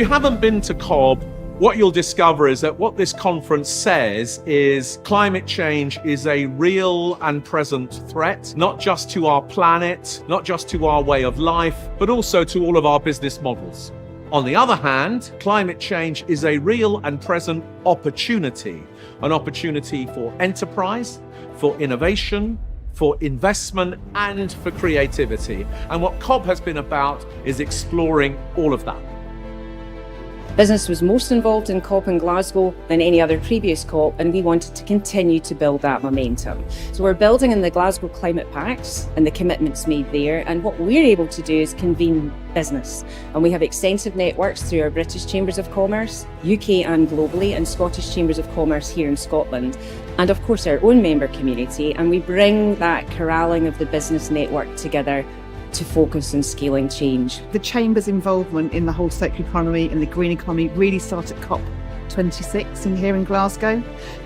you haven't been to COP, what you'll discover is that what this conference says is climate change is a real and present threat, not just to our planet, not just to our way of life, but also to all of our business models. On the other hand, climate change is a real and present opportunity, an opportunity for enterprise, for innovation, for investment, and for creativity. And what COP has been about is exploring all of that. Business was most involved in COP in Glasgow than any other previous COP, and we wanted to continue to build that momentum. So we're building in the Glasgow Climate Pacts and the commitments made there, and what we're able to do is convene business. And we have extensive networks through our British Chambers of Commerce, UK and globally, and Scottish Chambers of Commerce here in Scotland, and of course our own member community, and we bring that corralling of the business network together to focus on scaling change. The Chamber's involvement in the whole circular economy and the green economy really started at COP26 here in Glasgow,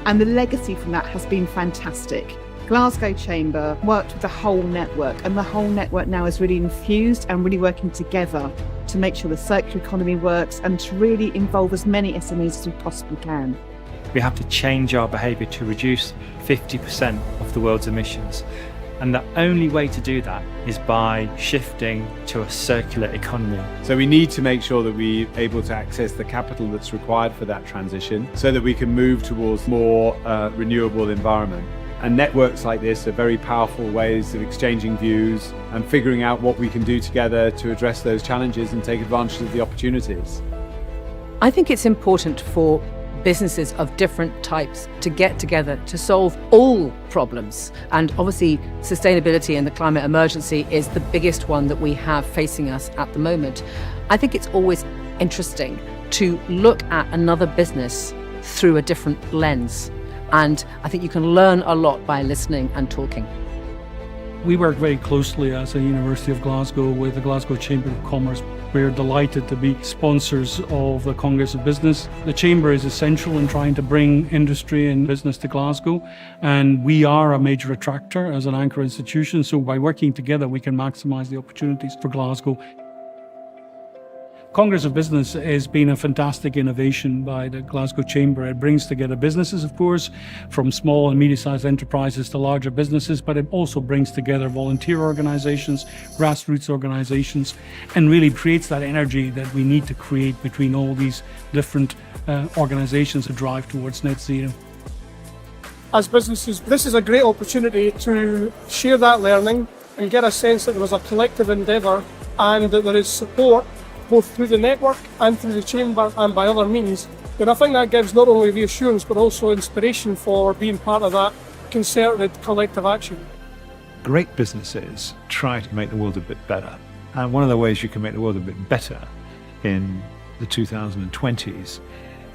and the legacy from that has been fantastic. Glasgow Chamber worked with the whole network, and the whole network now is really infused and really working together to make sure the circular economy works and to really involve as many SMEs as we possibly can. We have to change our behaviour to reduce 50% of the world's emissions. And the only way to do that is by shifting to a circular economy. So we need to make sure that we're able to access the capital that's required for that transition so that we can move towards more renewable environment. And networks like this are very powerful ways of exchanging views and figuring out what we can do together to address those challenges and take advantage of the opportunities. I think it's important for businesses of different types to get together to solve all problems. And obviously, sustainability and the climate emergency is the biggest one that we have facing us at the moment. I think it's always interesting to look at another business through a different lens. And I think you can learn a lot by listening and talking. We work very closely as a University of Glasgow with the Glasgow Chamber of Commerce. We're delighted to be sponsors of the Congress of Business. The Chamber is essential in trying to bring industry and business to Glasgow, and we are a major attractor as an anchor institution, so by working together we can maximise the opportunities for Glasgow. Congress of Business has been a fantastic innovation by the Glasgow Chamber. It brings together businesses, of course, from small and medium-sized enterprises to larger businesses, but it also brings together volunteer organisations, grassroots organisations, and really creates that energy that we need to create between all these different organisations to drive towards net zero. As businesses, this is a great opportunity to share that learning and get a sense that there is a collective endeavour and that there is support both through the network and through the Chamber and by other means. And I think that gives not only reassurance but also inspiration for being part of that concerted collective action. Great businesses try to make the world a bit better. And one of the ways you can make the world a bit better in the 2020s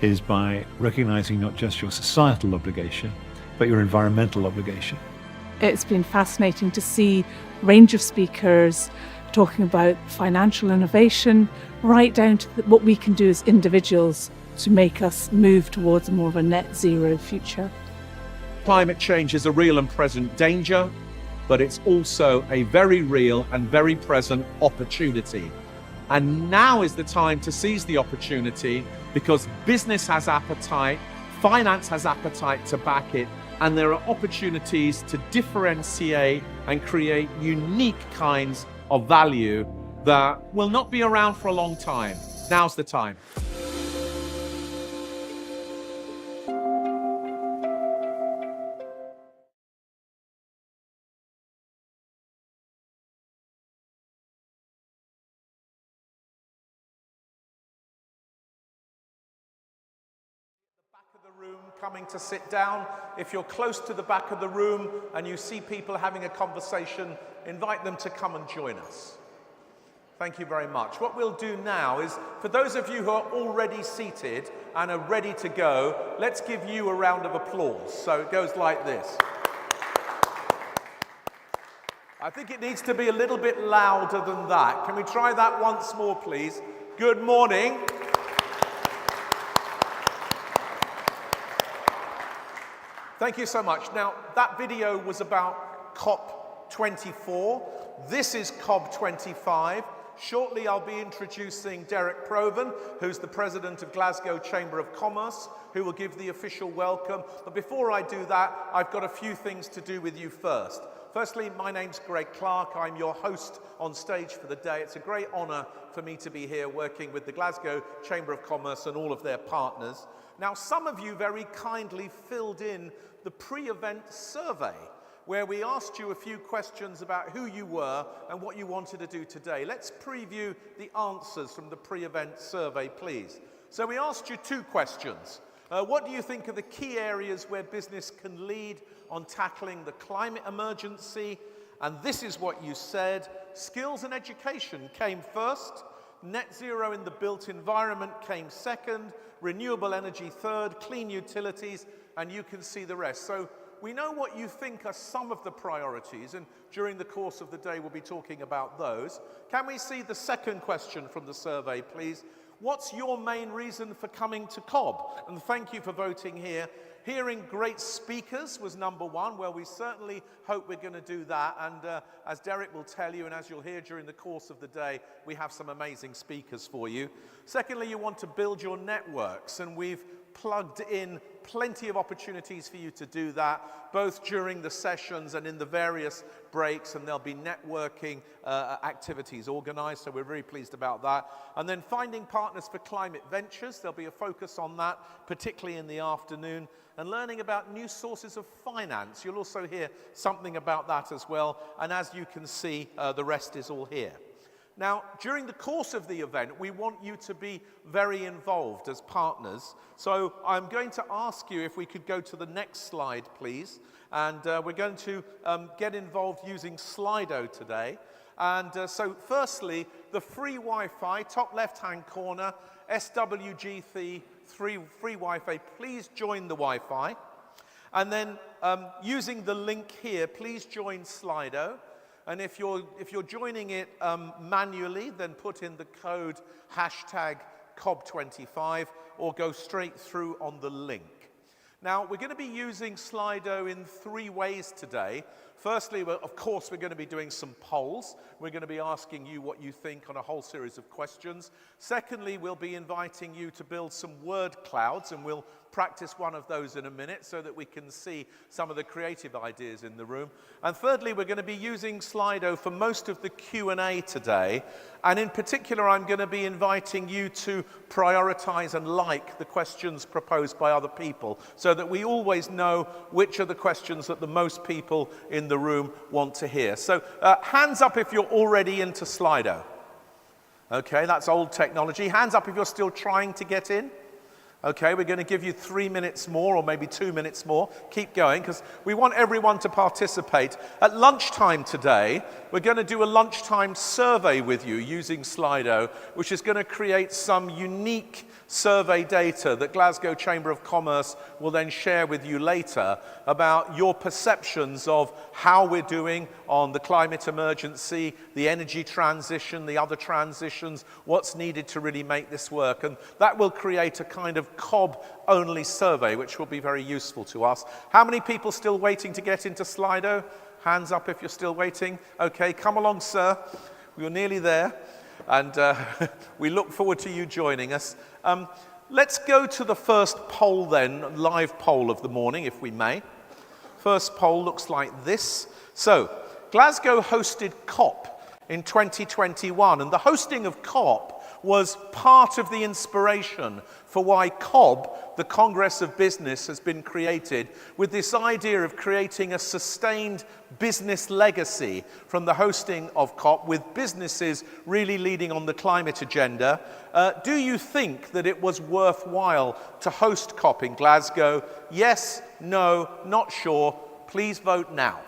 is by recognising not just your societal obligation, but your environmental obligation. It's been fascinating to see a range of speakers talking about financial innovation, right down to what we can do as individuals to make us move towards more of a net zero future. Climate change is a real and present danger, but it's also a very real and very present opportunity. And now is the time to seize the opportunity because business has appetite, finance has appetite to back it, and there are opportunities to differentiate and create unique kinds of value that will not be around for a long time. Now's the time. Coming to sit down. If you're close to the back of the room and you see people having a conversation, invite them to come and join us. Thank you very much. What we'll do now is, for those of you who are already seated and are ready to go, let's give you a round of applause. So it goes like this. I think it needs to be a little bit louder than that. Can we try that once more, please? Good morning. Thank you so much. Now, that video was about COP24. This is COP25, Shortly, I'll be introducing Derek Provan, who's the president of Glasgow Chamber of Commerce, who will give the official welcome. But before I do that, I've got a few things to do with you first. Firstly, my name's Greg Clark. I'm your host on stage for the day. It's a great honour for me to be here working with the Glasgow Chamber of Commerce and all of their partners. Now, some of you very kindly filled in the pre-event survey, where we asked you a few questions about who you were and what you wanted to do today. Let's preview the answers from the pre-event survey, please. So we asked you two questions. What do you think are the key areas where business can lead on tackling the climate emergency? And this is what you said. Skills and education came first. Net zero in the built environment came second. Renewable energy third. Clean utilities. And you can see the rest. So we know what you think are some of the priorities, and during the course of the day we'll be talking about those. Can we see the second question from the survey, please? What's your main reason for coming to COB? And thank you for voting here. Hearing great speakers was number one. Well, we certainly hope we're going to do that. And as Derek will tell you, and as you'll hear during the course of the day, we have some amazing speakers for you. Secondly, you want to build your networks, and we've plugged in plenty of opportunities for you to do that, both during the sessions and in the various breaks, and there'll be networking activities organized, so we're very pleased about that. And then finding partners for climate ventures, there'll be a focus on that, particularly in the afternoon, and learning about new sources of finance. You'll also hear something about that as well, and as you can see, the rest is all here. Now, during the course of the event, we want you to be very involved as partners. So I'm going to ask you if we could go to the next slide, please. And we're going to get involved using Slido today. And so firstly, the free Wi-Fi, top left-hand corner, SWG3 free Wi-Fi. Please join the Wi-Fi. And then using the link here, please join Slido. And if you're joining it manually, then put in the code #COB25 or go straight through on the link. Now, we're going to be using Slido in three ways today. Firstly, of course, we're going to be doing some polls. We're going to be asking you what you think on a whole series of questions. Secondly, we'll be inviting you to build some word clouds, and we'll practice one of those in a minute so that we can see some of the creative ideas in the room. And thirdly, we're going to be using Slido for most of the Q&A today. And in particular, I'm going to be inviting you to prioritize and like the questions proposed by other people so that we always know which are the questions that the most people in the room want to hear. So hands up if you're already into Slido. Okay, that's old technology. Hands up if you're still trying to get in. Okay, we're going to give you 3 minutes more, or maybe 2 minutes more. Keep going, because we want everyone to participate. At lunchtime today, we're going to do a lunchtime survey with you using Slido, which is going to create some unique survey data that Glasgow Chamber of Commerce will then share with you later about your perceptions of how we're doing on the climate emergency, the energy transition, the other transitions, what's needed to really make this work. And that will create a kind of COB-only survey, which will be very useful to us. How many people still waiting to get into Slido? Hands up if you're still waiting. Okay, come along, sir. We're nearly there. And we look forward to you joining us. Let's go to the first poll then, live poll of the morning, if we may. First poll looks like this. So, Glasgow hosted COP in 2021, and the hosting of COP was part of the inspiration for why COB, the Congress of Business, has been created, with this idea of creating a sustained business legacy from the hosting of COP, with businesses really leading on the climate agenda. Do you think that it was worthwhile to host COP in Glasgow? Yes, no, not sure. Please vote now.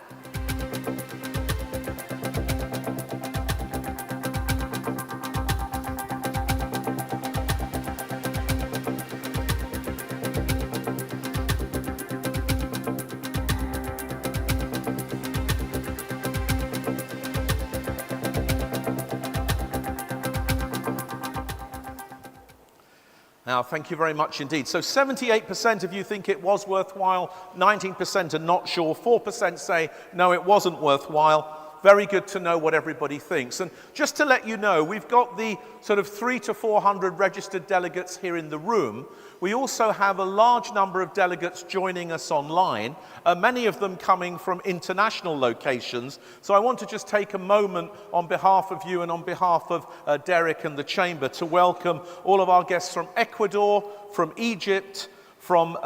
Now, thank you very much indeed. So 78% of you think it was worthwhile, 19% are not sure, 4% say no, it wasn't worthwhile, very good to know what everybody thinks. And just to let you know, we've got the sort of 300 to 400 registered delegates here in the room. We also have a large number of delegates joining us online, many of them coming from international locations. So I want to just take a moment on behalf of you and on behalf of Derek and the Chamber to welcome all of our guests from Ecuador, from Egypt, from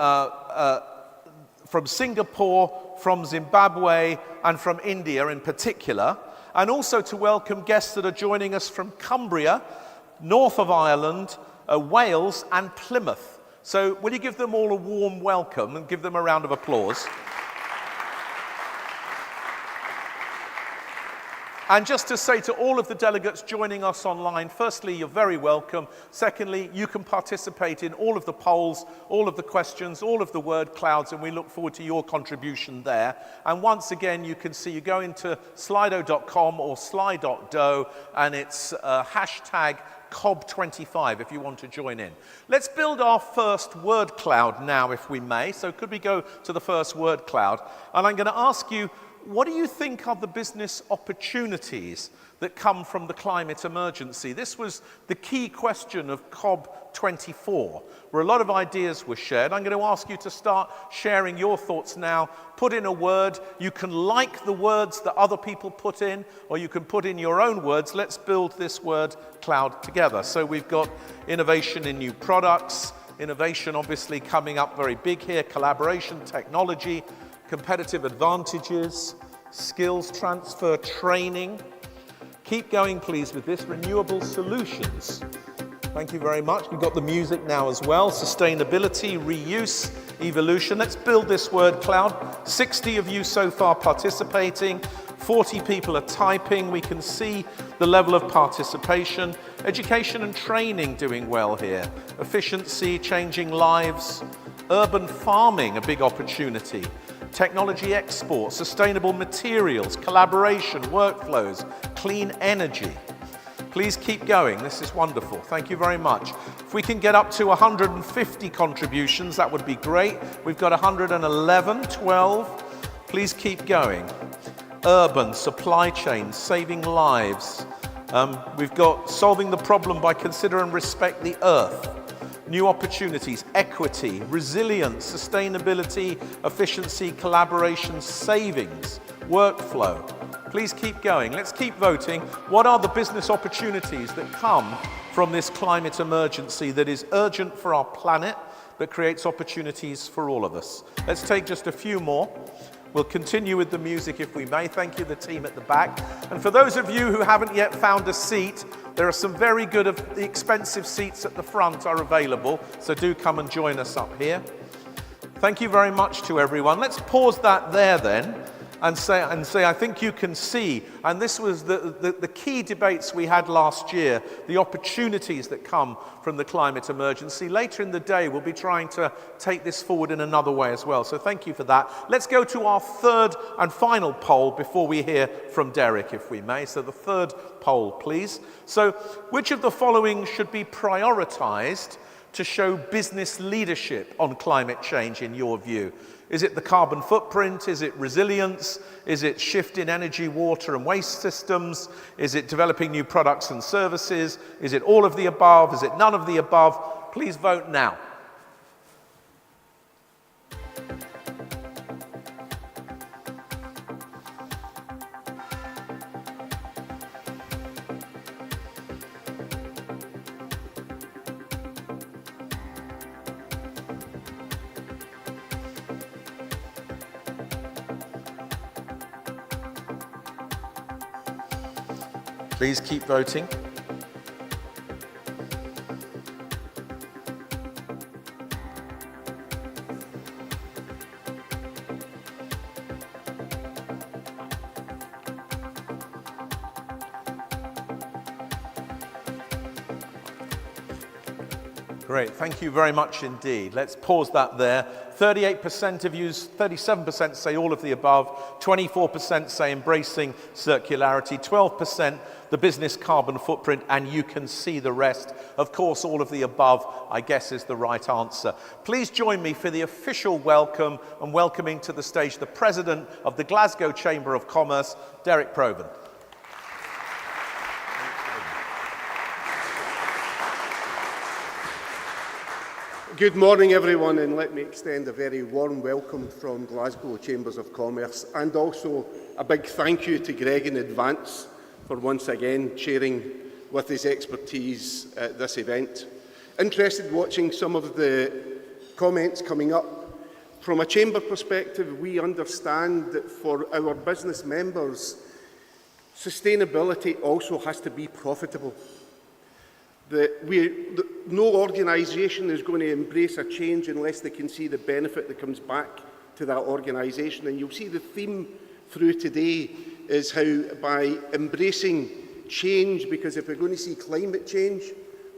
Singapore, from Zimbabwe, and from India in particular, and also to welcome guests that are joining us from Cumbria, north of Ireland, Wales, and Plymouth. So will you give them all a warm welcome and give them a round of applause? And just to say to all of the delegates joining us online, firstly, you're very welcome. Secondly, you can participate in all of the polls, all of the questions, all of the word clouds, and we look forward to your contribution there. And once again, you can see, you go into slido.com or sly.do, and it's hashtag COB25 if you want to join in. Let's build our first word cloud now, if we may. So could we go to the first word cloud? And I'm going to ask you, what do you think are the business opportunities that come from the climate emergency? This was the key question of COB24, where a lot of ideas were shared. I'm going to ask you to start sharing your thoughts now. Put in a word. You can like the words that other people put in, or you can put in your own words. Let's build this word cloud together. So we've got innovation in new products, innovation obviously coming up very big here, collaboration, technology, competitive advantages, skills transfer, training. Keep going, please, with this. Renewable solutions. Thank you very much. We've got the music now as well. Sustainability, reuse, evolution. Let's build this word cloud. 60 of you so far participating. 40 people are typing. We can see the level of participation. Education and training doing well here. Efficiency, changing lives. Urban farming, a big opportunity. Technology export, sustainable materials, collaboration, workflows, clean energy. Please keep going. This is wonderful. Thank you very much. If we can get up to 150 contributions, that would be great. We've got 111, 12. Please keep going. Urban, supply chain, saving lives. We've got solving the problem by consider and respect the earth. New opportunities, equity, resilience, sustainability, efficiency, collaboration, savings, workflow. Please keep going. Let's keep voting. What are the business opportunities that come from this climate emergency that is urgent for our planet, but creates opportunities for all of us? Let's take just a few more. We'll continue with the music if we may. Thank you, the team at the back. And for those of you who haven't yet found a seat, there are some very good expensive seats at the front are available, so do come and join us up here. Thank you very much to everyone. Let's pause that there then and say I think you can see, and this was the key debates we had last year, the opportunities that come from the climate emergency. Later in the day, we'll be trying to take this forward in another way as well. So thank you for that. Let's go to our third and final poll before we hear from Derek, if we may. So the third poll, please. So which of the following should be prioritized to show business leadership on climate change in your view? Is it the carbon footprint? Is it resilience? Is it shift in energy, water and waste systems? Is it developing new products and services? Is it all of the above? Is it none of the above? Please vote now. Please keep voting. Great, thank you very much indeed. Let's pause that there. 38% of you, 37% say all of the above, 24% say embracing circularity, 12% the business carbon footprint, and you can see the rest. Of course, all of the above, I guess, is the right answer. Please join me for the official welcome and welcoming to the stage the President of the Glasgow Chamber of Commerce, Derek Provan. Good morning, everyone, and let me extend a very warm welcome from Glasgow Chambers of Commerce, and also a big thank you to Greg in advance for once again sharing with his expertise at this event. Interested watching some of the comments coming up. From a Chamber perspective, we understand that for our business members, sustainability also has to be profitable. No organisation is going to embrace a change unless they can see the benefit that comes back to that organisation. And you'll see the theme through today is how by embracing change, because if we're going to see climate change,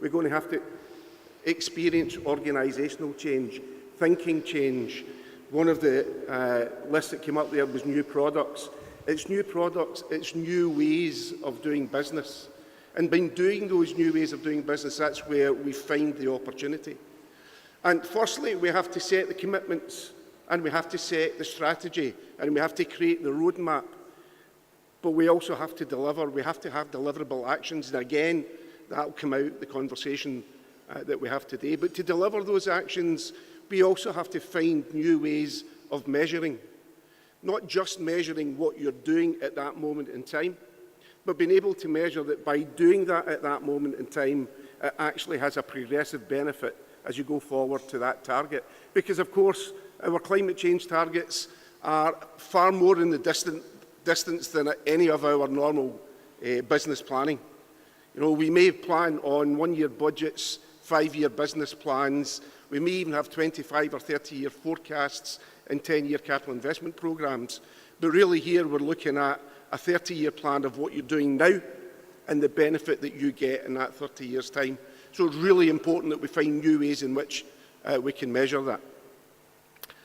we're going to have to experience organisational change, thinking change. One of the lists that came up there was new products. It's new products, it's new ways of doing business. And by doing those new ways of doing business, that's where we find the opportunity. And firstly, we have to set the commitments, and we have to set the strategy, and we have to create the roadmap. But we also have to deliver. We have to have deliverable actions. And again, that will come out the conversation that we have today. But to deliver those actions, we also have to find new ways of measuring. Not just measuring what you're doing at that moment in time, but being able to measure that by doing that at that moment in time, it actually has a progressive benefit as you go forward to that target. Because, of course, our climate change targets are far more in the distance than any of our normal business planning. You know, we may plan on one-year budgets, 5-year business plans. We may even have 25 or 30-year forecasts and 10-year capital investment programs. But really here we're looking at a 30-year plan of what you're doing now and the benefit that you get in that 30 years' time. So it's really important that we find new ways in which we can measure that.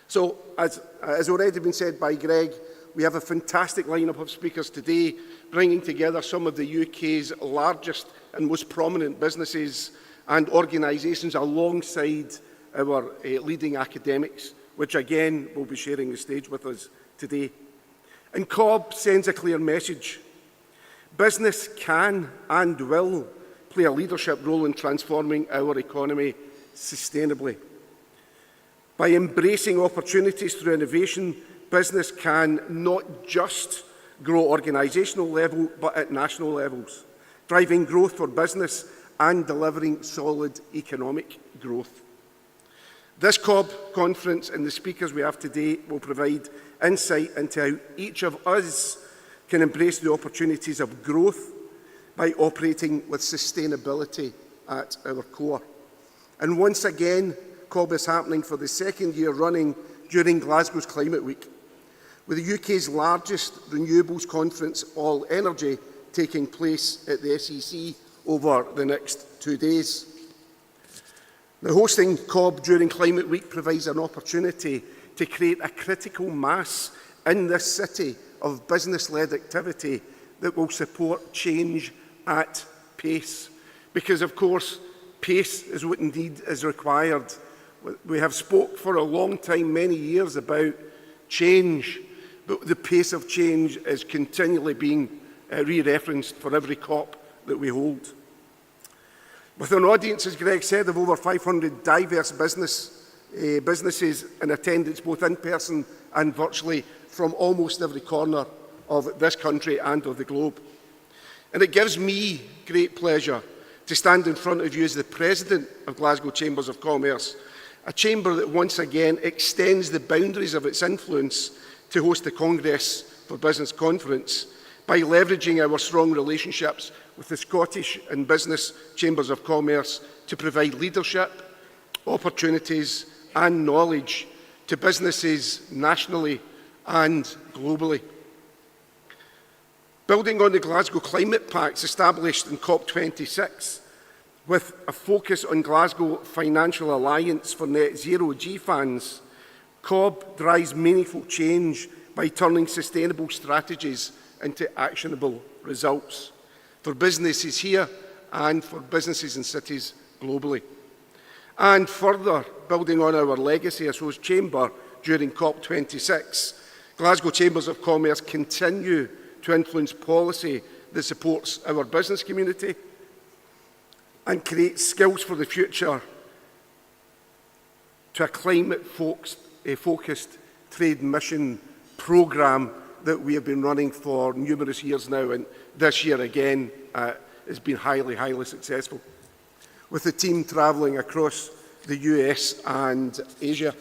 So, as already been said by Greg, we have a fantastic lineup of speakers today, bringing together some of the UK's largest and most prominent businesses and organisations alongside our leading academics, which again will be sharing the stage with us today. And COB sends a clear message. Business can and will play a leadership role in transforming our economy sustainably. By embracing opportunities through innovation, business can not just grow organisational level, but at national levels, driving growth for business and delivering solid economic growth. This COB conference and the speakers we have today will provide insight into how each of us can embrace the opportunities of growth by operating with sustainability at our core. And once again, COB is happening for the second year running during Glasgow's Climate Week, with the UK's largest renewables conference, All Energy, taking place at the SEC over the next 2 days. Now, hosting COB during Climate Week provides an opportunity to create a critical mass in this city of business-led activity that will support change at pace. Because, of course, pace is what indeed is required. We have spoke for a long time, many years, about change, but the pace of change is continually being re-referenced for every COP that we hold. With an audience, as Greg said, of over 500 diverse businesses in attendance, both in person and virtually, from almost every corner of this country and of the globe. And it gives me great pleasure to stand in front of you as the President of Glasgow Chambers of Commerce, a chamber that once again extends the boundaries of its influence to host the Congress for Business Conference by leveraging our strong relationships with the Scottish and Business Chambers of Commerce to provide leadership, opportunities and knowledge to businesses nationally and globally. Building on the Glasgow Climate Pacts established in COP26, with a focus on Glasgow Financial Alliance for Net Zero GFANZ, COB drives meaningful change by turning sustainable strategies into actionable results for businesses here and for businesses in cities globally. And further, building on our legacy as host chamber during COP26, Glasgow Chambers of Commerce continue to influence policy that supports our business community and creates skills for the future to a climate-focused trade mission programme that we have been running for numerous years now, and this year again has been highly, highly successful, with the team travelling across the US and Asia.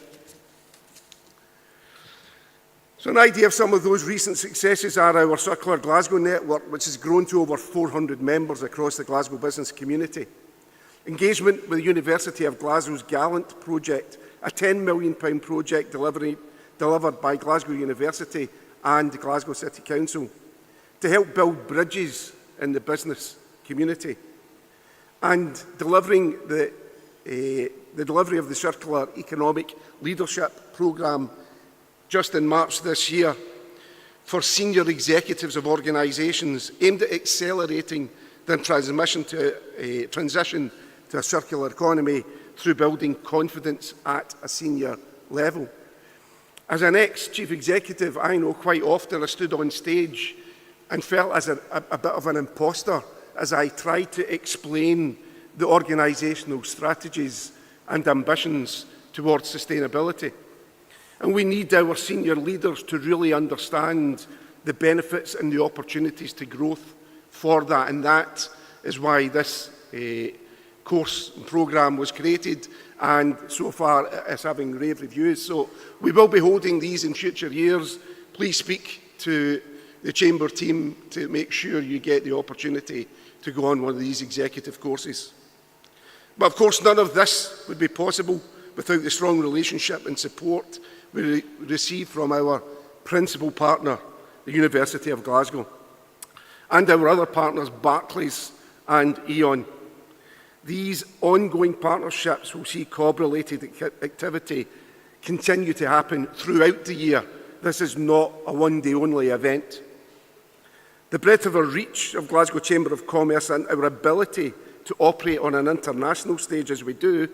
So an idea of some of those recent successes are our Circular Glasgow network, which has grown to over 400 members across the Glasgow business community. Engagement with the University of Glasgow's Gallant project, a £10 million project delivered by Glasgow University and the Glasgow City Council to help build bridges in the business community, and delivering the delivery of the Circular Economic Leadership Programme just in March this year for senior executives of organisations aimed at accelerating their transition to a circular economy through building confidence at a senior level. As an ex-chief executive, I know quite often I stood on stage and felt as a bit of an imposter as I tried to explain the organisational strategies and ambitions towards sustainability. And we need our senior leaders to really understand the benefits and the opportunities to growth for that. And that is why this course and programme was created, and so far it's having rave reviews. So we will be holding these in future years. Please speak to the Chamber team to make sure you get the opportunity to go on one of these executive courses. But of course, none of this would be possible without the strong relationship and support we receive from our principal partner, the University of Glasgow, and our other partners, Barclays and E.ON. These ongoing partnerships will see COB-related activity continue to happen throughout the year. This is not a one-day only event. The breadth of our reach of Glasgow Chamber of Commerce and our ability to operate on an international stage as we do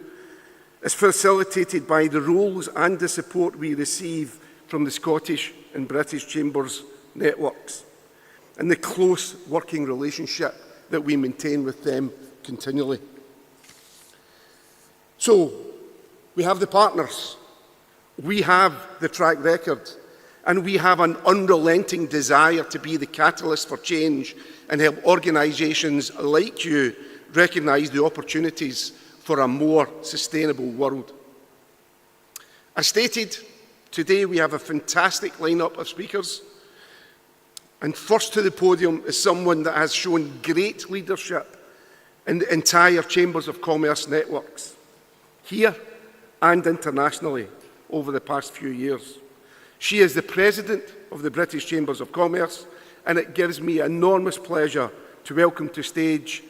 is facilitated by the roles and the support we receive from the Scottish and British Chambers networks and the close working relationship that we maintain with them continually. So, we have the partners, we have the track record, and we have an unrelenting desire to be the catalyst for change and help organisations like you recognise the opportunities for a more sustainable world. As stated, today we have a fantastic lineup of speakers, and first to the podium is someone that has shown great leadership in the entire Chambers of Commerce networks, here and internationally over the past few years. She is the President of the British Chambers of Commerce, and it gives me enormous pleasure to welcome to stage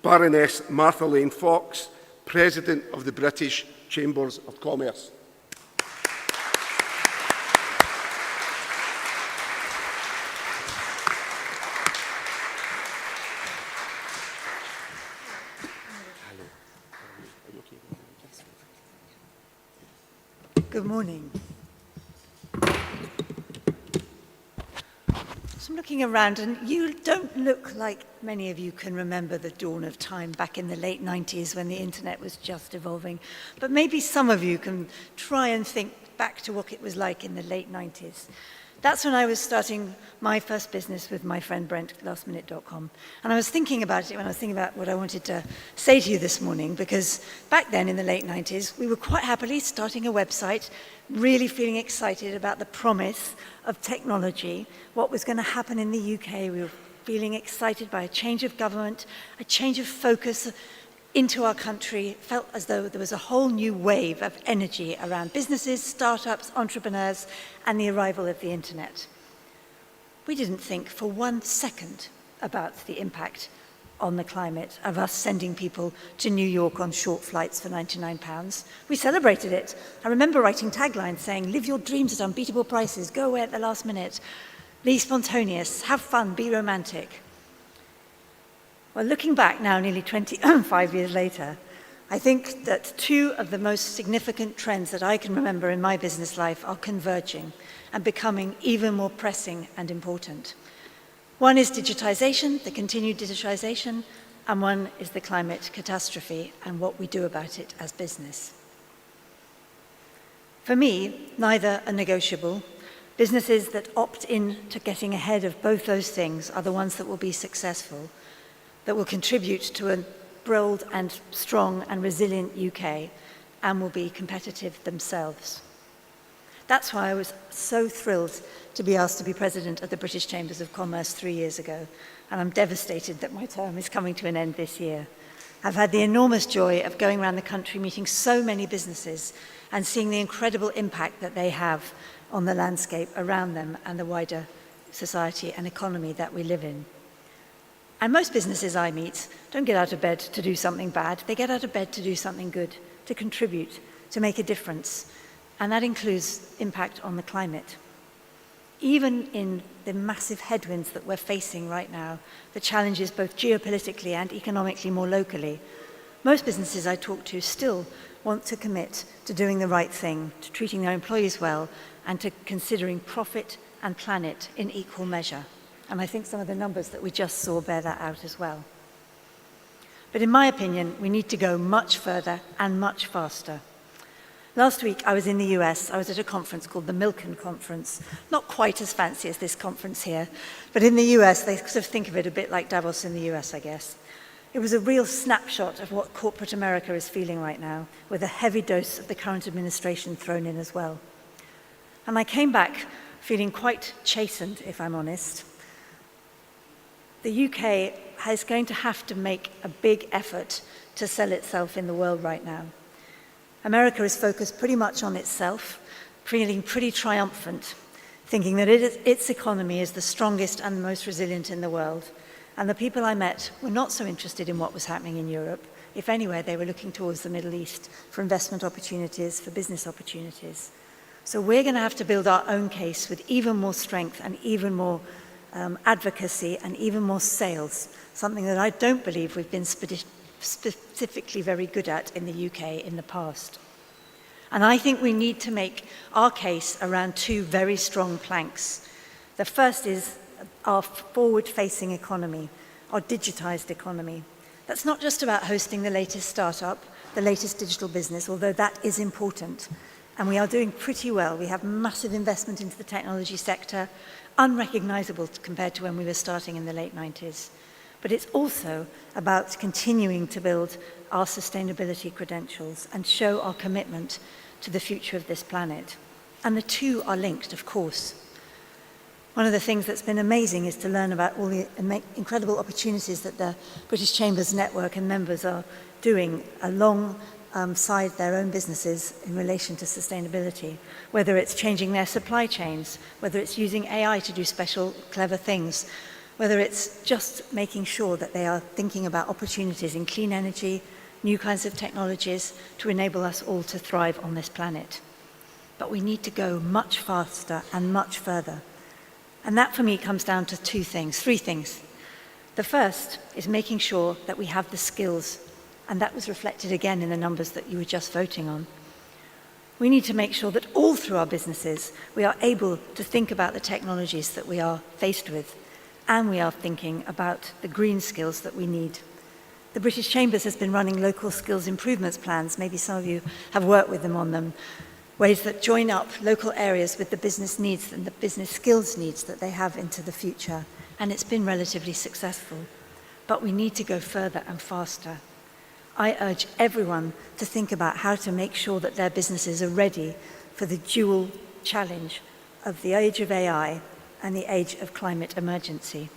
Baroness Martha Lane Fox, President of the British Chambers of Commerce. Good morning. So I'm looking around, and you don't look like many of you can remember the dawn of time back in the late 90s when the internet was just evolving. But maybe some of you can try and think back to what it was like in the late 90s. That's when I was starting my first business with my friend Brent, lastminute.com. And I was thinking about it when I was thinking about what I wanted to say to you this morning, because back then in the late 90s, we were quite happily starting a website, really feeling excited about the promise of technology, what was going to happen in the UK. We were feeling excited by a change of government, a change of focus into our country. It felt as though there was a whole new wave of energy around businesses, startups, entrepreneurs, and the arrival of the internet. We didn't think for 1 second about the impact on the climate, of us sending people to New York on short flights for £99. We celebrated it. I remember writing taglines saying, "Live your dreams at unbeatable prices, go away at the last minute, be spontaneous, have fun, be romantic." Well, looking back now, nearly 25 years later, I think that two of the most significant trends that I can remember in my business life are converging and becoming even more pressing and important. One is digitization, the continued digitization, and one is the climate catastrophe and what we do about it as business. For me, neither are negotiable. Businesses that opt in to getting ahead of both those things are the ones that will be successful, that will contribute to a bold and strong and resilient UK, and will be competitive themselves. That's why I was so thrilled to be asked to be president of the British Chambers of Commerce 3 years ago, and I'm devastated that my term is coming to an end this year. I've had the enormous joy of going around the country meeting so many businesses and seeing the incredible impact that they have on the landscape around them and the wider society and economy that we live in. And most businesses I meet don't get out of bed to do something bad. They get out of bed to do something good, to contribute, to make a difference. And that includes impact on the climate. Even in the massive headwinds that we're facing right now, the challenges both geopolitically and economically more locally, most businesses I talk to still want to commit to doing the right thing, to treating their employees well, and to considering profit and planet in equal measure. And I think some of the numbers that we just saw bear that out as well. But in my opinion, we need to go much further and much faster. Last week, I was in the US. I was at a conference called the Milken Conference. Not quite as fancy as this conference here, but in the US, they sort of think of it a bit like Davos in the US, I guess. It was a real snapshot of what corporate America is feeling right now, with a heavy dose of the current administration thrown in as well. And I came back feeling quite chastened, if I'm honest. The UK is going to have to make a big effort to sell itself in the world right now. America is focused pretty much on itself, feeling pretty triumphant, thinking that its economy is the strongest and the most resilient in the world. And the people I met were not so interested in what was happening in Europe. If anywhere, they were looking towards the Middle East for investment opportunities, for business opportunities. So we're going to have to build our own case with even more strength and even more advocacy and even more sales, something that I don't believe we've been specifically very good at in the UK in the past. And I think we need to make our case around two very strong planks. The first is our forward-facing economy, our digitized economy. That's not just about hosting the latest startup, the latest digital business, although that is important. And we are doing pretty well. We have massive investment into the technology sector, unrecognizable compared to when we were starting in the late 90s. But it's also about continuing to build our sustainability credentials and show our commitment to the future of this planet. And the two are linked, of course. One of the things that's been amazing is to learn about all the incredible opportunities that the British Chambers network and members are doing alongside their own businesses in relation to sustainability, whether it's changing their supply chains, whether it's using AI to do special, clever things, whether it's just making sure that they are thinking about opportunities in clean energy, new kinds of technologies to enable us all to thrive on this planet. But we need to go much faster and much further. And that for me comes down to three things. The first is making sure that we have the skills, and that was reflected again in the numbers that you were just voting on. We need to make sure that all through our businesses, we are able to think about the technologies that we are faced with, and we are thinking about the green skills that we need. The British Chambers has been running local skills improvements plans. Maybe some of you have worked with them on them. Ways that join up local areas with the business needs and the business skills needs that they have into the future. And it's been relatively successful. But we need to go further and faster. I urge everyone to think about how to make sure that their businesses are ready for the dual challenge of the age of AI and the age of climate emergency.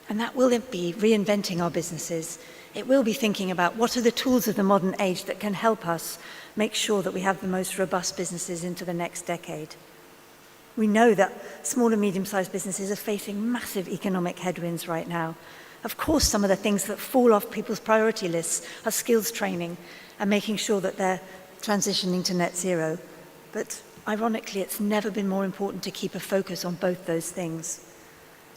And that will be reinventing our businesses. It will be thinking about what are the tools of the modern age that can help us make sure that we have the most robust businesses into the next decade. We know that small and medium-sized businesses are facing massive economic headwinds right now, Of course, some of the things that fall off people's priority lists are skills training and making sure that they're transitioning to net zero. But ironically, it's never been more important to keep a focus on both those things.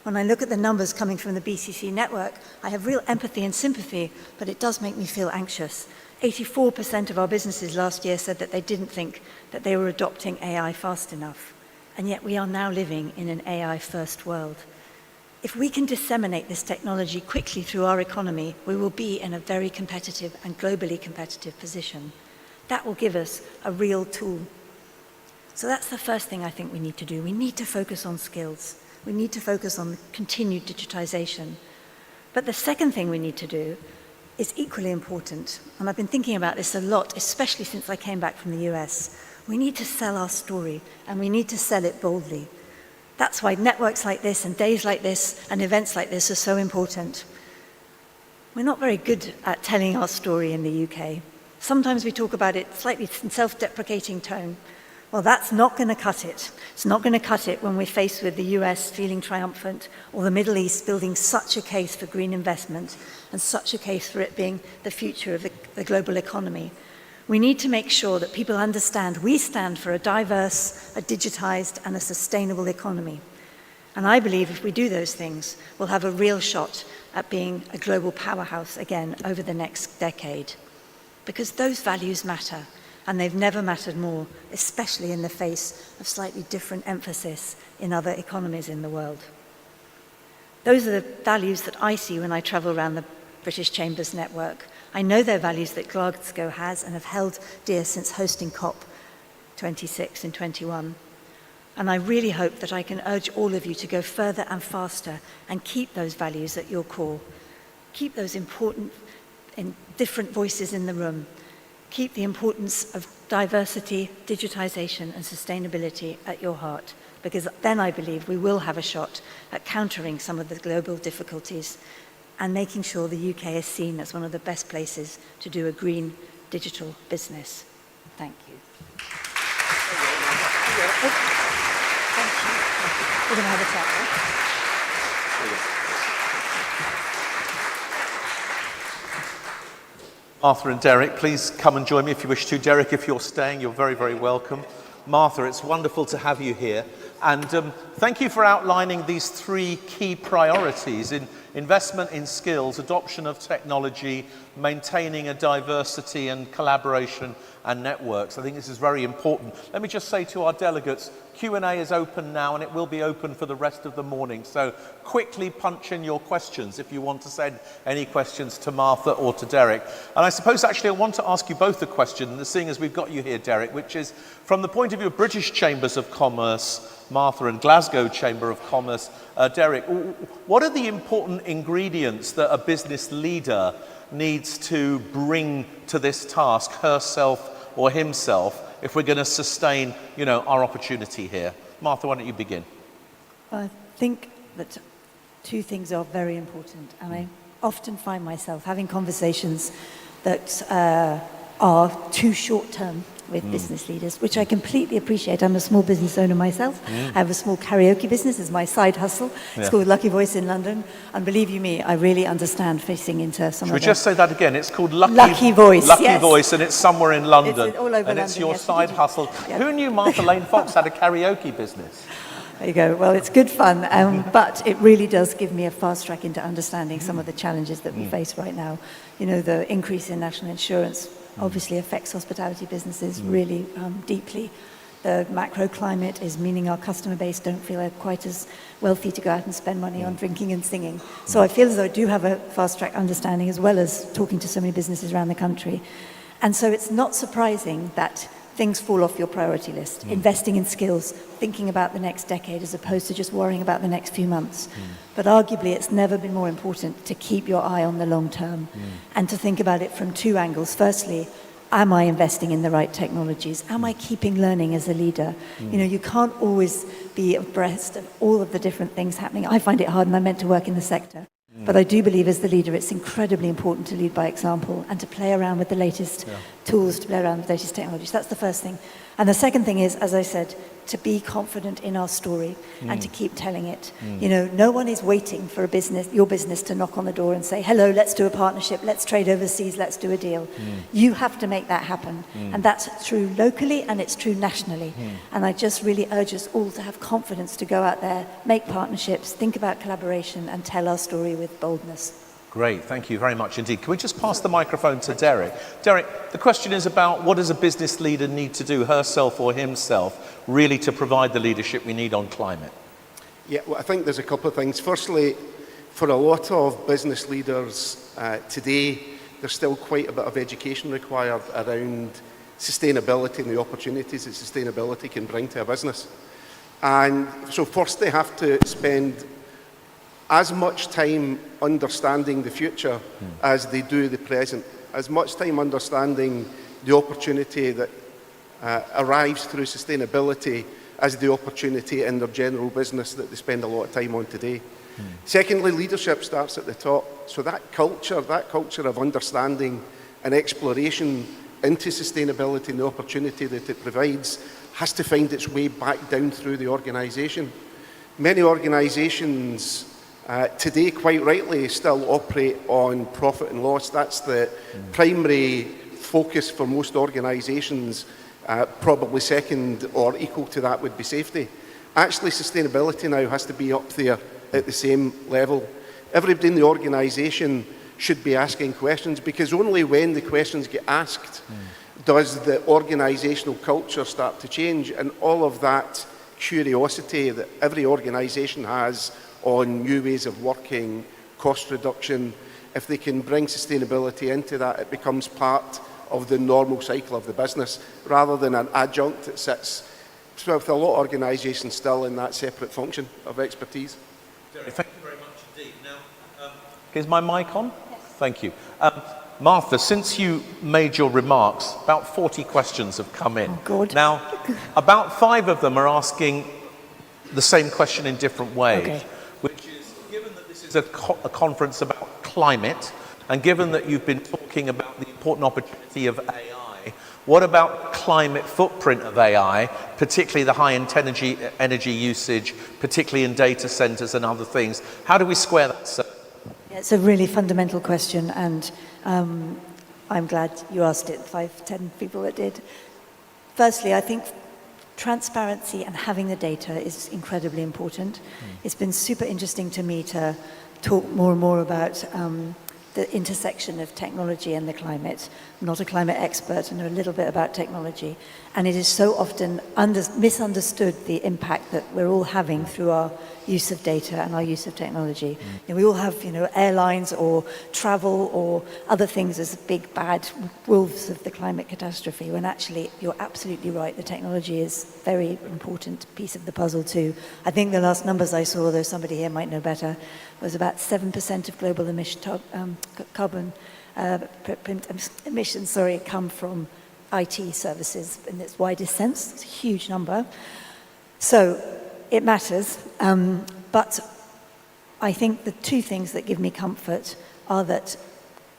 When I look at the numbers coming from the BCC network, I have real empathy and sympathy, but it does make me feel anxious. 84% of our businesses last year said that they didn't think that they were adopting AI fast enough. And yet we are now living in an AI-first world. If we can disseminate this technology quickly through our economy, we will be in a very competitive and globally competitive position. That will give us a real tool. So that's the first thing I think we need to do. We need to focus on skills. We need to focus on continued digitization. But the second thing we need to do is equally important, and I've been thinking about this a lot, especially since I came back from the US. We need to sell our story, and we need to sell it boldly. That's why networks like this and days like this and events like this are so important. We're not very good at telling our story in the UK. Sometimes we talk about it slightly in self-deprecating tone. Well, that's not going to cut it. It's not going to cut it when we're faced with the US feeling triumphant or the Middle East building such a case for green investment and such a case for it being the future of the global economy. We need to make sure that people understand we stand for a diverse, a digitized, and a sustainable economy. And I believe if we do those things, we'll have a real shot at being a global powerhouse again over the next decade. Because those values matter, and they've never mattered more, especially in the face of slightly different emphasis in other economies in the world. Those are the values that I see when I travel around the British Chambers network. I know they're values that Glasgow has and have held dear since hosting COP26 in 21. And I really hope that I can urge all of you to go further and faster and keep those values at your core. Keep those important and different voices in the room. Keep the importance of diversity, digitization, and sustainability at your heart, because then I believe we will have a shot at countering some of the global difficulties and making sure the UK is seen as one of the best places to do a green digital business. Thank you. Thank you. We're going to have a chat, right? Martha and Derek, please come and join me if you wish to. Derek, if you're staying, you're very, very welcome. Martha, it's wonderful to have you here. And thank you for outlining these three key priorities in investment in skills, adoption of technology, maintaining a diversity and collaboration and networks. I think this is very important. Let me just say to our delegates, Q&A is open now and it will be open for the rest of the morning. So quickly punch in your questions if you want to send any questions to Martha or to Derek. And I suppose actually I want to ask you both a question, seeing as we've got you here, Derek, which is from the point of view of British Chambers of Commerce, Martha, and Glasgow Chamber of Commerce, Derek, what are the important ingredients that a business leader needs to bring to this task, herself or himself, if we're going to sustain, our opportunity here? Martha, why don't you begin? I think that two things are very important, and I often find myself having conversations that are too short-term with business leaders, which I completely appreciate. I'm a small business owner myself. I have a small karaoke business as my side hustle. It's called Lucky Voice in London. And believe you me, I really understand facing into some Should we just say that again? It's called Lucky Voice. Lucky Voice, and it's somewhere in London. It's all over London, it's your yes. side hustle. Yeah. Who knew Martha Lane Fox had a karaoke business? There you go. Well, it's good fun, but it really does give me a fast track into understanding some of the challenges that we face right now. The increase in national insurance obviously affects hospitality businesses really deeply. The macro climate is meaning our customer base don't feel quite as wealthy to go out and spend money on drinking and singing. So I feel as though I do have a fast track understanding, as well as talking to so many businesses around the country. And so it's not surprising that things fall off your priority list. Investing in skills, thinking about the next decade as opposed to just worrying about the next few months. But arguably it's never been more important to keep your eye on the long term and to think about it from two angles. Firstly, am I investing in the right technologies? Am I keeping learning as a leader? You can't always be abreast of all of the different things happening. I find it hard, and I'm meant to work in the sector. But I do believe as the leader it's incredibly important to lead by example and to play around with the latest tools, to play around with the latest technologies. That's the first thing. And the second thing is, as I said, to be confident in our story and to keep telling it. You know, no one is waiting for your business to knock on the door and say, hello, let's do a partnership, let's trade overseas, let's do a deal. You have to make that happen. And that's true locally and it's true nationally. And I just really urge us all to have confidence to go out there, make partnerships, think about collaboration and tell our story with boldness. Great, thank you very much indeed. Can we just pass the microphone to Derek? Derek, the question is about what does a business leader need to do, herself or himself, really to provide the leadership we need on climate? Yeah, well, I think there's a couple of things. Firstly, for a lot of business leaders today, there's still quite a bit of education required around sustainability and the opportunities that sustainability can bring to a business. And so first they have to spend as much time understanding the future as they do the present, as much time understanding the opportunity that arrives through sustainability as the opportunity in their general business that they spend a lot of time on today. Secondly, leadership starts at the top. So that culture of understanding and exploration into sustainability and the opportunity that it provides has to find its way back down through the organisation. Many organisations today, quite rightly, still operate on profit and loss. That's the primary focus for most organisations. Probably second or equal to that would be safety. Actually, sustainability now has to be up there at the same level. Everybody in the organisation should be asking questions, because only when the questions get asked does the organisational culture start to change, and all of that curiosity that every organisation has on new ways of working, cost reduction, if they can bring sustainability into that, it becomes part of the normal cycle of the business, rather than an adjunct that sits with a lot of organisations still in that separate function of expertise. Thank you very much indeed. Now, is my mic on? Yes. Thank you. Martha, since you made your remarks, about 40 questions have come in. Oh, God. Now, about 5 of them are asking the same question in different ways. Okay. Which is, given that this is a conference about climate, and given that you've been talking about the important opportunity of AI, what about climate footprint of AI, particularly the high energy usage, particularly in data centres and other things? How do we square that circle? Yeah, it's a really fundamental question, and I'm glad you asked it, 5-10 people that did. Firstly, I think transparency and having the data is incredibly important. It's been super interesting to me to talk more and more about the intersection of technology and the climate. I'm not a climate expert, I know a little bit about technology, and it is so often misunderstood the impact that we're all having through our use of data and our use of technology. And we all have, airlines or travel or other things as big bad wolves of the climate catastrophe, when actually you're absolutely right, the technology is a very important piece of the puzzle too. I think the last numbers I saw, though somebody here might know better, was about 7% of global carbon emissions come from IT services in its widest sense. It's a huge number. So it matters. But I think the 2 things that give me comfort are that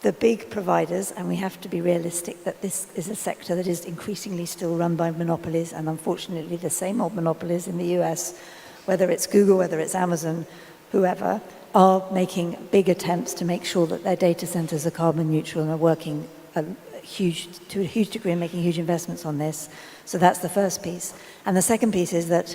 the big providers, and we have to be realistic that this is a sector that is increasingly still run by monopolies, and unfortunately the same old monopolies in the US, whether it's Google, whether it's Amazon, whoever, are making big attempts to make sure that their data centers are carbon neutral and are working to a huge degree and making huge investments on this. So that's the first piece. And the second piece is that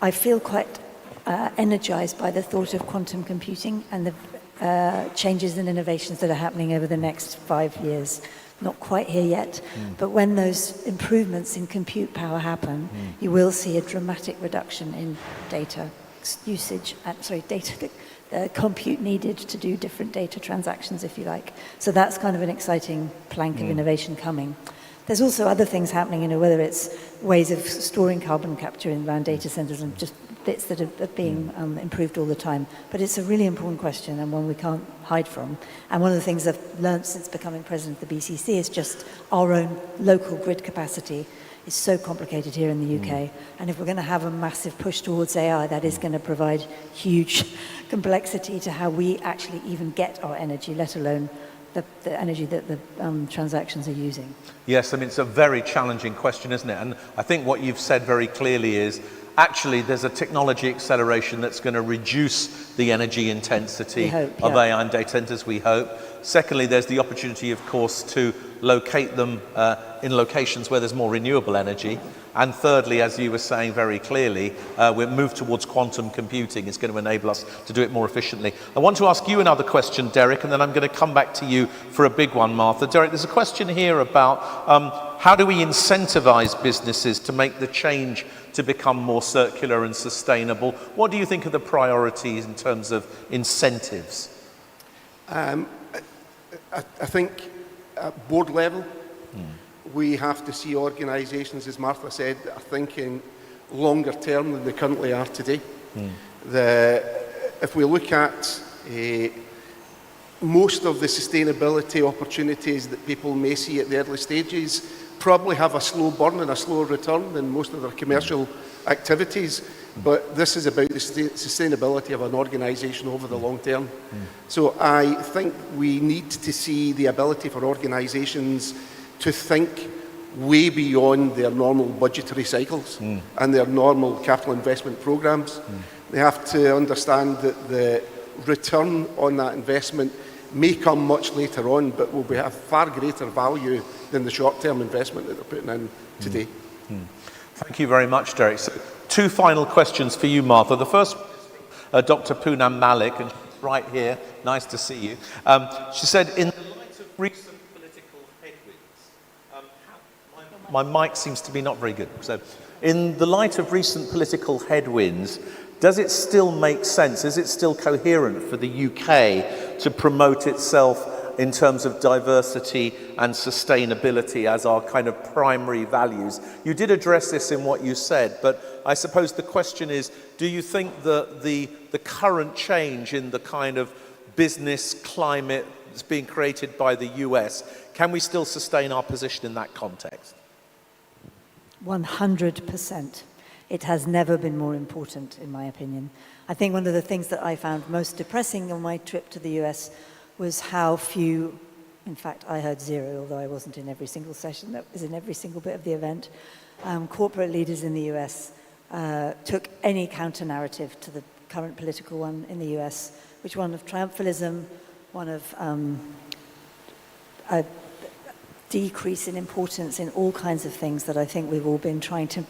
I feel quite energized by the thought of quantum computing and the changes and innovations that are happening over the next 5 years. Not quite here yet, but when those improvements in compute power happen, you will see a dramatic reduction in data usage, compute needed to do different data transactions, if you like. So that's kind of an exciting plank of innovation coming. There's also other things happening, whether it's ways of storing carbon capture around data centers and just bits that are being improved all the time. But it's a really important question and one we can't hide from. And one of the things I've learned since becoming president of the BCC is just our own local grid capacity is so complicated here in the UK. And if we're going to have a massive push towards AI, that is going to provide huge complexity to how we actually even get our energy, let alone the energy that the transactions are using? Yes, I mean, it's a very challenging question, isn't it? And I think what you've said very clearly is actually there's a technology acceleration that's going to reduce the energy intensity of AI and data centers, we hope. Secondly, there's the opportunity, of course, to locate them in locations where there's more renewable energy. And thirdly, as you were saying very clearly, we'll move towards quantum computing. It's going to enable us to do it more efficiently. I want to ask you another question, Derek, and then I'm going to come back to you for a big one, Martha. Derek, there's a question here about how do we incentivize businesses to make the change to become more circular and sustainable? What do you think are the priorities in terms of incentives? I think at board level, we have to see organisations, as Martha said, that are thinking longer term than they currently are today. If we look at most of the sustainability opportunities that people may see at the early stages, probably have a slow burn and a slower return than most of their commercial activities. But this is about the sustainability of an organisation over the long term. So I think we need to see the ability for organisations to think way beyond their normal budgetary cycles and their normal capital investment programmes. They have to understand that the return on that investment may come much later on, but will have far greater value than the short-term investment that they're putting in today. Thank you very much, Derek. So, two final questions for you, Martha. The first one, Dr. Poonam Malik, and she's right here. Nice to see you. She said, in the light of recent political headwinds, my mic seems to be not very good. So, in the light of recent political headwinds, does it still make sense? Is it still coherent for the UK to promote itself in terms of diversity and sustainability as our kind of primary values? You did address this in what you said, but I suppose the question is, do you think that the current change in the kind of business climate that's being created by the US, can we still sustain our position in that context? 100%. It has never been more important, in my opinion. I think one of the things that I found most depressing on my trip to the US was how few, in fact, I heard zero, although I wasn't in every single session that was in every single bit of the event. Corporate leaders in the US took any counter-narrative to the current political one in the US, which one of triumphalism, one of a decrease in importance in all kinds of things that I think we've all been trying to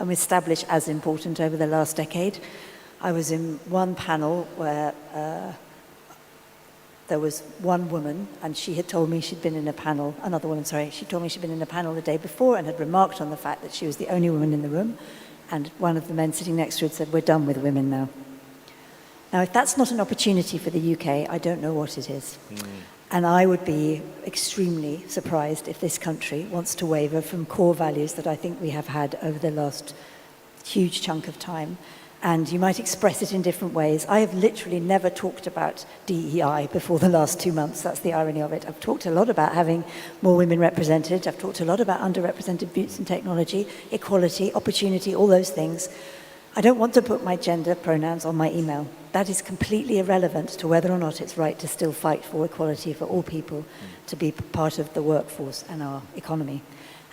establish as important over the last decade. I was in one panel where there was one woman, and she had told me she'd been in a panel, another woman, sorry, she told me she'd been in a panel the day before and had remarked on the fact that she was the only woman in the room, and one of the men sitting next to her had said, "We're done with women now." Now, if that's not an opportunity for the UK, I don't know what it is. And I would be extremely surprised if this country wants to waver from core values that I think we have had over the last huge chunk of time. And you might express it in different ways. I have literally never talked about DEI before the last 2 months. That's the irony of it. I've talked a lot about having more women represented. I've talked a lot about underrepresented youths in technology, equality, opportunity, all those things. I don't want to put my gender pronouns on my email. That is completely irrelevant to whether or not it's right to still fight for equality for all people to be part of the workforce and our economy.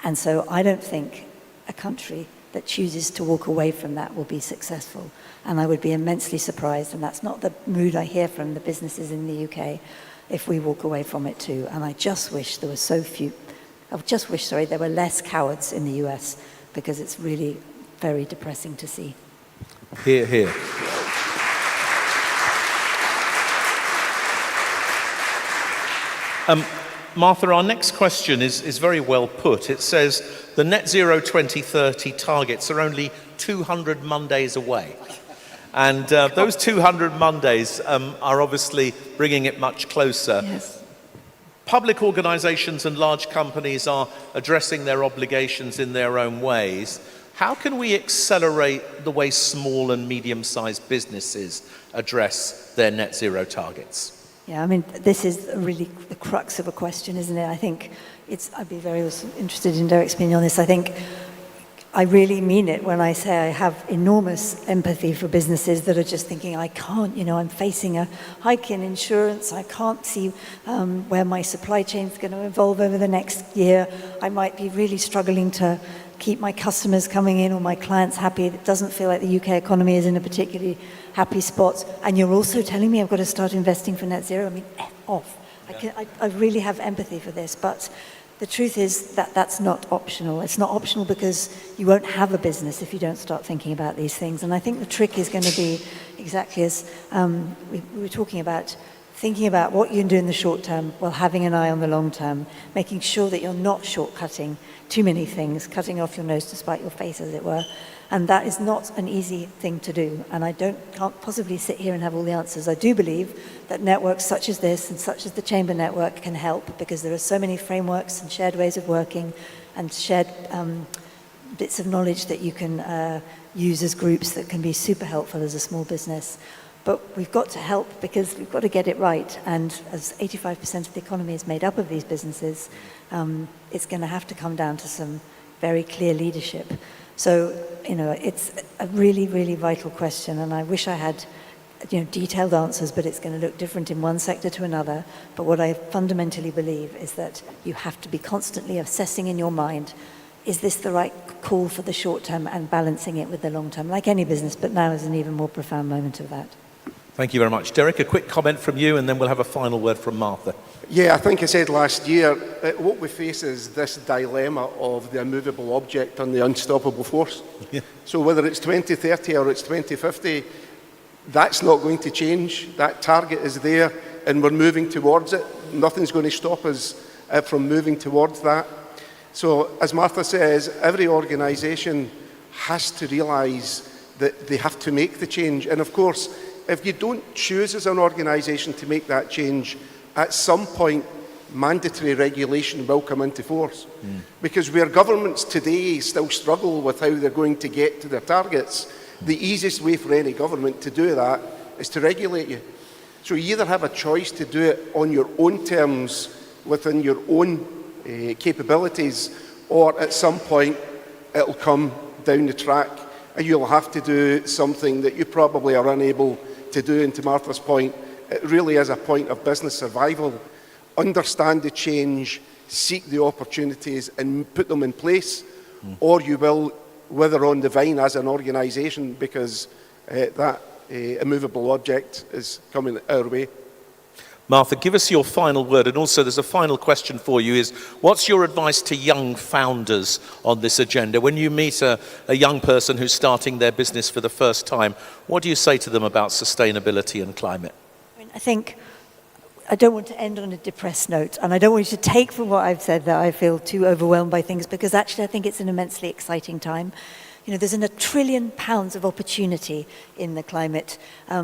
And so I don't think a country that chooses to walk away from that will be successful. And I would be immensely surprised, and that's not the mood I hear from the businesses in the UK, if we walk away from it too. And I just wish there were there were less cowards in the US, because it's really very depressing to see. Hear, hear. Martha, our next question is very well put. It says, the net zero 2030 targets are only 200 Mondays away. And those 200 Mondays are obviously bringing it much closer. Yes. Public organisations and large companies are addressing their obligations in their own ways. How can we accelerate the way small and medium-sized businesses address their net zero targets? Yeah, I mean, this is really the crux of a question, isn't it? I think I'd be very interested in Derek's opinion on this. I think I really mean it when I say I have enormous empathy for businesses that are just thinking, I can't, I'm facing a hike in insurance, I can't see where my supply chain is going to evolve over the next year, I might be really struggling to keep my customers coming in or my clients happy. It doesn't feel like the UK economy is in a particularly happy spot. And you're also telling me I've got to start investing for net zero. I mean, F off. I really have empathy for this, but the truth is that that's not optional. It's not optional because you won't have a business if you don't start thinking about these things. And I think the trick is going to be exactly as we were talking about, thinking about what you can do in the short term while having an eye on the long term, making sure that you're not shortcutting too many things, cutting off your nose to spite your face, as it were. And that is not an easy thing to do. And I can't possibly sit here and have all the answers. I do believe that networks such as this and such as the Chamber Network can help, because there are so many frameworks and shared ways of working and shared bits of knowledge that you can use as groups that can be super helpful as a small business. But we've got to help because we've got to get it right. And as 85% of the economy is made up of these businesses, it's going to have to come down to some very clear leadership. So, it's a really, really vital question, and I wish I had, detailed answers, but it's going to look different in one sector to another. But what I fundamentally believe is that you have to be constantly assessing in your mind, is this the right call for the short term, and balancing it with the long term, like any business, but now is an even more profound moment of that. Thank you very much. Derek, a quick comment from you, and then we'll have a final word from Martha. Yeah, I think I said last year, what we face is this dilemma of the immovable object and the unstoppable force. Yeah. So whether it's 2030 or it's 2050, that's not going to change. That target is there, and we're moving towards it. Nothing's going to stop us from moving towards that. So, as Martha says, every organisation has to realise that they have to make the change. And of course, if you don't choose as an organisation to make that change, at some point, mandatory regulation will come into force. Because where governments today still struggle with how they're going to get to their targets, the easiest way for any government to do that is to regulate you. So you either have a choice to do it on your own terms, within your own capabilities, or at some point it'll come down the track and you'll have to do something that you probably are unable to do. And to Martha's point, it really is a point of business survival. Understand the change, seek the opportunities and put them in place, or you will wither on the vine as an organisation, because that immovable object is coming our way. Martha, give us your final word, and also there's a final question for you, is what's your advice to young founders on this agenda? When you meet a young person who's starting their business for the first time, what do you say to them about sustainability and climate? I think I don't want to end on a depressed note, and I don't want you to take from what I've said that I feel too overwhelmed by things, because actually I think it's an immensely exciting time. There's £1 trillion of opportunity in the climate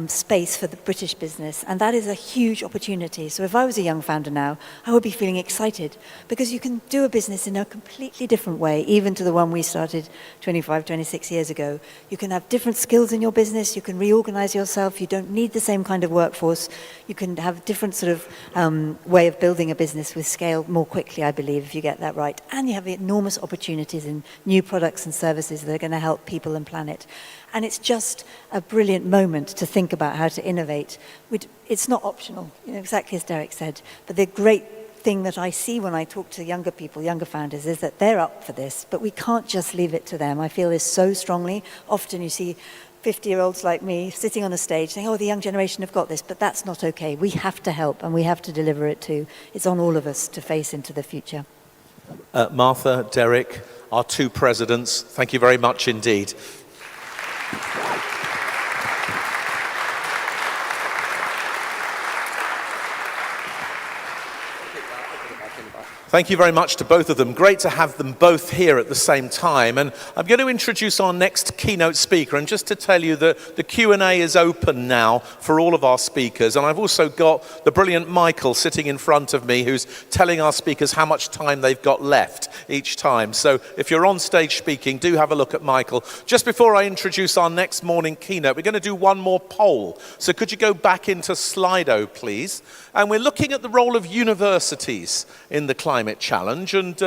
space for the British business, and that is a huge opportunity. So if I was a young founder now, I would be feeling excited, because you can do a business in a completely different way, even to the one we started 25, 26 years ago. You can have different skills in your business, you can reorganize yourself, you don't need the same kind of workforce, you can have a different sort of way of building a business with scale more quickly, I believe, if you get that right. And you have enormous opportunities in new products and services that are going to help people and planet. And it's just a brilliant moment to think about how to innovate. It's not optional, exactly as Derek said, but the great thing that I see when I talk to younger people, younger founders, is that they're up for this, but we can't just leave it to them. I feel this so strongly. Often you see 50-year-olds like me sitting on a stage saying, oh, the young generation have got this, but that's not okay. We have to help, and we have to deliver it too. It's on all of us to face into the future. Martha, Derek, our two presidents, thank you very much indeed. Thank you very much to both of them. Great to have them both here at the same time. And I'm going to introduce our next keynote speaker. And just to tell you that the Q&A is open now for all of our speakers. And I've also got the brilliant Michael sitting in front of me, who's telling our speakers how much time they've got left each time. So if you're on stage speaking, do have a look at Michael. Just before I introduce our next morning keynote, we're going to do one more poll. So could you go back into Slido, please? And we're looking at the role of universities in the climate climate challenge. And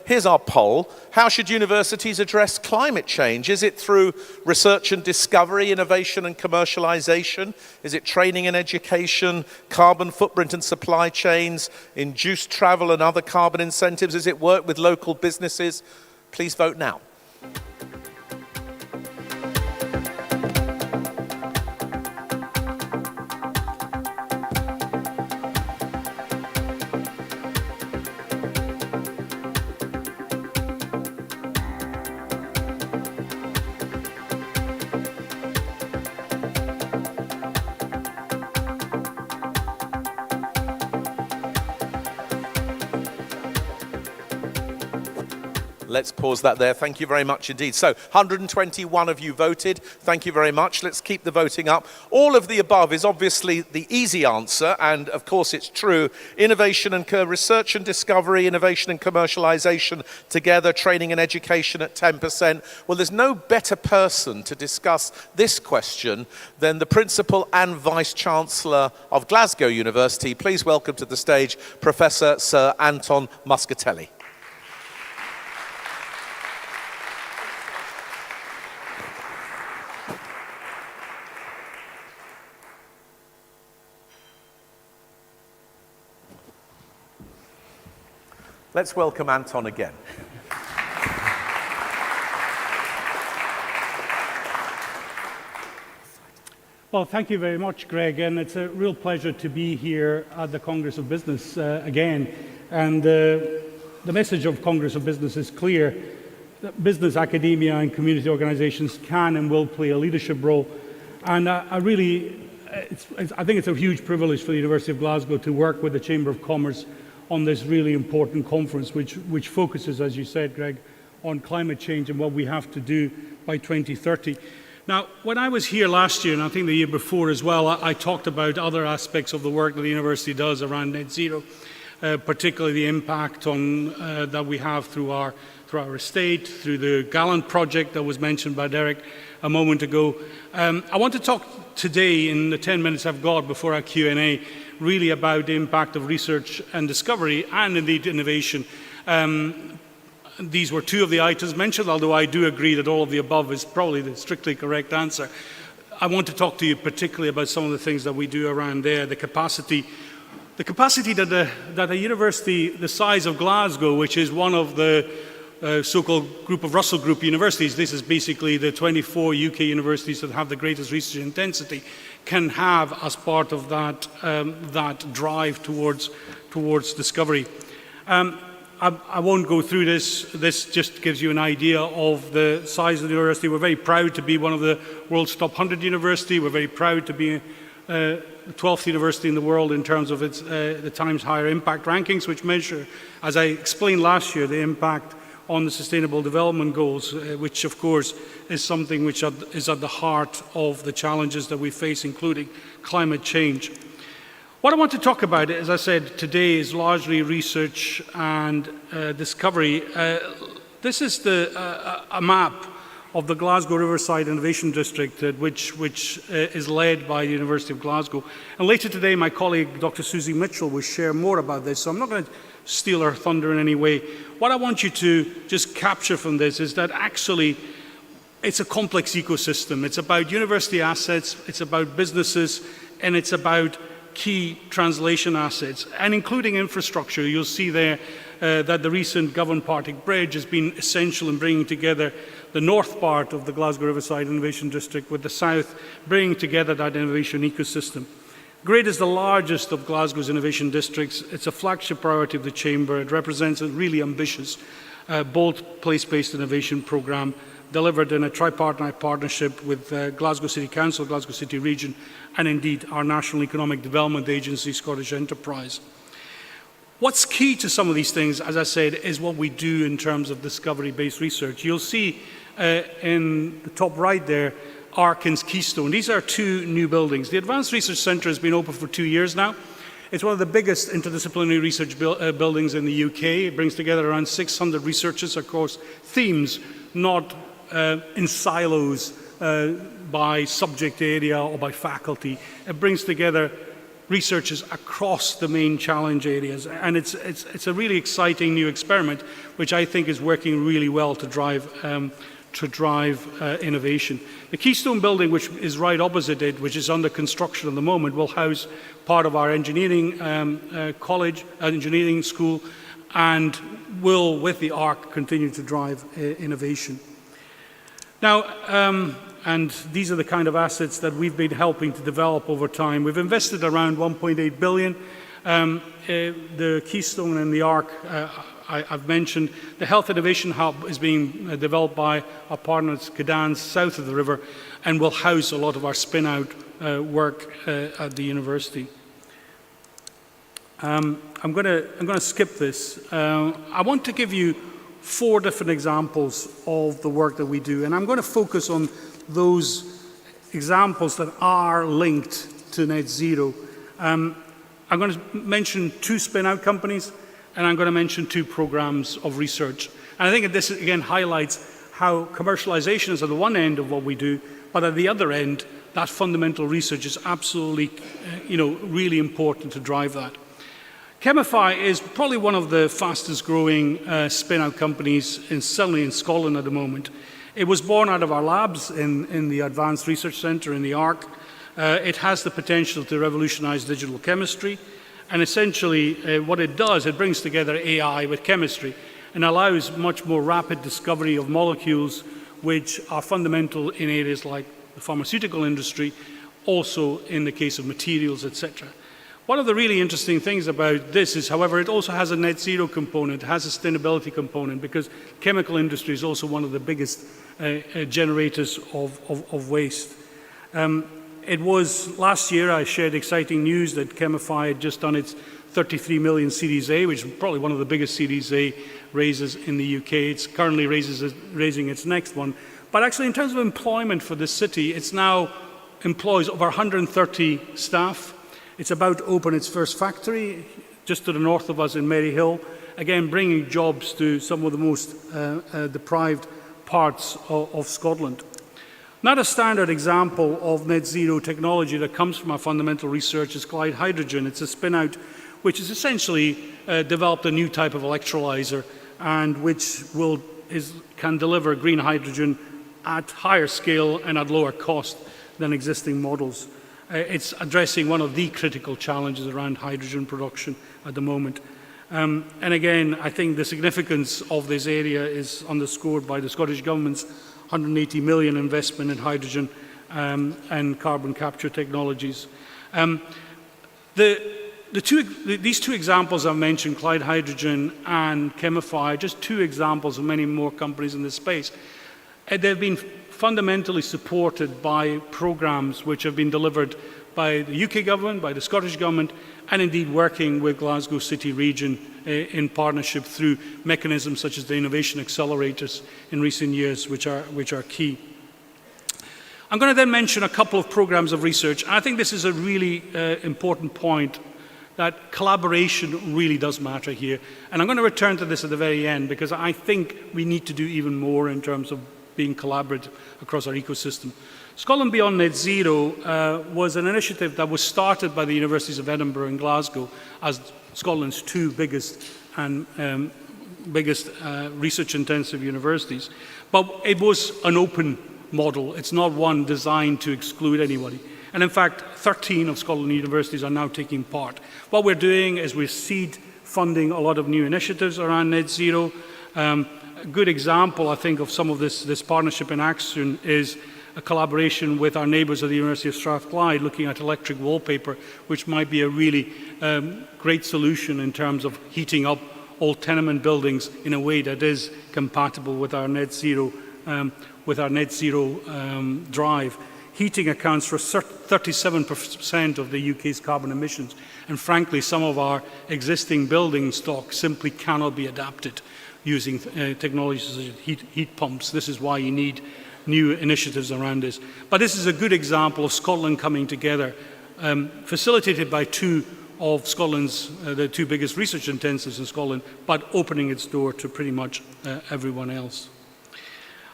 here's our poll. How should universities address climate change? Is it through research and discovery, innovation and commercialization? Is it training and education, carbon footprint and supply chains, induced travel and other carbon incentives? Is it work with local businesses? Please vote now. Let's pause that there. Thank you very much indeed. So 121 of you voted. Thank you very much. Let's keep the voting up. All of the above is obviously the easy answer, and of course it's true. Innovation and research and discovery, innovation and commercialization together, training and education at 10%. Well, there's no better person to discuss this question than the Principal and Vice-Chancellor of Glasgow University. Please welcome to the stage Professor Sir Anton Muscatelli. Let's welcome Anton again. Well, thank you very much, Greg, and it's a real pleasure to be here at the Congress of Business again. And the message of Congress of Business is clear. That business, academia and community organisations can and will play a leadership role. And I think it's a huge privilege for the University of Glasgow to work with the Chamber of Commerce on this really important conference, which focuses, as you said, Greg, on climate change and what we have to do by 2030. Now, when I was here last year, and I think the year before as well, I talked about other aspects of the work that the university does around net zero, particularly the impact on that we have through our estate, through the Gallant project that was mentioned by Derek a moment ago. I want to talk today, in the 10 minutes I've got before our Q&A, really about the impact of research and discovery and indeed innovation. These were two of the items mentioned, although I do agree that all of the above is probably the strictly correct answer. I want to talk to you particularly about some of the things that we do around there, the capacity that a university the size of Glasgow, which is one of the so-called group of Russell Group universities, this is basically the 24 UK universities that have the greatest research intensity, can have as part of that drive towards discovery. I won't go through this. This just gives you an idea of the size of the university. We're very proud to be one of the world's top 100 university. We're very proud to be the 12th university in the world in terms of the Times Higher Impact rankings, which measure, as I explained last year, the impact on the Sustainable Development Goals, which of course is something which is at the heart of the challenges that we face, including climate change. What I want to talk about, as I said, today is largely research and discovery. This is a map of the Glasgow Riverside Innovation District, which is led by the University of Glasgow. And later today, my colleague, Dr. Susie Mitchell, will share more about this, so I'm not going to steal her thunder in any way. What I want you to just capture from this is that actually it's a complex ecosystem. It's about university assets, it's about businesses, and it's about key translation assets, and including infrastructure. You'll see there that the recent Govan-Partick Bridge has been essential in bringing together the north part of the Glasgow Riverside Innovation District with the south, bringing together that innovation ecosystem. GRID is the largest of Glasgow's innovation districts. It's a flagship priority of the Chamber. It represents a really ambitious, bold place-based innovation programme delivered in a tripartite partnership with Glasgow City Council, Glasgow City Region, and indeed our National Economic Development Agency, Scottish Enterprise. What's key to some of these things, as I said, is what we do in terms of discovery-based research. You'll see in the top right there, Arkin's Keystone. These are two new buildings. The Advanced Research Centre has been open for 2 years now. It's one of the biggest interdisciplinary research buildings in the UK. It brings together around 600 researchers across themes, not in silos by subject area or by faculty. It brings together researchers across the main challenge areas. And it's a really exciting new experiment, which I think is working really well to drive innovation. The Keystone building, which is right opposite it, which is under construction at the moment, will house part of our engineering college, engineering school, and will, with the ARC, continue to drive innovation. Now, and these are the kind of assets that we've been helping to develop over time. We've invested around 1.8 billion. The Keystone and the ARC, I've mentioned. The Health Innovation Hub is being developed by our partners, Haldane, south of the river, and will house a lot of our spin-out work at the university. I'm going to skip this. I want to give you 4 different examples of the work that we do, and I'm going to focus on those examples that are linked to net zero. I'm going to mention 2 spin-out companies, and I'm going to mention 2 programs of research. And I think that this again highlights how commercialization is at the one end of what we do, but at the other end, that fundamental research is absolutely, really important to drive that. Chemify is probably one of the fastest growing spin-out companies, certainly in Scotland at the moment. It was born out of our labs in the Advanced Research Centre in the ARC. It has the potential to revolutionise digital chemistry. And essentially what it does, it brings together AI with chemistry and allows much more rapid discovery of molecules which are fundamental in areas like the pharmaceutical industry, also in the case of materials, etc. One of the really interesting things about this is, however, it also has a net zero component, it has a sustainability component, because the chemical industry is also one of the biggest generators of waste. It was last year I shared exciting news that Chemify had just done its 33 million Series A, which is probably one of the biggest Series A raises in the UK. It's currently raising its next one. But actually, in terms of employment for the city, it's now employs over 130 staff. It's about to open its first factory just to the north of us in Maryhill, again bringing jobs to some of the most deprived parts of Scotland. Another standard example of net zero technology that comes from our fundamental research is Clyde Hydrogen. It's a spin-out which has essentially developed a new type of electrolyzer and which can deliver green hydrogen at higher scale and at lower cost than existing models. It's addressing one of the critical challenges around hydrogen production at the moment. And again, I think the significance of this area is underscored by the Scottish Government's 180 million investment in hydrogen and carbon capture technologies. These 2 examples I've mentioned, Clyde Hydrogen and Chemify, are just 2 examples of many more companies in this space. They've been fundamentally supported by programs which have been delivered by the UK government, by the Scottish government, and indeed working with Glasgow City Region in partnership through mechanisms such as the innovation accelerators in recent years, which are key. I'm going to then mention a couple of programs of research. I think this is a really important point, that collaboration really does matter here. And I'm going to return to this at the very end, because I think we need to do even more in terms of being collaborative across our ecosystem. Scotland Beyond Net Zero was an initiative that was started by the Universities of Edinburgh and Glasgow as Scotland's 2 biggest research-intensive universities. But it was an open model. It's not one designed to exclude anybody. And in fact, 13 of Scotland universities are now taking part. What we're doing is we're seed funding a lot of new initiatives around net zero. A good example, I think, of some of this partnership in action is a collaboration with our neighbours at the University of Strathclyde looking at electric wallpaper, which might be a really great solution in terms of heating up old tenement buildings in a way that is compatible with our net zero drive. Heating accounts for 37% of the UK's carbon emissions, and frankly, some of our existing building stock simply cannot be adapted using technologies such as heat pumps. This is why you need new initiatives around this. But this is a good example of Scotland coming together, facilitated by 2 of Scotland's, the 2 biggest research intensives in Scotland, but opening its door to pretty much everyone else.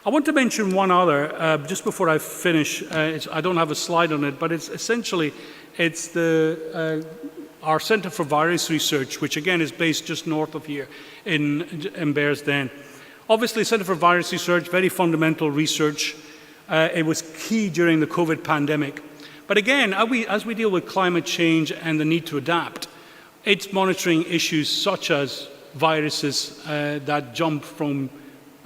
I I want to mention one other, just before I finish. I don't have a slide on it, but it's essentially, it's our Centre for Virus Research, which again is based just north of here in Bearsden. Obviously, Centre for Virus Research, very fundamental research. It was key during the COVID pandemic. But again, as we deal with climate change and the need to adapt, it's monitoring issues such as viruses that jump from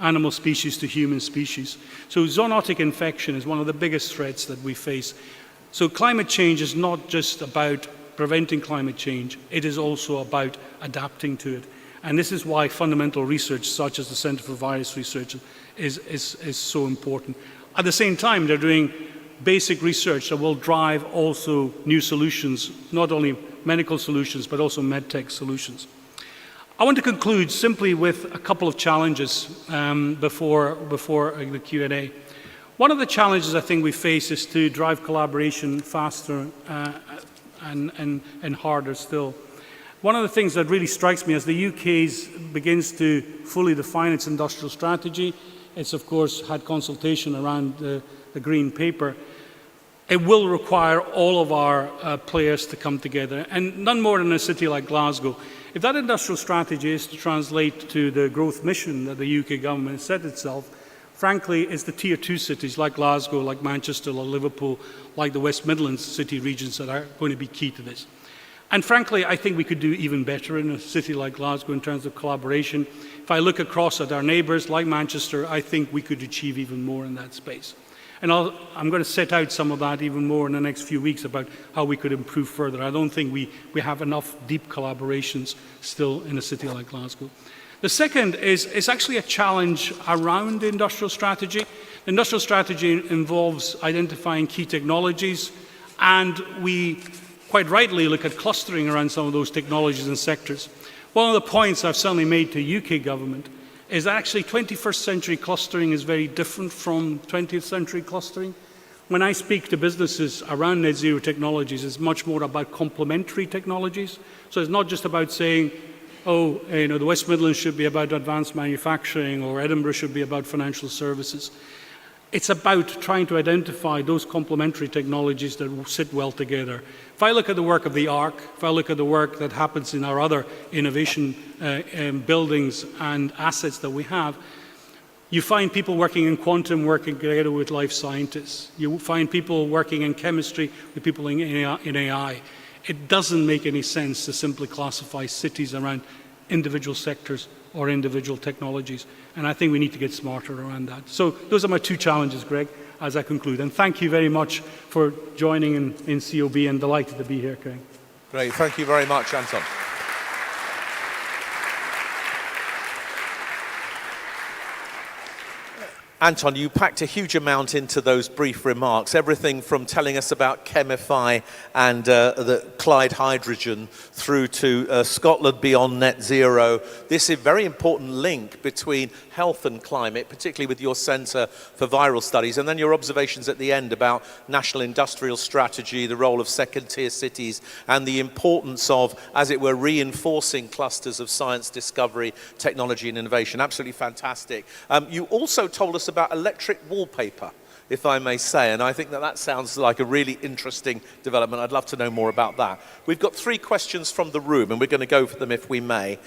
animal species to human species. So zoonotic infection is one of the biggest threats that we face. So climate change is not just about preventing climate change, it is also about adapting to it. And this is why fundamental research such as the Centre for Virus Research is so important. At the same time, they're doing basic research that will drive also new solutions, not only medical solutions, but also medtech solutions. I want to conclude simply with a couple of challenges before the Q&A. One of the challenges I think we face is to drive collaboration faster and harder still. One of the things that really strikes me as the UK begins to fully define its industrial strategy, it's of course had consultation around the Green Paper. It will require all of our players to come together, and none more than a city like Glasgow. If that industrial strategy is to translate to the growth mission that the UK government has set itself, frankly, it's the tier 2 cities like Glasgow, like Manchester, like Liverpool, like the West Midlands city regions that are going to be key to this. And frankly, I think we could do even better in a city like Glasgow in terms of collaboration. If I look across at our neighbours like Manchester, I think we could achieve even more in that space. And I'm going to set out some of that even more in the next few weeks about how we could improve further. I don't think we have enough deep collaborations still in a city like Glasgow. The second is actually a challenge around the industrial strategy. The industrial strategy involves identifying key technologies, and we quite rightly look at clustering around some of those technologies and sectors. One of the points I've certainly made to UK government is that actually 21st century clustering is very different from 20th century clustering. When I speak to businesses around net zero technologies, it's much more about complementary technologies. So it's not just about saying, oh, the West Midlands should be about advanced manufacturing or Edinburgh should be about financial services. It's about trying to identify those complementary technologies that will sit well together. If I look at the work of the ARC, if I look at the work that happens in our other innovation buildings and assets that we have, you find people working in quantum working together with life scientists. You find people working in chemistry with people in AI. It doesn't make any sense to simply classify cities around individual sectors or individual technologies. And I think we need to get smarter around that. So those are my two challenges, Greg, as I conclude. And thank you very much for joining in COB, and delighted to be here, Greg. Great, thank you very much, Anton. Anton, you packed a huge amount into those brief remarks, everything from telling us about Chemify and the Clyde Hydrogen through to Scotland beyond net zero. This is a very important link between health and climate, particularly with your Centre for Viral Studies, and then your observations at the end about national industrial strategy, the role of second-tier cities, and the importance of, as it were, reinforcing clusters of science, discovery, technology and innovation. Absolutely fantastic. You also told us about electric wallpaper, if I may say, and I think that sounds like a really interesting development. I'd love to know more about that. We've got 3 questions from the room, and we're going to go for them if we may.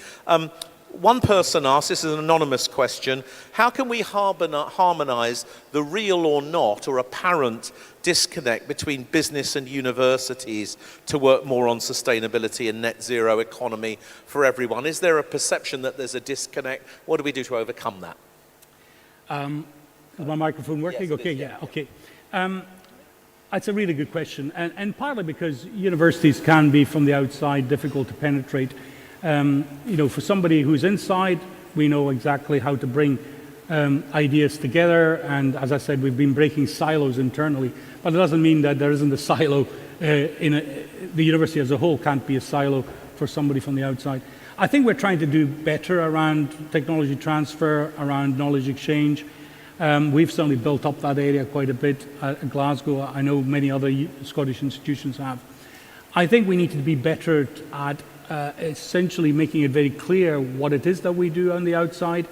One person asked, this is an anonymous question, how can we harmonise the real or not or apparent disconnect between business and universities to work more on sustainability and net zero economy for everyone? Is there a perception that there's a disconnect? What do we do to overcome that? Is my microphone working? Yes, okay, yeah, okay. It's a really good question, and partly because universities can be, from the outside, difficult to penetrate. For somebody who's inside, we know exactly how to bring ideas together, and as I said, we've been breaking silos internally, but it doesn't mean that there isn't a silo. The university as a whole can't be a silo for somebody from the outside. I think we're trying to do better around technology transfer, around knowledge exchange. We've certainly built up that area quite a bit at Glasgow. I know many other Scottish institutions have. I think we need to be better at essentially making it very clear what it is that we do on the outside.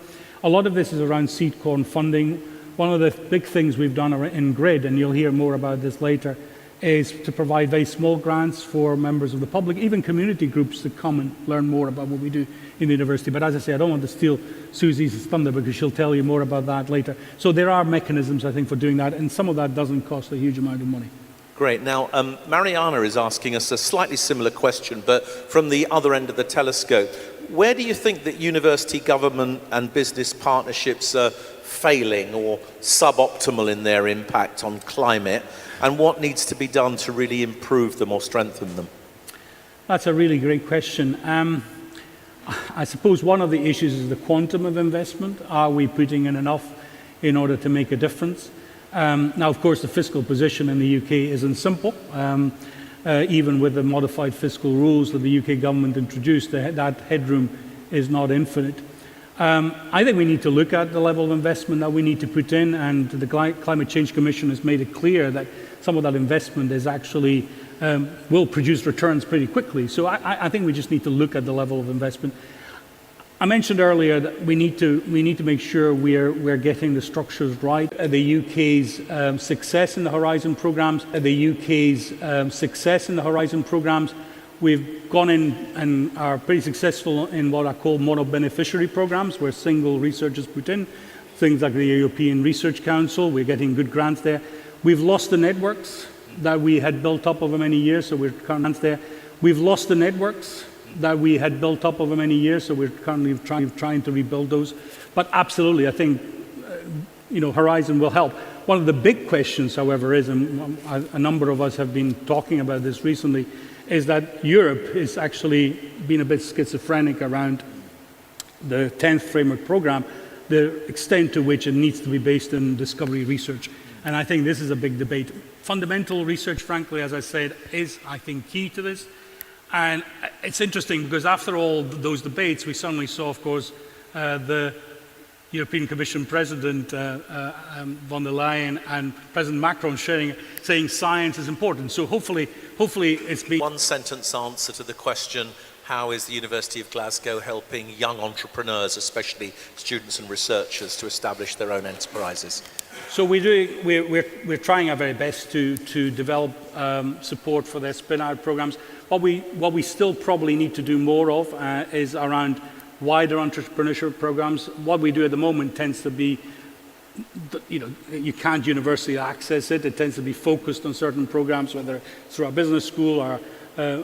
A lot of this is around seed corn funding. one of the big things we've done in GRID, and you'll hear more about this later, is to provide very small grants for members of the public, even community groups, to come and learn more about what we do in the university. But as I say, I don't want to steal Susie's thunder because she'll tell you more about that later. So there are mechanisms, I think, for doing that, and some of that doesn't cost a huge amount of money. Great. Now, Mariana is asking us a slightly similar question, but from the other end of the telescope. Where do you think that university, government and business partnerships are failing or suboptimal in their impact on climate, and what needs to be done to really improve them or strengthen them? That's a really great question. I suppose one of the issues is the quantum of investment. Are we putting in enough in order to make a difference? Now, of course, the fiscal position in the UK isn't simple. Even with the modified fiscal rules that the UK government introduced, that headroom is not infinite. I think we need to look at the level of investment that we need to put in, and the Climate Change Commission has made it clear that some of that investment is actually will produce returns pretty quickly. So I think we just need to look at the level of investment. I mentioned earlier that we need to make sure we're getting the structures right. The UK's success in the Horizon programmes. We've gone in and are pretty successful in what I call mono-beneficiary programmes, where single research is put in. Things like the European Research Council, we're getting good grants there. We've lost the networks that we had built up over many years, so we're currently trying to rebuild those. But absolutely, I think Horizon will help. One of the big questions, however, is, and a number of us have been talking about this recently, is that Europe is actually been a bit schizophrenic around the 10th framework programme, the extent to which it needs to be based in discovery research. And I think this is a big debate. Fundamental research, frankly, as I said, is, I think, key to this. And it's interesting because after all those debates, we suddenly saw, of course, the European Commission President von der Leyen and President Macron saying science is important. So hopefully it's been... One sentence answer to the question, how is the University of Glasgow helping young entrepreneurs, especially students and researchers, to establish their own enterprises? So we're trying our very best to develop support for their spin-out programs. What we still probably need to do more of is around wider entrepreneurship programs. What we do at the moment tends to be, you can't universally access it. It tends to be focused on certain programs, whether it's through our business school or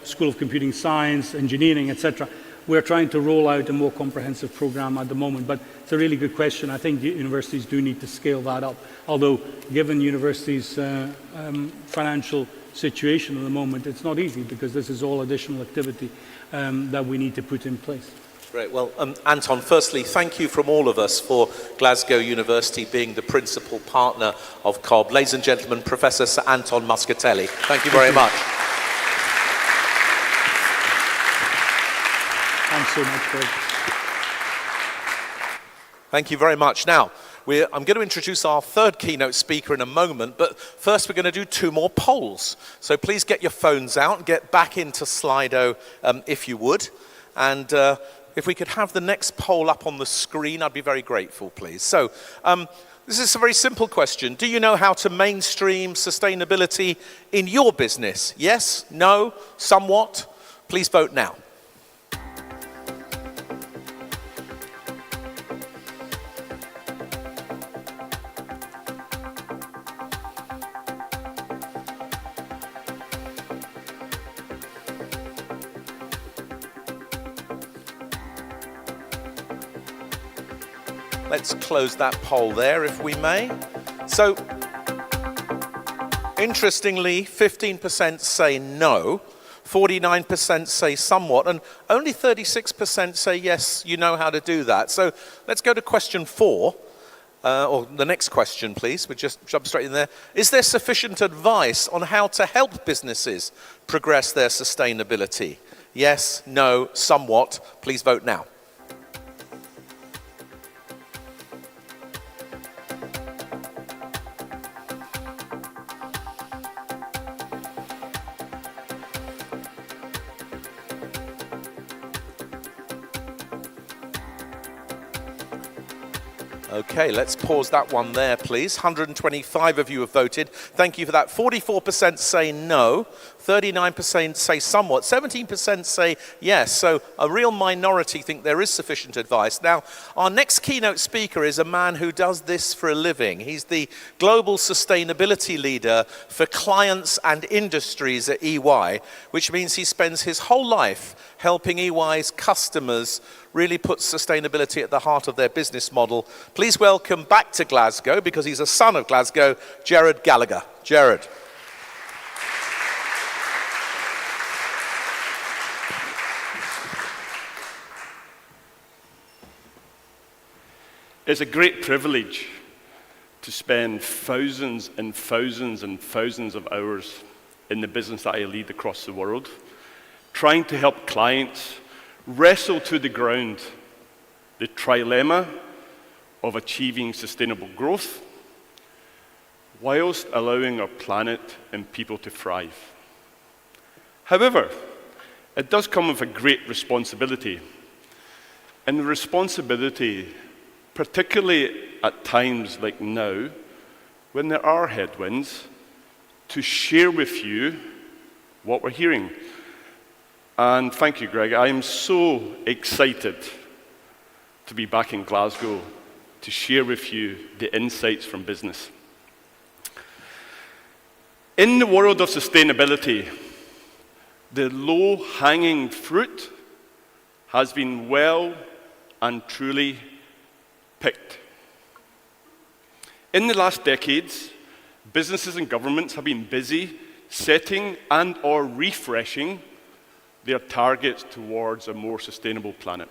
School of Computing Science, Engineering, etc. We're trying to roll out a more comprehensive program at the moment, but it's a really good question. I think universities do need to scale that up, although given universities' financial situation at the moment, it's not easy because this is all additional activity that we need to put in place. Great. Well, Anton, firstly, thank you from all of us for Glasgow University being the principal partner of COB. Ladies and gentlemen, Professor Sir Anton Muscatelli. Thank you very much. Thanks so much, Greg. Thank you very much. Now, I'm going to introduce our third keynote speaker in a moment, but first we're going to do two more polls. So please get your phones out and get back into Slido if you would. And if we could have the next poll up on the screen, I'd be very grateful, please. So this is a very simple question. Do you know how to mainstream sustainability in your business? Yes? No? Somewhat? Please vote now. Let's close that poll there, if we may. So, interestingly, 15% say no, 49% say somewhat, and only 36% say yes, you know how to do that. So, let's go to question 4, or the next question, please. We'll just jump straight in there. Is there sufficient advice on how to help businesses progress their sustainability? Yes, no, somewhat. Please vote now. Okay, let's pause that one there, please. 125 of you have voted. Thank you for that. 44% say no, 39% say somewhat, 17% say yes. So a real minority think there is sufficient advice. Now, our next keynote speaker is a man who does this for a living. He's the global sustainability leader for clients and industries at EY, which means he spends his whole life helping EY's customers really put sustainability at the heart of their business model. Please welcome back to Glasgow, because he's a son of Glasgow, Gerard Gallagher. Gerard. It's a great privilege to spend thousands and thousands and thousands of hours in the business that I lead across the world, trying to help clients wrestle to the ground the trilemma of achieving sustainable growth whilst allowing our planet and people to thrive. However, it does come with a great responsibility. And the responsibility, particularly at times like now, when there are headwinds, to share with you what we're hearing. And thank you, Greg. I am so excited to be back in Glasgow to share with you the insights from business. In the world of sustainability, the low-hanging fruit has been well and truly picked. In the last decades, businesses and governments have been busy setting and/or refreshing their targets towards a more sustainable planet.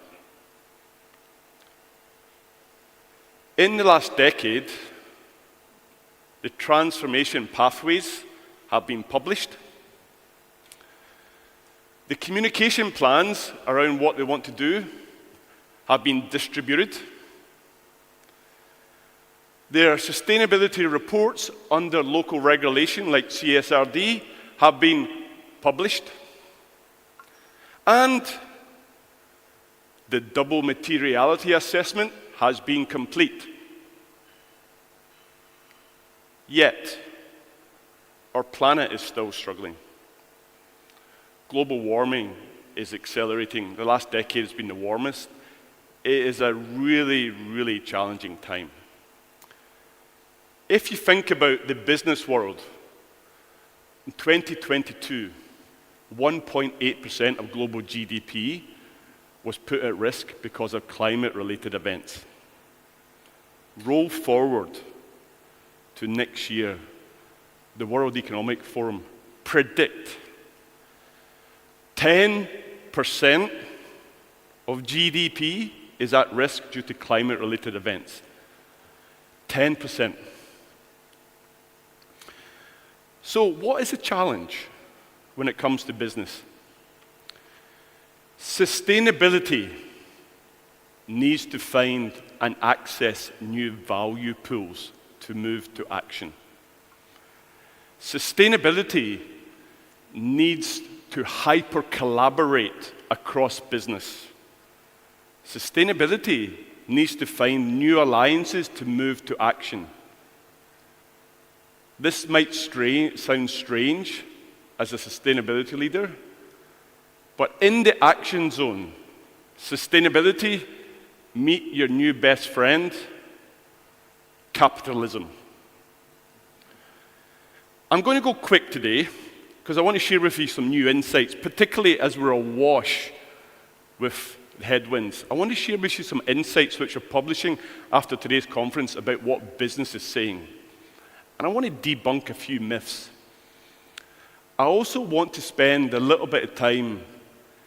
In the last decade, the transformation pathways have been published. The communication plans around what they want to do have been distributed. Their sustainability reports under local regulation like CSRD have been published. And the double materiality assessment has been complete. Yet, our planet is still struggling. Global warming is accelerating. The last decade has been the warmest. It is a really, really challenging time. If you think about the business world, in 2022, 1.8% of global GDP was put at risk because of climate-related events. Roll forward to next year, the World Economic Forum predict 10% of GDP is at risk due to climate-related events. 10%. So what is the challenge when it comes to business? Sustainability needs to find and access new value pools to move to action. Sustainability needs to hyper-collaborate across business. Sustainability needs to find new alliances to move to action. This might sound strange as a sustainability leader, but in the action zone, sustainability, meet your new best friend, capitalism. I'm going to go quick today because I want to share with you some new insights, particularly as we're awash with headwinds. I want to share with you some insights which are publishing after today's conference about what business is saying. And I want to debunk a few myths. I also want to spend a little bit of time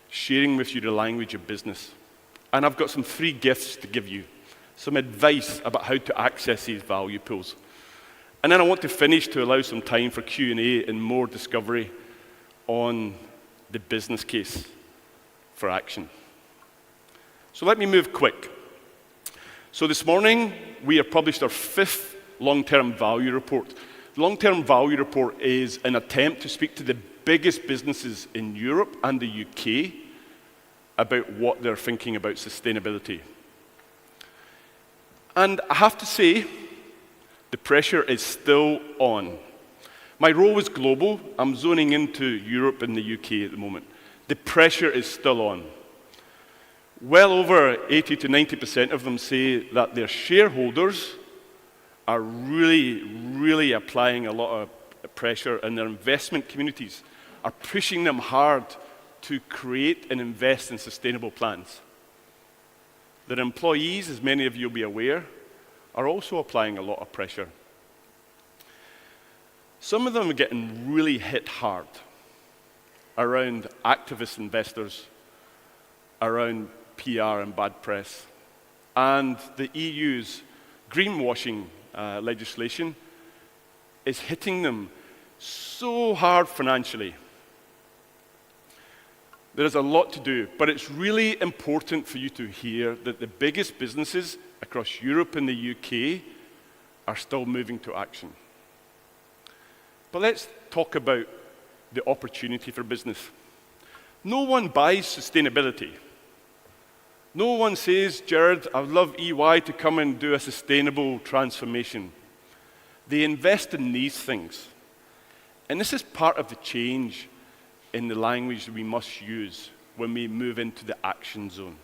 sharing with you the language of business. And I've got some free gifts to give you, some advice about how to access these value pools. And then I want to finish to allow some time for Q&A and more discovery on the business case for action. So let me move quick. So this morning, we have published our 5th long-term value report. The long-term value report is an attempt to speak to the biggest businesses in Europe and the UK about what they're thinking about sustainability. And I have to say, the pressure is still on. My role is global. I'm zoning into Europe and the UK at the moment. The pressure is still on. Well over 80 to 90% of them say that their shareholders are really applying a lot of pressure, and their investment communities are pushing them hard to create and invest in sustainable plans. Their employees, as many of you will be aware, are also applying a lot of pressure. Some of them are getting really hit hard around activist investors, around PR and bad press, and the EU's greenwashing legislation is hitting them so hard financially. There is a lot to do, but it's really important for you to hear that the biggest businesses across Europe and the UK are still moving to action. But let's talk about the opportunity for business. No one buys sustainability. No one says, Jared, I'd love EY to come and do a sustainable transformation. They invest in these things. And this is part of the change in the language we must use when we move into the action zone.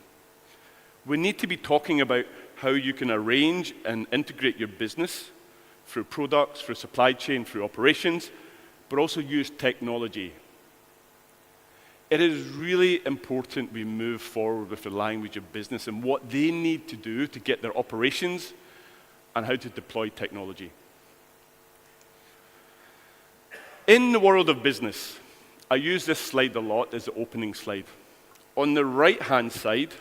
We need to be talking about how you can arrange and integrate your business through products, through supply chain, through operations, but also use technology. It is really important we move forward with the language of business and what they need to do to get their operations and how to deploy technology. In the world of business, I use this slide a lot as the opening slide. On the right-hand side,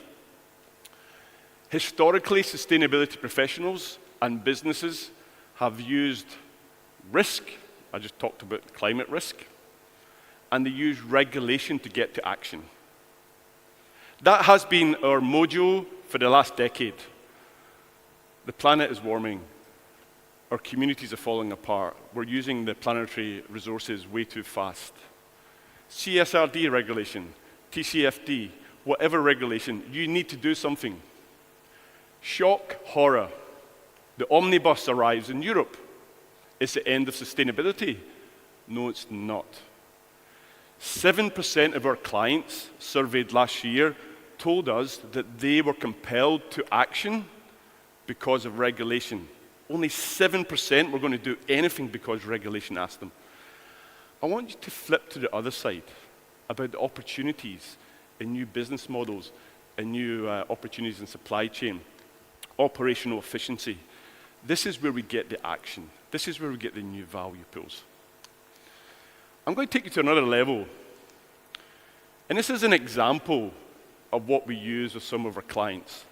historically, sustainability professionals and businesses have used risk. I just talked about climate risk. And they use regulation to get to action. That has been our mojo for the last decade. The planet is warming. Our communities are falling apart. We're using the planetary resources way too fast. CSRD regulation, TCFD, whatever regulation, you need to do something. Shock, horror. The omnibus arrives in Europe. It's the end of sustainability. No, it's not. 7% of our clients surveyed last year told us that they were compelled to action because of regulation. Only 7% were going to do anything because regulation asked them. I want you to flip to the other side about the opportunities in new business models and new opportunities in supply chain, operational efficiency. This is where we get the action. This is where we get the new value pools. I'm going to take you to another level. And this is an example of what we use with some of our clients.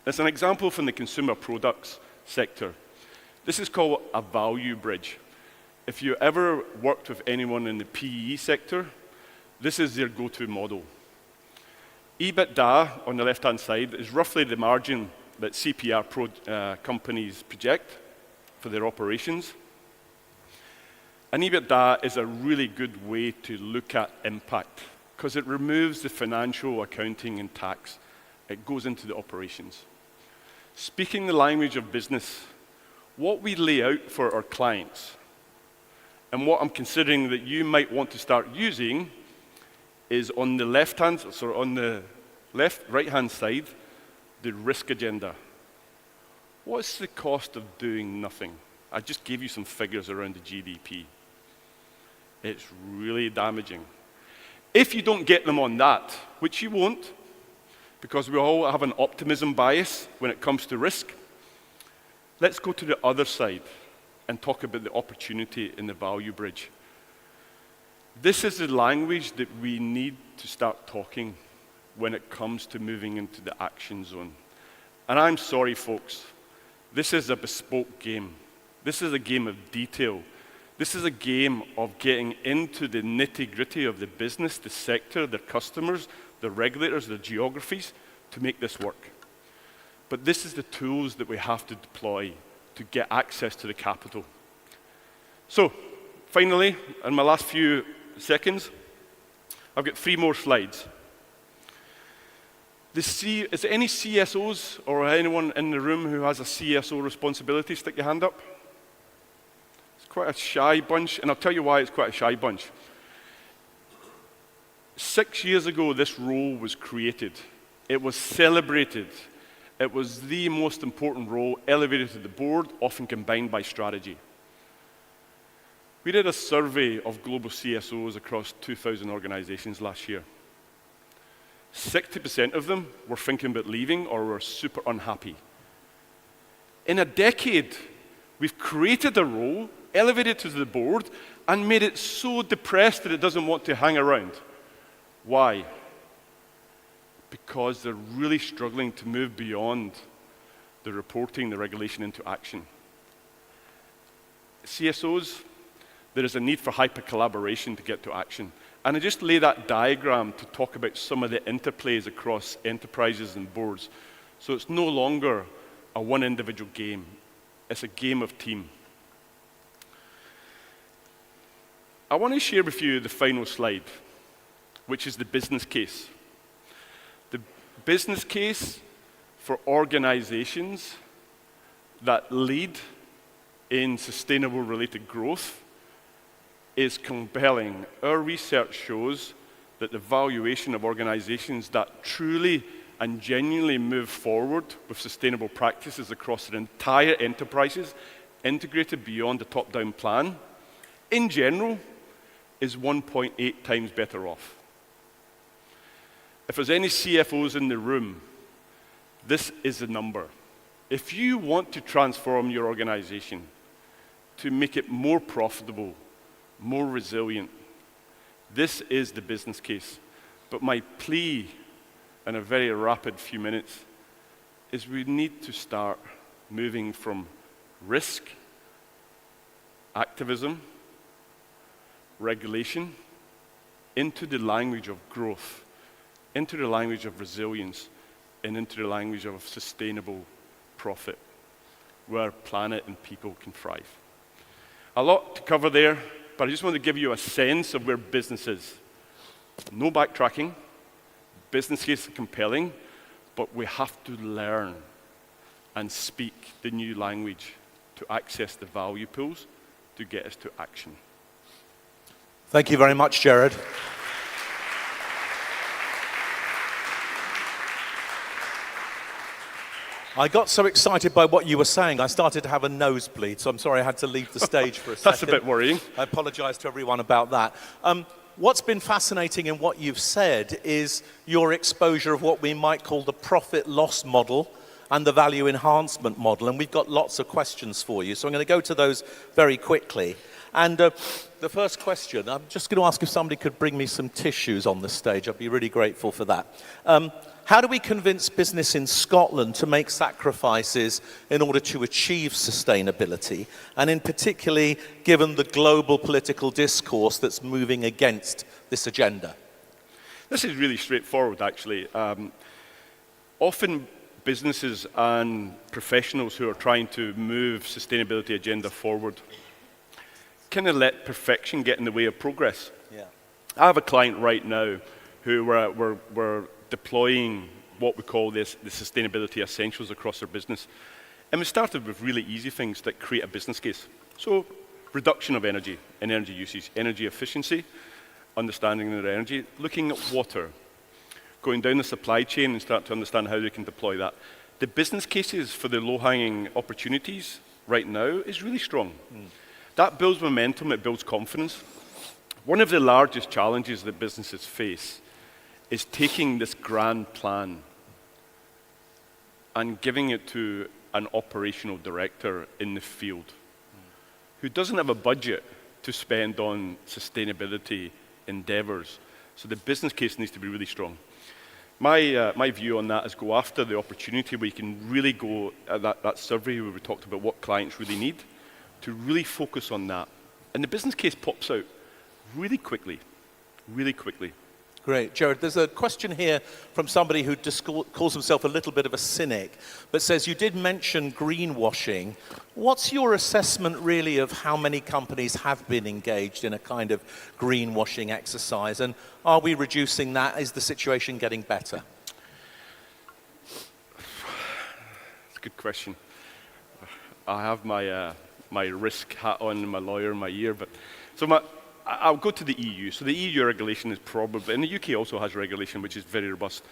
It's an example from the consumer products sector. This is called a value bridge. If you ever worked with anyone in the PE sector, this is their go-to model. EBITDA, on the left-hand side, is roughly the margin that CPR companies project for their operations. And EBITDA is a really good way to look at impact because it removes the financial, accounting, and tax. It goes into the operations. Speaking the language of business, what we lay out for our clients and what I'm considering that you might want to start using is on the right-hand side, the risk agenda. What's the cost of doing nothing? I just gave you some figures around the GDP. It's really damaging. If you don't get them on that, which you won't, because we all have an optimism bias when it comes to risk, let's go to the other side and talk about the opportunity in the value bridge. This is the language that we need to start talking when it comes to moving into the action zone. And I'm sorry, folks, this is a bespoke game. This is a game of detail. This is a game of getting into the nitty-gritty of the business, the sector, the customers, the regulators, the geographies to make this work. But this is the tools that we have to deploy to get access to the capital. So, finally, in my last few seconds, I've got 3 more slides. Is there any CSOs or anyone in the room who has a CSO responsibility? Stick your hand up. It's quite a shy bunch, and I'll tell you why it's quite a shy bunch. 6 years ago, this role was created. It was celebrated. It was the most important role, elevated to the board, often combined by strategy. We did a survey of global CSOs across 2,000 organizations last year. 60% of them were thinking about leaving or were super unhappy. In a decade, we've created a role, elevated to the board, and made it so depressed that it doesn't want to hang around. Why? Because they're really struggling to move beyond the reporting, the regulation into action. CSOs, there is a need for hyper-collaboration to get to action. And I just lay that diagram to talk about some of the interplays across enterprises and boards. So it's no longer a one individual game. It's a game of team. I want to share with you the final slide, which is the business case. The business case for organizations that lead in sustainable related growth is compelling. Our research shows that the valuation of organizations that truly and genuinely move forward with sustainable practices across their entire enterprises, integrated beyond the top-down plan, in general, is 1.8 times better off. If there's any CFOs in the room, this is the number. If you want to transform your organization to make it more profitable, more resilient, this is the business case. But my plea, in a very rapid few minutes, is we need to start moving from risk, activism, regulation, into the language of growth, into the language of resilience, and into the language of sustainable profit, where planet and people can thrive. A lot to cover there, but I just want to give you a sense of where business is. No backtracking, business case is compelling, but we have to learn and speak the new language to access the value pools to get us to action. Thank you very much, Jared. I got so excited by what you were saying, I started to have a nosebleed, so I'm sorry I had to leave the stage for a second. That's a bit worrying. I apologize to everyone about that. What's been fascinating in what you've said is your exposure of what we might call the profit-loss model and the value enhancement model, and we've got lots of questions for you, so I'm going to go to those very quickly. And the first question, I'm just going to ask if somebody could bring me some tissues on the stage. I'd be really grateful for that. How do we convince business in Scotland to make sacrifices in order to achieve sustainability? And in particularly, given the global political discourse that's moving against this agenda? This is really straightforward, actually. Often businesses and professionals who are trying to move sustainability agenda forward kind of let perfection get in the way of progress. Yeah. I have a client right now who we're deploying what we call the sustainability essentials across their business. And we started with really easy things that create a business case. So reduction of energy and energy usage, energy efficiency, understanding their energy, looking at water, going down the supply chain and start to understand how they can deploy that. The business cases for the low-hanging opportunities right now is really strong. That builds momentum, it builds confidence. One of the largest challenges that businesses face is taking this grand plan and giving it to an operational director in the field who doesn't have a budget to spend on sustainability endeavors. So the business case needs to be really strong. My view on that is go after the opportunity where you can really go at that survey where we talked about what clients really need, to really focus on that. And the business case pops out really quickly, really quickly. Great. Jared, there's a question here from somebody who calls himself a little bit of a cynic, but says you did mention greenwashing. What's your assessment really of how many companies have been engaged in a kind of greenwashing exercise, and are we reducing that? Is the situation getting better? That's a good question. I have my risk hat on and my lawyer in my ear, but I'll go to the EU. So the EU regulation is probably, and the UK also has regulation which is very robust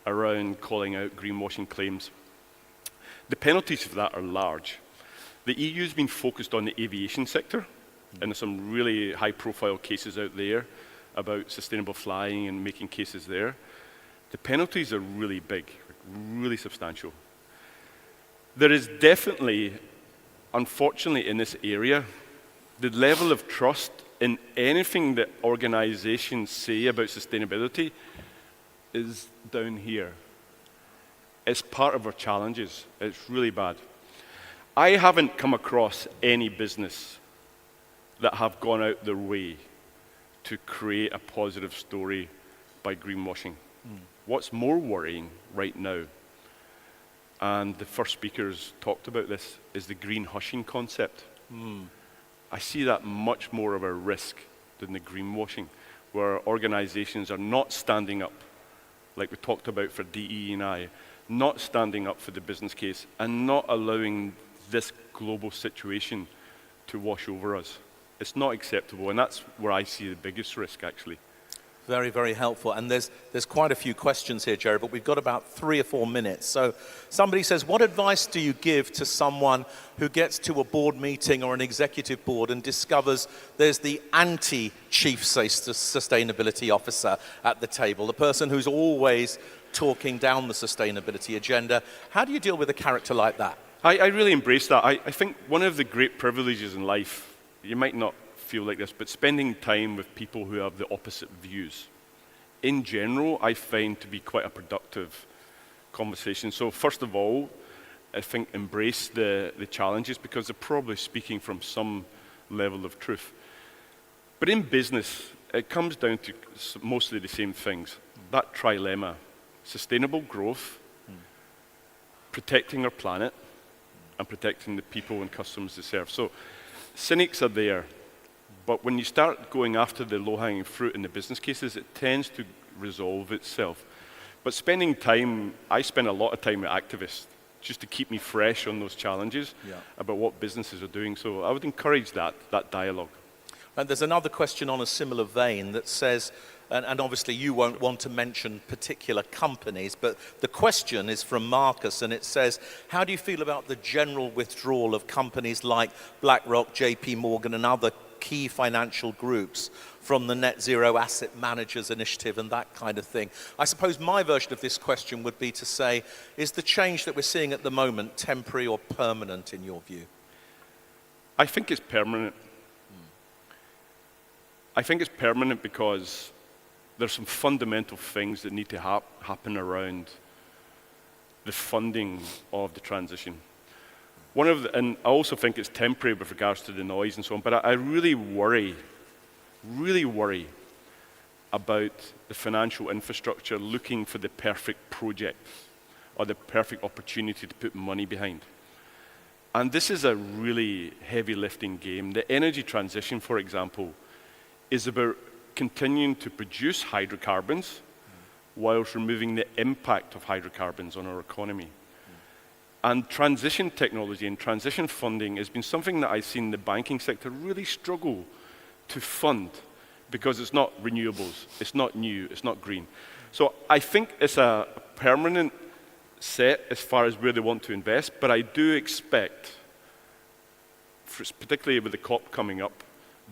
around calling out greenwashing claims. The penalties for that are large. The EU has been focused on the aviation sector, and there's some really high-profile cases out there about sustainable flying and making cases there. The penalties are really big, really substantial. There is definitely, unfortunately, in this area, the level of trust in anything that organizations say about sustainability is down here. It's part of our challenges. It's really bad. I haven't come across any business that have gone out their way to create a positive story by greenwashing. What's more worrying right now, and the first speakers talked about this, is the green hushing concept. I see that much more of a risk than the greenwashing, where organizations are not standing up, like we talked about for DE&I, not standing up for the business case and not allowing this global situation to wash over us. It's not acceptable, and that's where I see the biggest risk, actually. Very, very helpful. And there's quite a few questions here, Jerry, but we've got about 3 or 4 minutes. So somebody says, what advice do you give to someone who gets to a board meeting or an executive board and discovers there's the anti-chief sustainability officer at the table, the person who's always talking down the sustainability agenda? How do you deal with a character like that? I really embrace that. I think one of the great privileges in life, you might not feel like this, but spending time with people who have the opposite views, in general, I find to be quite a productive conversation. So first of all, I think embrace the challenges, because they're probably speaking from some level of truth. But in business, it comes down to mostly the same things. That trilemma: sustainable growth, protecting our planet, and protecting the people and customers they serve. So cynics are there. But when you start going after the low-hanging fruit in the business cases, it tends to resolve itself. But spending time, I spend a lot of time with activists just to keep me fresh on those challenges about what businesses are doing. So I would encourage that dialogue. And there's another question on a similar vein that says, and obviously you won't want to mention particular companies, but the question is from Marcus, and it says, how do you feel about the general withdrawal of companies like BlackRock, JP Morgan, and other key financial groups from the Net Zero Asset Managers Initiative and that kind of thing? I suppose my version of this question would be to say, is the change that we're seeing at the moment temporary or permanent in your view? I think it's permanent. I think it's permanent because there's some fundamental things that need to happen around the funding of the transition. And I also think it's temporary with regards to the noise and so on, but I really worry about the financial infrastructure looking for the perfect project or the perfect opportunity to put money behind. And this is a really heavy lifting game. The energy transition, for example, is about continuing to produce hydrocarbons whilst removing the impact of hydrocarbons on our economy. And transition technology and transition funding has been something that I've seen the banking sector really struggle to fund because it's not renewables, it's not new, it's not green. So I think it's a permanent set as far as where they want to invest, but I do expect, particularly with the COP coming up,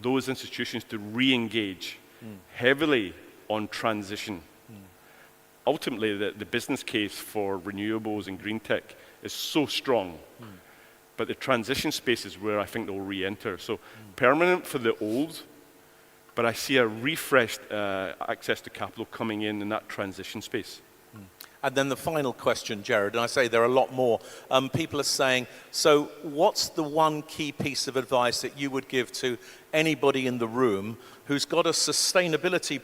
those institutions to re-engage heavily on transition. Ultimately, the business case for renewables and green tech is so strong, but the transition space is where I think they'll re-enter. So permanent for the old, but I see a refreshed access to capital coming in that transition space. And then the final question, Jared, and I say there are a lot more. People are saying, so what's the one key piece of advice that you would give to anybody in the room who's got a sustainability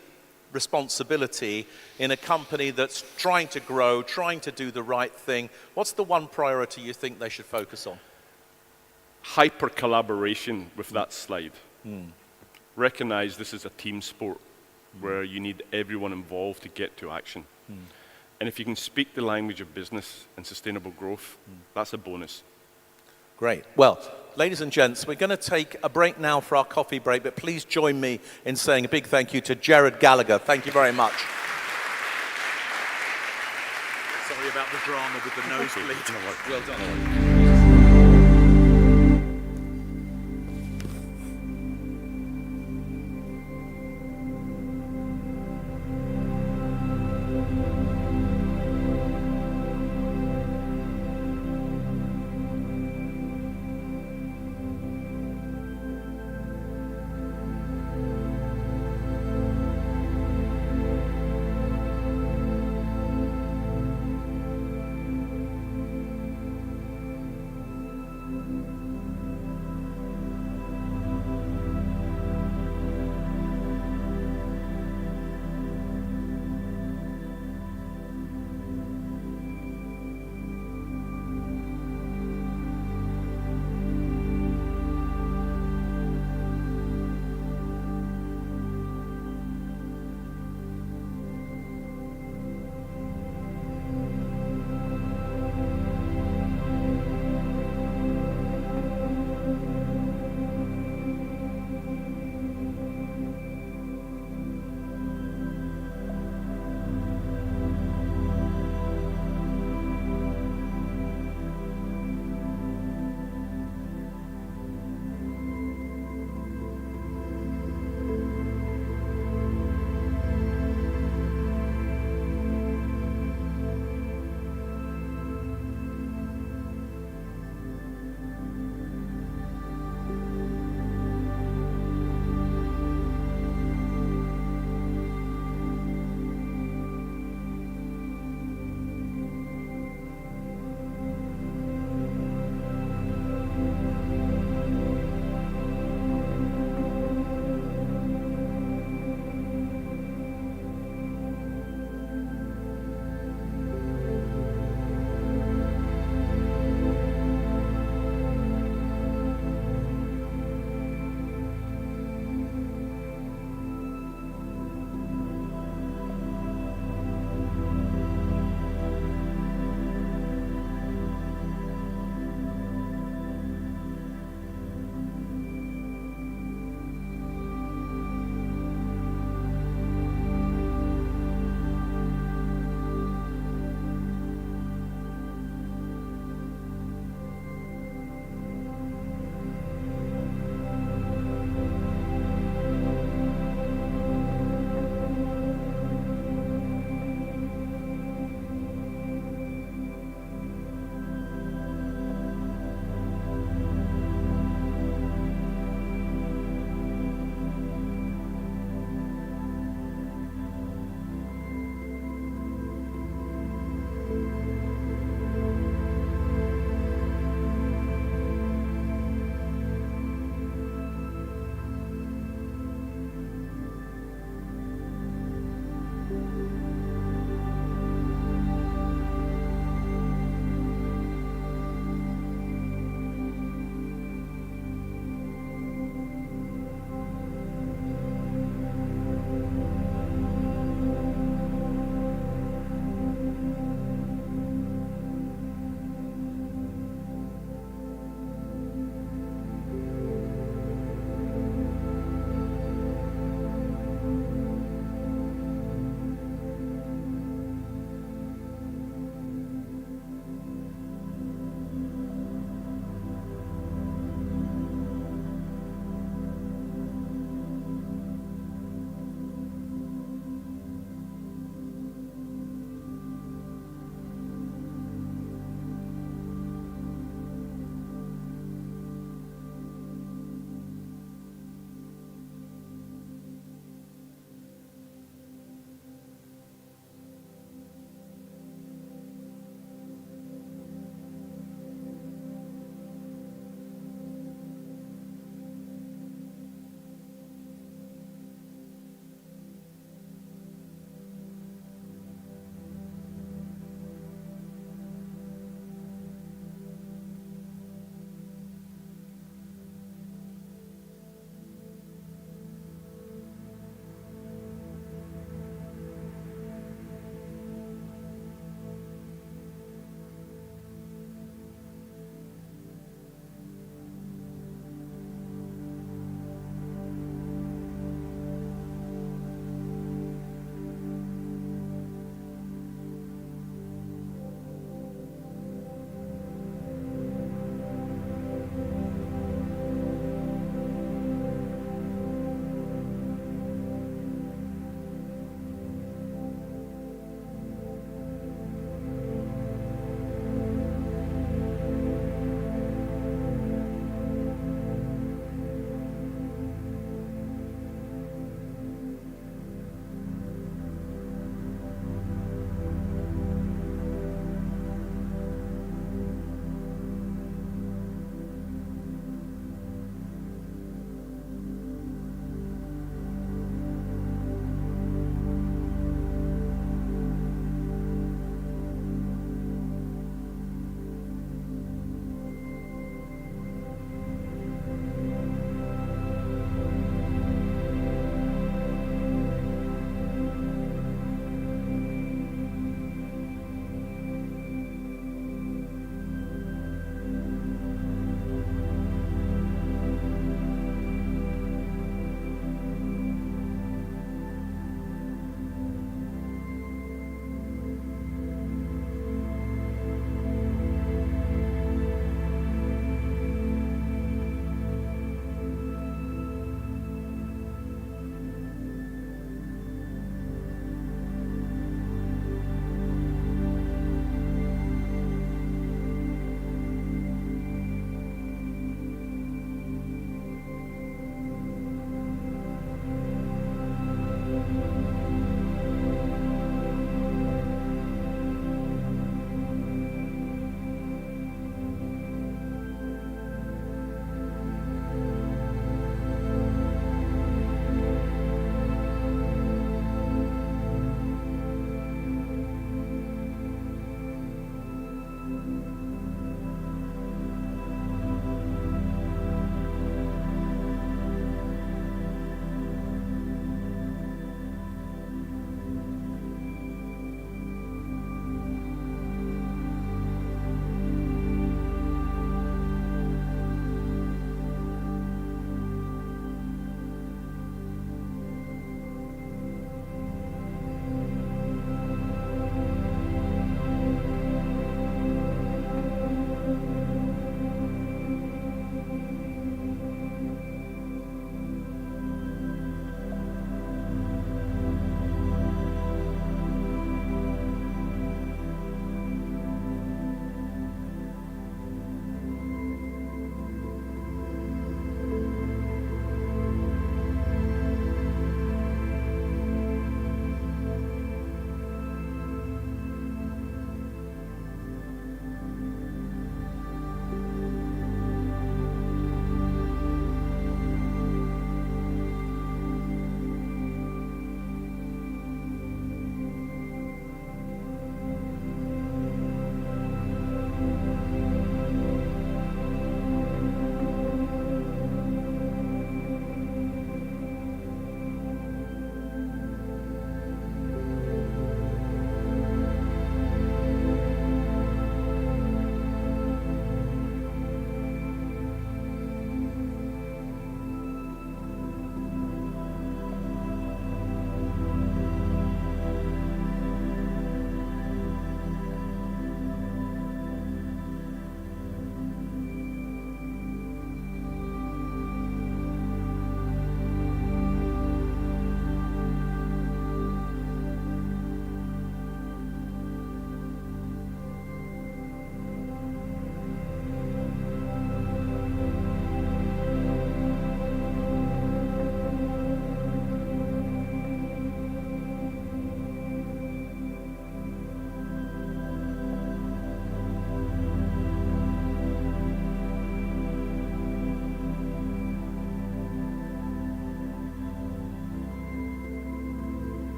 responsibility in a company that's trying to grow, trying to do the right thing? What's the one priority you think they should focus on? Hyper collaboration with that slide. Recognize this is a team sport where you need everyone involved to get to action. And if you can speak the language of business and sustainable growth, that's a bonus. Great. Well, ladies and gents, we're going to take a break now for our coffee break, but please join me in saying a big thank you to Jared Gallagher. Thank you very much. Sorry about the drama with the nosebleed. Well done.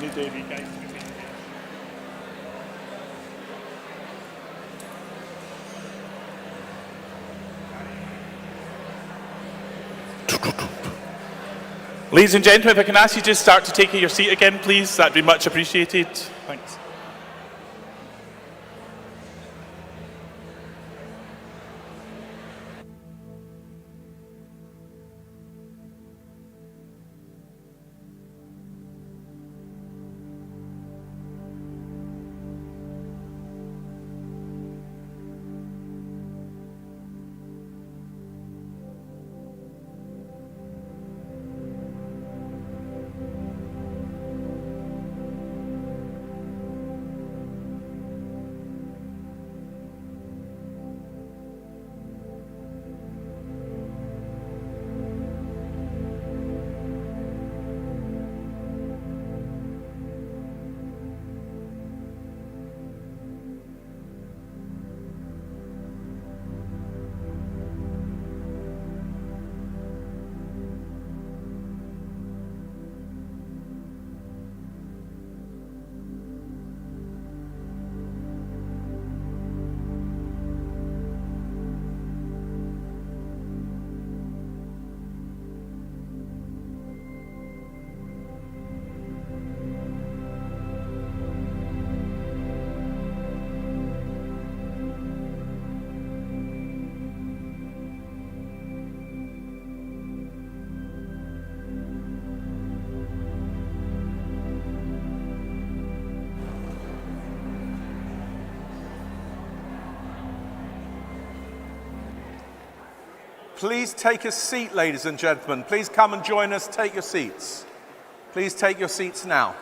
Lovely day, guys. Ladies and gentlemen, if I can ask you just start to take your seat again, please, that'd be much appreciated. Thanks. Please take a seat, ladies and gentlemen. Please come and join us. Take your seats. Please take your seats now.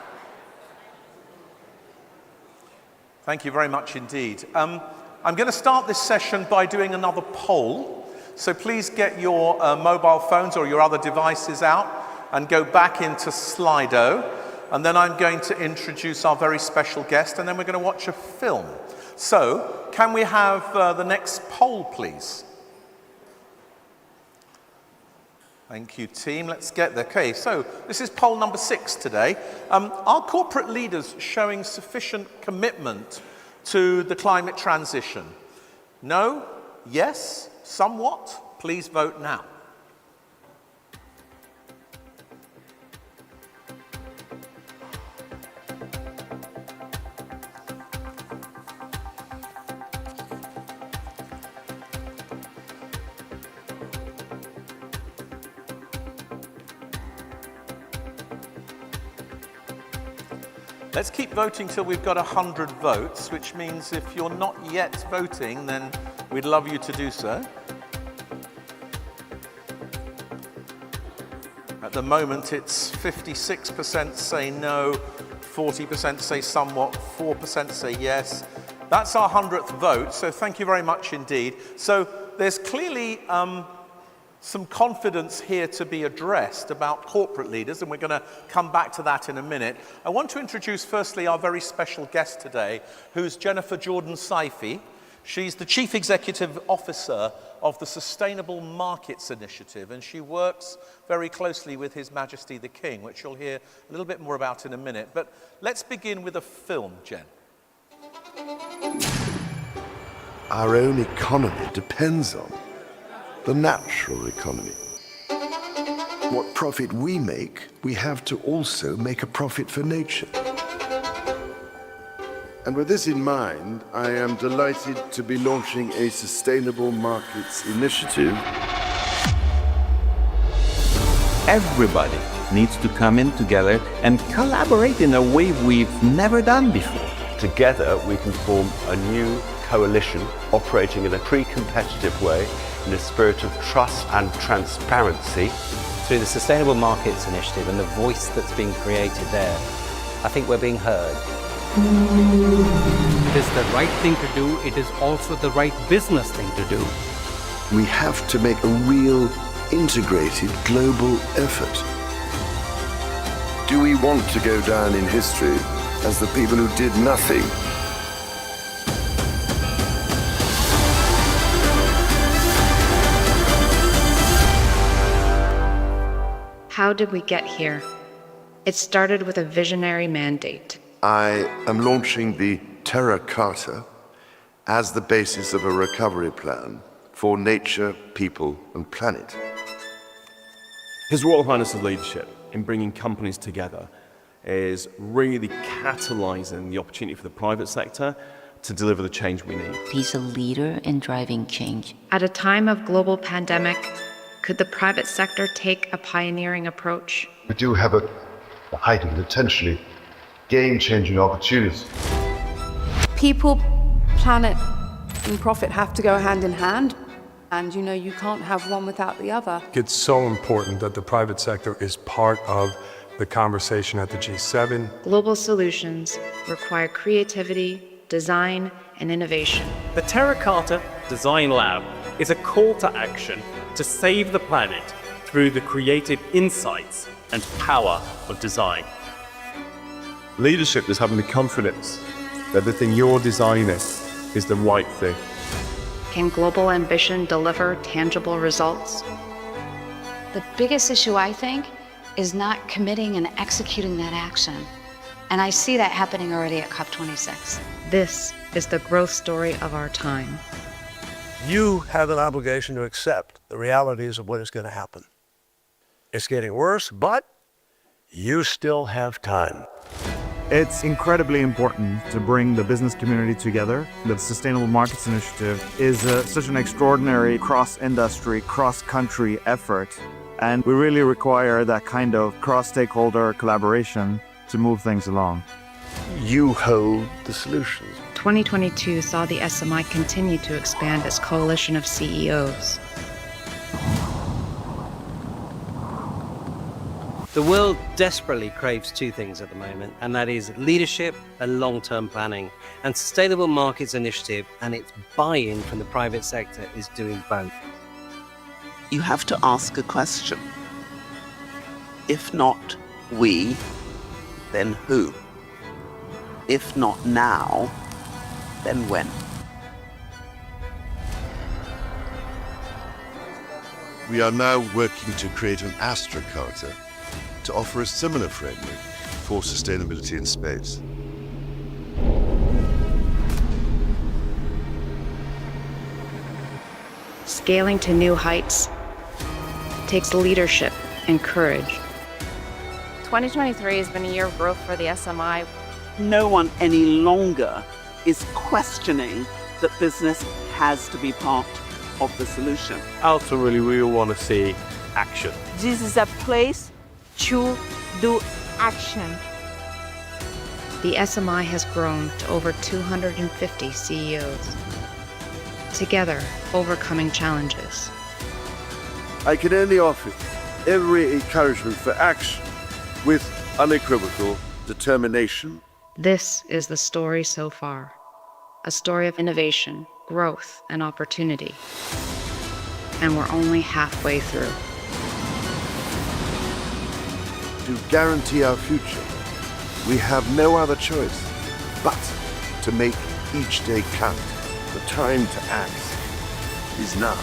Thank you very much indeed. I'm going to start this session by doing another poll. So please get your mobile phones or your other devices out and go back into Slido. And then I'm going to introduce our very special guest, and then we're going to watch a film. So can we have the next poll, please? Thank you, team. Let's get there. Okay, so this is poll number 6 today. Are corporate leaders showing sufficient commitment to the climate transition? No? Yes? Somewhat? Please vote now. Let's keep voting till we've got 100 votes, which means if you're not yet voting, then we'd love you to do so. At the moment, it's 56% say no, 40% say somewhat, 4% say yes. That's our 100th vote, so thank you very much indeed. So there's clearly some confidence here to be addressed about corporate leaders, and we're going to come back to that in a minute. I want to introduce firstly our very special guest today, who's Jennifer Jordan-Saifi. She's the Chief Executive Officer of the Sustainable Markets Initiative, and she works very closely with His Majesty the King, which you'll hear a little bit more about in a minute. But let's begin with a film, Jen. Our own economy depends on the natural economy. What profit we make, we have to also make a profit for nature. And with this in mind, I am delighted to be launching a Sustainable Markets Initiative. Everybody needs to come in together and collaborate in a way we've never done before. Together we can form a new coalition operating in a pre-competitive way in a spirit of trust and transparency. Through the Sustainable Markets Initiative and the voice that's being created there, I think we're being heard. It is the right thing to do. It is also the right business thing to do. We have to make a real integrated global effort. Do we want to go down in history as the people who did nothing? How did we get here? It started with a visionary mandate. I am launching the Terra Carta as the basis of a recovery plan for nature, people, and planet. His Royal Highness's leadership in bringing companies together is really catalyzing the opportunity for the private sector to deliver the change we need. He's a leader in driving change. At a time of global pandemic, could the private sector take a pioneering approach? We do have a heightened, potentially game-changing opportunity. People, planet, and profit have to go hand in hand. And you can't have one without the other. It's so important that the private sector is part of the conversation at the G7. Global solutions require creativity, design, and innovation. The Terra Carta Design Lab is a call to action to save the planet through the creative insights and power of design. Leadership is having the confidence that the thing you're designing is the right thing. Can global ambition deliver tangible results? The biggest issue, I think, is not committing and executing that action. And I see that happening already at COP26. This is the growth story of our time. You have an obligation to accept the realities of what is going to happen. It's getting worse, but you still have time. It's incredibly important to bring the business community together. The Sustainable Markets Initiative is such an extraordinary cross-industry, cross-country effort, and we really require that kind of cross-stakeholder collaboration to move things along. You hold the solutions. 2022 saw the SMI continue to expand its coalition of CEOs. The world desperately craves two things at the moment, and that is leadership and long-term planning. And Sustainable Markets Initiative and its buy-in from the private sector is doing both. You have to ask a question. If not we, then who? If not now, then when? We are now working to create an Astra Carta to offer a similar framework for sustainability in space. Scaling to new heights takes leadership and courage. 2023 has been a year of growth for the SMI. No one any longer is questioning that business has to be part of the solution. Ultimately, we all want to see action. This is a place to do action. The SMI has grown to over 250 CEOs. Together, overcoming challenges. I can only offer every encouragement for action with unequivocal determination. This is the story so far. A story of innovation, growth, and opportunity. And we're only halfway through. To guarantee our future, we have no other choice but to make each day count. The time to act is now.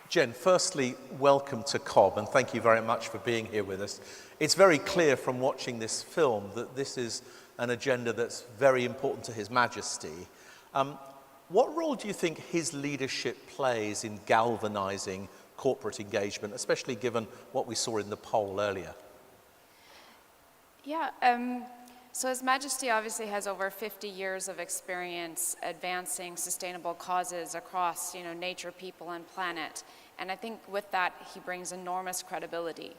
Jen, firstly, welcome to COB, and thank you very much for being here with us. It's very clear from watching this film that this is an agenda that's very important to His Majesty. What role do you think his leadership plays in galvanizing corporate engagement, especially given what we saw in the poll earlier? Yeah, so His Majesty obviously has over 50 years of experience advancing sustainable causes across, nature, people, and planet. And I think with that, he brings enormous credibility.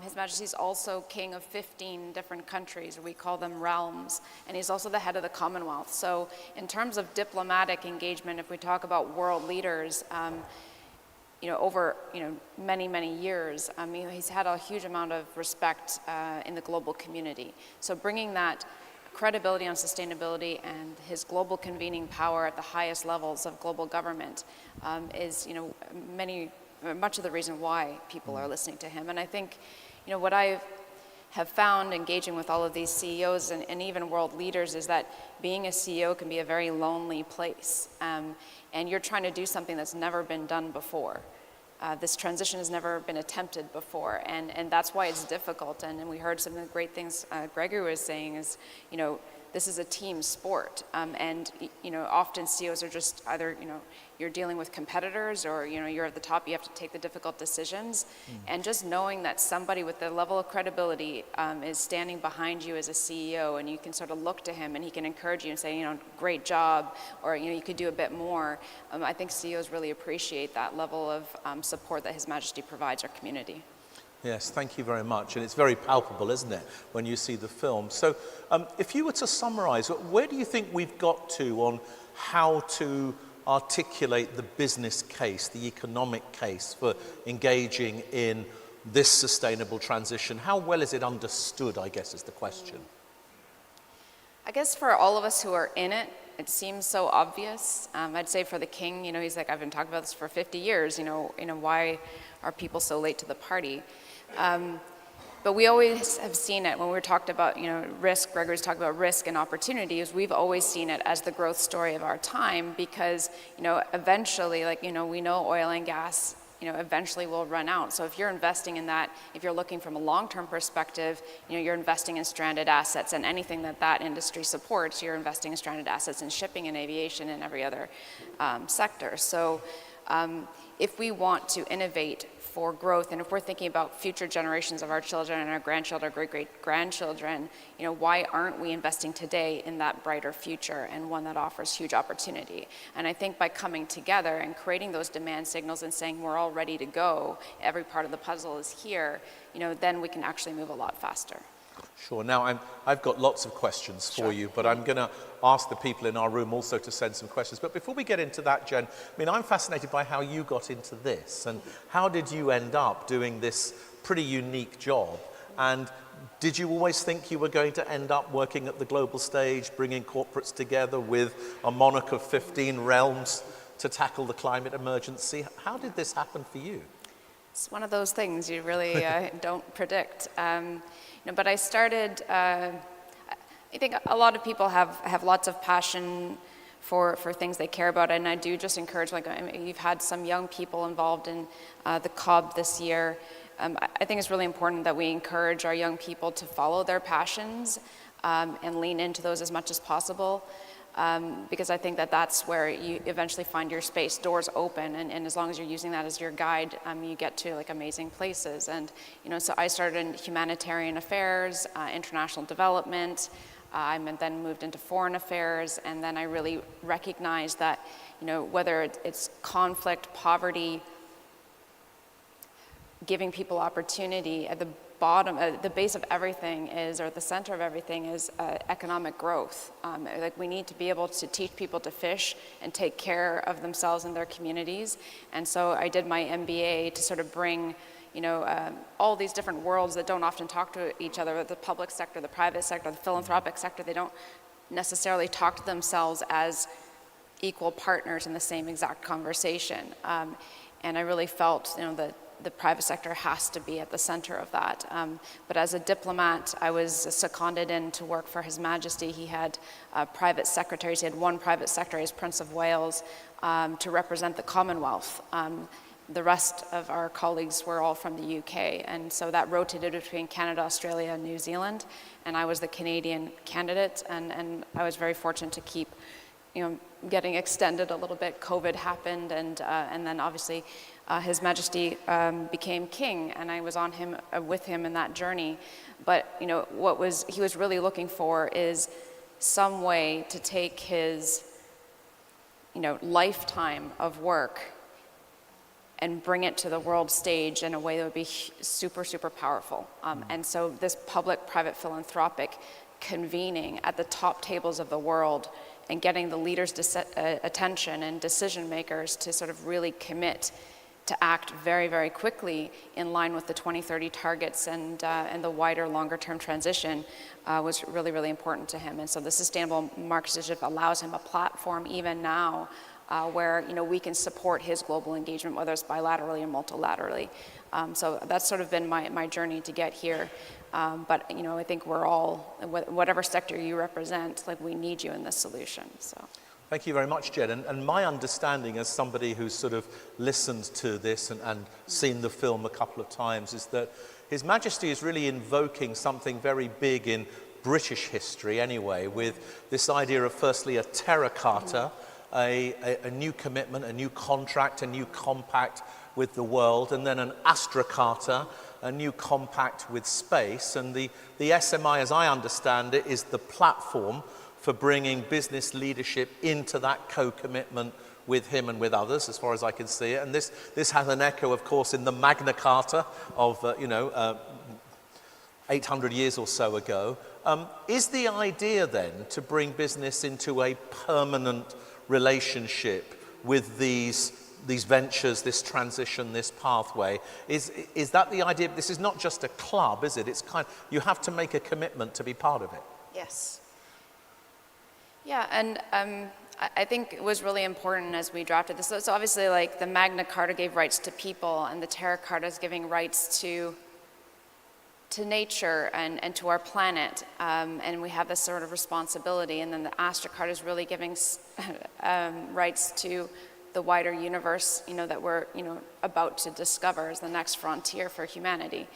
His Majesty is also king of 15 different countries, we call them realms, and he's also the head of the Commonwealth. So in terms of diplomatic engagement, if we talk about world leaders, over many, many years, he's had a huge amount of respect in the global community. So bringing that credibility on sustainability and his global convening power at the highest levels of global government is, much of the reason why people are listening to him. And I think, what I've have found engaging with all of these CEOs and even world leaders is that being a CEO can be a very lonely place. And you're trying to do something that's never been done before. This transition has never been attempted before, and that's why it's difficult. And we heard some of the great things Gregory was saying is, this is a team sport, and often CEOs are just either you're dealing with competitors, or you're at the top, you have to take the difficult decisions. And just knowing that somebody with the level of credibility is standing behind you as a CEO, and you can sort of look to him and he can encourage you and say, great job, or you could do a bit more. I think CEOs really appreciate that level of support that His Majesty provides our community. Yes, thank you very much. And it's very palpable, isn't it, when you see the film? So if you were to summarize, where do you think we've got to on how to articulate the business case, the economic case for engaging in this sustainable transition? How well is it understood, I guess, is the question. I guess for all of us who are in it, it seems so obvious. I'd say for the king, he's like, I've been talking about this for 50 years, why are people so late to the party? But we always have seen it when we're talked about, risk. Gregory's talked about risk and opportunities. We've always seen it as the growth story of our time because, eventually, we know oil and gas, eventually will run out. So if you're investing in that, if you're looking from a long-term perspective, you're investing in stranded assets, and anything that industry supports, you're investing in stranded assets in shipping and aviation and every other sector. So if we want to innovate for growth, and if we're thinking about future generations of our children and our grandchildren, great-great-grandchildren, why aren't we investing today in that brighter future and one that offers huge opportunity? And I think by coming together and creating those demand signals and saying we're all ready to go, every part of the puzzle is here, then we can actually move a lot faster. Sure. Now, I've got lots of questions for you, but I'm going to ask the people in our room also to send some questions. But before we get into that, Jen, I'm fascinated by how you got into this, and how did you end up doing this pretty unique job? And did you always think you were going to end up working at the global stage, bringing corporates together with a monarch of 15 realms to tackle the climate emergency? How did this happen for you? It's one of those things you really don't predict. But I started, I think a lot of people have lots of passion for things they care about, and I do just encourage, you've had some young people involved in the COB this year. I think it's really important that we encourage our young people to follow their passions and lean into those as much as possible. Because I think that's where you eventually find your space, doors open, and as long as you're using that as your guide, you get to amazing places. And so I started in humanitarian affairs, international development. I then moved into foreign affairs, and then I really recognized that whether it's conflict, poverty, giving people opportunity, at the bottom, the base of everything is, or the center of everything is economic growth. We need to be able to teach people to fish and take care of themselves and their communities. And so I did my MBA to sort of bring, all these different worlds that don't often talk to each other, the public sector, the private sector, the philanthropic sector, they don't necessarily talk to themselves as equal partners in the same exact conversation. And I really felt, that the private sector has to be at the center of that. But as a diplomat, I was seconded in to work for His Majesty. He had private secretaries. He had one private secretary as Prince of Wales to represent the Commonwealth. The rest of our colleagues were all from the UK, and so that rotated between Canada, Australia, and New Zealand, and I was the Canadian candidate, and I was very fortunate to keep getting extended a little bit. COVID happened, and then obviously His Majesty became king, and I was on him with him in that journey. But what he was really looking for is some way to take his lifetime of work and bring it to the world stage in a way that would be super, super powerful. And so this public-private philanthropic convening at the top tables of the world and getting the leaders' attention and decision makers to sort of really commit to act very, very quickly in line with the 2030 targets and the wider, longer-term transition was really, really important to him. And so the Sustainable Markets Initiative allows him a platform even now where we can support his global engagement, whether it's bilaterally or multilaterally. So that's sort of been my journey to get here. But I think we're all, whatever sector you represent, like we need you in this solution. So. Thank you very much, Jed. And my understanding as somebody who's sort of listened to this and seen the film a couple of times is that His Majesty is really invoking something very big in British history anyway, with this idea of firstly a terra carta, a new commitment, a new contract, a new compact with the world, and then an astra carta, a new compact with space. And the SMI, as I understand it, is the platform for bringing business leadership into that co-commitment with him and with others, as far as I can see it. And this has an echo, of course, in the Magna Carta of 800 years or so ago. Is the idea then to bring business into a permanent relationship with these ventures, this transition, this pathway? Is that the idea? This is not just a club, is it? It's you have to make a commitment to be part of it. Yes. Yeah, and I think it was really important as we drafted this. So obviously, like, the Magna Carta gave rights to people, and the Terra Carta is giving rights to nature and to our planet, and we have this sort of responsibility. And then the Astra Carta is really giving rights to the wider universe, that we're about to discover as the next frontier for humanity.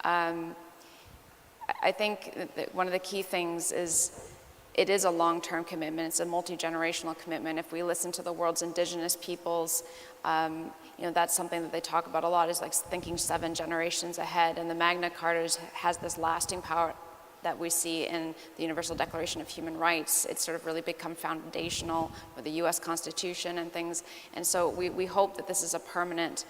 I think that one of the key things is it is a long-term commitment. It's a multi-generational commitment. If we listen to the world's indigenous peoples, that's something that they talk about a lot, is like thinking 7 generations ahead. And the Magna Carta has this lasting power that we see in the Universal Declaration of Human Rights. It's sort of really become foundational with the US Constitution and things. And so we hope that this is a permanent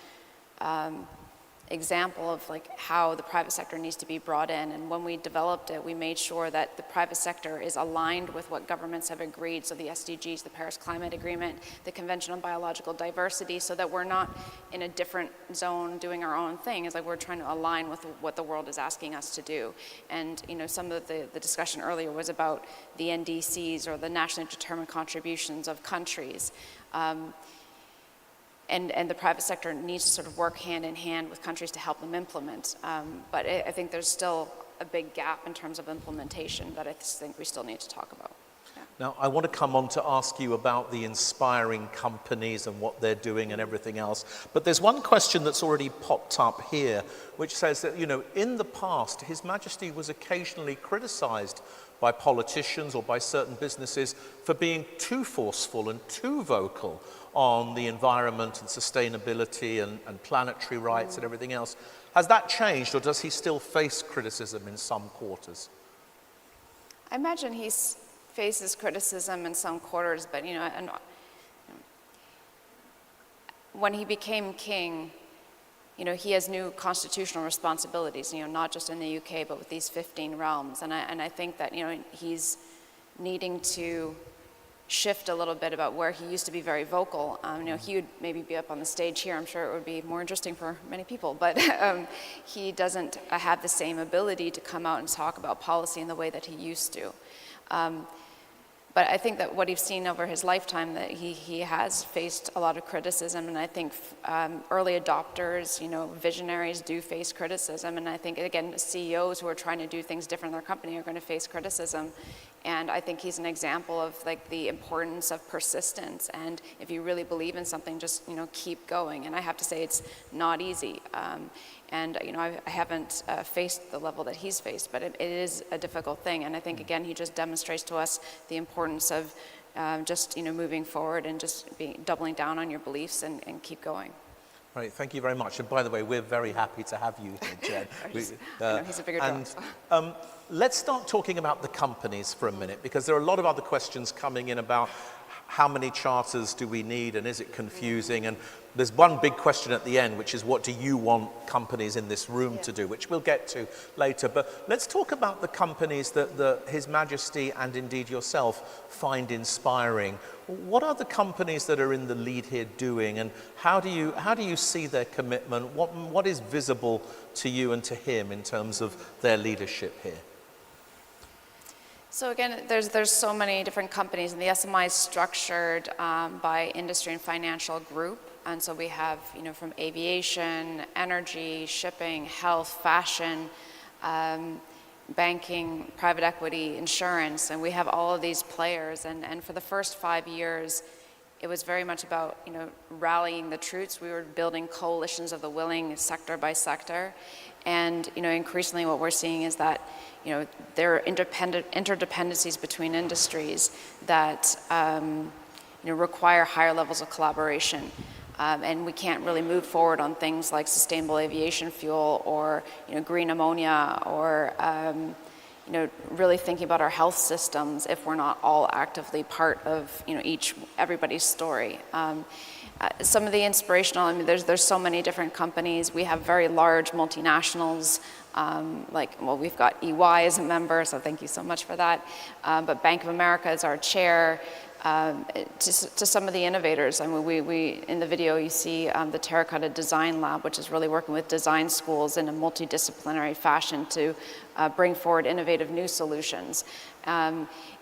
example of like how the private sector needs to be brought in. And when we developed it, we made sure that the private sector is aligned with what governments have agreed. So the SDGs, the Paris Climate Agreement, the Convention on Biological Diversity, so that we're not in a different zone doing our own thing. It's like we're trying to align with what the world is asking us to do. And some of the discussion earlier was about the NDCs, or the nationally determined contributions of countries. And the private sector needs to sort of work hand in hand with countries to help them implement. But I think there's still a big gap in terms of implementation that I think we still need to talk about. Yeah. Now, I want to come on to ask you about the inspiring companies and what they're doing and everything else. But there's one question that's already popped up here, which says that, in the past, His Majesty was occasionally criticized by politicians or by certain businesses for being too forceful and too vocal on the environment and sustainability and planetary rights and everything else. Has that changed, or does he still face criticism in some quarters? I imagine he faces criticism in some quarters, but when he became king, he has new constitutional responsibilities, not just in the UK, but with these 15 realms. And I think that, he's needing to shift a little bit about where he used to be very vocal. He would maybe be up on the stage here. I'm sure it would be more interesting for many people, but he doesn't have the same ability to come out and talk about policy in the way that he used to. But I think that what he's seen over his lifetime, that he has faced a lot of criticism, and I think early adopters, visionaries do face criticism, and I think, again, CEOs who are trying to do things different in their company are going to face criticism. And I think he's an example of like the importance of persistence, and if you really believe in something, just keep going. And I have to say, it's not easy. And I haven't faced the level that he's faced, but it is a difficult thing. And I think, again, he just demonstrates to us the importance of just moving forward and just doubling down on your beliefs and keep going. Right, thank you very much. And by the way, we're very happy to have you here, Jed. He's a bigger draw. Let's start talking about the companies for a minute, because there are a lot of other questions coming in about how many charters do we need, and is it confusing? And there's one big question at the end, which is, what do you want companies in this room to do, which we'll get to later. But let's talk about the companies that His Majesty and indeed yourself find inspiring. What are the companies that are in the lead here doing, and how do you see their commitment? What is visible to you and to him in terms of their leadership here? So again, there's so many different companies, and the SMI is structured by industry and financial group. And so we have, from aviation, energy, shipping, health, fashion, banking, private equity, insurance, and we have all of these players. And for the first 5 years, it was very much about, rallying the troops. We were building coalitions of the willing, sector by sector. And, increasingly what we're seeing is that, there are interdependencies between industries that, require higher levels of collaboration. And we can't really move forward on things like sustainable aviation fuel or green ammonia or really thinking about our health systems if we're not all actively part of everybody's story. Some of the inspirational, there's so many different companies. We have very large multinationals. We've got EY as a member, so thank you so much for that. But Bank of America is our chair. To some of the innovators, we in the video you see the Terracotta Design Lab, which is really working with design schools in a multidisciplinary fashion to bring forward innovative new solutions.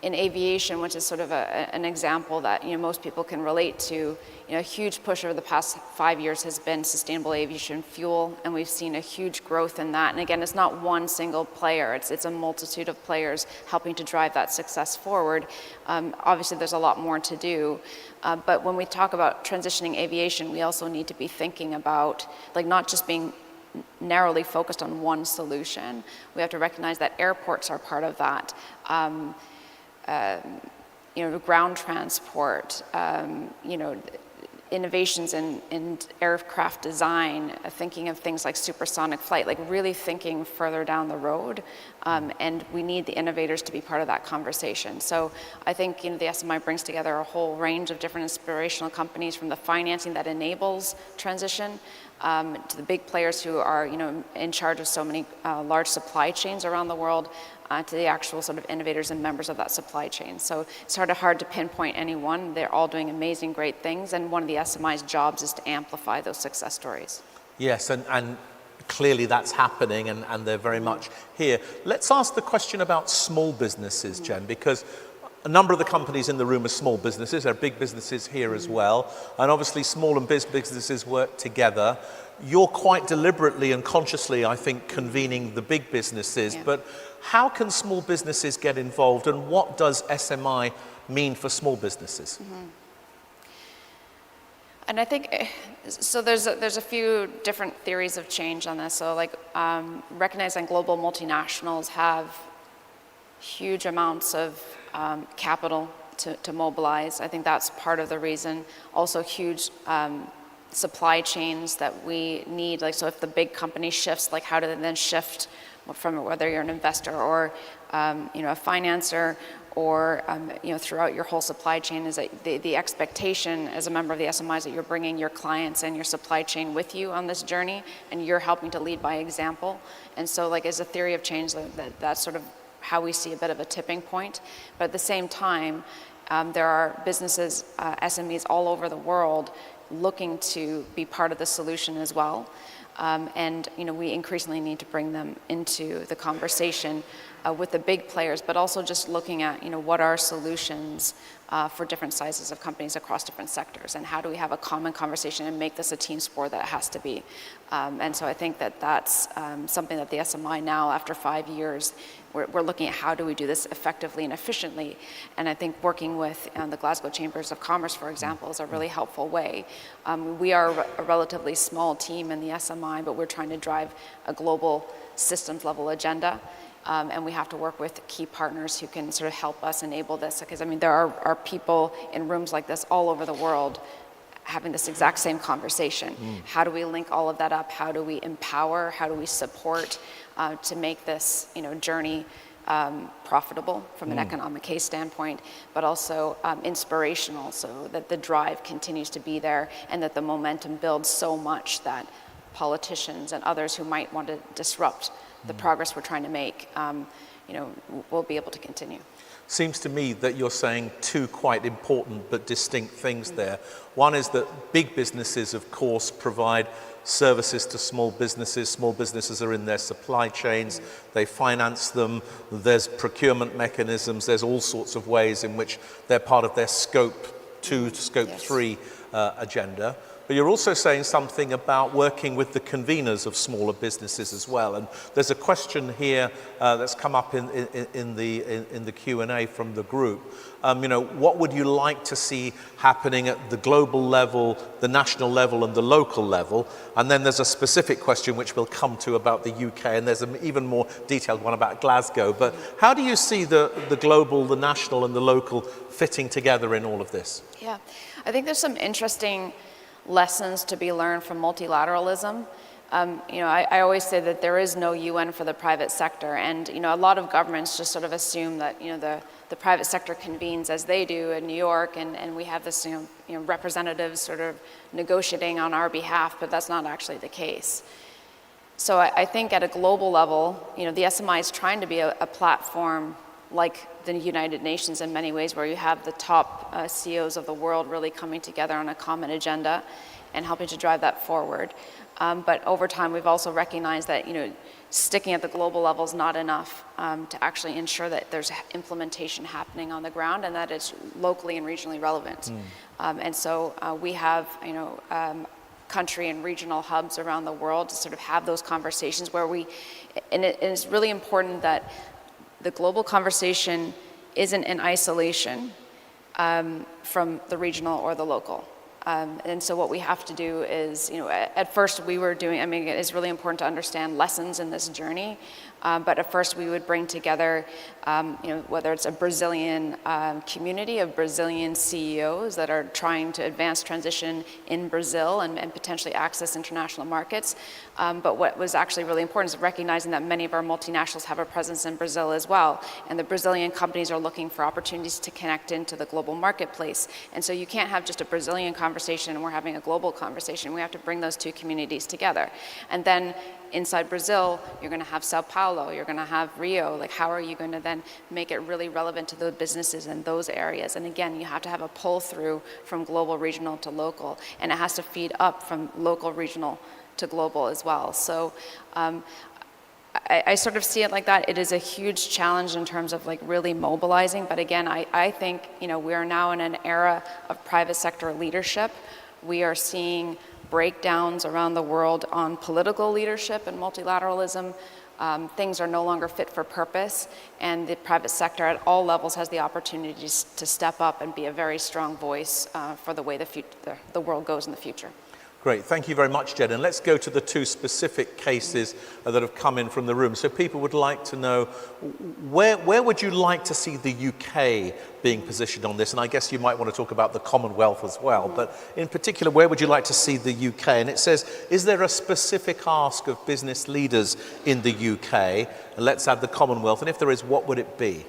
In aviation, which is sort of an example that most people can relate to, a huge push over the past 5 years has been sustainable aviation fuel, and we've seen a huge growth in that. And again, it's not one single player; it's a multitude of players helping to drive that success forward. Obviously, there's a lot more to do, but when we talk about transitioning aviation, we also need to be thinking about not just being narrowly focused on one solution. We have to recognize that airports are part of that. Ground transport, innovations in aircraft design, thinking of things like supersonic flight, really thinking further down the road. And we need the innovators to be part of that conversation. So I think the SMI brings together a whole range of different inspirational companies, from the financing that enables transition to the big players who are in charge of so many large supply chains around the world, to the actual sort of innovators and members of that supply chain. So it's hard to pinpoint any one. They're all doing amazing, great things, and one of the SMI's jobs is to amplify those success stories. Yes, and clearly that's happening, and they're very much here. Let's ask the question about small businesses, Jen, because a number of the companies in the room are small businesses. There are big businesses here as well, and obviously small and big businesses work together. You're quite deliberately and consciously, I think, convening the big businesses, but how can small businesses get involved, and what does SMI mean for small businesses? And I think, so there's a few different theories of change on this. So recognizing global multinationals have huge amounts of capital to mobilize. I think that's part of the reason. Also huge supply chains that we need. So if the big company shifts, how do they then shift from whether you're an investor or a financer or throughout your whole supply chain, is that the expectation as a member of the SMI is that you're bringing your clients and your supply chain with you on this journey, and you're helping to lead by example. And so as a theory of change, that's sort of how we see a bit of a tipping point. But at the same time, there are businesses, SMEs all over the world looking to be part of the solution as well. And we increasingly need to bring them into the conversation with the big players, but also just looking at what are solutions for different sizes of companies across different sectors, and how do we have a common conversation and make this a team sport that it has to be. And so I think that's something that the SMI now, after 5 years, we're looking at how do we do this effectively and efficiently. And I think working with the Glasgow Chambers of Commerce, for example, is a really helpful way. We are a relatively small team in the SMI, but we're trying to drive a global systems level agenda. And we have to work with key partners who can sort of help us enable this. Because there are people in rooms like this all over the world having this exact same conversation. How do we link all of that up? How do we empower? How do we support to make this journey profitable from an economic case standpoint, but also inspirational, so that the drive continues to be there and that the momentum builds so much that politicians and others who might want to disrupt the progress we're trying to make, will be able to continue. Seems to me that you're saying two quite important but distinct things there. One is that big businesses, of course, provide services to small businesses. Small businesses are in their supply chains, they finance them, there's procurement mechanisms, there's all sorts of ways in which they're part of their scope 2 to scope 3 agenda. But you're also saying something about working with the conveners of smaller businesses as well. And there's a question here that's come up in the Q&A from the group. What would you like to see happening at the global level, the national level, and the local level? And then there's a specific question which we'll come to about the UK, and there's an even more detailed one about Glasgow. But how do you see the global, the national, and the local fitting together in all of this? Yeah, I think there's some interesting lessons to be learned from multilateralism. I always say that there is no UN for the private sector, and a lot of governments just sort of assume that the private sector convenes as they do in New York, and we have this representatives sort of negotiating on our behalf, but that's not actually the case. So I think at a global level, the SMI is trying to be a platform like the United Nations in many ways, where you have the top CEOs of the world really coming together on a common agenda and helping to drive that forward. But over time, we've also recognized that sticking at the global level is not enough to actually ensure that there's implementation happening on the ground and that it's locally and regionally relevant. And so we have country and regional hubs around the world to sort of have those conversations where and it's really important that the global conversation isn't in isolation from the regional or the local. And so what we have to do is, at first we were doing, it is really important to understand lessons in this journey, but at first we would bring together, whether it's a Brazilian community of Brazilian CEOs that are trying to advance transition in Brazil and potentially access international markets. But what was actually really important is recognizing that many of our multinationals have a presence in Brazil as well. And the Brazilian companies are looking for opportunities to connect into the global marketplace. And so you can't have just a Brazilian conversation and we're having a global conversation. We have to bring those two communities together. And then inside Brazil, you're going to have Sao Paulo, you're going to have Rio. Like, how are you going to then make it really relevant to the businesses in those areas? And again, you have to have a pull through from global, regional to local, and it has to feed up from local, regional to global as well. So I sort of see it like that. It is a huge challenge in terms of like really mobilizing. But again, I think, we are now in an era of private sector leadership. We are seeing breakdowns around the world on political leadership and multilateralism. Things are no longer fit for purpose, and the private sector at all levels has the opportunities to step up and be a very strong voice for the way the world goes in the future. Great, thank you very much, Jen. And let's go to the two specific cases that have come in from the room. So people would like to know, where would you like to see the UK being positioned on this? And I guess you might want to talk about the Commonwealth as well. But in particular, where would you like to see the UK? And it says, is there a specific ask of business leaders in the UK? And let's add the Commonwealth. And if there is, what would it be?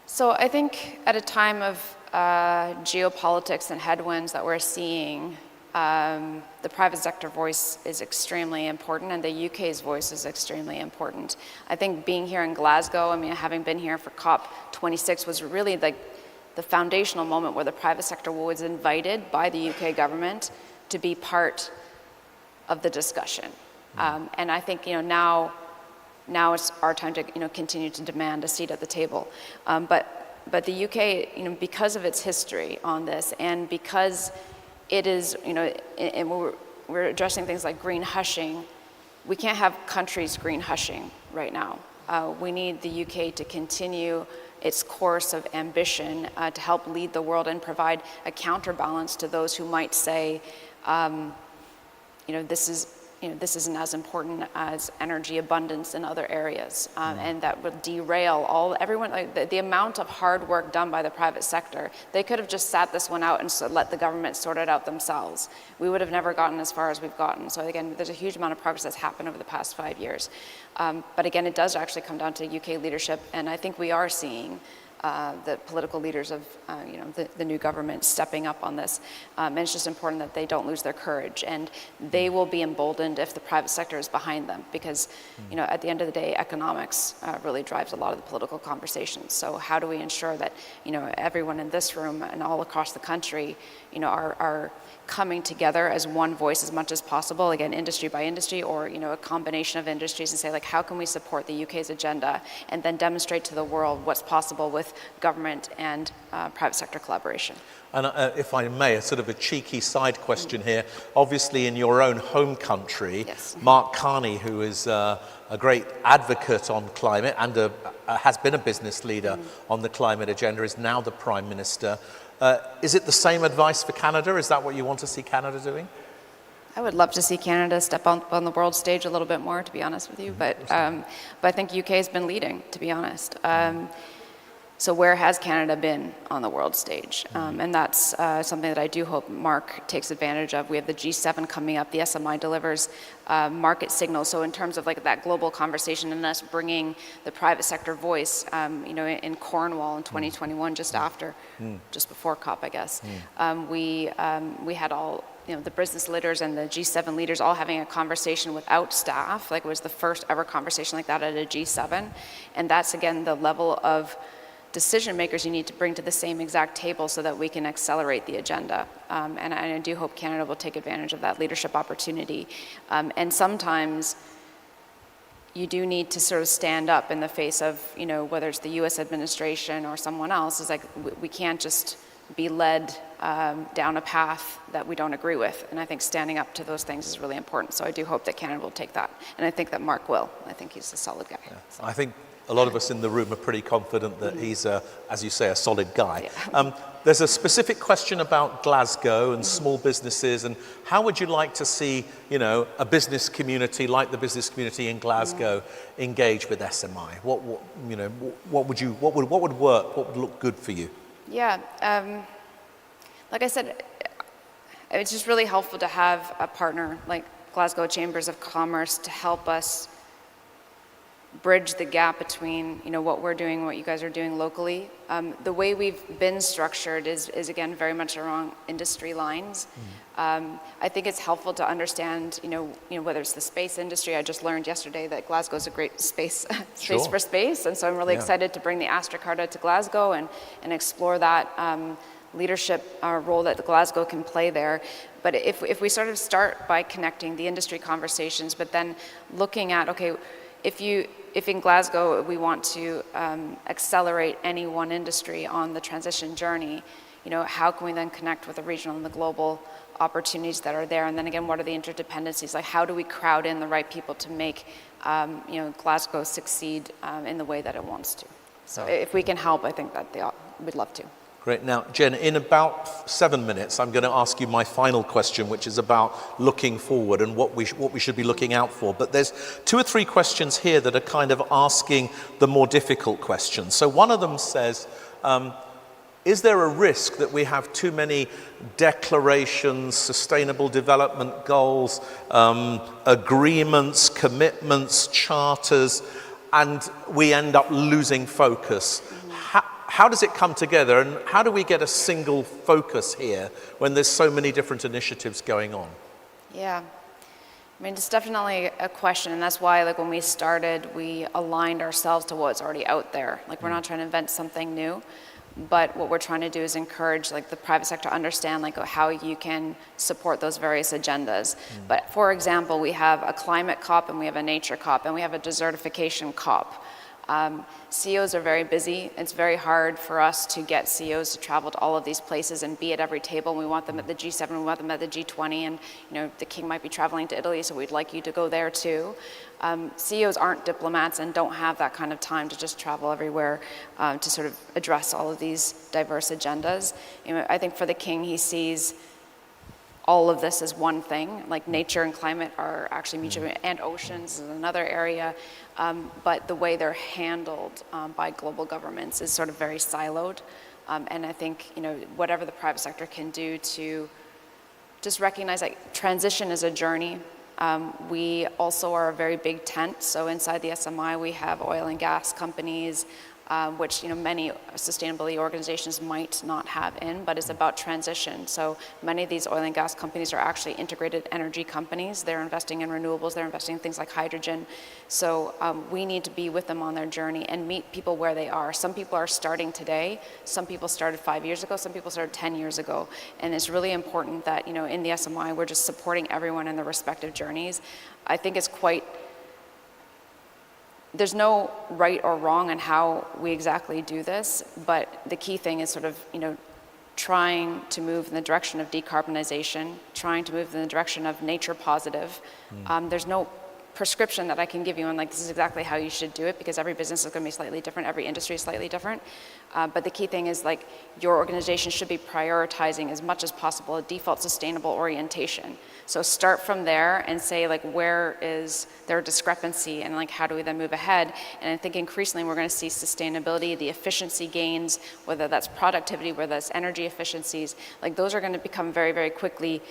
So I think at a time of geopolitics and headwinds that we're seeing, the private sector voice is extremely important, and the UK's voice is extremely important. I think being here in Glasgow, having been here for COP26, was really the foundational moment where the private sector was invited by the UK government to be part of the discussion. And I think now it's our time to continue to demand a seat at the table. But the UK, because of its history on this, and because it is, and we're addressing things like green hushing, we can't have countries green hushing right now. We need the UK to continue its course of ambition to help lead the world and provide a counterbalance to those who might say, this isn't as important as energy abundance in other areas, and that would derail everyone. The amount of hard work done by the private sector, they could have just sat this one out and let the government sort it out themselves. We would have never gotten as far as we've gotten. So again, there's a huge amount of progress that's happened over the past 5 years. But again, it does actually come down to UK leadership, and I think we are seeing the political leaders of the new government stepping up on this. And it's just important that they don't lose their courage, and they will be emboldened if the private sector is behind them, because at the end of the day, economics really drives a lot of the political conversations. So how do we ensure that everyone in this room and all across the country are coming together as one voice as much as possible, again, industry by industry, or a combination of industries, and say, like, how can we support the UK's agenda, and then demonstrate to the world what's possible with government and private sector collaboration. And if I may, a sort of a cheeky side question here. Obviously, in your own home country, Mark Carney, who is a great advocate on climate and has been a business leader on the climate agenda, is now the Prime Minister. Is it the same advice for Canada? Is that what you want to see Canada doing? I would love to see Canada step on the world stage a little bit more, to be honest with you. But I think UK has been leading, to be honest. So where has Canada been on the world stage? And that's something that I do hope Mark takes advantage of. We have the G7 coming up. The SMI delivers market signals. So in terms of like that global conversation and us bringing the private sector voice, in Cornwall in 2021, just before COP, I guess, we had all the business leaders and the G7 leaders all having a conversation without staff. Like, it was the first ever conversation like that at a G7. And that's, again, the level of decision makers you need to bring to the same exact table so that we can accelerate the agenda. And I do hope Canada will take advantage of that leadership opportunity. And sometimes you do need to sort of stand up in the face of, whether it's the US administration or someone else. It's like, we can't just be led down a path that we don't agree with. And I think standing up to those things is really important. So I do hope that Canada will take that. And I think that Mark will. I think he's a solid guy. Yeah. So. I think a lot of us in the room are pretty confident that he's, as you say, a solid guy. Yeah. There's a specific question about Glasgow and small businesses, and how would you like to see, a business community like the business community in Glasgow engage with SMI? What would work? What would look good for you? Yeah, like I said, it's just really helpful to have a partner like Glasgow Chambers of Commerce to help us bridge the gap between what we're doing and what you guys are doing locally. The way we've been structured is again very much along industry lines. I think it's helpful to understand whether it's the space industry. I just learned yesterday that Glasgow is a great space for space, and so I'm really excited to bring the Astra Carta to Glasgow and explore that leadership role that Glasgow can play there. But if we sort of start by connecting the industry conversations, but then looking at, okay, if in Glasgow we want to accelerate any one industry on the transition journey, how can we then connect with the regional and the global opportunities that are there? And then again, what are the interdependencies? Like, how do we crowd in the right people to make Glasgow succeed in the way that it wants to? So if we can help, I think that we'd love to. Great. Now, Jen, in about 7 minutes, I'm going to ask you my final question, which is about looking forward and what we should be looking out for. But there's 2 or 3 questions here that are kind of asking the more difficult questions. So one of them says, is there a risk that we have too many declarations, sustainable development goals, agreements, commitments, charters, and we end up losing focus? How does it come together, and how do we get a single focus here when there's so many different initiatives going on? Yeah, I mean, it's definitely a question, and that's why, like, when we started, we aligned ourselves to what's already out there. Like, we're not trying to invent something new, but what we're trying to do is encourage, like, the private sector to understand, like, how you can support those various agendas. But for example, we have a climate COP, and we have a nature COP, and we have a desertification COP. CEOs are very busy. It's very hard for us to get CEOs to travel to all of these places and be at every table. We want them at the G7, we want them at the G20, and the king might be traveling to Italy, so we'd like you to go there too. CEOs aren't diplomats and don't have that kind of time to just travel everywhere to sort of address all of these diverse agendas. I think for the king, he sees all of this as one thing. Like, nature and climate are actually mutual, and oceans is another area. But the way they're handled by global governments is sort of very siloed. And I think, whatever the private sector can do to just recognize that transition is a journey. We also are a very big tent. So inside the SMI, we have oil and gas companies, which many sustainability organizations might not have in, but it's about transition. So many of these oil and gas companies are actually integrated energy companies. They're investing in renewables, they're investing in things like hydrogen. So we need to be with them on their journey and meet people where they are. Some people are starting today, some people started 5 years ago, some people started 10 years ago. And it's really important that, in the SMY, we're just supporting everyone in their respective journeys. I think it's there's no right or wrong on how we exactly do this, but the key thing is sort of, trying to move in the direction of decarbonization, trying to move in the direction of nature positive. There's no prescription that I can give you on this is exactly how you should do it, because every business is going to be slightly different, every industry is slightly different. But the key thing is your organization should be prioritizing as much as possible a default sustainable orientation. So start from there and say where is there a discrepancy, and how do we then move ahead? And I think increasingly we're going to see sustainability, the efficiency gains, whether that's productivity, whether that's energy efficiencies, those are going to become very, very quickly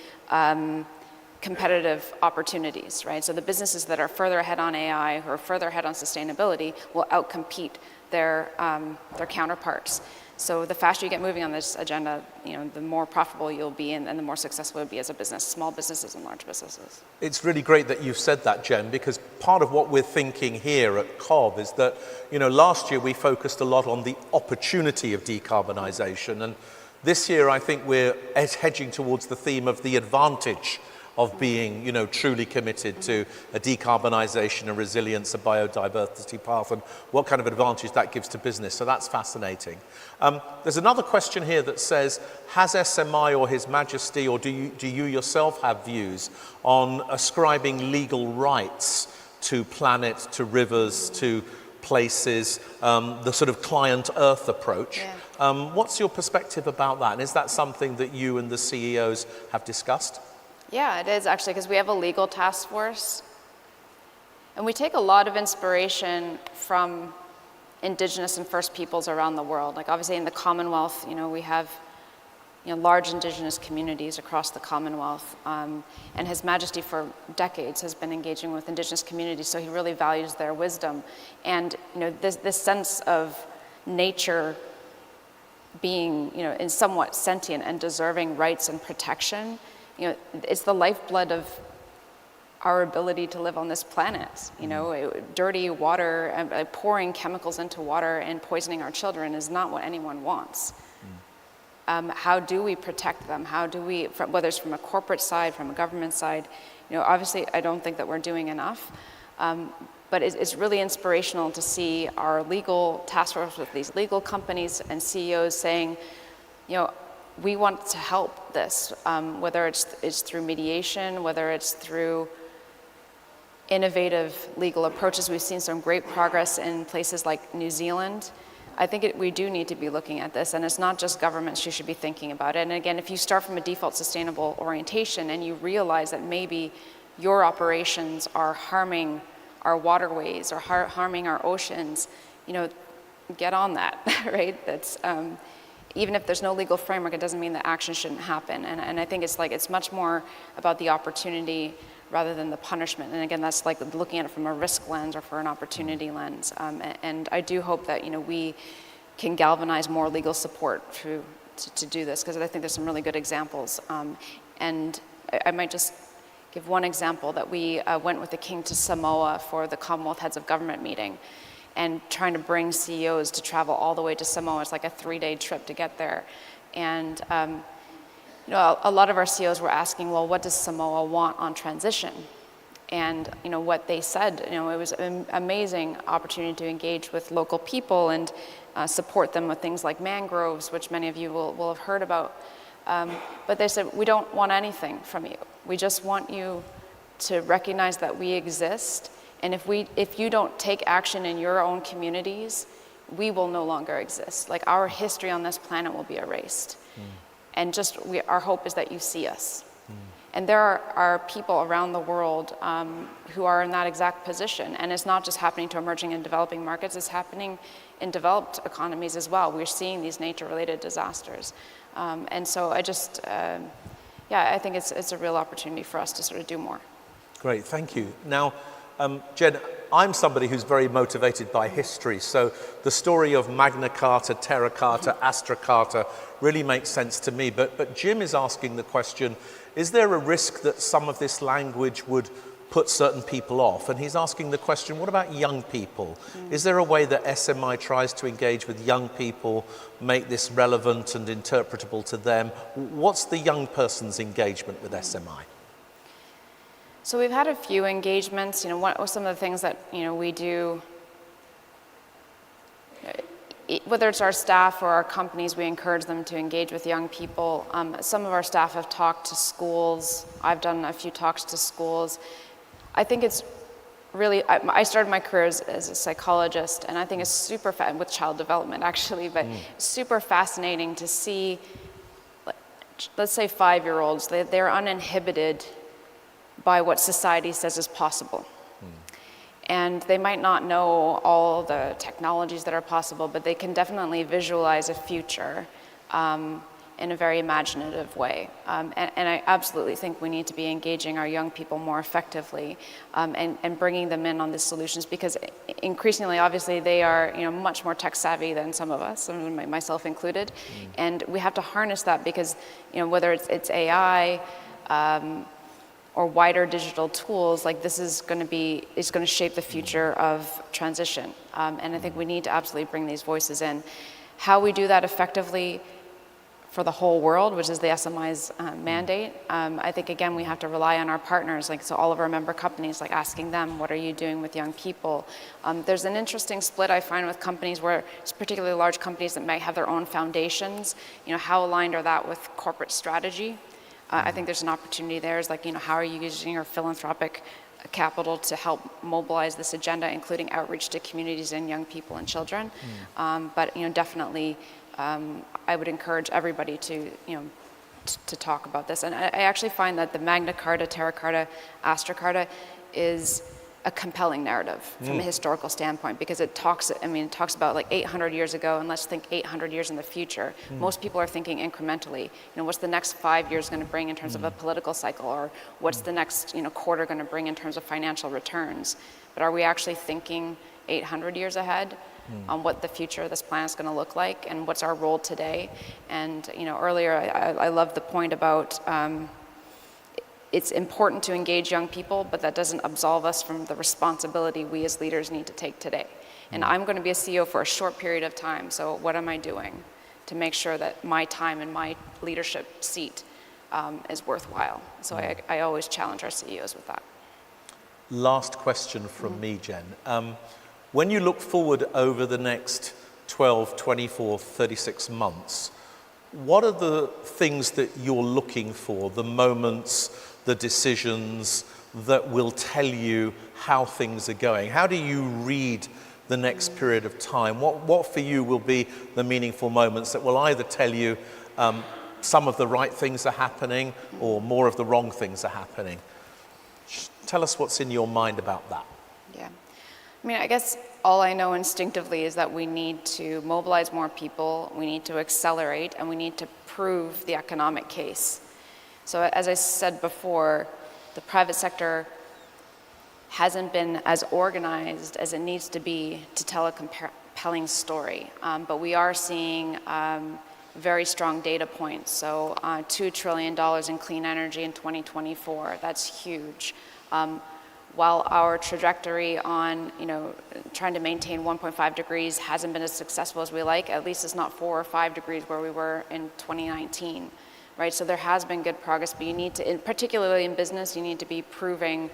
competitive opportunities, right? So the businesses that are further ahead on AI or further ahead on sustainability will outcompete their counterparts. So the faster you get moving on this agenda, the more profitable you'll be and the more successful you'll be as a business, small businesses and large businesses. It's really great that you've said that, Jen, because part of what we're thinking here at COB is that, last year we focused a lot on the opportunity of decarbonisation, and this year I think we're hedging towards the theme of the advantage of being, truly committed to a decarbonisation, a resilience, a biodiversity path, and what kind of advantage that gives to business. So that's fascinating. There's another question here that says, has SMI or His Majesty, or do you yourself have views on ascribing legal rights to planet, to rivers, to places, the sort of client Earth approach? Yeah. What's your perspective about that? And is that something that you and the CEOs have discussed? Yeah, it is actually, because we have a legal task force, and we take a lot of inspiration from Indigenous and First Peoples around the world. Obviously in the Commonwealth, we have large Indigenous communities across the Commonwealth, and His Majesty for decades has been engaging with Indigenous communities, so he really values their wisdom. And this sense of nature being in somewhat sentient and deserving rights and protection, it's the lifeblood of our ability to live on this planet. Dirty water, pouring chemicals into water and poisoning our children is not what anyone wants. How do we protect them? How do we, whether it's from a corporate side, from a government side, obviously I don't think that we're doing enough. But it's really inspirational to see our legal task force with these legal companies and CEOs saying, we want to help this, whether it's through mediation, whether it's through innovative legal approaches. We've seen some great progress in places like New Zealand. I think we do need to be looking at this, and it's not just governments who should be thinking about it. And again, if you start from a default sustainable orientation and you realize that maybe your operations are harming our waterways or harming our oceans, get on that, right? That's even if there's no legal framework, it doesn't mean that action shouldn't happen. And I think it's much more about the opportunity rather than the punishment. And again, that's looking at it from a risk lens or for an opportunity lens. And I do hope that we can galvanize more legal support to do this, because I think there's some really good examples. And I might just give one example that we went with the King to Samoa for the Commonwealth Heads of Government meeting, and trying to bring CEOs to travel all the way to Samoa. It's like a 3-day trip to get there. And a lot of our CEOs were asking, well, what does Samoa want on transition? And what they said, it was an amazing opportunity to engage with local people and support them with things like mangroves, which many of you will have heard about. But they said, we don't want anything from you. We just want you to recognize that we exist. And if you don't take action in your own communities, we will no longer exist. Our history on this planet will be erased. And our hope is that you see us. And there are people around the world who are in that exact position. And it's not just happening to emerging and developing markets, it's happening in developed economies as well. We're seeing these nature-related disasters. And so I think it's a real opportunity for us to sort of do more. Great, thank you. Now, Jen, I'm somebody who's very motivated by history, so the story of Magna Carta, Terra Carta, Astra Carta really makes sense to me. But Jim is asking the question, is there a risk that some of this language would put certain people off? And he's asking the question, what about young people? Is there a way that SMI tries to engage with young people, make this relevant and interpretable to them? What's the young person's engagement with SMI? So we've had a few engagements. What are some of the things that we do? Whether it's our staff or our companies, we encourage them to engage with young people. Some of our staff have talked to schools. I've done a few talks to schools. I think it's really, I started my career as a psychologist, and I think it's super, with child development actually, but super fascinating to see, let's say 5-year-olds, they're uninhibited by what society says is possible. And they might not know all the technologies that are possible, but they can definitely visualize a future in a very imaginative way. And I absolutely think we need to be engaging our young people more effectively and bringing them in on these solutions, because increasingly, obviously, they are much more tech savvy than some of us, myself included. And we have to harness that because whether it's AI, or wider digital tools, like this is going to shape the future of transition. And I think we need to absolutely bring these voices in. How we do that effectively for the whole world, which is the SMI's mandate, I think, again, we have to rely on our partners, so all of our member companies, asking them, what are you doing with young people? There's an interesting split I find with companies where, it's particularly large companies that might have their own foundations, how aligned are that with corporate strategy? I think there's an opportunity there. Is how are you using your philanthropic capital to help mobilize this agenda, including outreach to communities and young people and children? But definitely, I would encourage everybody to talk about this. And I actually find that the Magna Carta, Terra Carta, Astra Carta is a compelling narrative from a historical standpoint, because it talks about 800 years ago, and let's think 800 years in the future. Most people are thinking incrementally. What's the next 5 years going to bring in terms of a political cycle, or what's the next quarter going to bring in terms of financial returns? But are we actually thinking 800 years ahead on what the future of this planet is going to look like, and what's our role today? And earlier I love the point about it's important to engage young people, but that doesn't absolve us from the responsibility we as leaders need to take today. And I'm going to be a CEO for a short period of time, so what am I doing to make sure that my time in my leadership seat is worthwhile? So I always challenge our CEOs with that. Last question from me, Jen. When you look forward over the next 12, 24, 36 months, what are the things that you're looking for, the moments, the decisions that will tell you how things are going? How do you read the next period of time? What for you will be the meaningful moments that will either tell you some of the right things are happening or more of the wrong things are happening? Tell us what's in your mind about that. Yeah. I guess all I know instinctively is that we need to mobilize more people, we need to accelerate, and we need to prove the economic case. So as I said before, the private sector hasn't been as organized as it needs to be to tell a compelling story. But we are seeing very strong data points. So $2 trillion in clean energy in 2024, that's huge. While our trajectory on trying to maintain 1.5 degrees hasn't been as successful as we like, at least it's not 4 or 5 degrees where we were in 2019, right? So there has been good progress, but you need to, particularly in business, you need to be proving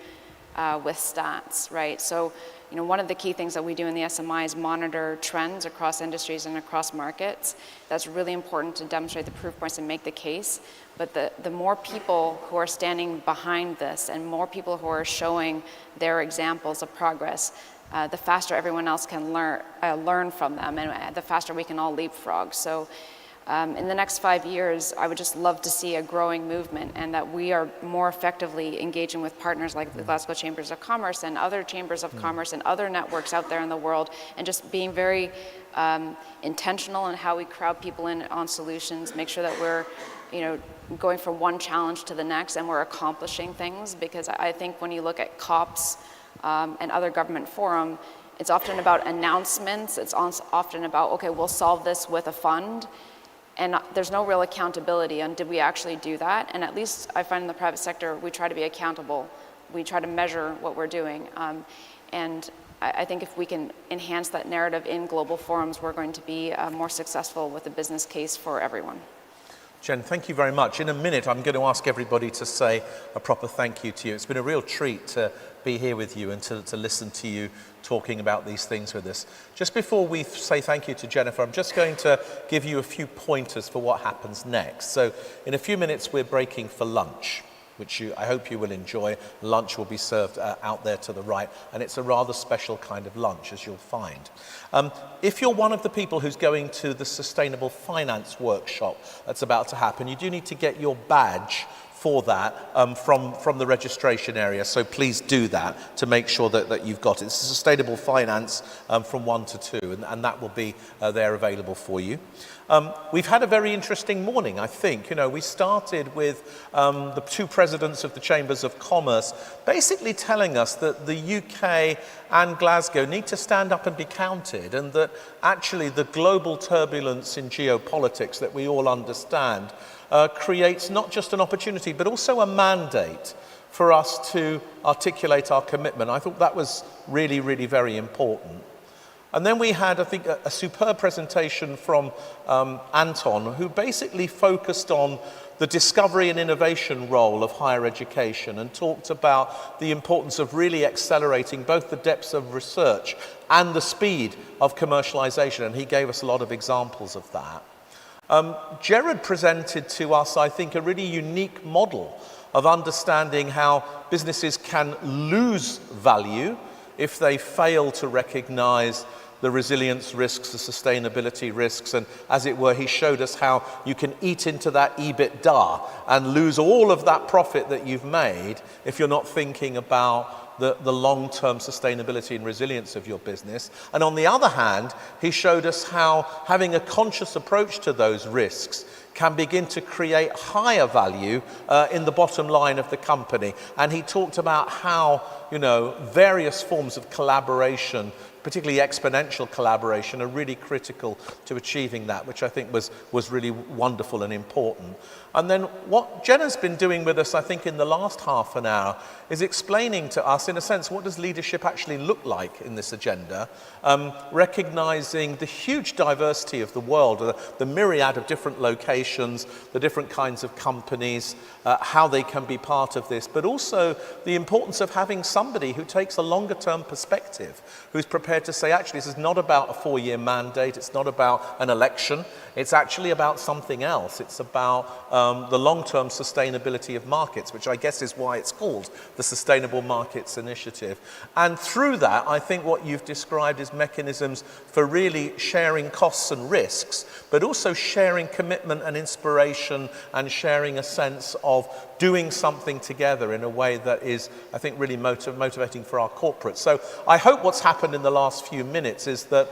with stats, right? So one of the key things that we do in the SMI is monitor trends across industries and across markets. That's really important to demonstrate the proof points and make the case. But the more people who are standing behind this and more people who are showing their examples of progress, the faster everyone else can learn from them, and the faster we can all leapfrog. So in the next 5 years, I would just love to see a growing movement, and that we are more effectively engaging with partners like the Glasgow Chambers of Commerce and other chambers of commerce and other networks out there in the world, and just being very intentional in how we crowd people in on solutions, make sure that we're going from one challenge to the next and we're accomplishing things. Because I think when you look at COPs and other government forum, it's often about announcements. It's often about, okay, we'll solve this with a fund. And there's no real accountability on did we actually do that? And at least I find in the private sector, we try to be accountable. We try to measure what we're doing. And I think if we can enhance that narrative in global forums, we're going to be more successful with the business case for everyone. Jen, thank you very much. In a minute, I'm going to ask everybody to say a proper thank you to you. It's been a real treat to be here with you and to listen to you talking about these things with us. Just before we say thank you to Jennifer, I'm just going to give you a few pointers for what happens next. So in a few minutes, we're breaking for lunch, which I hope you will enjoy. Lunch will be served out there to the right, and it's a rather special kind of lunch, as you'll find. If you're one of the people who's going to the Sustainable Finance workshop that's about to happen, you do need to get your badge for that from the registration area, so please do that to make sure that you've got it. It's Sustainable Finance from 1 to 2, and that will be there available for you. We've had a very interesting morning, I think. You know, we started with the two presidents of the Chambers of Commerce basically telling us that the UK and Glasgow need to stand up and be counted, and that actually the global turbulence in geopolitics that we all understand creates not just an opportunity, but also a mandate for us to articulate our commitment. I thought that was really, really very important. And then we had, I think, a superb presentation from Anton, who basically focused on the discovery and innovation role of higher education and talked about the importance of really accelerating both the depths of research and the speed of commercialization, and he gave us a lot of examples of that. Gerard presented to us, I think, a really unique model of understanding how businesses can lose value if they fail to recognize the resilience risks, the sustainability risks, and as it were, he showed us how you can eat into that EBITDA and lose all of that profit that you've made if you're not thinking about the long-term sustainability and resilience of your business. And on the other hand, he showed us how having a conscious approach to those risks can begin to create higher value in the bottom line of the company. And he talked about how, you know, various forms of collaboration, particularly exponential collaboration, are really critical to achieving that, which I think was really wonderful and important. And then what Jenna's been doing with us, I think, in the last half an hour is explaining to us, in a sense, what does leadership actually look like in this agenda, recognizing the huge diversity of the world, the myriad of different locations, the different kinds of companies, how they can be part of this, but also the importance of having somebody who takes a longer term perspective, who's prepared to say, actually, this is not about a 4-year mandate, it's not about an election, it's actually about something else. It's about the long-term sustainability of markets, which I guess is why it's called the Sustainable Markets Initiative. And through that, I think what you've described is mechanisms for really sharing costs and risks, but also sharing commitment and inspiration and sharing a sense of doing something together in a way that is, I think, really motivating for our corporates. So I hope what's happened in the last few minutes is that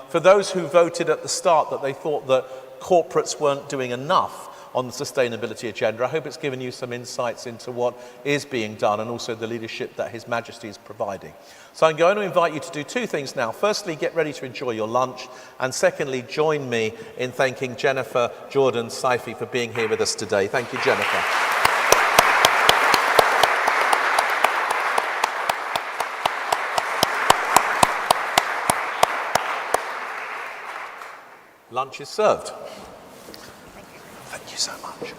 for those who voted at the start that they thought that corporates weren't doing enough on the sustainability agenda, I hope it's given you some insights into what is being done and also the leadership that His Majesty is providing. So I'm going to invite you to do two things now. Firstly, get ready to enjoy your lunch, and secondly, join me in thanking Jennifer Jordan-Saifi for being here with us today. Thank you, Jennifer. Lunch is served. Thank you so much.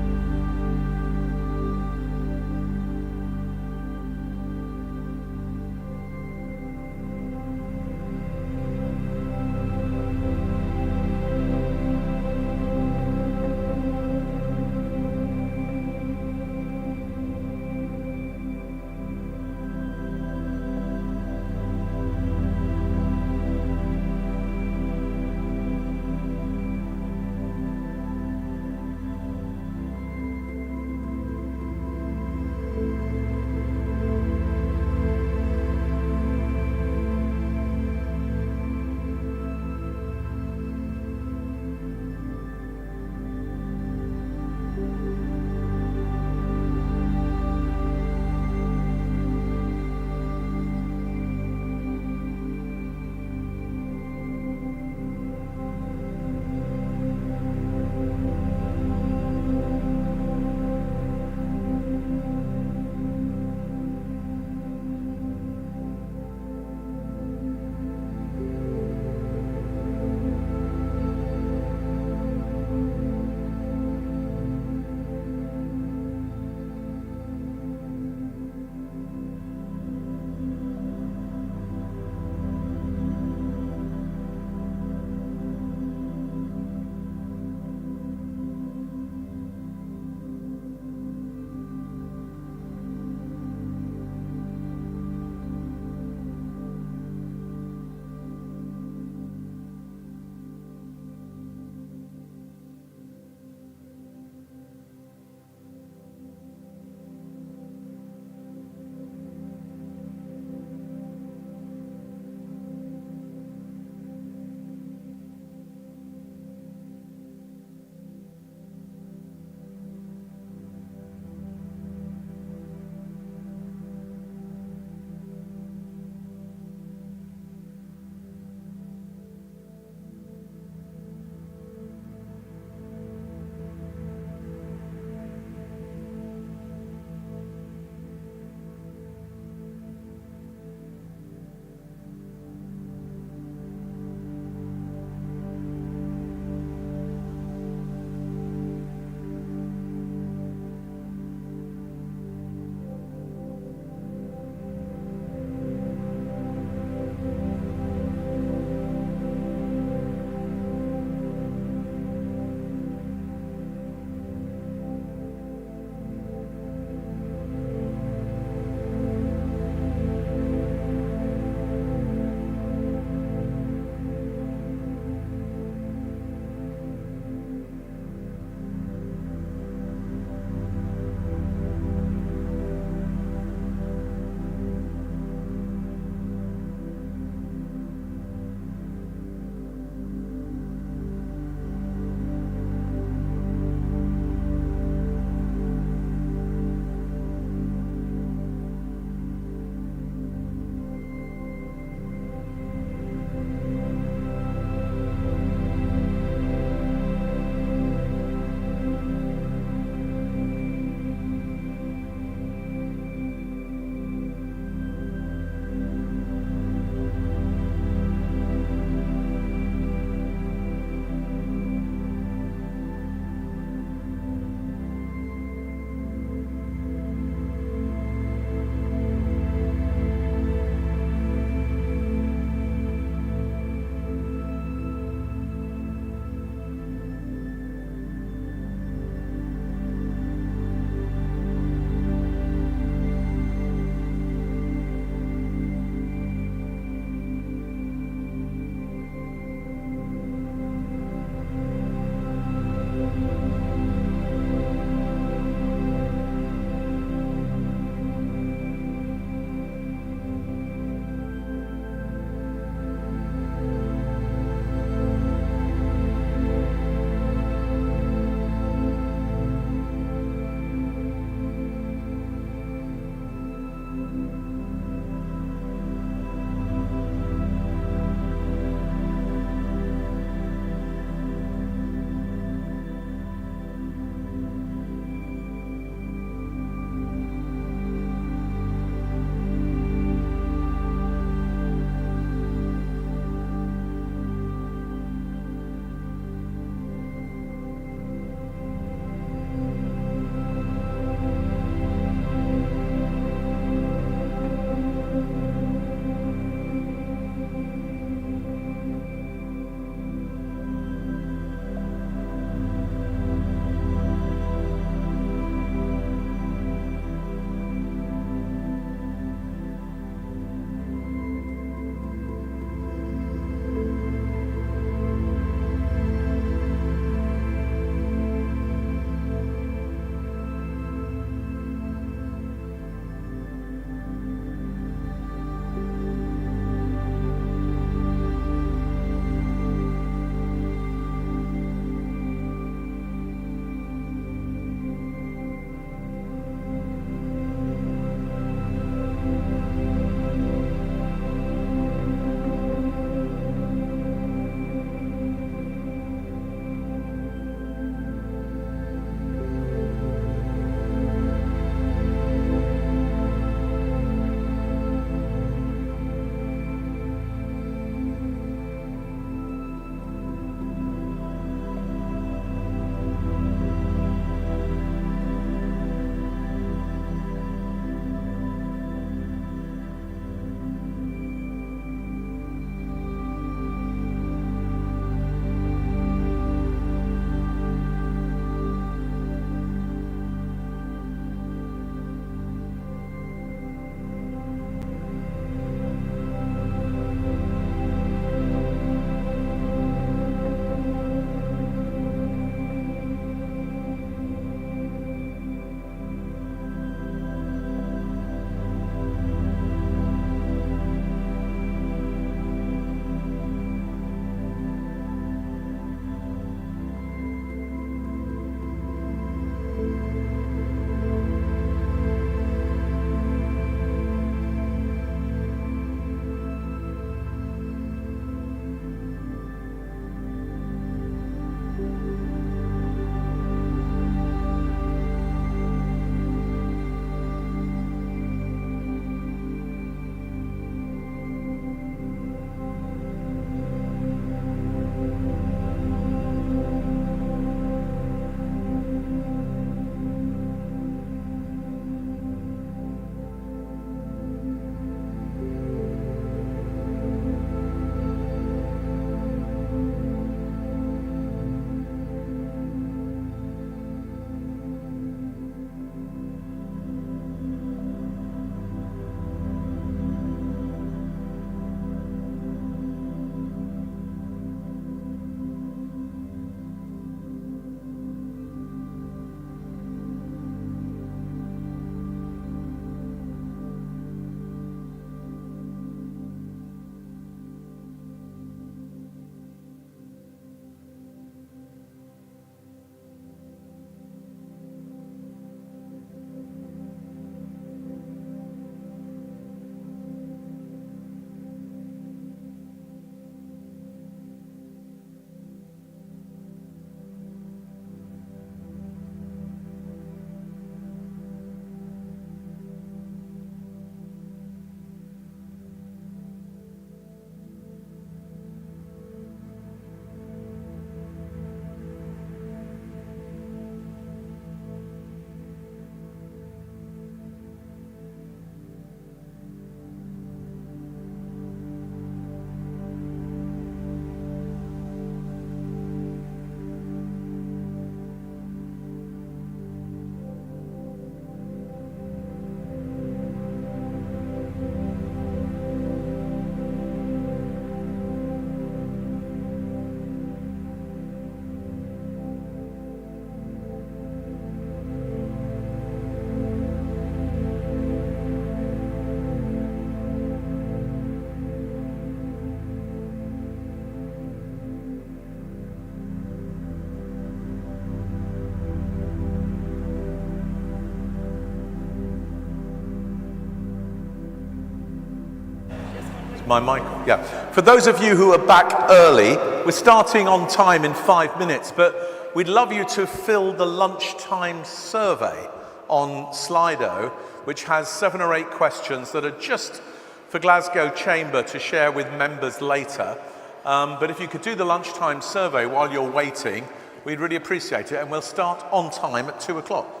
my mic? Yeah. For those of you who are back early, we're starting on time in 5 minutes, but we'd love you to fill the lunchtime survey on Slido, which has 7 or 8 questions that are just for Glasgow Chamber to share with members later. But if you could do the lunchtime survey while you're waiting, we'd really appreciate it, and we'll start on time at 2 o'clock.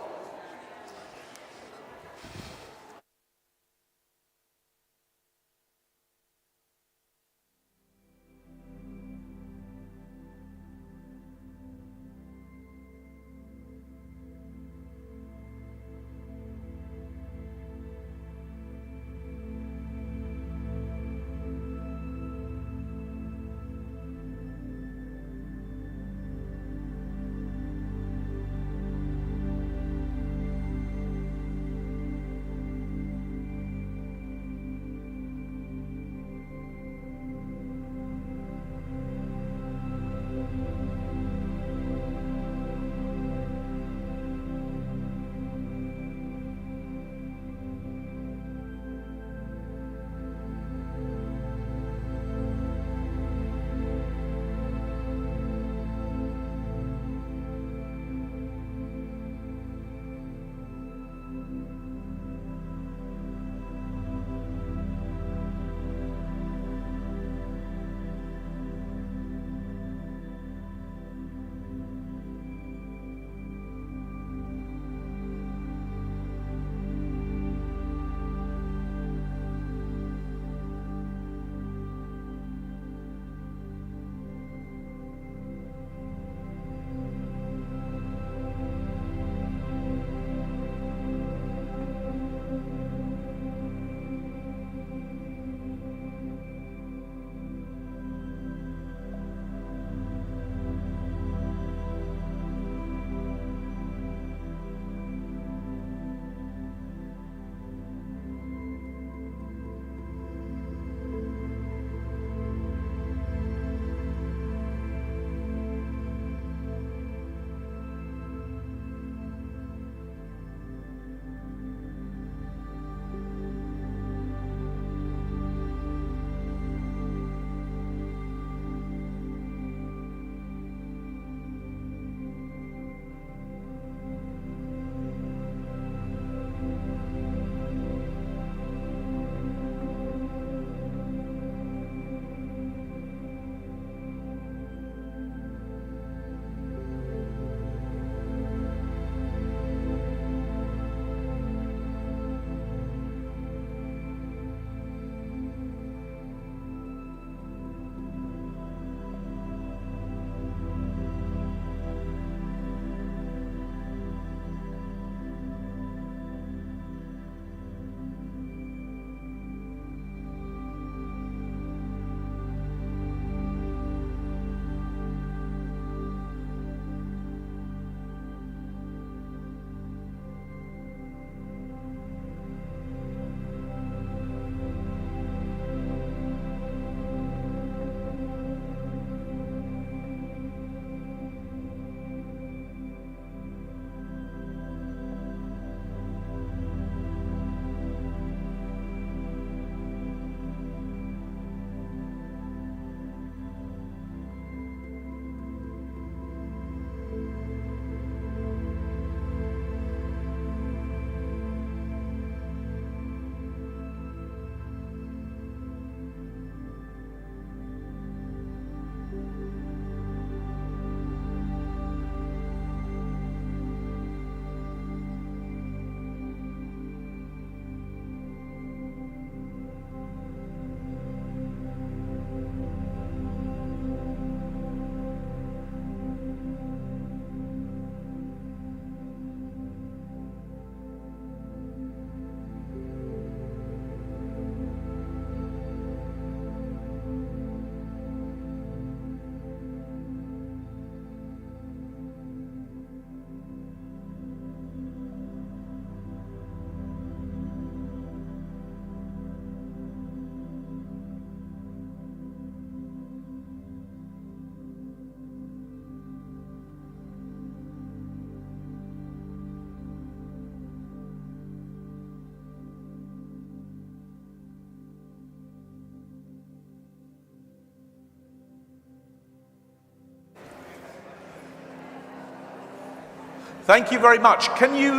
Thank you very much. Can you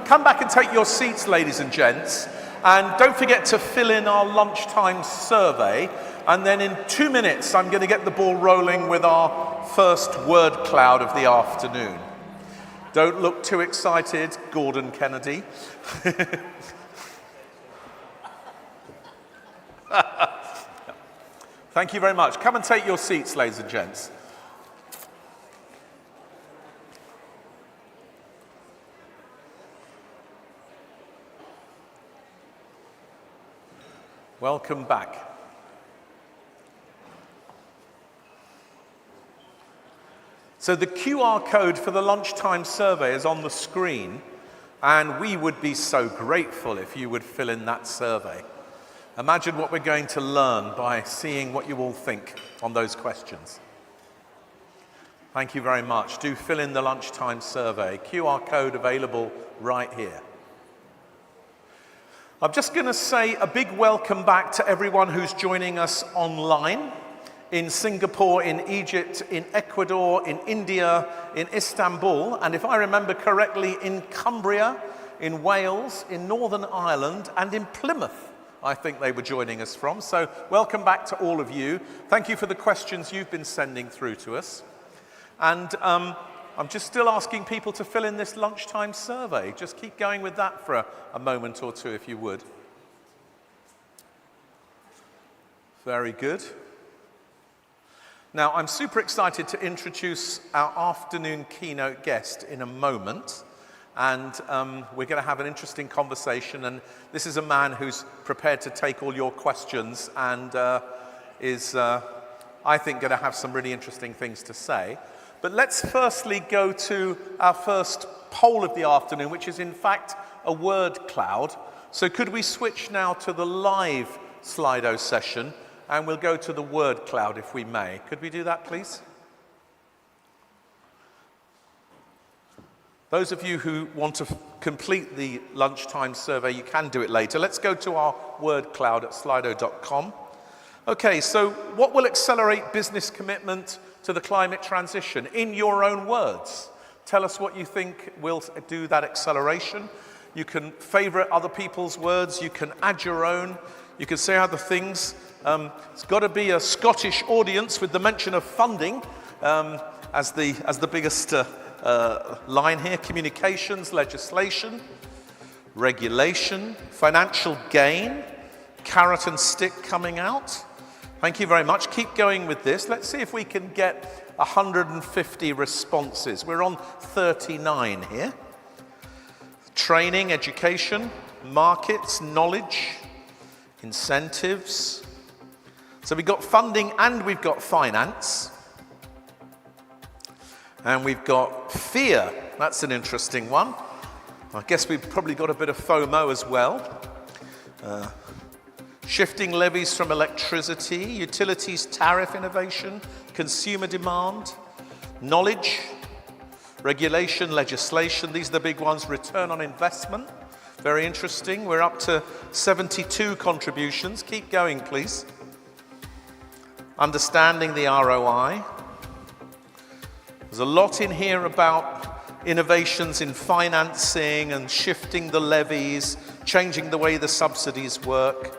come back and take your seats, ladies and gents? And don't forget to fill in our lunchtime survey. And then in 2 minutes, I'm going to get the ball rolling with our first word cloud of the afternoon. Don't look too excited, Gordon Kennedy. Thank you very much. Come and take your seats, ladies and gents. Welcome back. So the QR code for the lunchtime survey is on the screen, and we would be so grateful if you would fill in that survey. Imagine what we're going to learn by seeing what you all think on those questions. Thank you very much. Do fill in the lunchtime survey. QR code available right here. I'm just going to say a big welcome back to everyone who's joining us online in Singapore, in Egypt, in Ecuador, in India, in Istanbul, and if I remember correctly, in Cumbria, in Wales, in Northern Ireland, and in Plymouth, I think they were joining us from. So welcome back to all of you. Thank you for the questions you've been sending through to us. And I'm just still asking people to fill in this lunchtime survey. Just keep going with that for a moment or two, if you would. Very good. Now, I'm super excited to introduce our afternoon keynote guest in a moment. And we're going to have an interesting conversation. And this is a man who's prepared to take all your questions and is, I think, going to have some really interesting things to say. But let's firstly go to our first poll of the afternoon, which is in fact a word cloud. So could we switch now to the live Slido session, and we'll go to the word cloud if we may. Could we do that, please? Those of you who want to complete the lunchtime survey, you can do it later. Let's go to our word cloud at slido.com. Okay, so what will accelerate business commitment to the climate transition? In your own words, tell us what you think will do that acceleration. You can favorite other people's words, you can add your own, you can say other things. It's got to be a Scottish audience with the mention of funding as the biggest line here. Communications, legislation, regulation, financial gain, carrot and stick coming out. Thank you very much. Keep going with this. Let's see if we can get 150 responses. We're on 39 here. Training, education, markets, knowledge, incentives. So we've got funding and we've got finance. And we've got fear. That's an interesting one. I guess we've probably got a bit of FOMO as well. Shifting levies from electricity, utilities tariff innovation, consumer demand, knowledge, regulation, legislation. These are the big ones. Return on investment. Very interesting. We're up to 72 contributions. Keep going, please. Understanding the ROI. There's a lot in here about innovations in financing and shifting the levies, changing the way the subsidies work.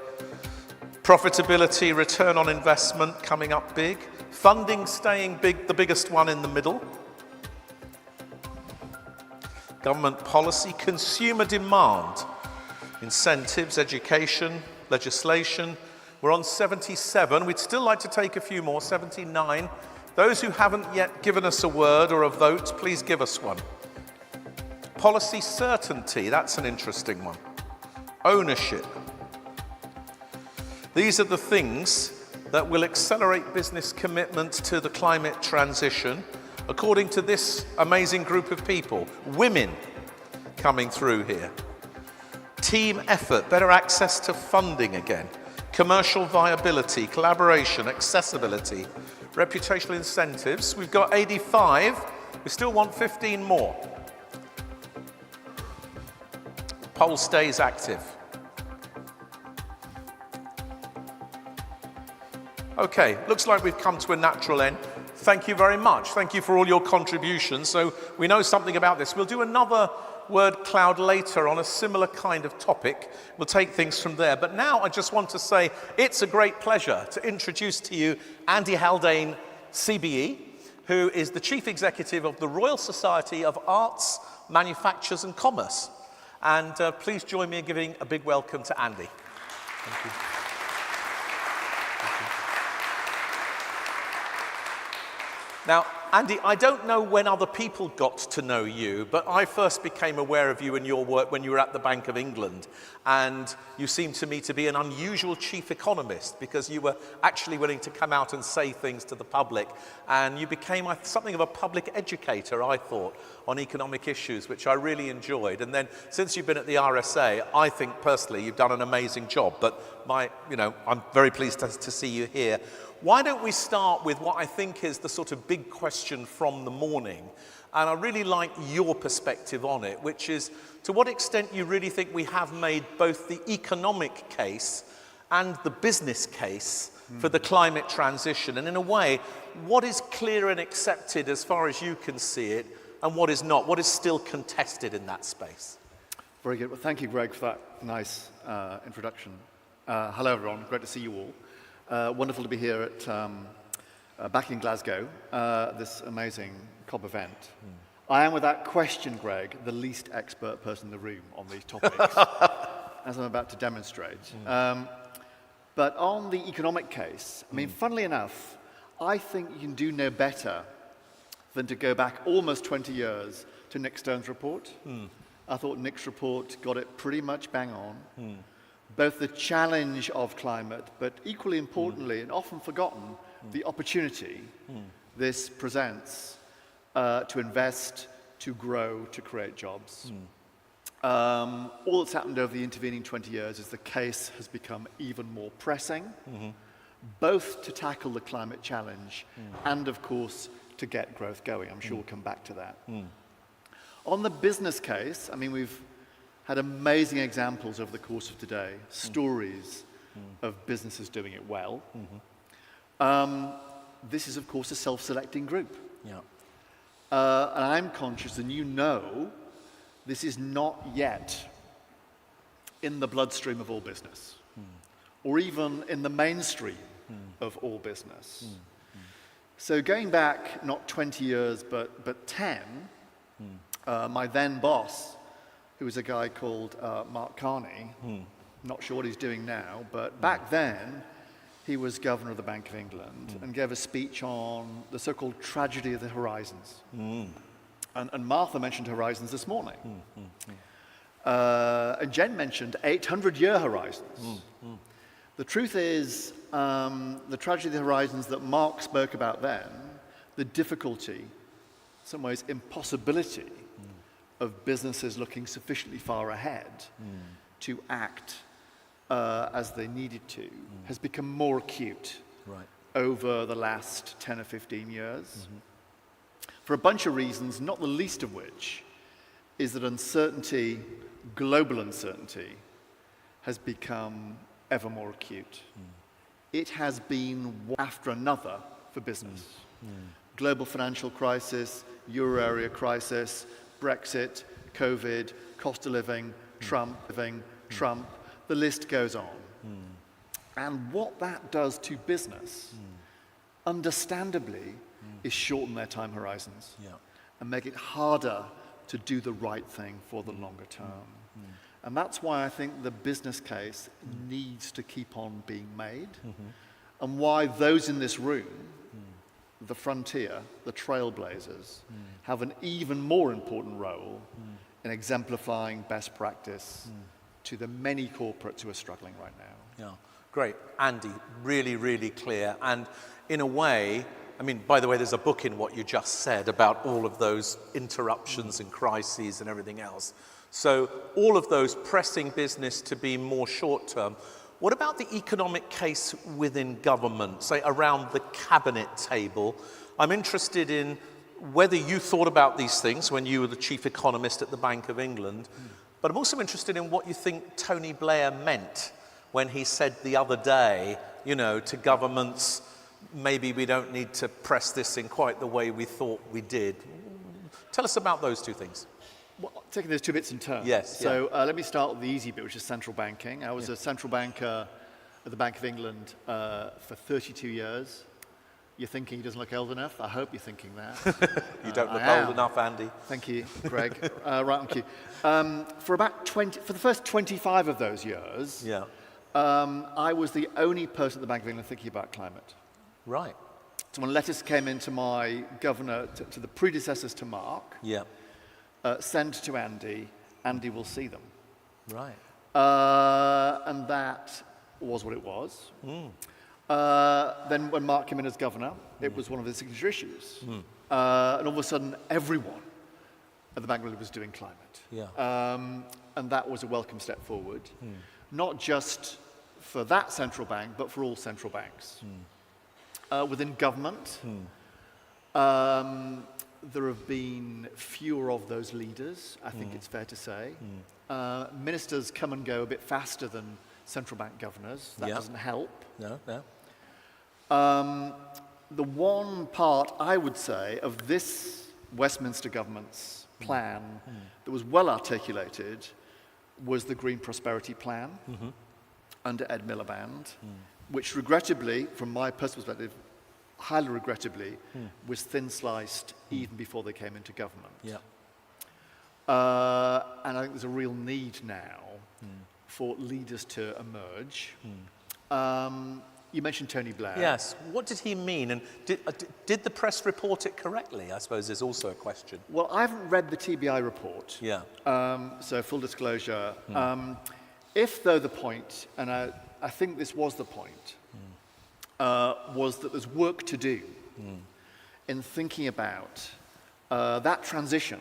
Profitability, return on investment coming up big. Funding staying big, the biggest one in the middle. Government policy, consumer demand, incentives, education, legislation. We're on 77. We'd still like to take a few more, 79. Those who haven't yet given us a word or a vote, please give us one. Policy certainty, that's an interesting one. Ownership. These are the things that will accelerate business commitment to the climate transition, according to this amazing group of people. Women coming through here. Team effort, better access to funding again. Commercial viability, collaboration, accessibility, reputational incentives. We've got 85. We still want 15 more. Poll stays active. Okay, looks like we've come to a natural end. Thank you very much. Thank you for all your contributions. So we know something about this. We'll do another word cloud later on a similar kind of topic. We'll take things from there. But now I just want to say it's a great pleasure to introduce to you Andy Haldane, CBE, who is the Chief Executive of the Royal Society of Arts, Manufactures and Commerce. And please join me in giving a big welcome to Andy. Thank you. Now, Andy, I don't know when other people got to know you, but I first became aware of you and your work when you were at the Bank of England. And you seemed to me to be an unusual chief economist because you were actually willing to come out and say things to the public. And you became something of a public educator, I thought, on economic issues, which I really enjoyed. And then since you've been at the RSA, I think personally you've done an amazing job. But I'm very pleased to see you here. Why don't we start with what I think is the sort of big question from the morning? And I really like your perspective on it, which is to what extent you really think we have made both the economic case and the business case for the climate transition. And in a way, what is clear and accepted as far as you can see it, and what is not? What is still contested in that space? Very good. Well, thank you, Greg, for that nice introduction. Hello, everyone. Great to see you all. Wonderful to be here at back in Glasgow, this amazing COP event. I am, without question, Greg, the least expert person in the room on these topics, as I'm about to demonstrate. But on the economic case, I mean, funnily enough, I think you can do no better than to go back almost 20 years to Nick Stone's report. I thought Nick's report got it pretty much bang on. Both the challenge of climate, but equally importantly, and often forgotten, the opportunity this presents to invest, to grow, to create jobs. All that's happened over the intervening 20 years is the case has become even more pressing, both to tackle the climate challenge and, of course, to get growth going. I'm sure we'll come back to that. On the business case, I mean, we've had amazing examples over the course of today, stories of businesses doing it well. This is, of course, a self-selecting group. And I'm conscious, and you know, this is not yet in the bloodstream of all business, or even in the mainstream of all business. So going back, not 20 years, but 10, my then boss, who was a guy called Mark Carney, not sure what he's doing now, but back then, he was governor of the Bank of England and gave a speech on the so-called tragedy of the horizons. And Martha mentioned horizons this morning. And Jen mentioned 800-year horizons. The truth is, the tragedy of the horizons that Mark spoke about then, the difficulty, in some ways impossibility, of businesses looking sufficiently far ahead to act as they needed to, has become more acute over the last 10 or 15 years. For a bunch of reasons, not the least of which is that uncertainty, global uncertainty, has become ever more acute. It has been one after another for business. Global financial crisis, euro area crisis, Brexit, COVID, cost of living, Trump, the list goes on. And what that does to business, understandably, is shorten their time horizons and make it harder to do the right thing for the longer term. And that's why I think the business case needs to keep on being made, and why those in this room, the frontier, the trailblazers, have an even more important role in exemplifying best practice to the many corporates who are struggling right now. Great. Andy, really, really clear. And in a way, I mean, by the way, there's a book in what you just said about all of those interruptions and crises and everything else. So all of those pressing business to be more short-term. What about the economic case within government, say around the cabinet table? I'm interested in whether you thought about these things when you were the chief economist at the Bank of England, but I'm also interested in what you think Tony Blair meant when he said the other day, you know, to governments, maybe we don't need to press this in quite the way we thought we did. Tell us about those two things. Well, taking those two bits in turn. Yes. So let me start with the easy bit, which is central banking. I was a central banker at the Bank of England for 32 years. You're thinking he doesn't look old enough? I hope you're thinking that. You don't look old enough, Andy. Thank you, Greg. Right on cue. For the first 25 of those years, I was the only person at the Bank of England thinking about climate. Right. So when letters came into my governor, to the predecessors to Mark, send to Andy, Andy will see them. Right. And that was what it was. Then when Mark came in as governor, it was one of the signature issues. And all of a sudden, everyone at the Bank of England was doing climate. And that was a welcome step forward, not just for that central bank, but for all central banks. Within government, there have been fewer of those leaders, I think it's fair to say. Ministers come and go a bit faster than central bank governors. That doesn't help. No. The one part, I would say, of this Westminster government's plan that was well articulated was the Green Prosperity Plan under Ed Miliband, which regrettably, from my personal perspective, highly regrettably, was thin-sliced even before they came into government. And I think there's a real need now for leaders to emerge. You mentioned Tony Blair. Yes. What did he mean? And did the press report it correctly? I suppose there's also a question. Well, I haven't read the TBI report. So full disclosure. If, though, the point, and I think this was the point, was that there's work to do in thinking about that transition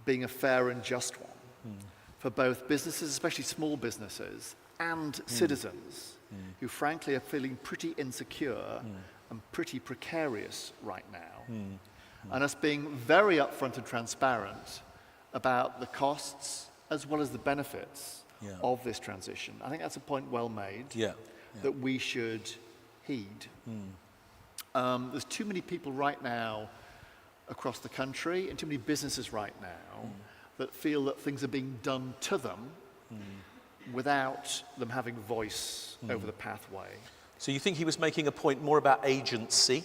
being a fair and just one for both businesses, especially small businesses, and citizens who frankly are feeling pretty insecure and pretty precarious right now. And us being very upfront and transparent about the costs as well as the benefits of this transition. I think that's a point well made that we should heed. There's too many people right now across the country and too many businesses right now that feel that things are being done to them without them having voice over the pathway. So you think he was making a point more about agency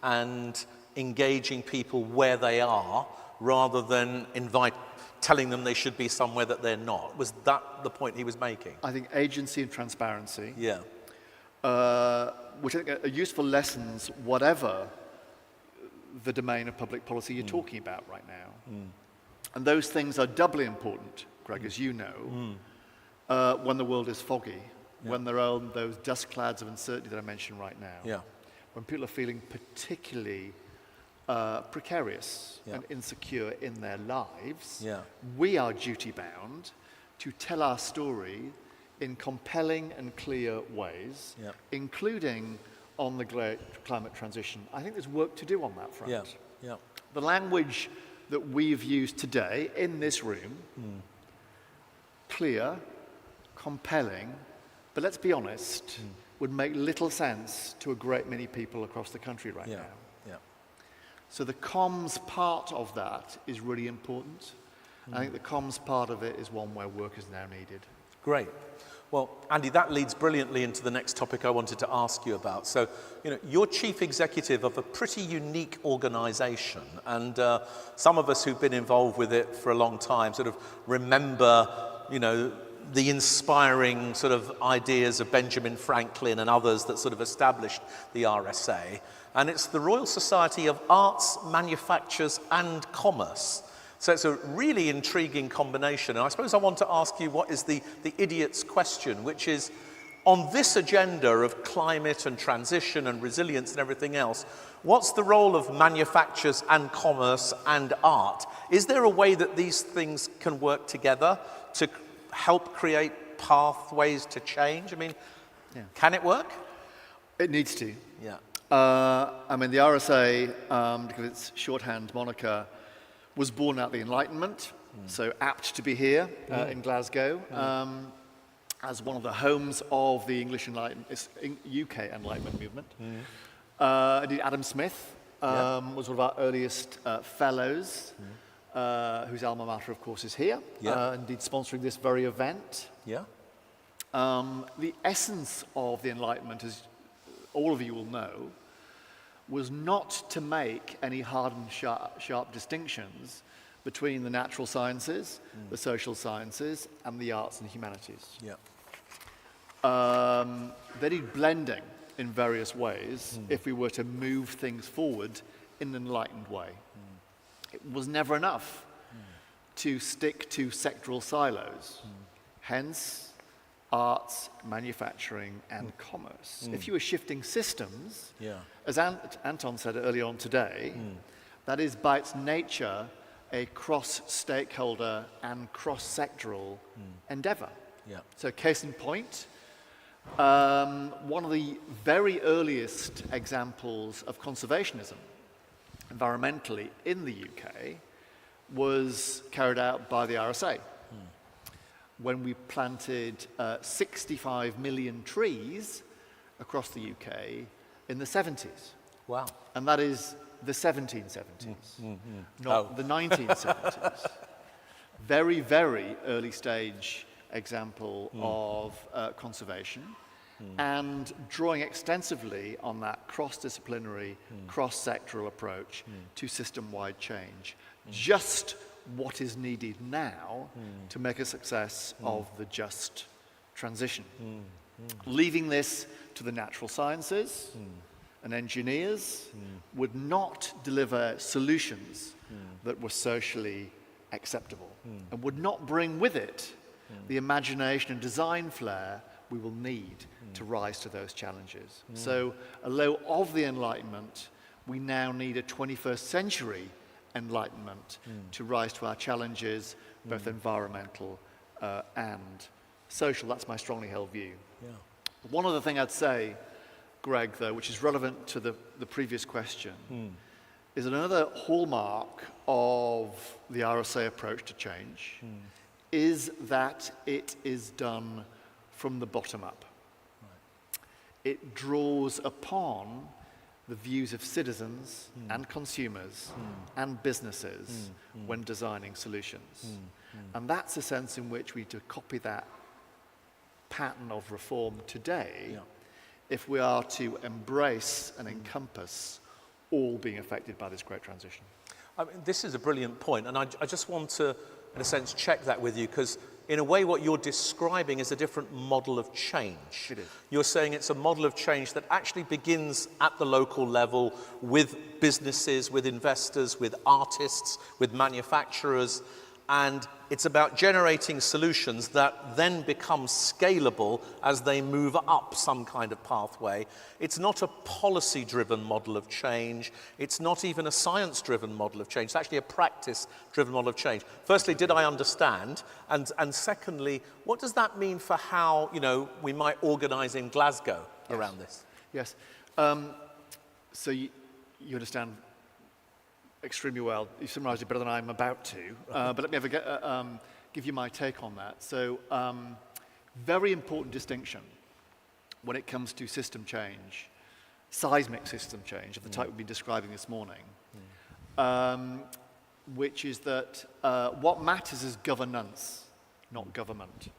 and engaging people where they are rather than telling them they should be somewhere that they're not? Was that the point he was making? I think agency and transparency, which I think are useful lessons, whatever the domain of public policy you're talking about right now. And those things are doubly important, Greg, as you know, when the world is foggy, when there are those dust clouds of uncertainty that I mentioned right now, when people are feeling particularly precarious and insecure in their lives, we are duty-bound to tell our story in compelling and clear ways, including on the climate transition. I think there's work to do on that front. The language that we've used today in this room, clear, compelling, but let's be honest, would make little sense to a great many people across the country right now. So the comms part of that is really important. I think the comms part of it is one where work is now needed. Great. Well, Andy, that leads brilliantly into the next topic I wanted to ask you about. So, you're chief executive of a pretty unique organization, and some of us who've been involved with it for a long time sort of remember, the inspiring sort of ideas of Benjamin Franklin and others that sort of established the RSA. And it's the Royal Society of Arts, Manufactures and Commerce. So it's a really intriguing combination. And I suppose I want to ask you what is the idiot's question, which is, on this agenda of climate and transition and resilience and everything else, what's the role of manufactures and commerce and art? Is there a way that these things can work together to help create pathways to change? I mean, can it work? It needs to. The RSA, because of its shorthand moniker, was born out of the Enlightenment, so apt to be here in Glasgow. as one of the homes of the UK Enlightenment movement. Indeed, Adam Smith was one of our earliest fellows, whose alma mater, of course, is here, indeed sponsoring this very event. The essence of the Enlightenment, as all of you will know, was not to make any hard and sharp distinctions between the natural sciences, the social sciences, and the arts and humanities. They need blending in various ways if we were to move things forward in an enlightened way. It was never enough to stick to sectoral silos. Hence, arts, manufacturing, and commerce. If you were shifting systems, as Anton said earlier on today, that is by its nature a cross-stakeholder and cross-sectoral endeavor. So case in point, one of the very earliest examples of conservationism environmentally in the UK was carried out by the RSA. When we planted 65 million trees across the UK in the 70s. Wow. And that is the 1770s, not the 1970s. Very, very early stage example of conservation, and drawing extensively on that cross-disciplinary, cross-sectoral approach to system-wide change. Just what is needed now to make a success of the just transition. Leaving this to the natural sciences and engineers would not deliver solutions that were socially acceptable and would not bring with it the imagination and design flair we will need to rise to those challenges. So, although of the Enlightenment, we now need a 21st century Enlightenment to rise to our challenges, both environmental and social. That's my strongly held view. One other thing I'd say, Greg, though, which is relevant to the previous question, is that another hallmark of the RSA approach to change is that it is done from the bottom up. It draws upon the views of citizens and consumers and businesses when designing solutions. And that's a sense in which we need to copy that pattern of reform today if we are to embrace and encompass all being affected by this great transition. I mean, this is a brilliant point, and I just want to, in a sense, check that with you, because in a way what you're describing is a different model of change. It is. You're saying it's a model of change that actually begins at the local level with businesses, with investors, with artists, with manufacturers, and it's about generating solutions that then become scalable as they move up some kind of pathway. It's not a policy-driven model of change. It's not even a science-driven model of change. It's actually a practice-driven model of change. Firstly, did I understand? And secondly, what does that mean for how, we might organize in Glasgow around this? Yes. So you understand extremely well. You summarised it better than I'm about to. But let me give you my take on that. So, very important distinction when it comes to system change, seismic system change of the type we've been describing this morning, which is that what matters is governance, not government.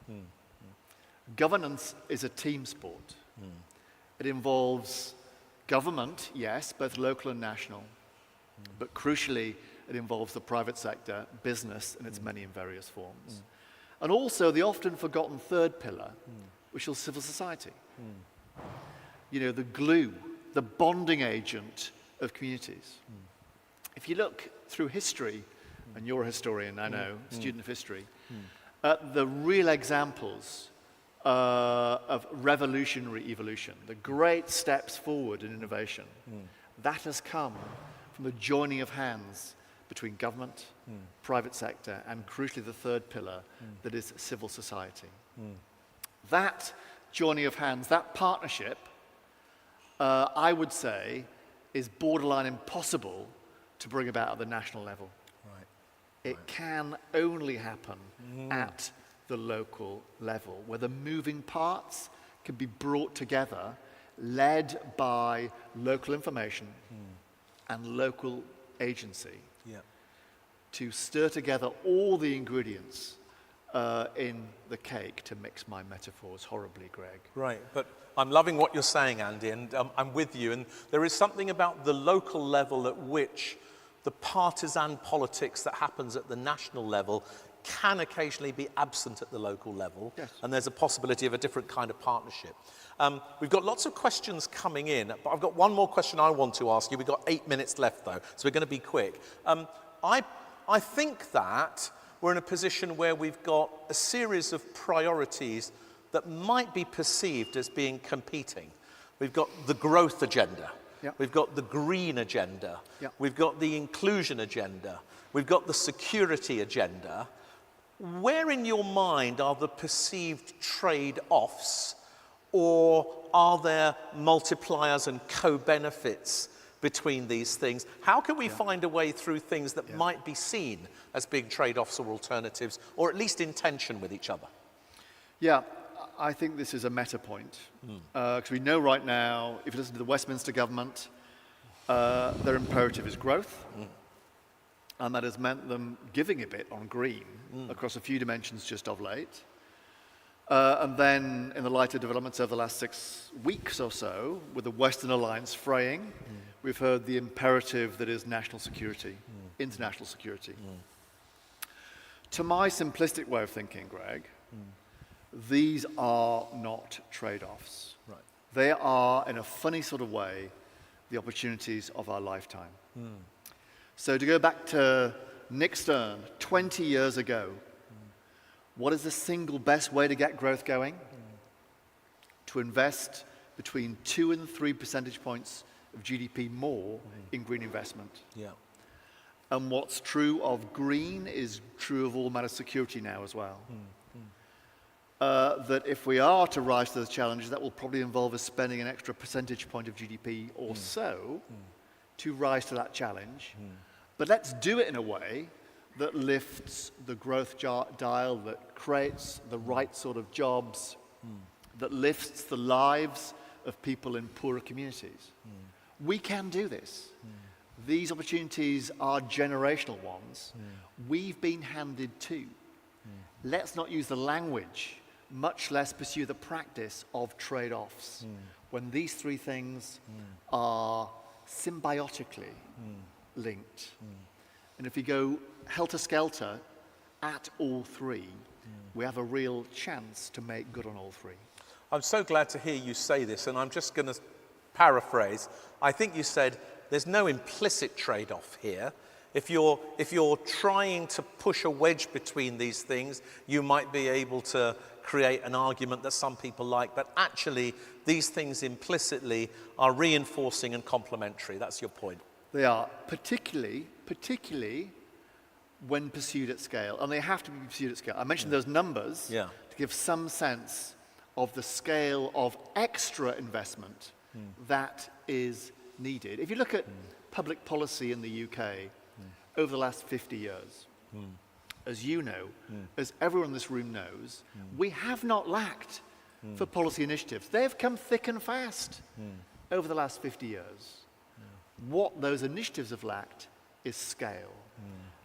Governance is a team sport. It involves government, yes, both local and national, but crucially, it involves the private sector, business, in its many and various forms. And also the often forgotten third pillar, which is civil society. The glue, the bonding agent of communities. If you look through history, and you're a historian, I know, student of history, the real examples of revolutionary evolution, the great steps forward in innovation, that has come from the joining of hands between government, private sector, and crucially the third pillar, that is civil society. That joining of hands, that partnership, I would say, is borderline impossible to bring about at the national level. It can only happen at the local level, where the moving parts can be brought together, led by local information and local agency to stir together all the ingredients in the cake, to mix my metaphors horribly, Greg. Right, but I'm loving what you're saying, Andy, and I'm with you. And there is something about the local level at which the partisan politics that happens at the national level can occasionally be absent at the local level. Yes. And there's a possibility of a different kind of partnership. We've got lots of questions coming in, but I've got one more question I want to ask you. We've got 8 minutes left, though, so we're going to be quick. I think that we're in a position where we've got a series of priorities that might be perceived as being competing. We've got the growth agenda. Yep. We've got the green agenda. Yep. We've got the inclusion agenda. We've got the security agenda. Where in your mind are the perceived trade-offs, or are there multipliers and co-benefits between these things? How can we find a way through things that might be seen as being trade-offs or alternatives, or at least in tension with each other? Yeah, I think this is a meta point. Because we know right now, if you listen to the Westminster government, their imperative is growth. And that has meant them giving a bit on green across a few dimensions just of late. And then in the light of developments over the last 6 weeks or so, with the Western Alliance fraying, we've heard the imperative that is national security, international security. To my simplistic way of thinking, Greg, these are not trade-offs. Right. They are, in a funny sort of way, the opportunities of our lifetime. So to go back to Nick Stern, 20 years ago, what is the single best way to get growth going? To invest between 2 and 3 percentage points of GDP more in green investment. Yeah. And what's true of green is true of all matters security now as well. That if we are to rise to the challenges, that will probably involve us spending an extra percentage point of GDP or so to rise to that challenge. But let's do it in a way that lifts the growth dial, that creates the right sort of jobs, that lifts the lives of people in poorer communities. We can do this. These opportunities are generational ones. We've been handed two. Let's not use the language, much less pursue the practice of trade-offs, when these three things are symbiotically linked. And if you go helter-skelter at all three, we have a real chance to make good on all three. I'm so glad to hear you say this, and I'm just going to paraphrase. I think you said there's no implicit trade-off here. If you're trying to push a wedge between these things, you might be able to create an argument that some people like, but actually these things implicitly are reinforcing and complementary. That's your point. They are, particularly when pursued at scale, and they have to be pursued at scale. I mentioned those numbers to give some sense of the scale of extra investment that is needed. If you look at public policy in the UK over the last 50 years, as you know, as everyone in this room knows, we have not lacked for policy initiatives. They have come thick and fast over the last 50 years. What those initiatives have lacked is scale.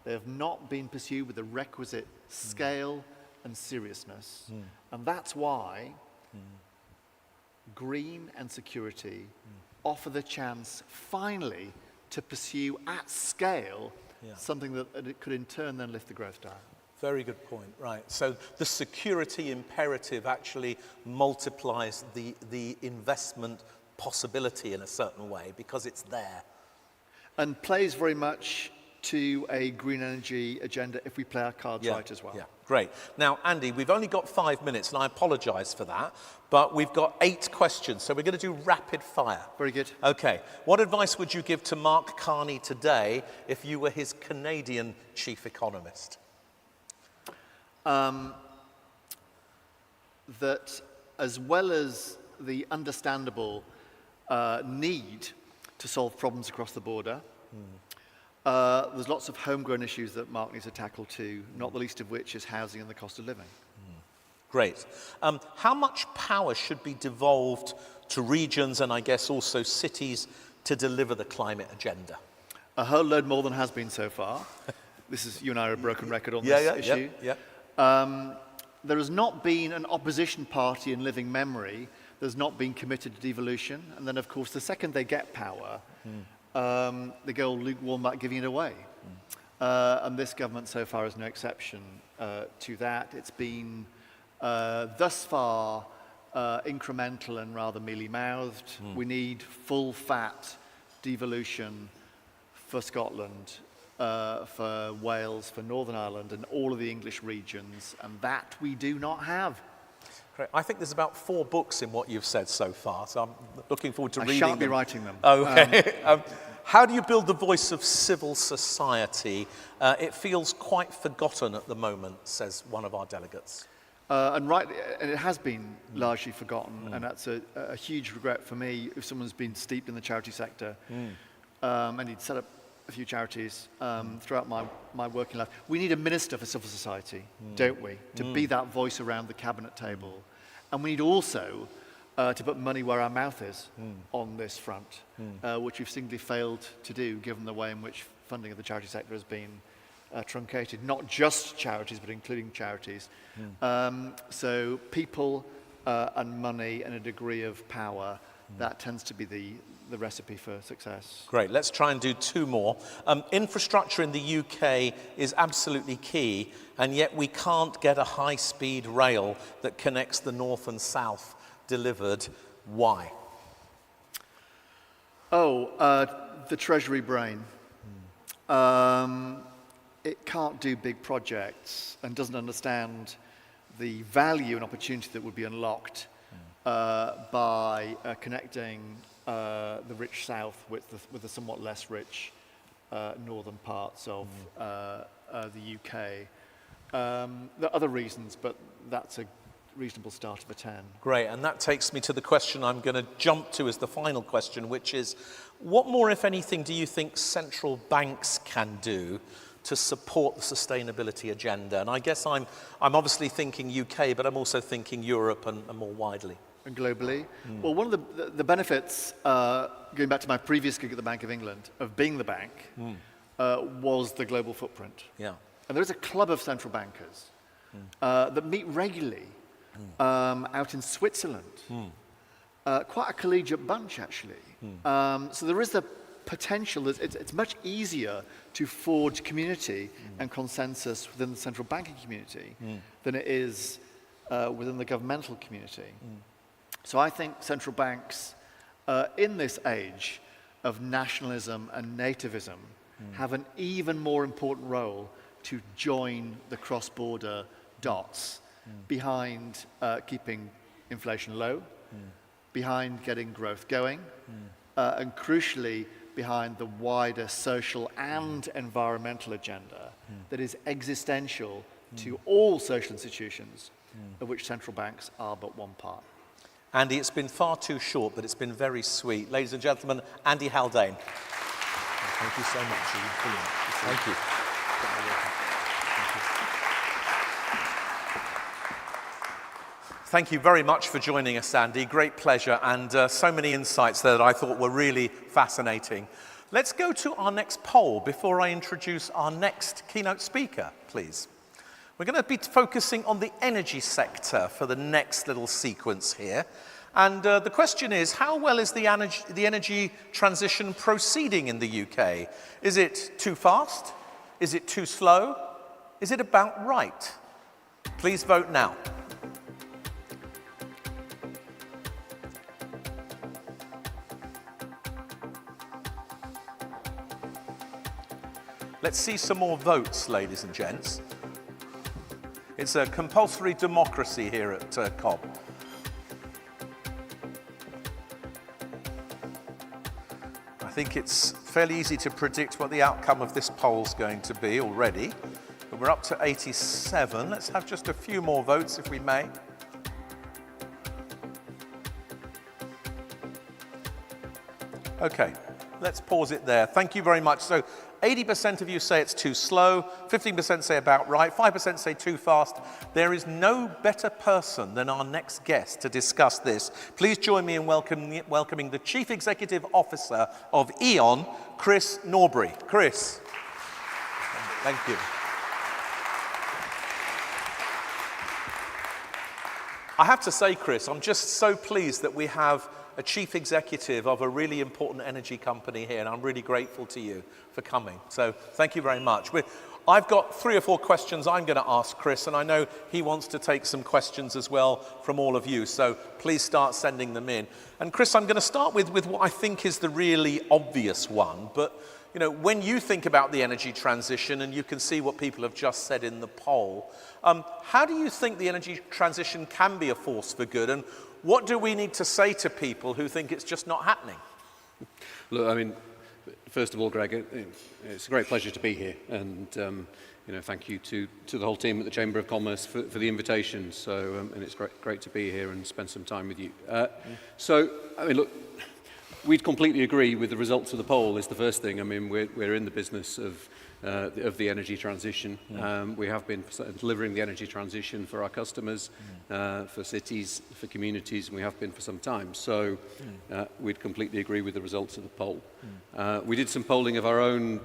They have not been pursued with the requisite scale and seriousness. And that's why green and security offer the chance finally to pursue at scale something that it could in turn then lift the growth dial. Very good point, right. So the security imperative actually multiplies the investment possibility in a certain way because it's there. And plays very much to a green energy agenda if we play our cards right as well. Yeah, great. Now, Andy, we've only got 5 minutes, and I apologise for that, but we've got 8 questions, so we're going to do rapid fire. Very good. Okay. What advice would you give to Mark Carney today if you were his Canadian chief economist? That as well as the understandable need to solve problems across the border, there's lots of homegrown issues that Mark needs to tackle too, not the least of which is housing and the cost of living. Great. How much power should be devolved to regions and I guess also cities to deliver the climate agenda? A whole load more than has been so far. This is, you and I are a broken record on this issue. There has not been an opposition party in living memory that has not been committed to devolution. And then, of course, the second they get power, they go lukewarm about giving it away. And this government so far is no exception to that. It's been thus far incremental and rather mealy-mouthed. We need full-fat devolution for Scotland, for Wales, for Northern Ireland, and all of the English regions, and that we do not have. Great. I think there's about 4 books in what you've said so far, so I'm looking forward to reading them. I shan't be writing them. Okay. How do you build the voice of civil society? It feels quite forgotten at the moment, says one of our delegates. And it has been largely forgotten, and that's a huge regret for me if someone's been steeped in the charity sector, and he'd set up a few charities throughout my working life. We need a minister for civil society, don't we, to be that voice around the cabinet table. And we need also to put money where our mouth is on this front, which we've simply failed to do, given the way in which funding of the charity sector has been truncated, not just charities, but including charities. So people and money and a degree of power, that tends to be the recipe for success. Great, let's try and do 2 more. Infrastructure in the UK is absolutely key, and yet we can't get a high-speed rail that connects the north and south delivered. Why? The Treasury brain. It can't do big projects and doesn't understand the value and opportunity that would be unlocked by connecting the rich south with the somewhat less rich northern parts of the UK. There are other reasons, but that's a reasonable start of a 10. Great, and that takes me to the question I'm going to jump to as the final question, which is, what more, if anything, do you think central banks can do to support the sustainability agenda? And I guess I'm obviously thinking UK, but I'm also thinking Europe and more widely. And globally? Well, one of the benefits, going back to my previous gig at the Bank of England, of being the bank, was the global footprint. Yeah. And there is a club of central bankers that meet regularly out in Switzerland. Quite a collegiate bunch, actually. So there is the potential that it's much easier to forge community and consensus within the central banking community than it is within the governmental community. So I think central banks, in this age of nationalism and nativism, have an even more important role to join the cross-border dots behind keeping inflation low, behind getting growth going, and crucially, behind the wider social and environmental agenda that is existential to all social institutions, of which central banks are but one part. Andy, it's been far too short, but it's been very sweet. Ladies and gentlemen, Andy Haldane. Thank you so much. Brilliant. Thank you. Thank you very much for joining us, Andy. Great pleasure, and so many insights there that I thought were really fascinating. Let's go to our next poll before I introduce our next keynote speaker, please. We're going to be focusing on the energy sector for the next little sequence here. And the question is, how well is the energy transition proceeding in the UK? Is it too fast? Is it too slow? Is it about right? Please vote now. Let's see some more votes, ladies and gents. It's a compulsory democracy here at COB. I think it's fairly easy to predict what the outcome of this poll is going to be already. But we're up to 87. Let's have just a few more votes, if we may. Okay, let's pause it there. Thank you very much. So 80% of you say it's too slow, 15% say about right, 5% say too fast. There is no better person than our next guest to discuss this. Please join me in welcoming the Chief Executive Officer of E.ON, Chris Norbury. Chris. Thank you. I have to say, Chris, I'm just so pleased that we have a chief executive of a really important energy company here, and I'm really grateful to you for coming. So thank you very much. I've got 3 or 4 questions I'm going to ask Chris, and I know he wants to take some questions as well from all of you, so please start sending them in. And Chris, I'm going to start with what I think is the really obvious one, but you know, when you think about the energy transition, and you can see what people have just said in the poll, how do you think the energy transition can be a force for good, and what do we need to say to people who think it's just not happening? Look, I mean, first of all, Greg, it's a great pleasure to be here, and you know, thank you to the whole team at the Chamber of Commerce for the invitation. So, and it's great to be here and spend some time with you. So, I mean, look, we'd completely agree with the results of the poll. Is the first thing. I mean, we're in the business of the energy transition. We have been delivering the energy transition for our customers, for cities, for communities, and we have been for some time. So we'd completely agree with the results of the poll. We did some polling of our own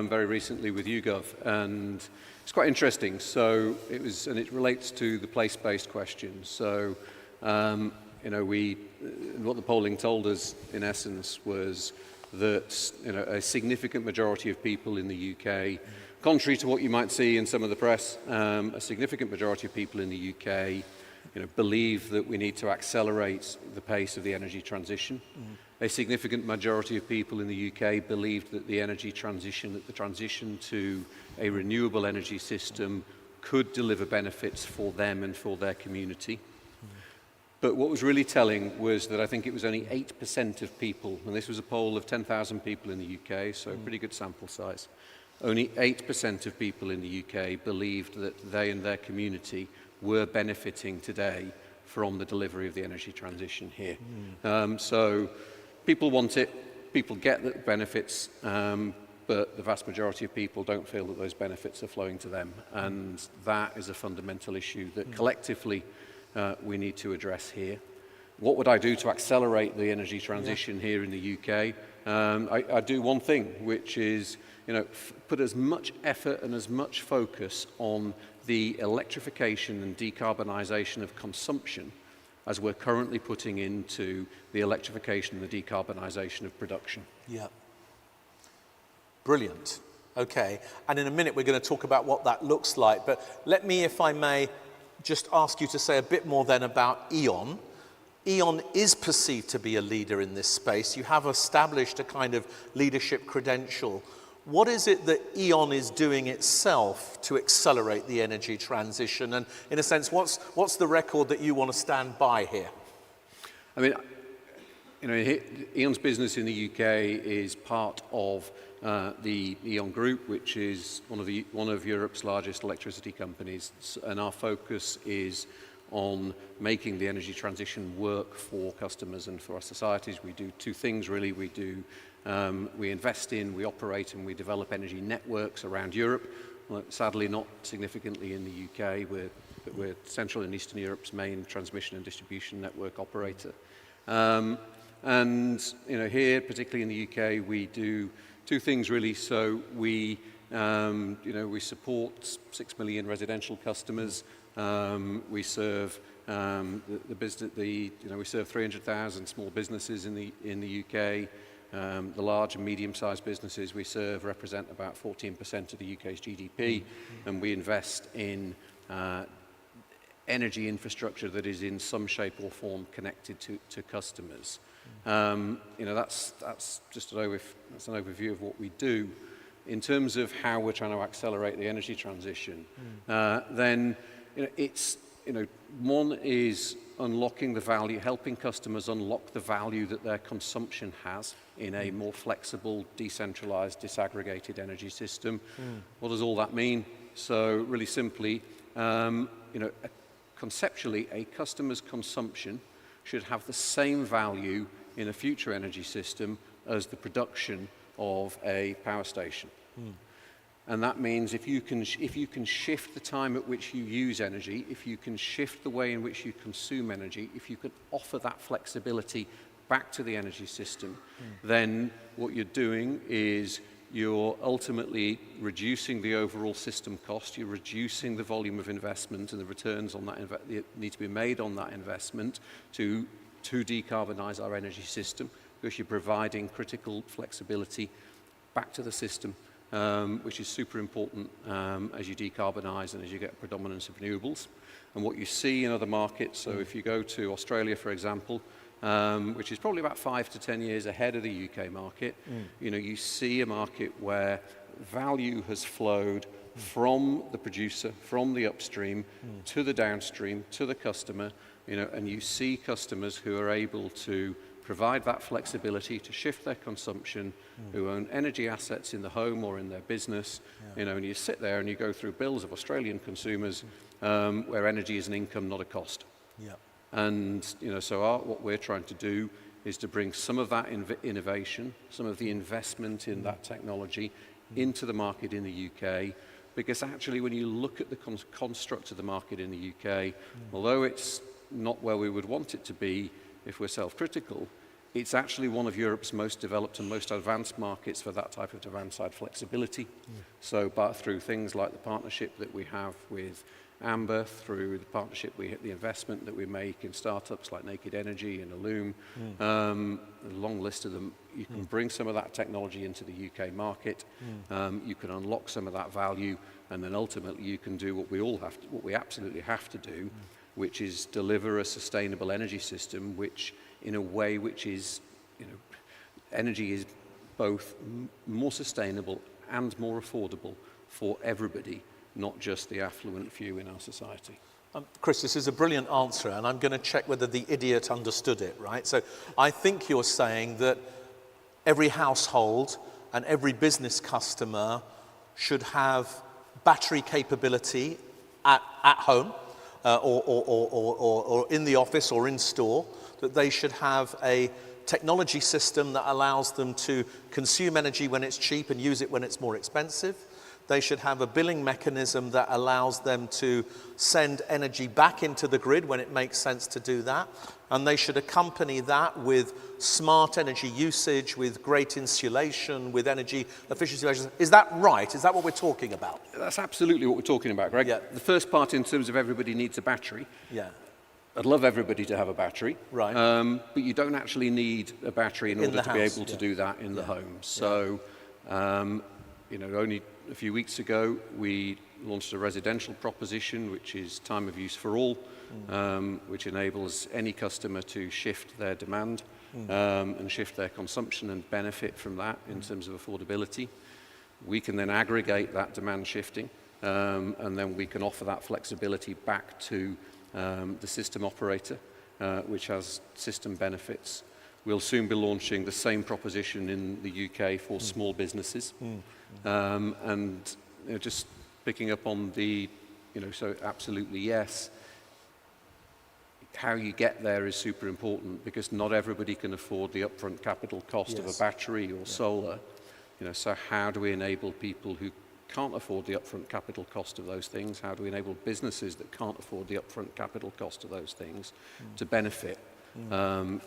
very recently with YouGov, and it's quite interesting. So and it relates to the place-based question. So you know, what the polling told us in essence was that, you know, a significant majority of people in the UK, contrary to what you might see in some of the press, a significant majority of people in the UK, you know, believe that we need to accelerate the pace of the energy transition. A significant majority of people in the UK believed that the energy transition, that the transition to a renewable energy system could deliver benefits for them and for their community. But what was really telling was that I think it was only 8% of people, and this was a poll of 10,000 people in the UK, so a pretty good sample size. Only 8% of people in the UK believed that they and their community were benefiting today from the delivery of the energy transition here. So people want it, people get the benefits, but the vast majority of people don't feel that those benefits are flowing to them. And that is a fundamental issue that collectively we need to address here. What would I do to accelerate the energy transition here in the UK? I do one thing, which is, you know, put as much effort and as much focus on the electrification and decarbonisation of consumption as we're currently putting into the electrification and the decarbonisation of production. Yeah. Brilliant. Okay. And in a minute, we're going to talk about what that looks like. But let me, if I may, just ask you to say a bit more then about E.ON. E.ON is perceived to be a leader in this space. You have established a kind of leadership credential. What is it that E.ON is doing itself to accelerate the energy transition? And in a sense, what's the record that you want to stand by here? I mean, you know, E.ON's business in the UK is part of the E.ON Group, which is one of Europe's largest electricity companies, and our focus is on making the energy transition work for customers and for our societies. We do 2 things really. We invest in, we operate, and we develop energy networks around Europe. Well, sadly, not significantly in the UK. We're Central and Eastern Europe's main transmission and distribution network operator. And you know, here, particularly in the UK, we do 2 things really. So we support 6 million residential customers. We serve we serve 300,000 small businesses in the UK. The large and medium-sized businesses we serve represent about 14% of the UK's GDP, and we invest in energy infrastructure that is in some shape or form connected to customers. You know, that's just an overview of what we do. In terms of how we're trying to accelerate the energy transition, then you know, it's, you know, one is unlocking the value, helping customers unlock the value that their consumption has in a more flexible, decentralized, disaggregated energy system. What does all that mean? So really simply, you know, conceptually, a customer's consumption should have the same value in a future energy system as the production of a power station. And that means if you can shift the time at which you use energy, if you can shift the way in which you consume energy, if you can offer that flexibility back to the energy system, then what you're doing is you're ultimately reducing the overall system cost, you're reducing the volume of investment and the returns on that that need to be made on that investment to decarbonize our energy system, because you're providing critical flexibility back to the system, which is super important as you decarbonize and as you get predominance of renewables. And what you see in other markets, so if you go to Australia, for example, which is probably about 5 to 10 years ahead of the UK market, you know, you see a market where value has flowed from the producer, from the upstream to the downstream, to the customer, you know, and you see customers who are able to provide that flexibility to shift their consumption, who own energy assets in the home or in their business, you know, and you sit there and you go through bills of Australian consumers where energy is an income, not a cost. And, you know, so what we're trying to do is to bring some of that innovation, some of the investment in that technology into the market in the UK, because actually when you look at the construct of the market in the UK, although it's not where we would want it to be if we're self-critical, it's actually one of Europe's most developed and most advanced markets for that type of demand-side flexibility. So through things like the partnership that we have with Amber, through the partnership, the investment that we make in startups like Naked Energy and Illume, a long list of them, you can bring some of that technology into the UK market, you can unlock some of that value, and then ultimately you can do what we absolutely have to do, which is deliver a sustainable energy system, which in a way which is, you know, energy is both more sustainable and more affordable for everybody, not just the affluent few in our society. Chris, this is a brilliant answer, and I'm going to check whether the idiot understood it, right? So I think you're saying that every household and every business customer should have battery capability at home or in the office or in store, that they should have a technology system that allows them to consume energy when it's cheap and use it when it's more expensive. They should have a billing mechanism that allows them to send energy back into the grid when it makes sense to do that. And they should accompany that with smart energy usage, with great insulation, with energy efficiency measures. Is that right? Is that what we're talking about? That's absolutely what we're talking about, Greg. The first part in terms of everybody needs a battery. I'd love everybody to have a battery, but you don't actually need a battery in order to be able to do that in the home. So, you know, only a few weeks ago, we launched a residential proposition, which is time of use for all, which enables any customer to shift their demand and shift their consumption and benefit from that in terms of affordability. We can then aggregate that demand shifting, and then we can offer that flexibility back to the system operator, which has system benefits. We'll soon be launching the same proposition in the UK for small businesses. And you know, just picking up on the, you know, so absolutely yes, how you get there is super important, because not everybody can afford the upfront capital cost of a battery or solar. You know, so how do we enable people who can't afford the upfront capital cost of those things? How do we enable businesses that can't afford the upfront capital cost of those things to benefit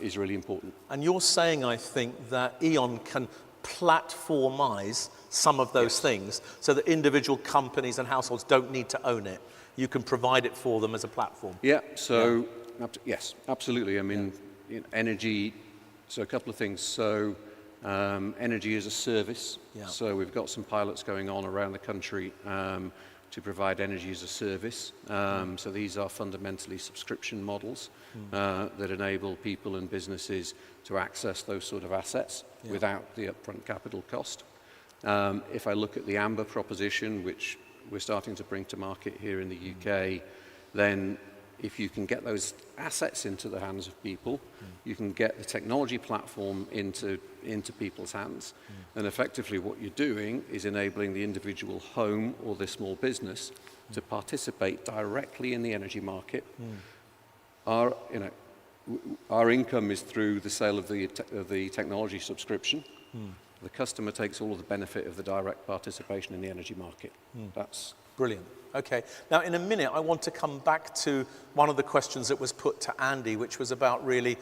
is really important. And you're saying, I think, that E.ON can platformize some of those things so that individual companies and households don't need to own it. You can provide it for them as a platform. So yes, absolutely. I mean, energy, so a couple of things. So energy as a service. So we've got some pilots going on around the country to provide energy as a service. So these are fundamentally subscription models that enable people and businesses to access those sort of assets without the upfront capital cost. If I look at the Amber proposition, which we're starting to bring to market here in the UK, then if you can get those assets into the hands of people, you can get the technology platform into people's hands. And effectively what you're doing is enabling the individual home or the small business to participate directly in the energy market. our income is through the sale of the technology subscription. The customer takes all of the benefit of the direct participation in the energy market. That's brilliant. Okay. Now, in a minute, I want to come back to one of the questions that was put to Andy, which was about really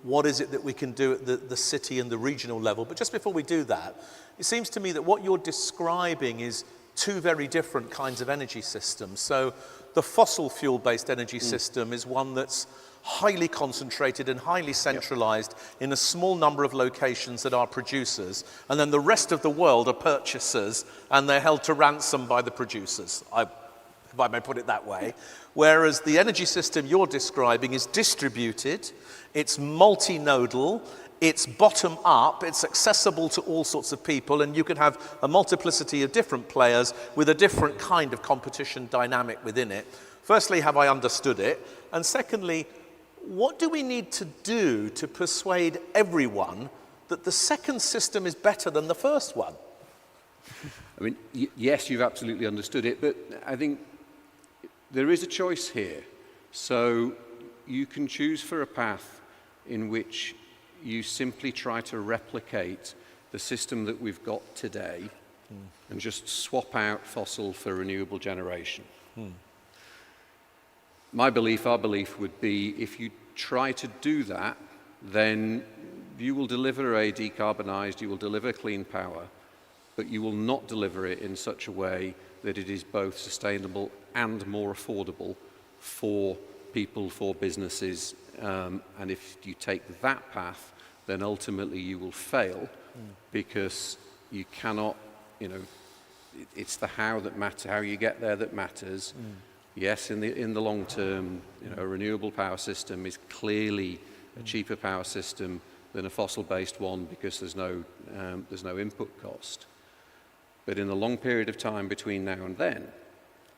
what is it that we can do at the city and the regional level. But just before we do that, it seems to me that what you're describing is two very different kinds of energy systems. So the fossil fuel-based energy system is one that's highly concentrated and highly centralized in a small number of locations that are producers, and then the rest of the world are purchasers, and they're held to ransom by the producers, if I may put it that way. Whereas the energy system you're describing is distributed, it's multinodal, it's bottom up, it's accessible to all sorts of people, and you can have a multiplicity of different players with a different kind of competition dynamic within it. Firstly, have I understood it? And secondly, what do we need to do to persuade everyone that the second system is better than the first one? I mean, yes, you've absolutely understood it, but I think there is a choice here. So you can choose for a path in which you simply try to replicate the system that we've got today and just swap out fossil for renewable generation. My belief, our belief would be if you try to do that, then you will deliver a decarbonised, you will deliver clean power, but you will not deliver it in such a way that it is both sustainable and more affordable for people, for businesses. And if you take that path, then ultimately you will fail because you cannot, it's the how that matters, how you get there that matters. Yes, in the long term, a renewable power system is clearly a cheaper power system than a fossil-based one because there's no input cost. But in the long period of time between now and then,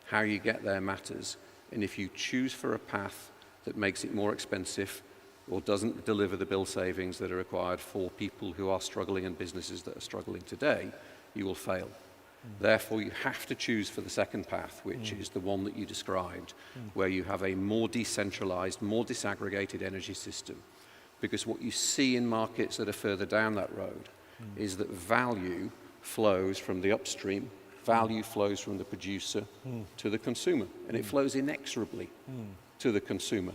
how you get there matters. And if you choose for a path that makes it more expensive or doesn't deliver the bill savings that are required for people who are struggling and businesses that are struggling today, you will fail. Therefore, you have to choose for the second path, which is the one that you described, where you have a more decentralized, more disaggregated energy system. Because what you see in markets that are further down that road is that value flows from the upstream, value flows from the producer to the consumer, and it flows inexorably to the consumer.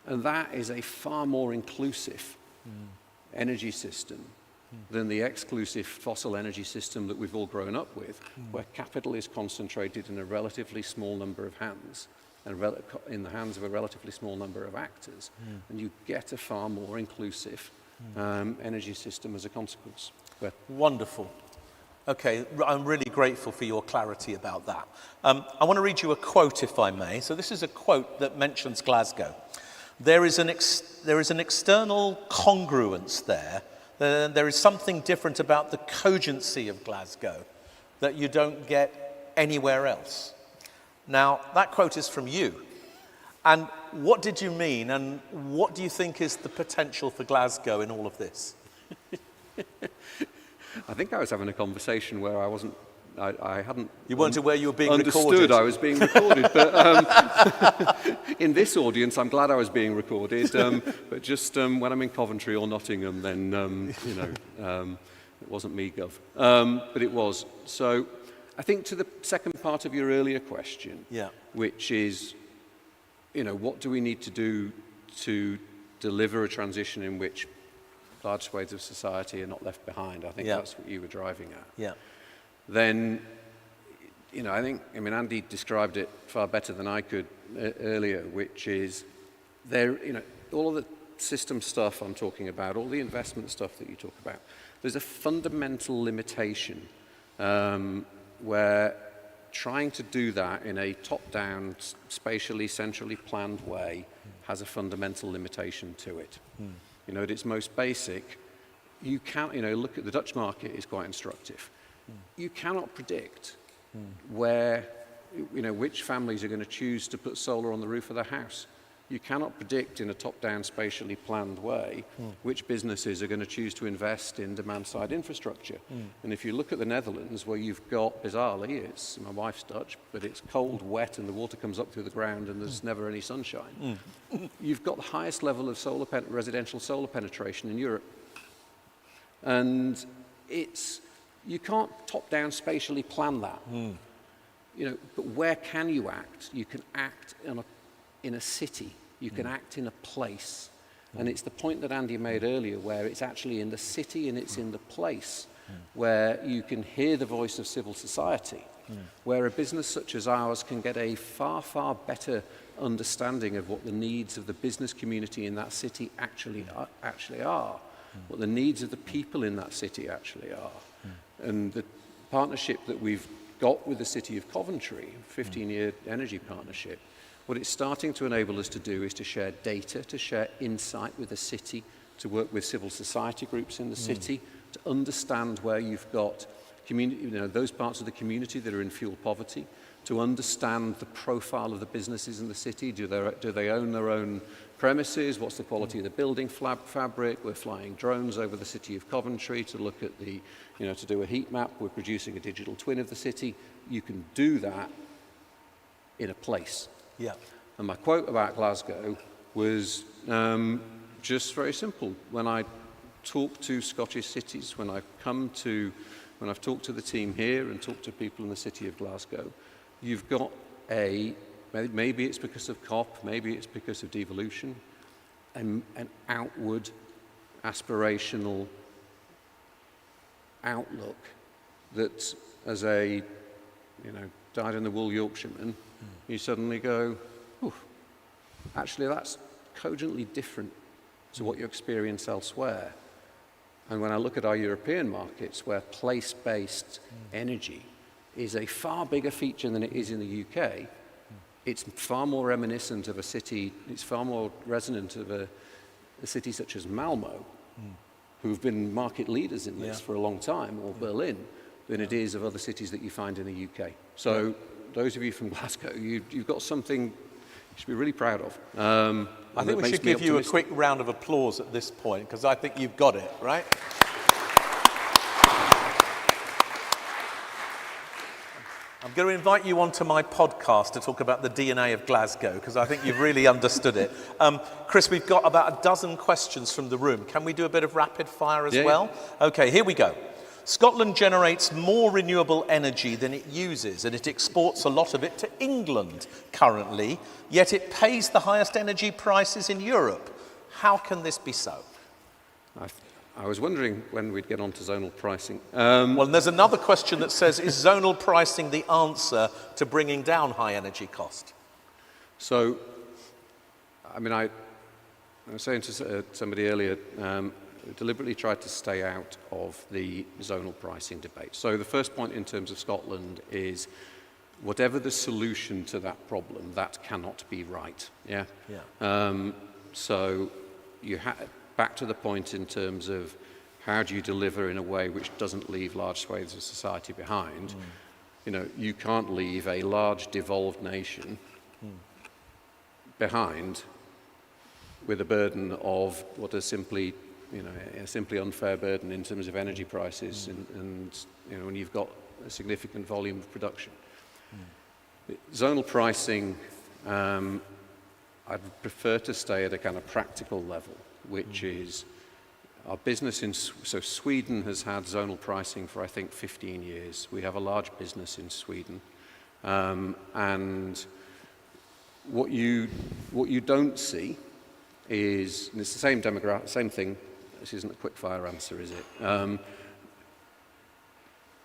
And that is a far more inclusive energy system than the exclusive fossil energy system that we've all grown up with, where capital is concentrated in a relatively small number of hands, and in the hands of a relatively small number of actors, and you get a far more inclusive energy system as a consequence. But wonderful. Okay, I'm really grateful for your clarity about that. I want to read you a quote, if I may. So this is a quote that mentions Glasgow. There is an external congruence there. There is something different about the cogency of Glasgow that you don't get anywhere else. Now, that quote is from you. And what did you mean, and what do you think is the potential for Glasgow in all of this? I think I was having a conversation where I hadn't. You weren't aware you were being understood recorded. I was being recorded, but in this audience, I'm glad I was being recorded. But just when I'm in Coventry or Nottingham, then it wasn't me, Gov. But it was. So I think to the second part of your earlier question, which is, what do we need to do to deliver a transition in which large swathes of society are not left behind? I think that's what you were driving at. Yeah. Then, Andy described it far better than I could earlier, which is all of the system stuff I'm talking about, all the investment stuff that you talk about, there's a fundamental limitation where trying to do that in a top-down, spatially, centrally planned way has a fundamental limitation to it. At its most basic, you can't, look at the Dutch market is quite instructive. You cannot predict where, which families are going to choose to put solar on the roof of their house. you cannot predict in a top-down spatially planned way which businesses are going to choose to invest in demand-side infrastructure. And if you look at the Netherlands, where you've got, bizarrely, it's, my wife's Dutch, but it's cold, wet, and the water comes up through the ground and there's never any sunshine. You've got the highest level of residential solar penetration in Europe. And you can't top-down spatially plan that. You know, but where can you act? You can act in a city. You can act in a place. And it's the point that Andy made earlier, where it's actually in the city and it's in the place where you can hear the voice of civil society, where a business such as ours can get a far, far better understanding of what the needs of the business community in that city actually are, what the needs of the people in that city actually are. And the partnership that we've got with the City of Coventry, 15-year energy partnership, what it's starting to enable us to do is to share data, to share insight with the city, to work with civil society groups in the city, to understand where you've got community, those parts of the community that are in fuel poverty, to understand the profile of the businesses in the city. Do they own their own premises? What's the quality of the building fabric? We're flying drones over the City of Coventry to look at to do a heat map. We're producing a digital twin of the city. You can do that in a place. Yeah. And my quote about Glasgow was just very simple. When I talk to Scottish cities, when I've talked to the team here and talked to people in the city of Glasgow, you've got maybe it's because of COP, maybe it's because of devolution, an outward, aspirational outlook that, as a dyed-in-the-wool Yorkshireman, you suddenly go, actually that's cogently different to what you experience elsewhere. And when I look at our European markets, where place-based energy is a far bigger feature than it is in the UK, it's far more reminiscent of a city, it's far more resonant of a city such as Malmo, who've been market leaders in this for a long time, or Berlin, than it is of other cities that you find in the UK. So those of you from Glasgow, you've got something you should be really proud of. I think we should give you a quick round of applause at this point, because I think you've got it, right? I'm going to invite you onto my podcast to talk about the DNA of Glasgow, because I think you've really understood it. Chris, we've got about a dozen questions from the room. Can we do a bit of rapid fire as well? Yeah. Okay, here we go. Scotland generates more renewable energy than it uses, and it exports a lot of it to England currently, yet it pays the highest energy prices in Europe. How can this be so? I was wondering when we'd get on to zonal pricing. Well, there's another question that says, is zonal pricing the answer to bringing down high energy cost? So, I was saying to somebody earlier, deliberately tried to stay out of the zonal pricing debate. So the first point in terms of Scotland is, whatever the solution to that problem, that cannot be right. Yeah. So back to the point in terms of how do you deliver in a way which doesn't leave large swathes of society behind. You can't leave a large devolved nation behind with a burden of what is simply a simply unfair burden in terms of energy prices, and when you've got a significant volume of production. Zonal pricing, I'd prefer to stay at a kind of practical level, which is our business so Sweden has had zonal pricing for, I think, 15 years. We have a large business in Sweden. And what you don't see is, and it's the same thing, this isn't a quick fire answer, is it?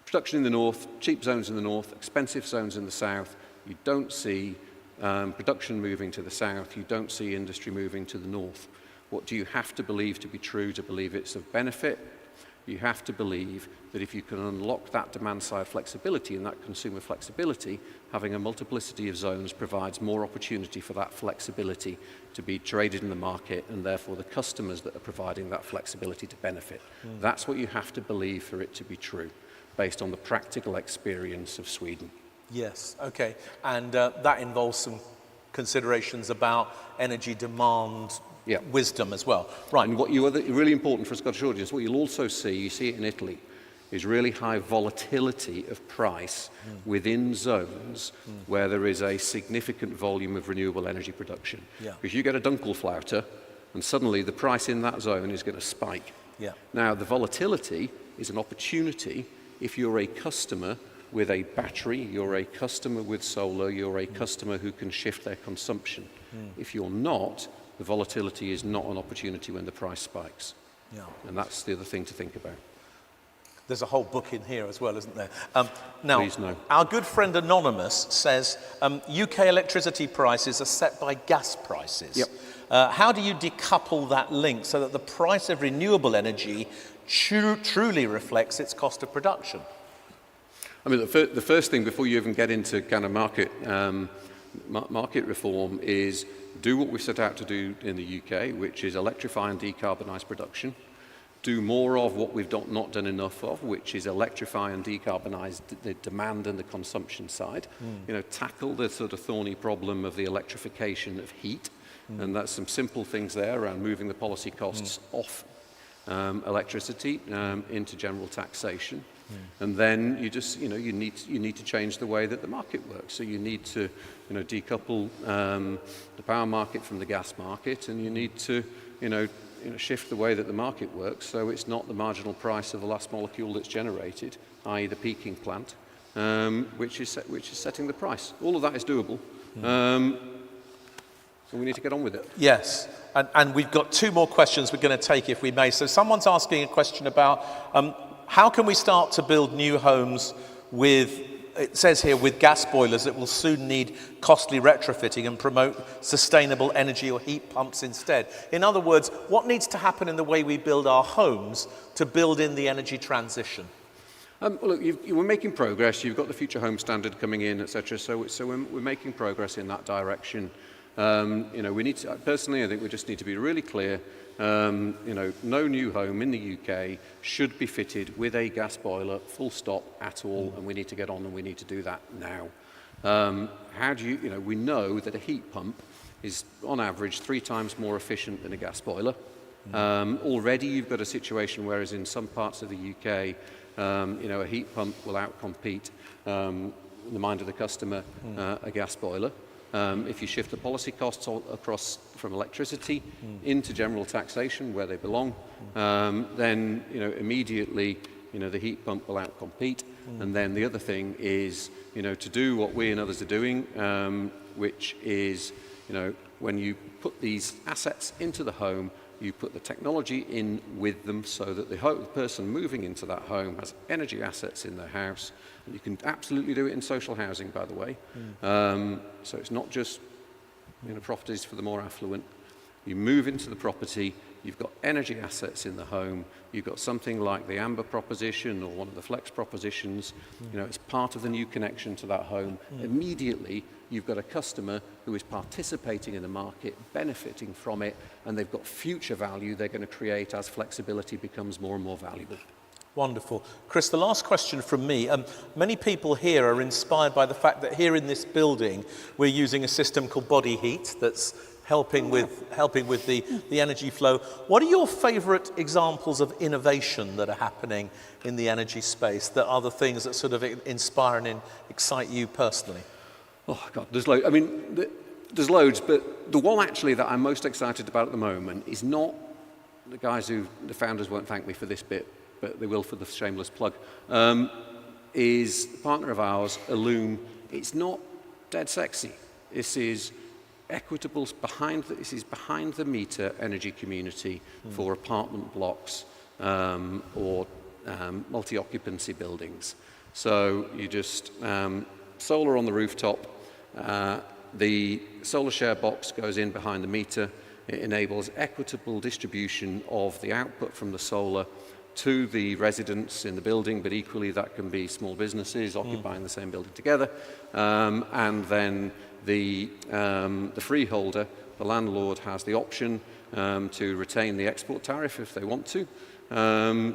Production in the north, cheap zones in the north, expensive zones in the south. You don't see production moving to the south. You don't see industry moving to the north. What do you have to believe to be true to believe it's of benefit? You have to believe that if you can unlock that demand-side flexibility and that consumer flexibility, having a multiplicity of zones provides more opportunity for that flexibility to be traded in the market, and therefore the customers that are providing that flexibility to benefit. That's what you have to believe for it to be true, based on the practical experience of Sweden. Yes, okay. And that involves some considerations about energy demand, Yeah. wisdom as well. Right. And what really important for a Scottish audience, what you'll also see, you see it in Italy, is really high volatility of price within zones where there is a significant volume of renewable energy production. Yeah. Because you get a Dunkelflauter, and suddenly the price in that zone is going to spike. Yeah. Now, the volatility is an opportunity if you're a customer with a battery, you're a customer with solar, you're a customer who can shift their consumption. If you're not, the volatility is not an opportunity when the price spikes. Yeah. And that's the other thing to think about. There's a whole book in here as well, isn't there? Now, Please no. Our good friend Anonymous says UK electricity prices are set by gas prices. Yep. How do you decouple that link so that the price of renewable energy truly reflects its cost of production? I mean, the first thing before you even get into kind of market reform is do what we set out to do in the UK, which is electrify and decarbonise production. Do more of what we've not done enough of, which is electrify and decarbonise the demand and the consumption side. You know, tackle the sort of thorny problem of the electrification of heat, and that's some simple things there around moving the policy costs off electricity into general taxation. And then you just, you need to change the way that the market works. So you need to, decouple the power market from the gas market, and you need to, shift the way that the market works. So it's not the marginal price of the last molecule that's generated, i.e., the peaking plant, which is setting the price. All of that is doable. So we need to get on with it. Yes, and we've got two more questions we're going to take, if we may. So someone's asking a question about how can we start to build new homes with, it says here, with gas boilers that will soon need costly retrofitting and promote sustainable energy or heat pumps instead. In other words, what needs to happen in the way we build our homes to build in the energy transition? Look, we're making progress. You've got the Future Home Standard coming in, etc. So we're making progress in that direction. We need to, personally, I think we just need to be really clear. No new home in the UK should be fitted with a gas boiler, full stop, at all, and we need to get on and we need to do that now. We know that a heat pump is, on average, 3 times more efficient than a gas boiler. Already you've got a situation whereas in some parts of the UK, a heat pump will outcompete, in the mind of the customer, a gas boiler. If you shift the policy costs across from electricity into general taxation where they belong, then immediately the heat pump will outcompete. And then the other thing is to do what we and others are doing, which is when you put these assets into the home, you put the technology in with them so that the person moving into that home has energy assets in their house. And you can absolutely do it in social housing, by the way. So it's not just properties for the more affluent. You move into the property, you've got energy assets in the home, you've got something like the Amber proposition or one of the Flex propositions. It's part of the new connection to that home. Immediately, you've got a customer who is participating in the market, benefiting from it, and they've got future value they're going to create as flexibility becomes more and more valuable. Wonderful. Chris, the last question from me. Many people here are inspired by the fact that here in this building we're using a system called body heat that's helping with the energy flow. What are your favourite examples of innovation that are happening in the energy space that are the things that sort of inspire and excite you personally? Oh, God, there's loads. I mean, there's loads, but the one actually that I'm most excited about at the moment is not the guys the founders won't thank me for this bit, but they will for the shameless plug, is a partner of ours, Illume. It's not dead sexy. This is equitable, this is behind the meter energy community for apartment blocks or multi-occupancy buildings. So you just, solar on the rooftop, the solar share box goes in behind the meter. It enables equitable distribution of the output from the solar to the residents in the building, but equally that can be small businesses occupying the same building together. And then the freeholder, the landlord, has the option to retain the export tariff if they want to,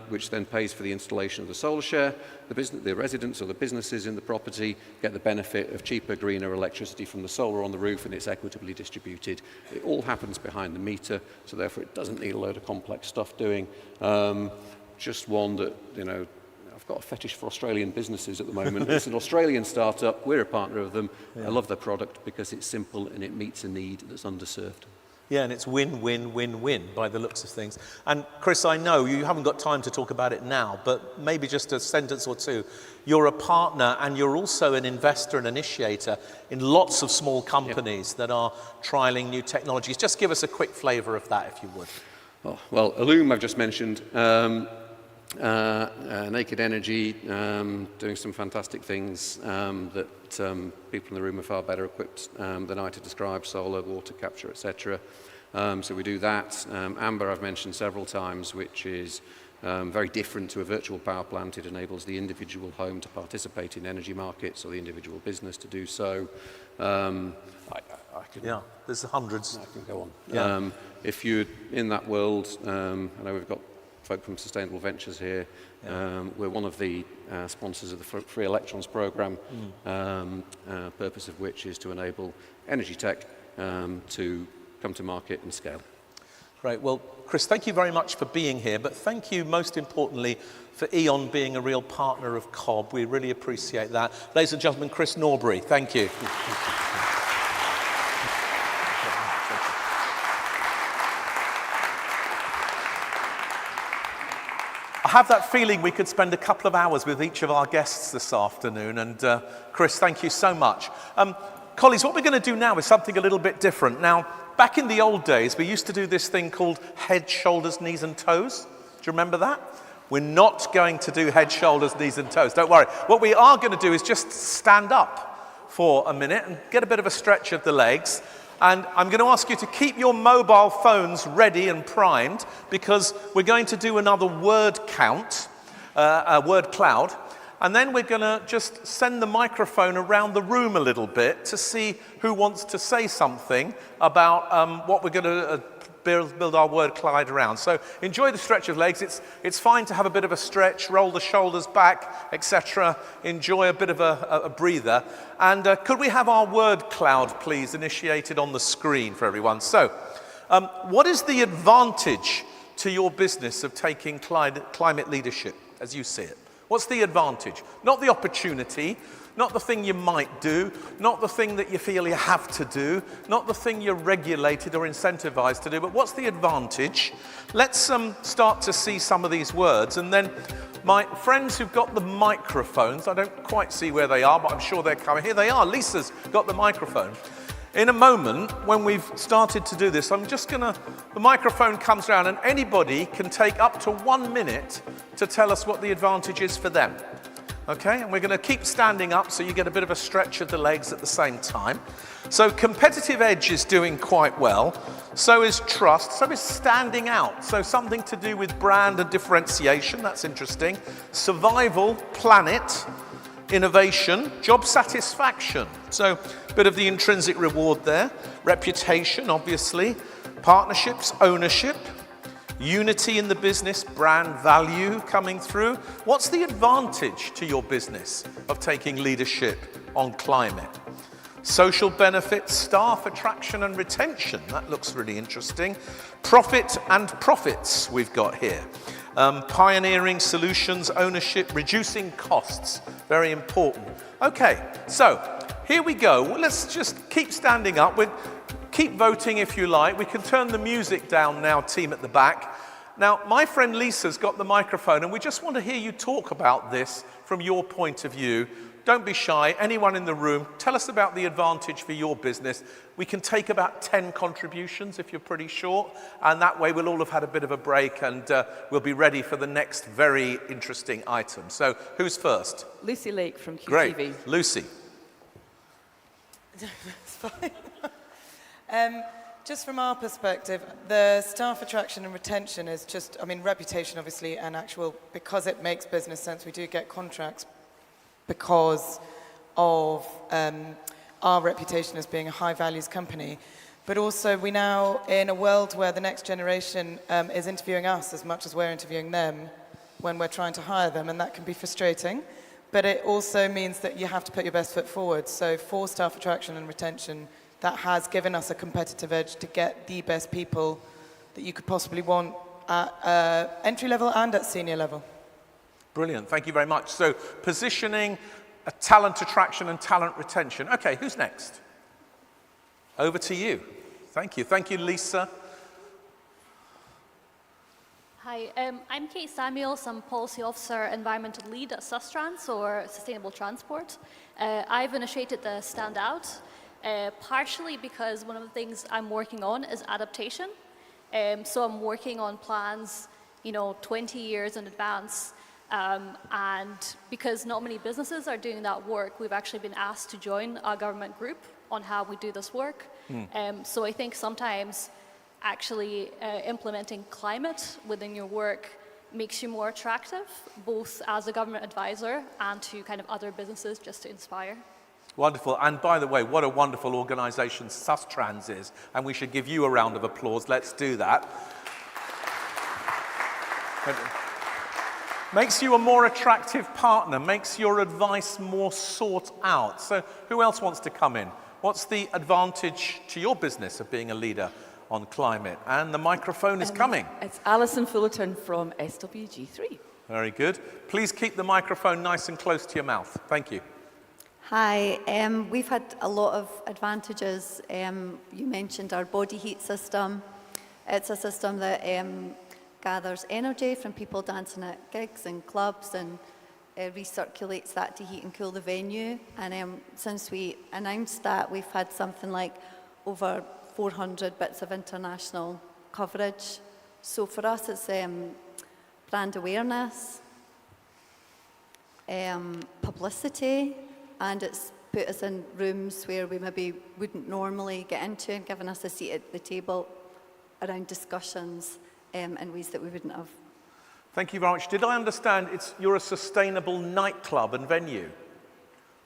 which then pays for the installation of the solar share. The residents or the businesses in the property get the benefit of cheaper, greener electricity from the solar on the roof, and it's equitably distributed. It all happens behind the meter, so therefore it doesn't need a load of complex stuff doing. Just one that, you know, I've got a fetish for Australian businesses at the moment. It's an Australian startup. We're a partner of them. I love their product because it's simple and it meets a need that's underserved. Yeah, and it's win, win, win, win by the looks of things. And Chris, I know you haven't got time to talk about it now, but maybe just a sentence or two. You're a partner and you're also an investor and initiator in lots of small companies that are trialing new technologies. Just give us a quick flavour of that, if you would. Oh, well, Illume I've just mentioned. Naked Energy, doing some fantastic things that people in the room are far better equipped than I to describe, solar, water capture, etc. So we do that. Amber I've mentioned several times, which is very different to a virtual power plant. It enables the individual home to participate in energy markets or the individual business to do so. Yeah, there's hundreds. I can go on. Yeah. If you're in that world, I know we've got folk from Sustainable Ventures here. We're one of the sponsors of the Free Electrons program, purpose of which is to enable energy tech to come to market and scale. Great. Well, Chris, thank you very much for being here, but thank you most importantly for E.ON being a real partner of COB. We really appreciate that. Ladies and gentlemen, Chris Norbury, thank you. I have that feeling we could spend a couple of hours with each of our guests this afternoon, and Chris, thank you so much. Colleagues, what we're going to do now is something a little bit different. Now, back in the old days, we used to do this thing called head, shoulders, knees and toes. Do you remember that? We're not going to do head, shoulders, knees and toes. Don't worry. What we are going to do is just stand up for a minute and get a bit of a stretch of the legs. And I'm going to ask you to keep your mobile phones ready and primed, because we're going to do another word count, a word cloud. And then we're going to just send the microphone around the room a little bit to see who wants to say something about what we're going to build our word cloud around. So enjoy the stretch of legs. It's fine to have a bit of a stretch, roll the shoulders back, etc. Enjoy a bit of a breather. And could we have our word cloud, please, initiated on the screen for everyone? So what is the advantage to your business of taking climate leadership as you see it? What's the advantage? Not the opportunity, not the thing you might do, not the thing that you feel you have to do, not the thing you're regulated or incentivized to do, but what's the advantage? Let's start to see some of these words, and then my friends who've got the microphones, I don't quite see where they are, but I'm sure they're coming. Here they are. Lisa's got the microphone. In a moment, when we've started to do this, I'm just the microphone comes around and anybody can take up to 1 minute to tell us what the advantage is for them. Okay, and we're going to keep standing up so you get a bit of a stretch of the legs at the same time. So competitive edge is doing quite well. So is trust. So is standing out. So something to do with brand and differentiation. That's interesting. Survival, planet, innovation, job satisfaction. So a bit of the intrinsic reward there. Reputation, obviously. Partnerships, ownership. Unity in the business, brand value coming through. What's the advantage to your business of taking leadership on climate? Social benefits, staff attraction and retention. That looks really interesting. Profit and profits we've got here. Pioneering solutions, ownership, reducing costs. Very important. Okay, so here we go. Well, let's just keep standing up. Keep voting if you like. We can turn the music down now, team at the back. Now, my friend Lisa's got the microphone, and we just want to hear you talk about this from your point of view. Don't be shy. Anyone in the room, tell us about the advantage for your business. We can take about 10 contributions if you're pretty short, and that way we'll all have had a bit of a break, and we'll be ready for the next very interesting item. So, who's first? Lucy Lake from QTV. Great. Lucy. It's fine. Just from our perspective, the staff attraction and retention is just, I mean, reputation obviously, and actual, because it makes business sense, we do get contracts because of our reputation as being a high values company. But also we now, in a world where the next generation is interviewing us as much as we're interviewing them when we're trying to hire them, and that can be frustrating. But it also means that you have to put your best foot forward. So for staff attraction and retention, that has given us a competitive edge to get the best people that you could possibly want at entry level and at senior level. Brilliant, thank you very much. So positioning, talent attraction and talent retention. Okay, who's next? Over to you. Thank you, Lisa. Hi, I'm Kate Samuels. I'm Policy Officer, Environmental Lead at Sustrans, or Sustainable Transport. I've initiated the Stand Out, partially because one of the things I'm working on is adaptation. So I'm working on plans, 20 years in advance. And because not many businesses are doing that work, we've actually been asked to join a government group on how we do this work. So I think sometimes actually implementing climate within your work makes you more attractive, both as a government advisor and to kind of other businesses, just to inspire. Wonderful. And by the way, what a wonderful organisation Sustrans is. And we should give you a round of applause. Let's do that. Makes you a more attractive partner, makes your advice more sought out. So who else wants to come in? What's the advantage to your business of being a leader on climate? And the microphone is coming. It's Alison Fullerton from SWG3. Very good. Please keep the microphone nice and close to your mouth. Thank you. Hi, we've had a lot of advantages. You mentioned our body heat system. It's a system that gathers energy from people dancing at gigs and clubs and recirculates that to heat and cool the venue. And since we announced that, we've had something like over 400 bits of international coverage. So for us, it's brand awareness, publicity, and it's put us in rooms where we maybe wouldn't normally get into and given us a seat at the table around discussions in ways that we wouldn't have. Thank you very much. Did I understand you're a sustainable nightclub and venue?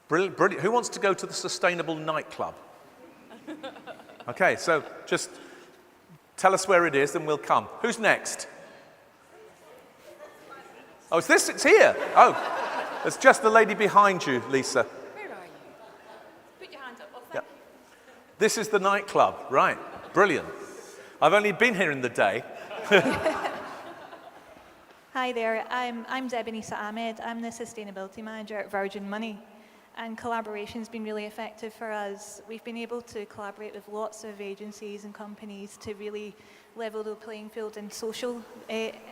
Brilliant, brilliant. Who wants to go to the sustainable nightclub? Okay, so just tell us where it is and we'll come. Who's next? Oh, it's this? It's here. Oh, it's just the lady behind you, Lisa. Where are you? Put your hand up. Oh, thank you. This is the nightclub, right? Brilliant. I've only been here in the day. Hi there, I'm Debonisa Ahmed. I'm the Sustainability Manager at Virgin Money, and collaboration's been really effective for us. We've been able to collaborate with lots of agencies and companies to really level the playing field in social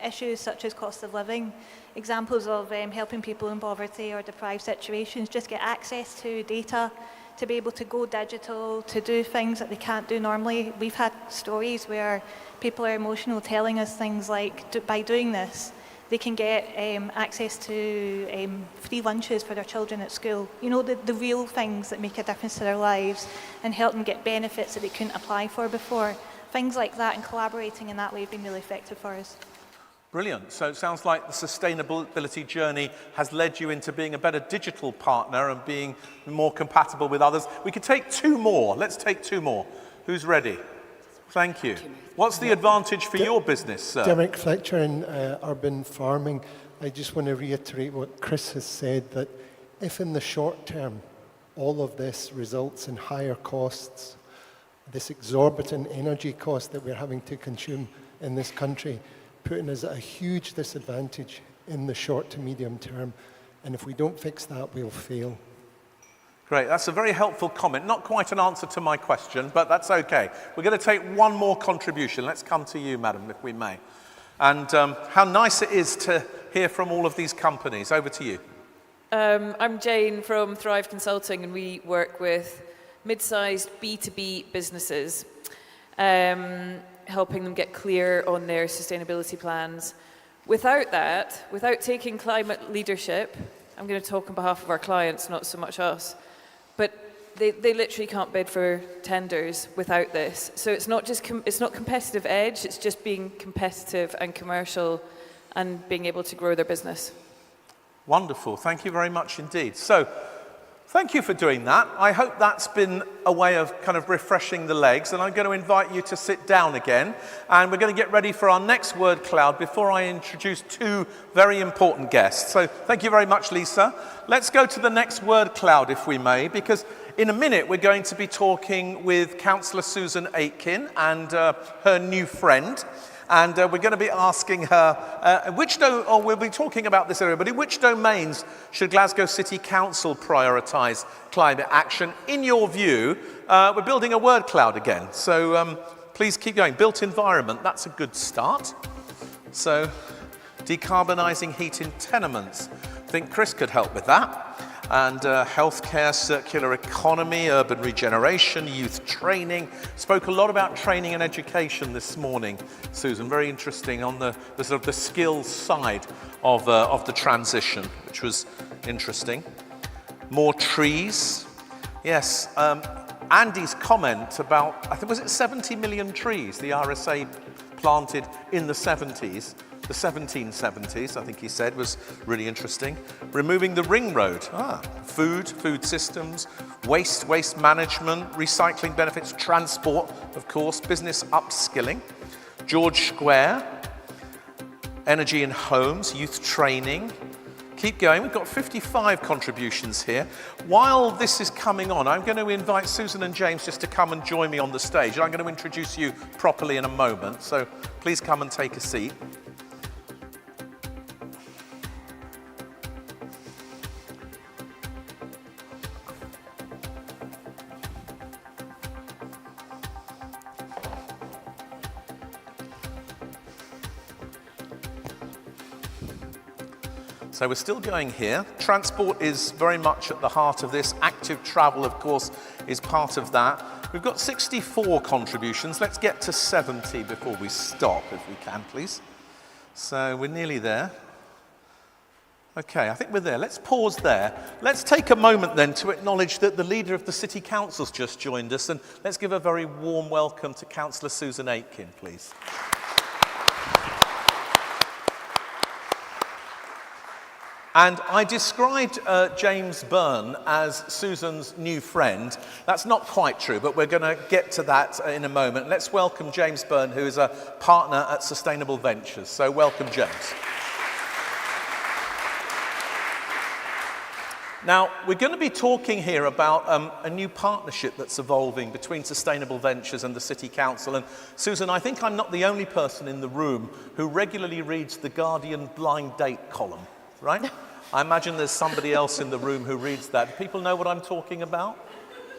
issues such as cost of living. Examples of helping people in poverty or deprived situations just get access to data, to be able to go digital, to do things that they can't do normally. We've had stories where people are emotional telling us things like, by doing this, they can get access to free lunches for their children at school. You know, the real things that make a difference to their lives and help them get benefits that they couldn't apply for before. Things like that, and collaborating in that way have been really effective for us. Brilliant. So it sounds like the sustainability journey has led you into being a better digital partner and being more compatible with others. We could take two more. Let's take two more. Who's ready? Thank you. What's the advantage for your business, sir? Derek Fletcher in urban farming. I just want to reiterate what Chris has said, that if in the short term all of this results in higher costs, this exorbitant energy cost that we're having to consume in this country, putting us at a huge disadvantage in the short to medium term. And if we don't fix that, we'll fail. Great, that's a very helpful comment. Not quite an answer to my question, but that's okay. We're going to take one more contribution. Let's come to you, madam, if we may. And how nice it is to hear from all of these companies. Over to you. I'm Jane from Thrive Consulting, and we work with mid-sized B2B businesses, helping them get clear on their sustainability plans. Without that, without taking climate leadership, I'm going to talk on behalf of our clients, not so much us, but they literally can't bid for tenders without this. So it's not just it's not competitive edge, it's just being competitive and commercial and being able to grow their business. Wonderful, thank you very much indeed. So Thank you for doing that. I hope that's been a way of kind of refreshing the legs, and I'm going to invite you to sit down again, and we're going to get ready for our next word cloud before I introduce two very important guests. So thank you very much, Lisa. Let's go to the next word cloud, if we may, because in a minute we're going to be talking with Councillor Susan Aitken and her new friend. And we're going to be asking her, we'll be talking about this area, but in which domains should Glasgow City Council prioritise climate action? In your view, we're building a word cloud again. So please keep going. Built environment, that's a good start. So decarbonising heat in tenements. I think Chris could help with that. And healthcare, circular economy, urban regeneration, youth training. Spoke a lot about training and education this morning, Susan. Very interesting on the sort of the skills side of the transition, which was interesting. More trees. Yes, Andy's comment about, I think, was it 70 million trees the RSA planted in the 70s? The 1770s, I think he said, was really interesting. Removing the ring road. Food systems, waste management, recycling benefits, transport, of course, business upskilling. George Square, energy in homes, youth training. Keep going, we've got 55 contributions here. While this is coming on, I'm going to invite Susan and James just to come and join me on the stage. I'm going to introduce you properly in a moment, so please come and take a seat. So we're still going here. Transport is very much at the heart of this. Active travel, of course, is part of that. We've got 64 contributions. Let's get to 70 before we stop, if we can, please. So we're nearly there. Okay, I think we're there. Let's pause there. Let's take a moment then to acknowledge that the leader of the City Council's just joined us, and let's give a very warm welcome to Councillor Susan Aitken, please. And I described James Byrne as Susan's new friend. That's not quite true, but we're going to get to that in a moment. Let's welcome James Byrne, who is a partner at Sustainable Ventures. So welcome, James. Now, we're going to be talking here about a new partnership that's evolving between Sustainable Ventures and the City Council. And Susan, I think I'm not the only person in the room who regularly reads the Guardian blind date column, right? I imagine there's somebody else in the room who reads that. Do people know what I'm talking about?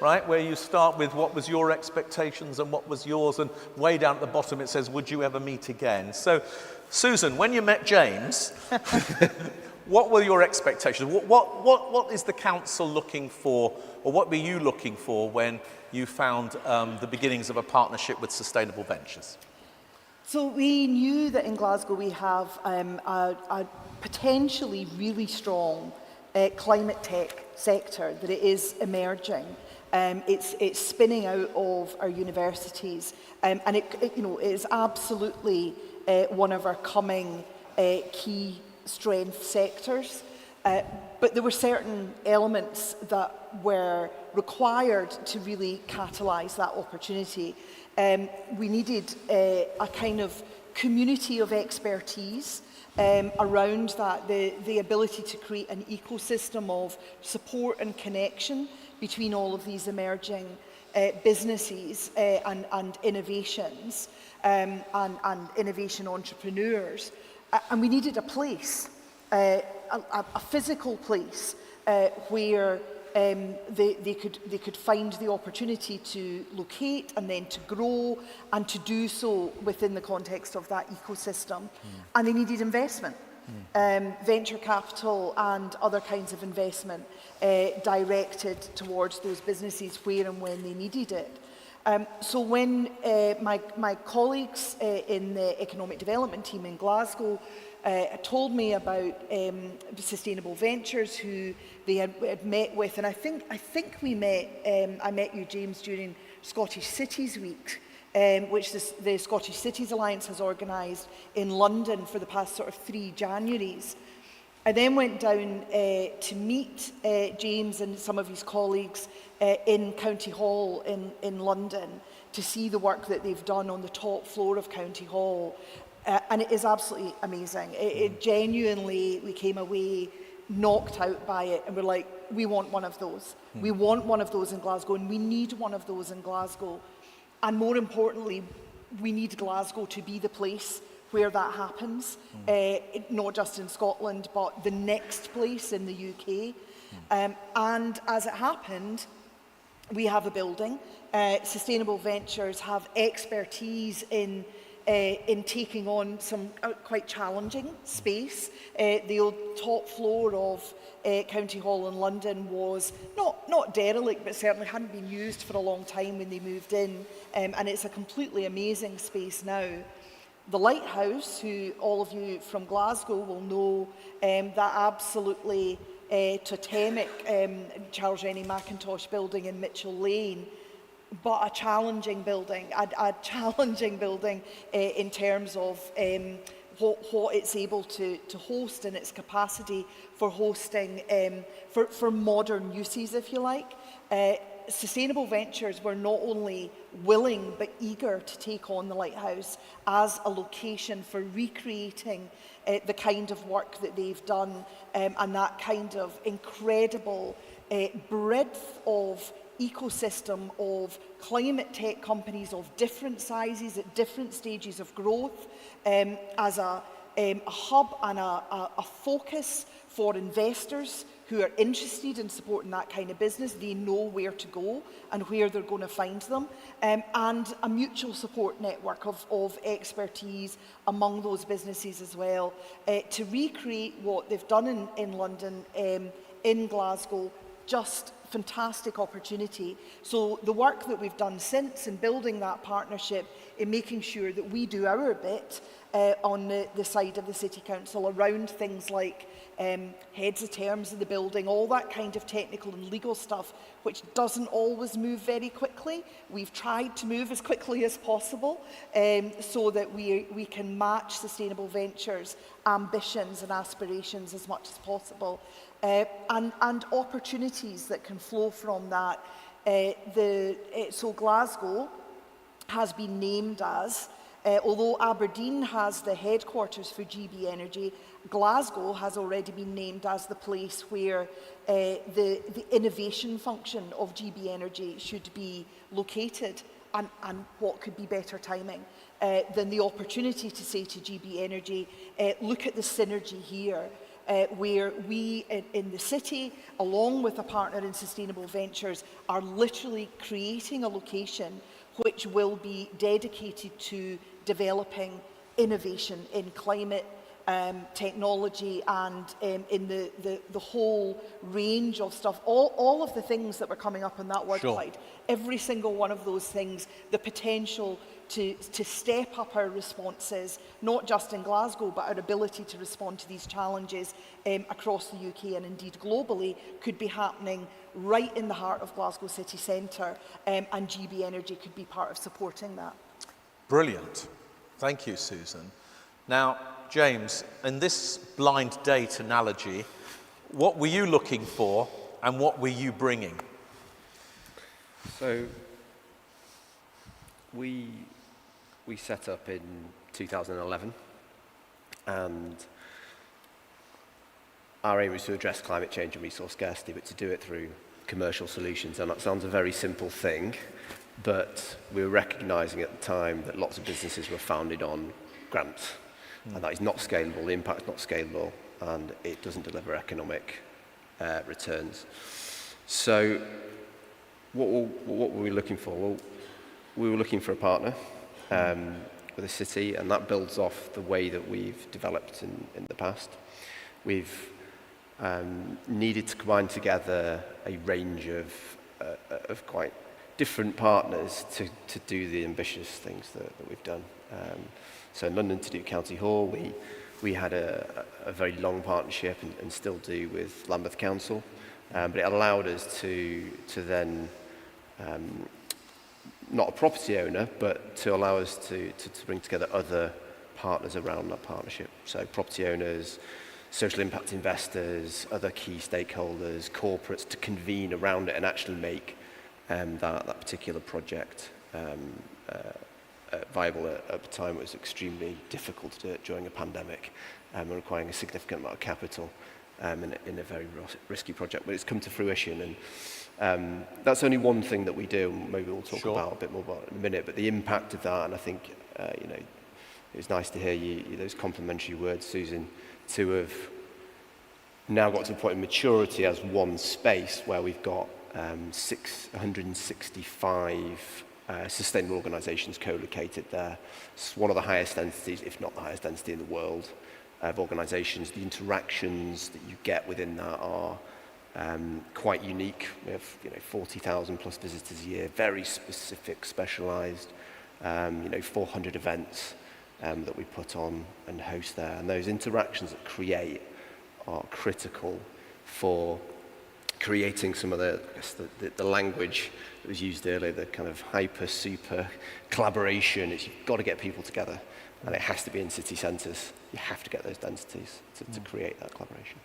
Right? Where you start with what was your expectations and what was yours, and way down at the bottom it says, would you ever meet again? So, Susan, when you met James, what were your expectations? What is the council looking for, or what were you looking for when you found the beginnings of a partnership with Sustainable Ventures? So we knew that in Glasgow we have a potentially really strong climate tech sector, that it is emerging. It's spinning out of our universities, and it is absolutely one of our coming key strength sectors. But there were certain elements that were required to really catalyse that opportunity. We needed a kind of community of expertise around that, the ability to create an ecosystem of support and connection between all of these emerging businesses and innovations and innovation entrepreneurs. And we needed a place, a physical place where they could find the opportunity to locate and then to grow and to do so within the context of that ecosystem. And they needed investment, venture capital and other kinds of investment directed towards those businesses where and when they needed it. So when my colleagues in the economic development team in Glasgow told me about Sustainable Ventures, who they had met with, and I think we met. I met you, James, during Scottish Cities Week, which the Scottish Cities Alliance has organised in London for the past sort of 3 Januaries. I then went down to meet James and some of his colleagues in County Hall in London to see the work that they've done on the top floor of County Hall. And it is absolutely amazing. It genuinely, we came away knocked out by it, and we're like, we want one of those. We want one of those in Glasgow, and we need one of those in Glasgow. And more importantly, we need Glasgow to be the place where that happens, not just in Scotland, but the next place in the UK. And as it happened, we have a building. Sustainable Ventures have expertise in taking on some quite challenging space. The old top floor of County Hall in London was not derelict, but certainly hadn't been used for a long time when they moved in, and it's a completely amazing space now. The Lighthouse, who all of you from Glasgow will know, that absolutely totemic Charles Rennie Mackintosh building in Mitchell Lane, but a challenging building, in terms of what it's able to host and its capacity for hosting for modern uses, if you like. Sustainable Ventures were not only willing but eager to take on the Lighthouse as a location for recreating the kind of work that they've done, and that kind of incredible breadth of ecosystem of climate tech companies of different sizes at different stages of growth, as a hub and a focus for investors who are interested in supporting that kind of business. They know where to go and where they're going to find them, and a mutual support network of expertise among those businesses as well, to recreate what they've done in London, in Glasgow. Just fantastic opportunity. So the work that we've done since in building that partnership, in making sure that we do our bit on the side of the City Council around things like heads of terms of the building, all that kind of technical and legal stuff, which doesn't always move very quickly. We've tried to move as quickly as possible, so that we can match Sustainable Ventures' ambitions and aspirations as much as possible. And opportunities that can flow from that. So Glasgow has been named as, although Aberdeen has the headquarters for GB Energy, Glasgow has already been named as the place where the innovation function of GB Energy should be located. And what could be better timing than the opportunity to say to GB Energy, look at the synergy here, where we in the city, along with a partner in Sustainable Ventures, are literally creating a location which will be dedicated to developing innovation in climate technology and in the whole range of stuff, all of the things that were coming up on that word cloud. Every single one of those things, the potential to step up our responses, not just in Glasgow, but our ability to respond to these challenges across the UK and indeed globally, could be happening right in the heart of Glasgow city centre, and GB Energy could be part of supporting that. Brilliant. Thank you, Susan. Now, James, in this blind date analogy, what were you looking for and what were you bringing? So we set up in 2011, and our aim was to address climate change and resource scarcity, but to do it through commercial solutions. And that sounds a very simple thing, but we were recognizing at the time that lots of businesses were founded on grants, and that is not scalable, the impact's not scalable, and it doesn't deliver economic returns. So what were we looking for? Well, we were looking for a partner with a city, and that builds off the way that we've developed in the past. We've needed to combine together a range of quite different partners to do the ambitious things that we've done. So in London, to do County Hall, we had a very long partnership and still do with Lambeth Council, but it allowed us to then not a property owner, but to allow us to bring together other partners around that partnership. So property owners, social impact investors, other key stakeholders, corporates to convene around it and actually make that particular project viable at the time. It was extremely difficult to do it during a pandemic and requiring a significant amount of capital in a very risky project, but it's come to fruition. And that's only one thing that we do, and maybe we'll talk about a bit more about it in a minute, but the impact of that, and I think, you know, it was nice to hear those complimentary words, Susan, to have now got to the point of maturity as one space where we've got 665 sustainable organisations co-located there. It's one of the highest densities, if not the highest density in the world, of organisations. The interactions that you get within that are quite unique. We have 40,000 plus visitors a year, very specific, specialised, 400 events that we put on and host there. And those interactions that create are critical for creating some of the language that was used earlier, the kind of hyper, super collaboration. You've got to get people together, and it has to be in city centres. You have to get those densities to create that collaboration.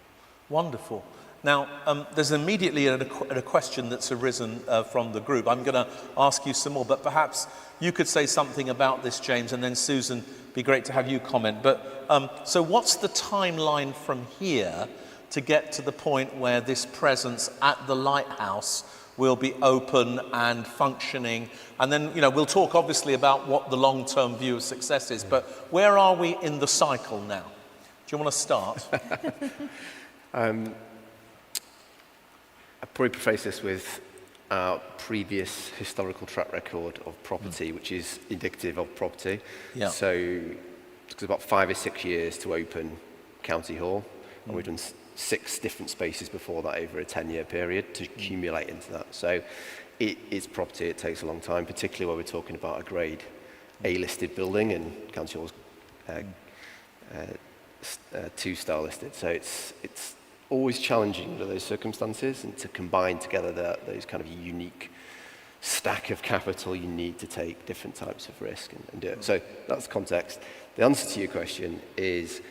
Wonderful. Now, there's immediately a question that's arisen from the group. I'm going to ask you some more, but perhaps you could say something about this, James, and then Susan, it'd be great to have you comment. But so what's the timeline from here to get to the point where this presence at the lighthouse will be open and functioning? And then, we'll talk obviously about what the long-term view of success is, but where are we in the cycle now? Do you want to start? I'd probably preface this with our previous historical track record of property, which is indicative of property. Yeah. So it took about 5 or 6 years to open County Hall, and we've done 6 different spaces before that over a 10-year period to accumulate into that. So it is property. It takes a long time, particularly when we're talking about a grade A-listed building, and County Hall's 2-star listed. So it's always challenging under those circumstances, and to combine together those kind of unique stack of capital, you need to take different types of risk and do it. So that's context. The answer to your question is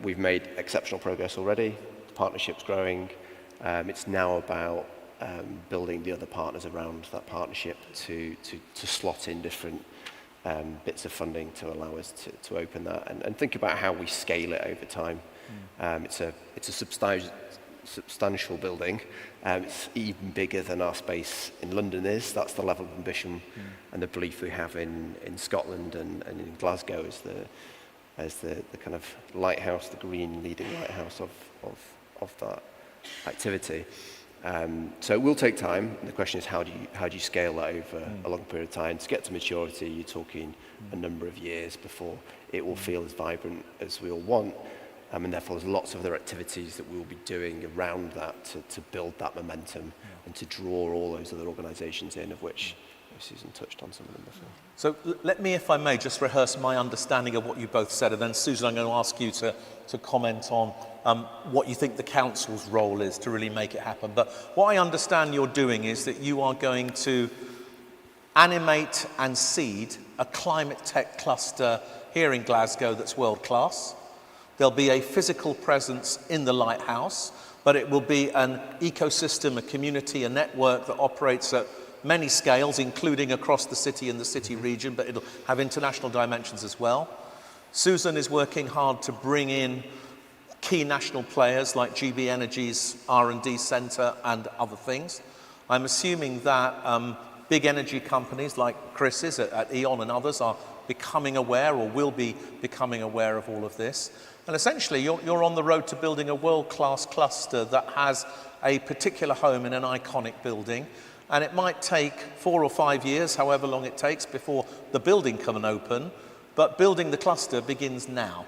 we've made exceptional progress already. The partnership's growing. It's now about building the other partners around that partnership to slot in different bits of funding to allow us to open that and think about how we scale it over time. It's a substantial building. It's even bigger than our space in London is. That's the level of ambition and the belief we have in Scotland and in Glasgow as the kind of lighthouse, the green leading lighthouse of that activity. So it will take time. The question is how do you scale that over a long period of time? To get to maturity, you're talking a number of years before it will feel as vibrant as we all want. And therefore, there's lots of other activities that we'll be doing around that to build that momentum and to draw all those other organisations in, of which Susan touched on some of them before. So let me, if I may, just rehearse my understanding of what you both said, and then Susan, I'm going to ask you to comment on what you think the council's role is to really make it happen. But what I understand you're doing is that you are going to animate and seed a climate tech cluster here in Glasgow that's world class. There'll be a physical presence in the lighthouse, but it will be an ecosystem, a community, a network that operates at many scales, including across the city and the city region, but it'll have international dimensions as well. Susan is working hard to bring in key national players like GB Energy's R&D Centre and other things. I'm assuming that big energy companies like Chris's at E.ON and others are becoming aware or will be becoming aware of all of this. And essentially, you're on the road to building a world-class cluster that has a particular home in an iconic building. And it might take 4 or 5 years, however long it takes, before the building can open. But building the cluster begins now.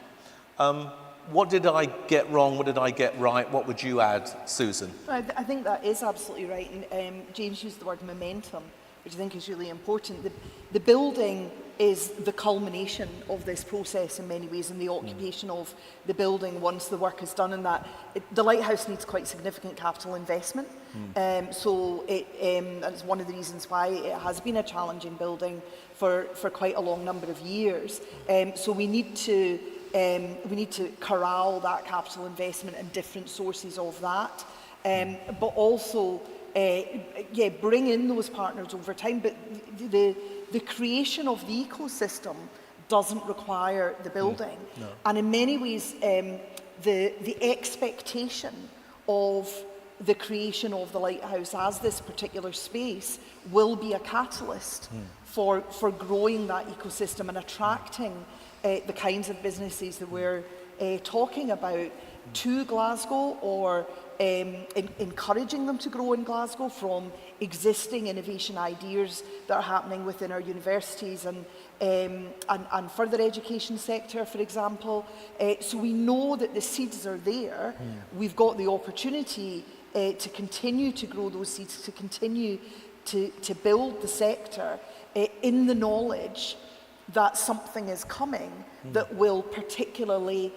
What did I get wrong? What did I get right? What would you add, Susan? I think that is absolutely right. And James used the word momentum, which I think is really important. The building is the culmination of this process in many ways, and the occupation of the building once the work is done. And that the lighthouse needs quite significant capital investment. So that's one of the reasons why it has been a challenging building for quite a long number of years. So we need to corral that capital investment and different sources of that, but also bring in those partners over time. But the creation of the ecosystem doesn't require the building. No. And in many ways, the expectation of the creation of the lighthouse as this particular space will be a catalyst for growing that ecosystem and attracting the kinds of businesses that we're talking about to Glasgow, or encouraging them to grow in Glasgow from existing innovation ideas that are happening within our universities and further education sector, for example. So we know that the seeds are there. We've got the opportunity to continue to grow those seeds, to continue to build the sector in the knowledge that something is coming that will particularly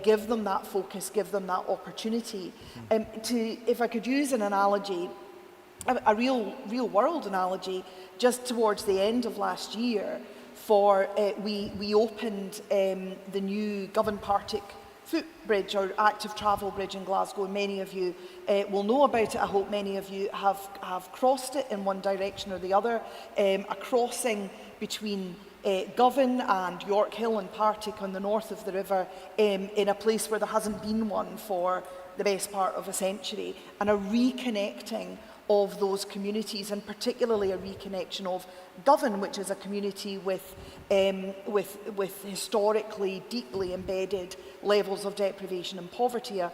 give them that focus, give them that opportunity. If I could use an analogy, a real world analogy, just towards the end of last year, we opened the new Govan-Partick footbridge, or active travel bridge in Glasgow. Many of you will know about it. I hope many of you have crossed it in one direction or the other. A crossing between Govan and York Hill and Partick on the north of the river, in a place where there hasn't been one for the best part of a century, and a reconnecting of those communities, and particularly a reconnection of Govan, which is a community with historically deeply embedded levels of deprivation and poverty, a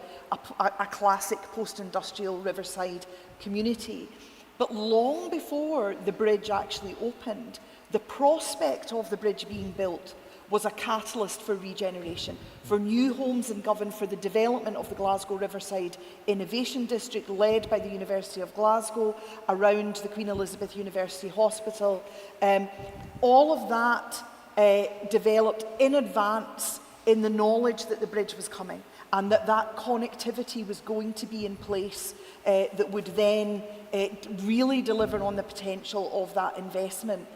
classic post-industrial riverside community. But long before the bridge actually opened, the prospect of the bridge being built was a catalyst for regeneration, for new homes in Govan, for the development of the Glasgow Riverside Innovation District led by the University of Glasgow around the Queen Elizabeth University Hospital. All of that developed in advance in the knowledge that the bridge was coming, and that connectivity was going to be in place that would then really deliver on the potential of that investment.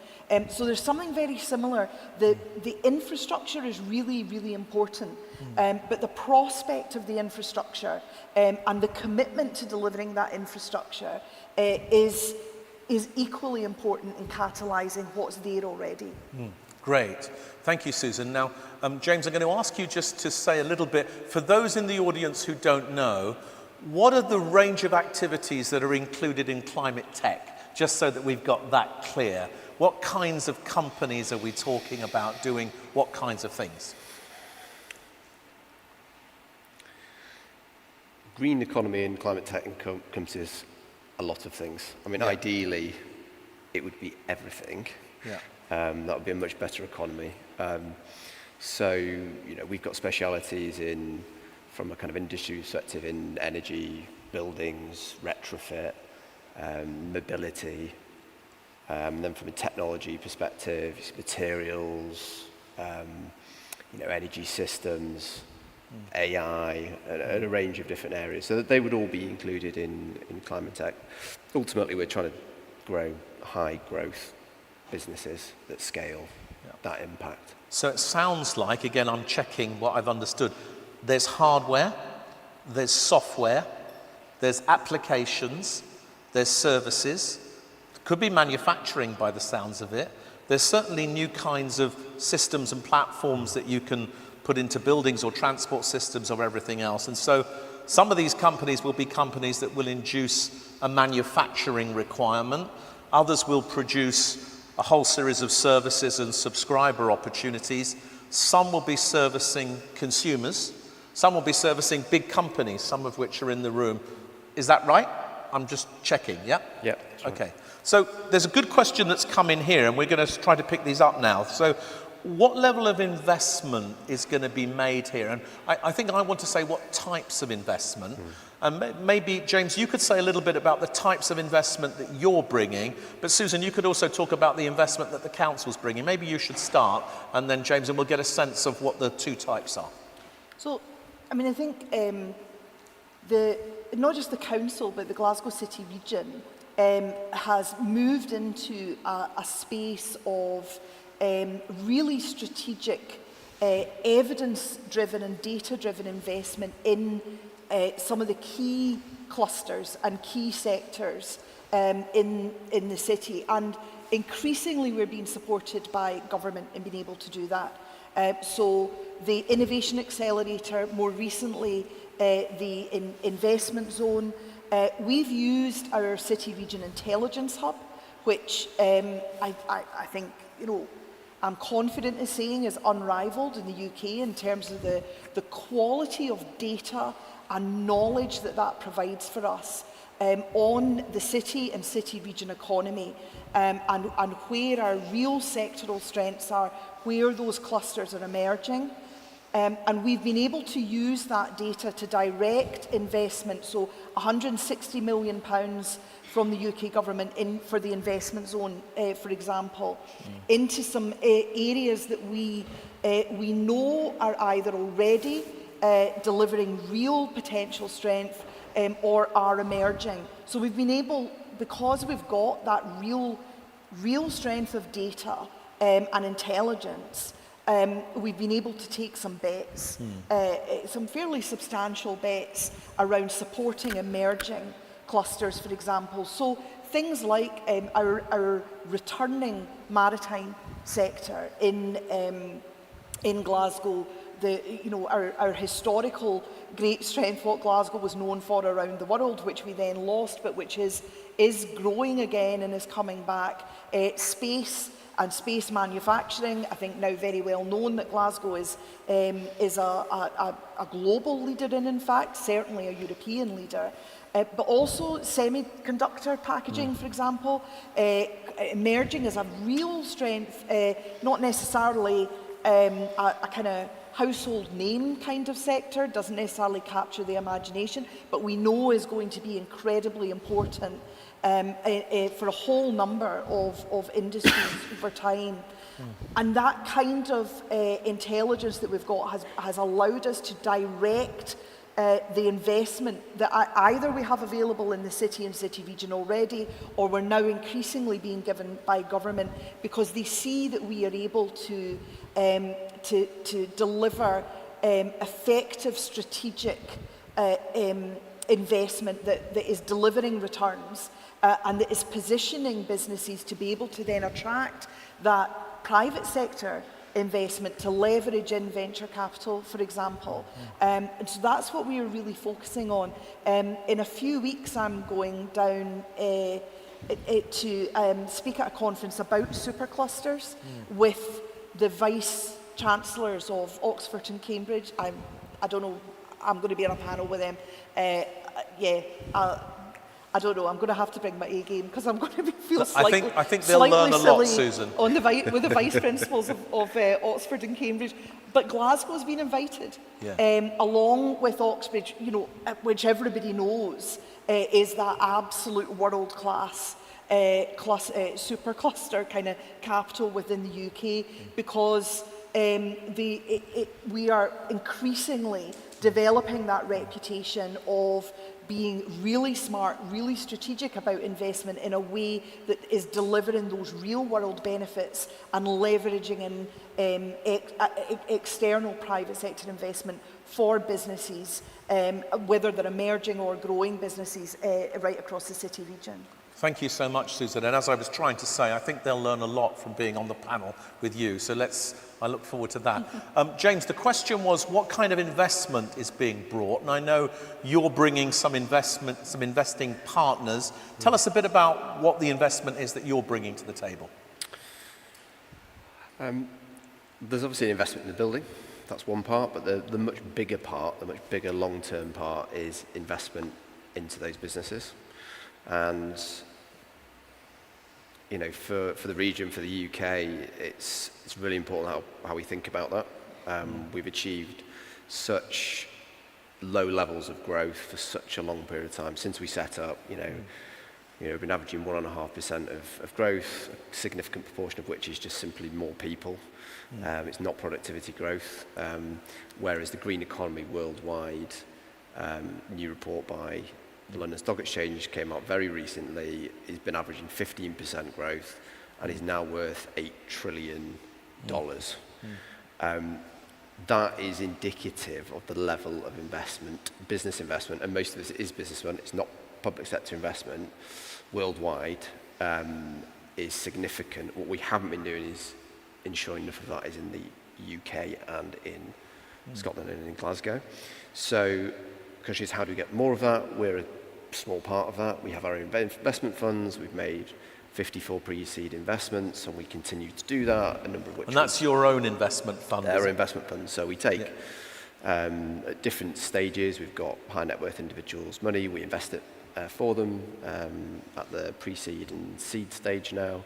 So there's something very similar. The infrastructure is really, really important, but the prospect of the infrastructure and the commitment to delivering that infrastructure is equally important in catalysing what's there already. Great. Thank you, Susan. Now, James, I'm going to ask you just to say a little bit, for those in the audience who don't know, what are the range of activities that are included in climate tech, just so that we've got that clear? What kinds of companies are we talking about doing what kinds of things? Green economy and climate tech encompasses a lot of things. I mean, ideally, it would be everything. Yeah. That would be a much better economy. So, you know, we've got specialities from a kind of industry perspective in energy, buildings, retrofit, mobility. Then from a technology perspective, materials, energy systems, AI, and a range of different areas. So that they would all be included in climate tech. Ultimately, we're trying to grow high growth businesses that scale that impact. So it sounds like, again, I'm checking what I've understood. There's hardware, there's software, there's applications, there's services. Could be manufacturing by the sounds of it. There's certainly new kinds of systems and platforms that you can put into buildings or transport systems or everything else. And so some of these companies will be companies that will induce a manufacturing requirement. Others will produce a whole series of services and subscriber opportunities. Some will be servicing consumers. Some will be servicing big companies, some of which are in the room. Is that right? I'm just checking, yeah? Yeah. Okay. So there's a good question that's come in here, and we're going to try to pick these up now. So what level of investment is going to be made here? And I think I want to say what types of investment. And maybe, James, you could say a little bit about the types of investment that you're bringing, but Susan, you could also talk about the investment that the council's bringing. Maybe you should start, and then James, and we'll get a sense of what the two types are. So, I mean, I think not just the council, but the Glasgow City region has moved into a space of really strategic evidence-driven and data-driven investment in some of the key clusters and key sectors in the city. And increasingly we're being supported by government in being able to do that. So the Innovation Accelerator, more recently the investment zone. We've used our City Region Intelligence Hub, which I think, you know, I'm confident in saying is unrivaled in the UK in terms of the quality of data and knowledge that that provides for us on the city and city region economy and where our real sectoral strengths are, where those clusters are emerging. And we've been able to use that data to direct investment, so £160 million from the UK government for the investment zone, for example, into some areas that we know are either already delivering real potential strength or are emerging. So we've been able, because we've got that real strength of data and intelligence, we've been able to take some bets, some fairly substantial bets around supporting emerging clusters, for example. So things like our returning maritime sector in Glasgow, our historical great strength, what Glasgow was known for around the world, which we then lost, but which is growing again and is coming back. Space and space manufacturing, I think now very well known that Glasgow is a global leader in fact, certainly a European leader. But also semiconductor packaging, for example, emerging as a real strength, not necessarily a kind of household name kind of sector, doesn't necessarily capture the imagination, but we know is going to be incredibly important for a whole number of industries over time. And that kind of intelligence that we've got has allowed us to direct the investment that either we have available in the city and city region already, or we're now increasingly being given by government, because they see that we are able to deliver effective strategic investment that is delivering returns and that is positioning businesses to be able to then attract that private sector investment to leverage in venture capital, for example. And so that's what we are really focusing on. In a few weeks, I'm going down to speak at a conference about superclusters with the Vice Chancellors of Oxford and Cambridge. I don't know, I'm going to be on a panel with them. I don't know, I'm going to have to bring my A game because I'm going to feel slightly I think they'll learn a lot, Susan. On with the vice principals of Oxford and Cambridge. But Glasgow's been invited, along with Oxbridge, you know, which everybody knows is that absolute world-class supercluster kind of capital within the UK, because we are increasingly developing that reputation of being really smart, really strategic about investment in a way that is delivering those real-world benefits and leveraging in external private sector investment for businesses, whether they're emerging or growing businesses right across the city region. Thank you so much, Susan. And as I was trying to say, I think they'll learn a lot from being on the panel with you. So I look forward to that. James, the question was, what kind of investment is being brought? And I know you're bringing some investing partners. Tell us a bit about what the investment is that you're bringing to the table. There's obviously an investment in the building. That's one part, but the much bigger part, the much bigger long-term part is investment into those businesses. And, you know, for the region, for the UK, it's really important how we think about that. We've achieved such low levels of growth for such a long period of time since we set up. We've been averaging 1.5% of growth, a significant proportion of which is just simply more people. It's not productivity growth, whereas the green economy worldwide, new report by the London Stock Exchange came out very recently, has been averaging 15% growth and is now worth $8 trillion. that is indicative of the level of investment, business investment, and most of this is business investment, it's not public sector investment worldwide, is significant. What we haven't been doing is ensuring enough of that is in the UK and in Scotland and in Glasgow. So the question is, how do we get more of that? We're a small part of that. We have our own investment funds. We've made 54 pre-seed investments, and we continue to do that, a number of which... And that's your own investment fund? Our investment funds. So we take, at different stages, we've got high net worth individuals' money, we invest it for them at the pre-seed and seed stage now.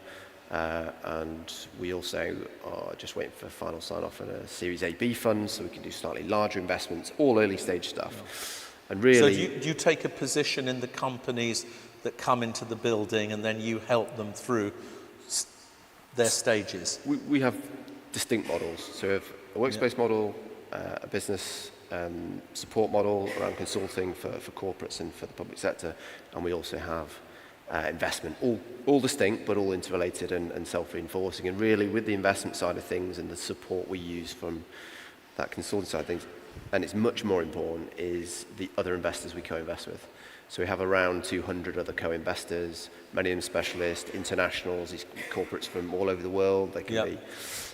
And we also are just waiting for final sign-off on a Series A/B fund, so we can do slightly larger investments, all early stage stuff. And really... So do you take a position in the companies that come into the building and then you help them through their stages? We have distinct models. So we have a workspace model, a business support model around consulting for corporates and for the public sector, and we also have investment, all distinct but all interrelated and self-reinforcing. And really with the investment side of things and the support we use from that consulting side of things, and it's much more important, is the other investors we co-invest with. So we have around 200 other co-investors, many of them specialists, internationals, these corporates from all over the world. They can be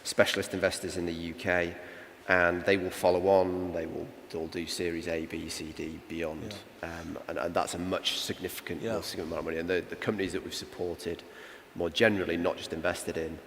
specialist investors in the UK, and they will follow on. They will all do Series A, B, C, D, beyond. And that's a much significant, more significant amount of money. And the companies that we've supported more generally, not just invested in,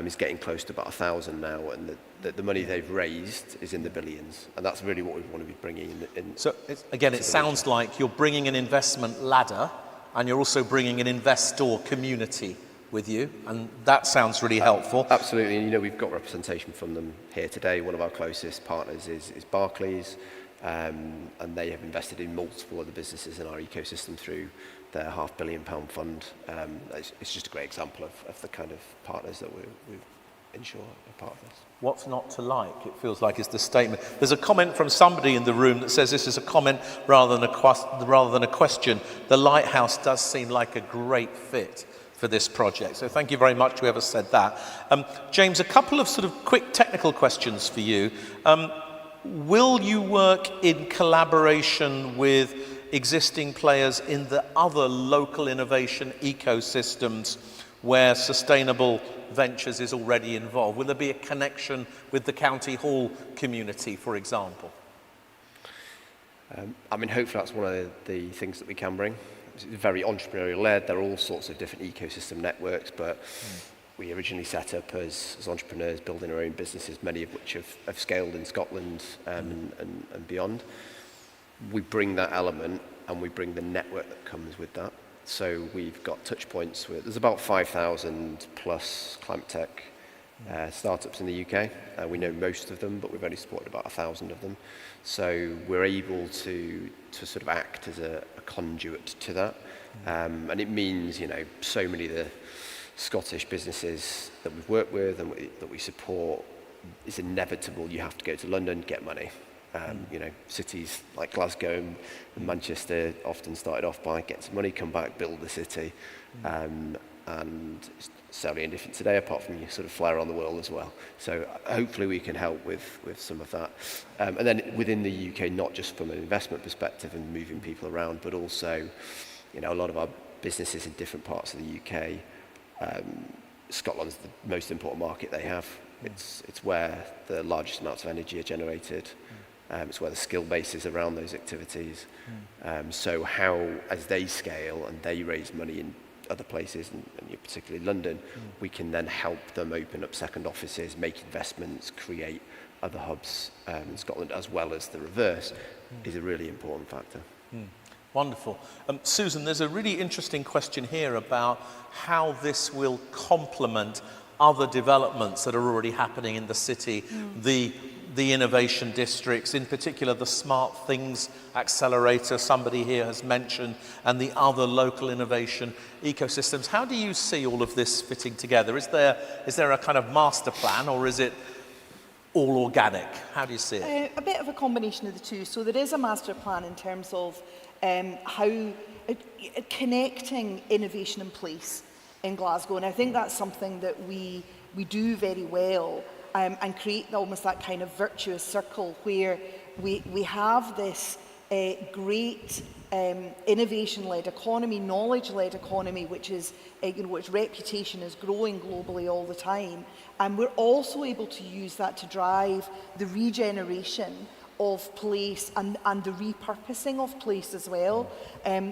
is getting close to about 1,000 now, and the money they've raised is in the billions, and that's really what we want to be bringing in. So again, it sounds like you're bringing an investment ladder, and you're also bringing an investor community with you, and that sounds really helpful. Absolutely, and we've got representation from them here today. One of our closest partners is Barclays, and they have invested in multiple other businesses in our ecosystem through their £500 million fund. It's just a great example of the kind of partners that we ensure are part of this. What's not to like? It feels like it's the statement. There's a comment from somebody in the room that says this is a comment rather than a question. The lighthouse does seem like a great fit for this project. So thank you very much to whoever said that. James, a couple of sort of quick technical questions for you. Will you work in collaboration with existing players in the other local innovation ecosystems where sustainable ventures is already involved? Will there be a connection with the County Hall community, for example? Hopefully that's one of the things that we can bring. It's very entrepreneurial-led. There are all sorts of different ecosystem networks, but we originally set up as entrepreneurs building our own businesses, many of which have scaled in Scotland and beyond. We bring that element and we bring the network that comes with that. So we've got touch points with, there's about 5,000 plus climate tech startups in the UK. We know most of them, but we've only supported about 1,000 of them. So we're able to sort of act as a conduit to that. And it means, so many of the Scottish businesses that we've worked with and that we support, it's inevitable you have to go to London, get money. Cities like Glasgow and Manchester often started off by get some money, come back, build the city. And it's certainly indifferent today, apart from you sort of fly around the world as well. So hopefully we can help with some of that. And then within the UK, not just from an investment perspective and moving people around, but also, a lot of our businesses in different parts of the UK, Scotland's the most important market they have. It's where the largest amounts of energy are generated. It's where the skill base is around those activities. So how, as they scale and they raise money in other places, and particularly London, we can then help them open up second offices, make investments, create other hubs in Scotland, as well as the reverse, is a really important factor. Wonderful. Susan, there's a really interesting question here about how this will complement other developments that are already happening in the city, the innovation districts, in particular the Smart Things Accelerator somebody here has mentioned, and the other local innovation ecosystems. How do you see all of this fitting together? Is there a kind of master plan, or is it all organic? How do you see it? A bit of a combination of the two. So there is a master plan in terms of how connecting innovation in place in Glasgow, and I think that's something that we do very well. and create almost that kind of virtuous circle where we have this great innovation-led economy, knowledge-led economy, which is, which reputation is growing globally all the time. And we're also able to use that to drive the regeneration of place and the repurposing of place as well.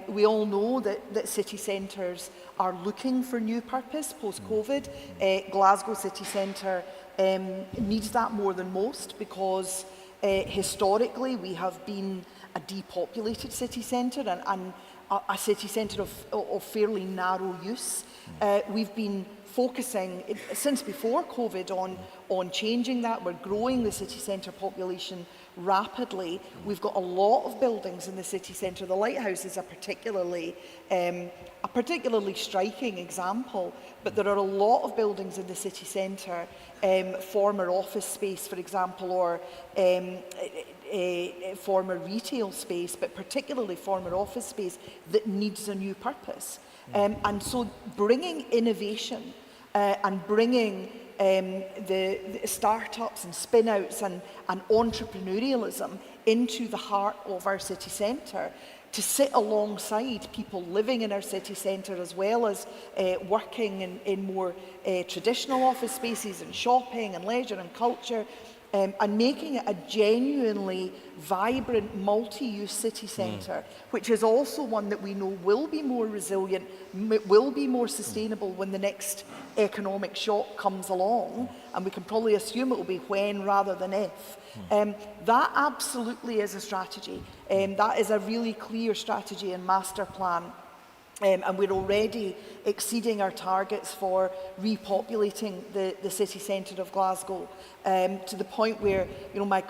We all know that city centres are looking for new purpose post-COVID. Glasgow city centre needs that more than most because historically we have been a depopulated city centre and a city centre of fairly narrow use. We've been focusing since before COVID on changing that. We're growing the city centre population rapidly. We've got a lot of buildings in the city centre. The lighthouse is a particularly striking example, but there are a lot of buildings in the city centre, former office space, for example, or former retail space, but particularly former office space that needs a new purpose. And so bringing innovation and bringing the startups and spin-outs and entrepreneurialism into the heart of our city centre to sit alongside people living in our city centre as well as working in more traditional office spaces and shopping and leisure and culture, and making it a genuinely vibrant, multi-use city centre, which is also one that we know will be more resilient, will be more sustainable when the next economic shock comes along, and we can probably assume it will be when rather than if. That absolutely is a strategy. That is a really clear strategy and master plan. And we're already exceeding our targets for repopulating the city centre of Glasgow, to the point where,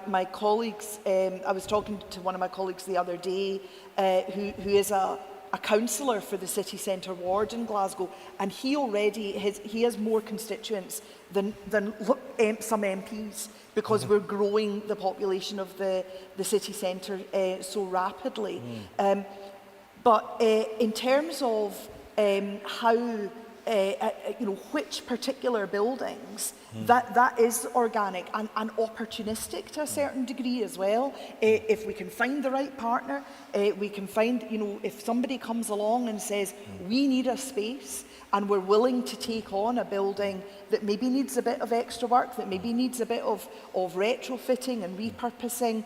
my colleagues, I was talking to one of my colleagues the other day, who is a councillor for the city centre ward in Glasgow, and he has more constituents than some MPs, because we're growing the population of the city centre so rapidly. But in terms of how, which particular buildings, that is organic and opportunistic to a certain degree as well. If we can find the right partner, we can find, if somebody comes along and says, we need a space, and we're willing to take on a building that maybe needs a bit of extra work, that maybe needs a bit of retrofitting and repurposing,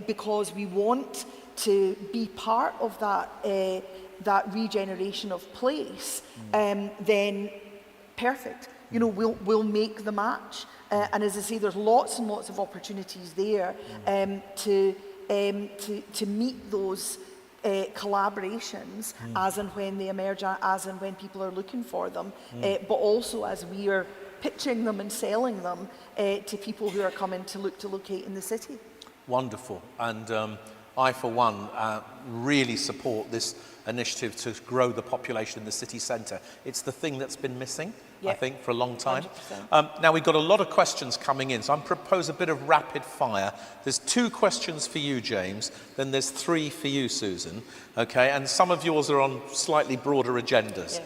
because we want to be part of that regeneration of place, then perfect. We'll make the match. And as I say, there's lots and lots of opportunities there to meet those collaborations as and when they emerge, as and when people are looking for them, but also as we are pitching them and selling them to people who are coming to locate in the city. Wonderful. And I, for one, really support this initiative to grow the population in the city centre. It's the thing that's been missing, I think, for a long time. Now, we've got a lot of questions coming in, so I'm propose a bit of rapid fire. There's 2 questions for you, James, then there's 3 for you, Susan, okay? And some of yours are on slightly broader agendas,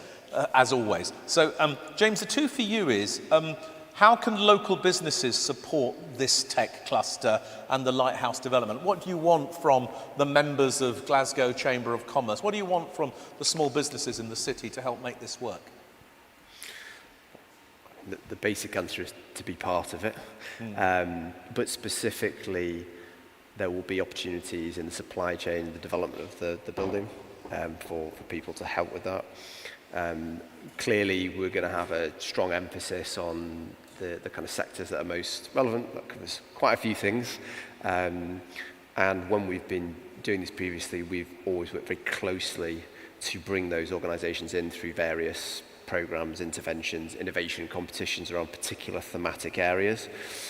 as always. So, James, the 2 for you is, how can local businesses support this tech cluster and the lighthouse development? What do you want from the members of Glasgow Chamber of Commerce? What do you want from the small businesses in the city to help make this work? The basic answer is to be part of it. But specifically, there will be opportunities in the supply chain, the development of the building, for people to help with that. Clearly, we're going to have a strong emphasis on the kind of sectors that are most relevant. That covers quite a few things. And when we've been doing this previously, we've always worked very closely to bring those organisations in through various programmes, interventions, innovation competitions around particular thematic areas.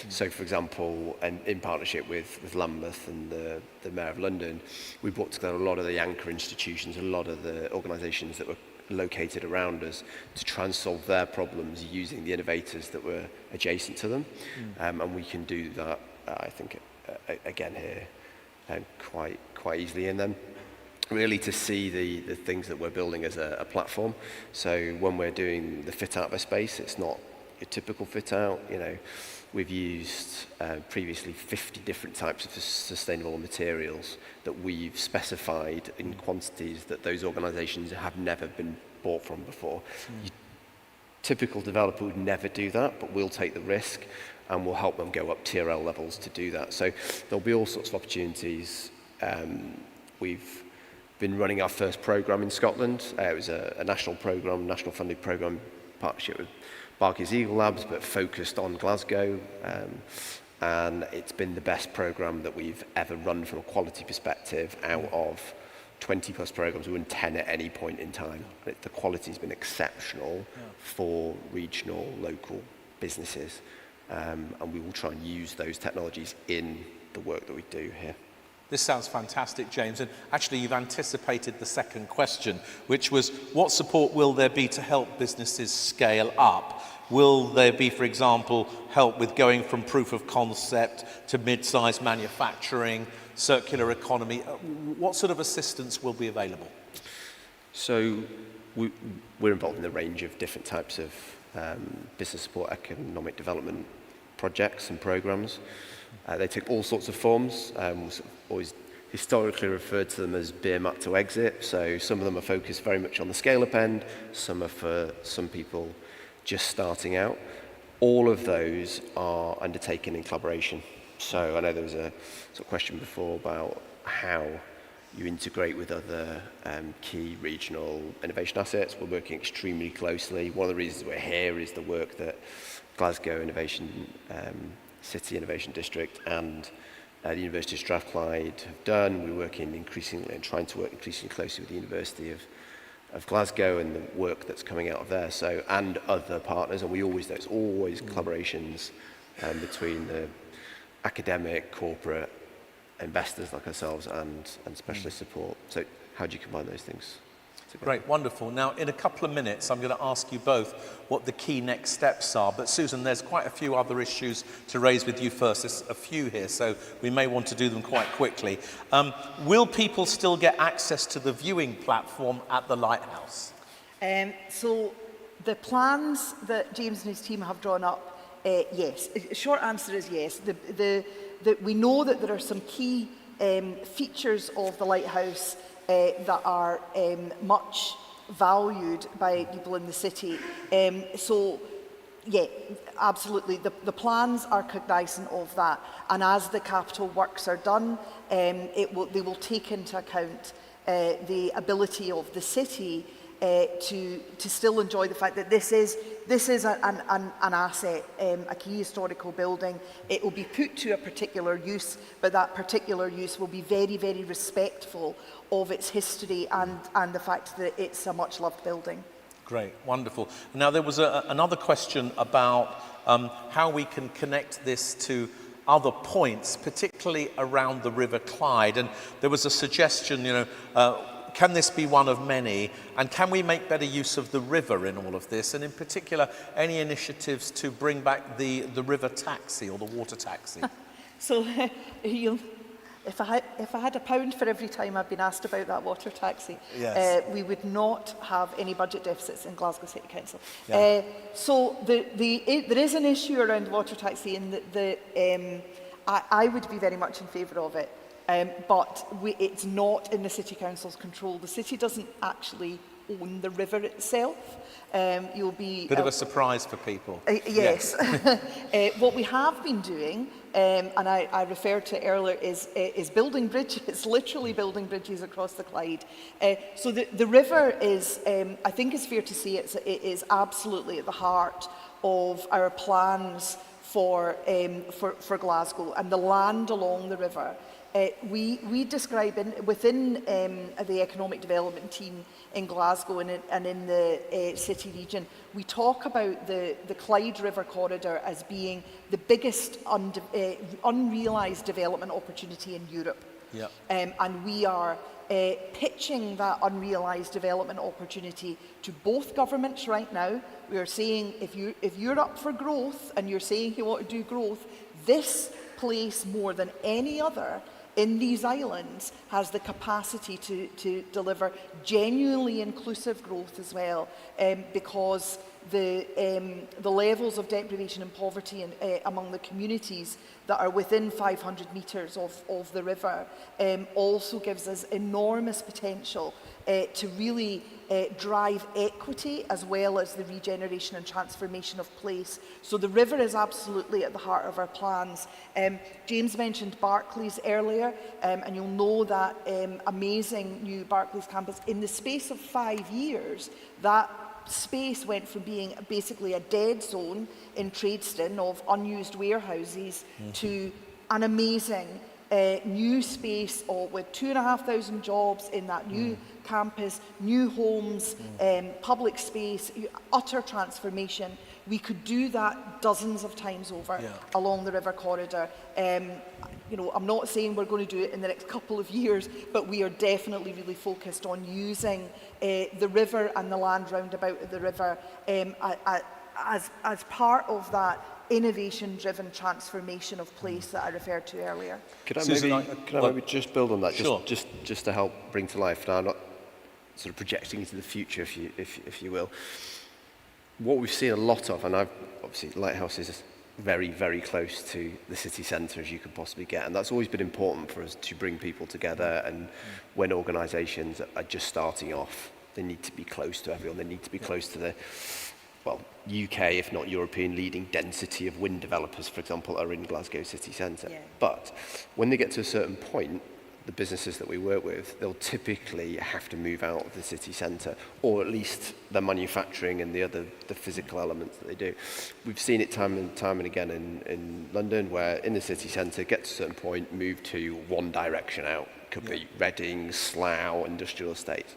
So, for example, in partnership with Lambeth and the Mayor of London, we brought together a lot of the anchor institutions, a lot of the organisations that were located around us to try and solve their problems using the innovators that were adjacent to them. And we can do that, I think, again here, quite easily. And then really to see the things that we're building as a platform. So when we're doing the fit out of a space, it's not your typical fit out. You know, we've used previously 50 different types of sustainable materials that we've specified in quantities that those organisations have never been bought from before. Your typical developer would never do that, but we'll take the risk and we'll help them go up TRL levels to do that. So there'll be all sorts of opportunities. We've been running our first programme in Scotland. It was a national programme, national funded programme, partnership with Barclays Eagle Labs, but focused on Glasgow. And it's been the best programme that we've ever run from a quality perspective. Out of 20 plus programmes, we won 10 at any point in time. The quality's been exceptional for regional, local businesses. And we will try and use those technologies in the work that we do here. This sounds fantastic, James. And actually, you've anticipated the second question, which was, what support will there be to help businesses scale up? Will there be, for example, help with going from proof of concept to mid-sized manufacturing, circular economy? What sort of assistance will be available? So we're involved in a range of different types of business support, economic development projects and programs. They take all sorts of forms. We've always historically referred to them as beer mat to exit. So some of them are focused very much on the scale-up end. Some are for some people just starting out. All of those are undertaken in collaboration. So I know there was a sort of question before about how you integrate with other key regional innovation assets. We're working extremely closely. One of the reasons we're here is the work that Glasgow Innovation City Innovation District and the University of Strathclyde have done. We're working increasingly and trying to work increasingly closely with the University of Glasgow and the work that's coming out of there. So, and other partners, and there's always collaborations between the academic, corporate, investors like ourselves and specialist support. So how do you combine those things together? Great, wonderful. Now, in a couple of minutes, I'm going to ask you both what the key next steps are. But Susan, there's quite a few other issues to raise with you first. There's a few here, so we may want to do them quite quickly. Will people still get access to the viewing platform at the Lighthouse? So the plans that James and his team have drawn up, yes. Short answer is yes. We know that there are some key features of the Lighthouse that are much valued by people in the city. So, yeah, absolutely. The plans are cognizant of that. And as the capital works are done, they will take into account the ability of the city to still enjoy the fact that this is an asset, a key historical building. It will be put to a particular use, but that particular use will be very, very respectful of its history and the fact that it's a much loved building. Great, wonderful. Now there was another question about how we can connect this to other points, particularly around the River Clyde. And there was a suggestion, can this be one of many? And can we make better use of the river in all of this? And in particular, any initiatives to bring back the river taxi or the water taxi? So if I had £1 for every time I've been asked about that water taxi, yes. We would not have any budget deficits in Glasgow City Council. Yeah. So there is an issue around water taxi in I would be very much in favour of it. But it's not in the City Council's control. The city doesn't actually own the river itself. You'll be... Bit of a surprise for people. Yes. What we have been doing, and I referred to earlier, is building bridges, literally building bridges across the Clyde. So the river is, I think it's fair to say, it is absolutely at the heart of our plans for Glasgow, and the land along the river. We describe within the economic development team in Glasgow and in the city region, we talk about the Clyde River corridor as being the biggest unrealised development opportunity in Europe. Yep. And we are pitching that unrealised development opportunity to both governments right now. We are saying if you're up for growth and you're saying you want to do growth, this place more than any other in these islands has the capacity to deliver genuinely inclusive growth as well, because the levels of deprivation and poverty among the communities that are within 500 metres of the river also gives us enormous potential to really drive equity as well as the regeneration and transformation of place. So the river is absolutely at the heart of our plans. James mentioned Barclays earlier, and you'll know that amazing new Barclays campus. In the space of 5 years, that space went from being basically a dead zone in Tradeston of unused warehouses to an amazing new space with 2,500 jobs in that new campus, new homes, public space, utter transformation. We could do that dozens of times over along the river corridor. You know, I'm not saying we're going to do it in the next couple of years, but we are definitely really focused on using the river and the land roundabout the river as part of that innovation-driven transformation of place that I referred to earlier. Could I maybe just build on that, just to help bring to life, now I'm not sort of projecting into the future, if you will. What we've seen a lot of, and obviously Lighthouse is very, very close to the city centre as you could possibly get, and that's always been important for us to bring people together. And when organisations are just starting off, they need to be close to everyone. They need to be close to the, well, UK, if not European, leading density of wind developers, for example, are in Glasgow city centre. But when they get to a certain point, the businesses that we work with, they'll typically have to move out of the city centre, or at least the manufacturing and the physical elements that they do. We've seen it time and again in London, where in the city centre, get to a certain point, move to one direction out. Could be Reading, Slough, industrial estates.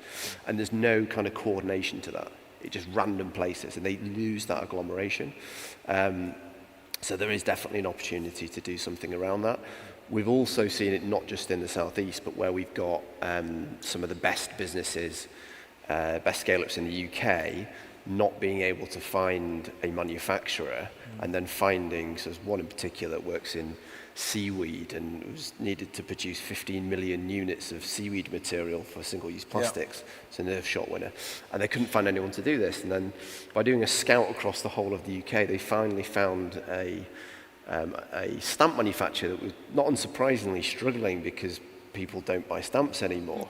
And there's no kind of coordination to that. It's just random places, and they lose that agglomeration. So there is definitely an opportunity to do something around that. We've also seen it not just in the southeast, but where we've got some of the best businesses, best scale-ups in the UK, not being able to find a manufacturer, and then finding, so there's one in particular that works in seaweed and was needed to produce 15 million units of seaweed material for single-use plastics. It's a nerve shot winner. And they couldn't find anyone to do this. And then by doing a scout across the whole of the UK, they finally found a stamp manufacturer that was not unsurprisingly struggling because people don't buy stamps anymore.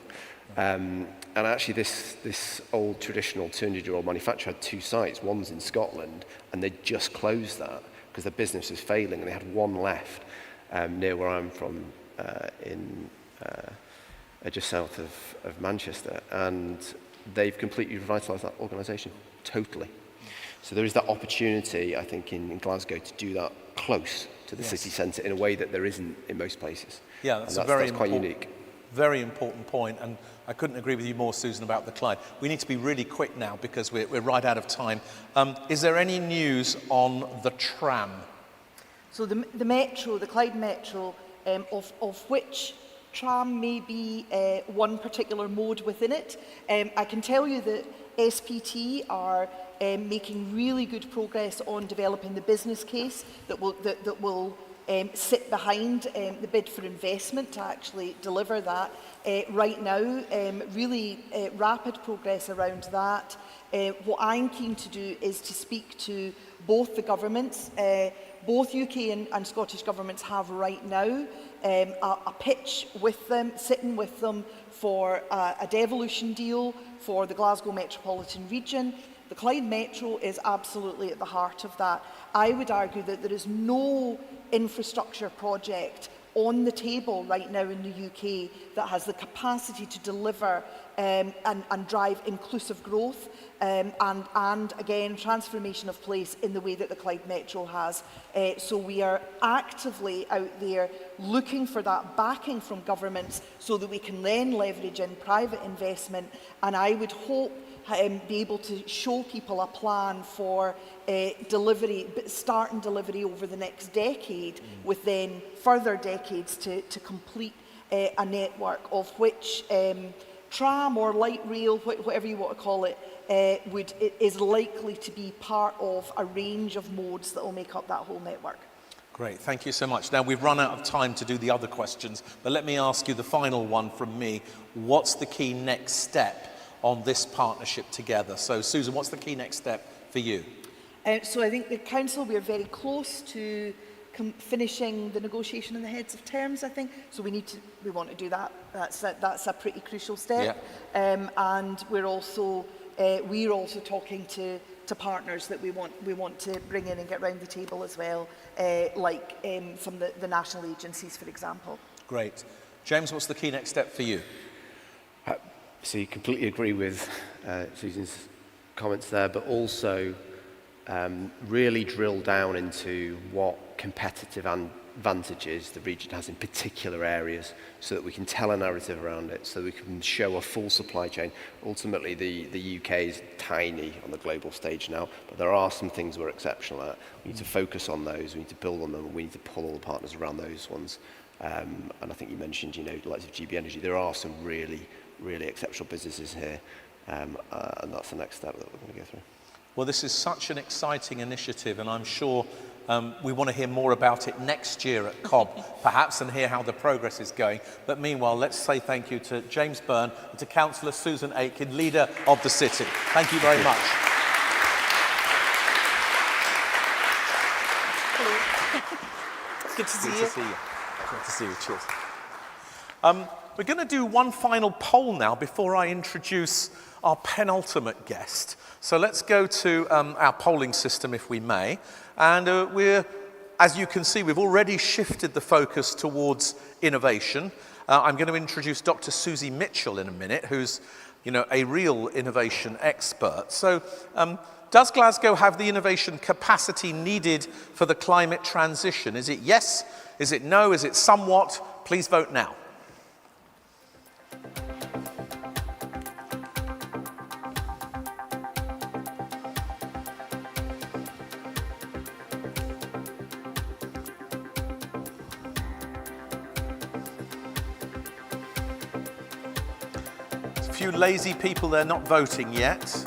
And actually this old traditional 200-year-old manufacturer had 2 sites. One's in Scotland, and they just closed that because the business was failing, and they had one left near where I'm from, just south of Manchester. And they've completely revitalised that organisation, totally. So there is that opportunity, I think, in Glasgow to do that close to the city centre in a way that there isn't in most places. Yeah, that's quite unique. Very important point, and I couldn't agree with you more, Susan, about the Clyde. We need to be really quick now because we're right out of time. Is there any news on the tram? So the Metro, the Clyde Metro, of which tram may be one particular mode within it. I can tell you that SPT are making really good progress on developing the business case that will sit behind the bid for investment to actually deliver that. Right now, really rapid progress around that. What I'm keen to do is to speak to both the governments. Both UK and Scottish governments have right now a pitch with them, sitting with them for a devolution deal for the Glasgow metropolitan region. The Clyde Metro is absolutely at the heart of that. I would argue that there is no infrastructure project on the table right now in the UK that has the capacity to deliver and drive inclusive growth and again, transformation of place in the way that the Clyde Metro has. So we are actively out there looking for that backing from governments so that we can then leverage in private investment, and I would hope be able to show people a plan for delivery, start and delivery over the next decade, with then further decades to complete a network of which tram or light rail, whatever you want to call it, is likely to be part of a range of modes that will make up that whole network. Great, thank you so much. Now, we've run out of time to do the other questions, but let me ask you the final one from me. What's the key next step on this partnership together? So, Susan, what's the key next step for for you? So I think the council, we're very close to finishing the negotiation on the heads of terms, I think. So we want to do that. That's a pretty crucial step. Yeah. And we're also talking to partners that we want to bring in and get round the table as well, like some of the national agencies, for example. Great. James, what's the key next step for you? So you completely agree with Susan's comments there, but also really drill down into what competitive advantages the region has in particular areas so that we can tell a narrative around it, so we can show a full supply chain. Ultimately, the UK is tiny on the global stage now, but there are some things we're exceptional at. We need to focus on those, we need to build on them, and we need to pull all the partners around those ones. And I think you mentioned, the likes of GB Energy. There are some really, really exceptional businesses here, and that's the next step that we're going to go through. Well, this is such an exciting initiative, and I'm sure we want to hear more about it next year at COB, perhaps, and hear how the progress is going. But meanwhile, let's say thank you to James Byrne and to Councillor Susan Aitken, Leader of the City. Thank you very much. Good to see you. Good to see you. Good to see you. Cheers. We're going to do one final poll now before I introduce our penultimate guest. So let's go to our polling system, if we may. And as you can see, we've already shifted the focus towards innovation. I'm going to introduce Dr. Susie Mitchell in a minute, who's, a real innovation expert. So, does Glasgow have the innovation capacity needed for the climate transition? Is it yes? Is it no? Is it somewhat? Please vote now. There's a few lazy people there not voting yet.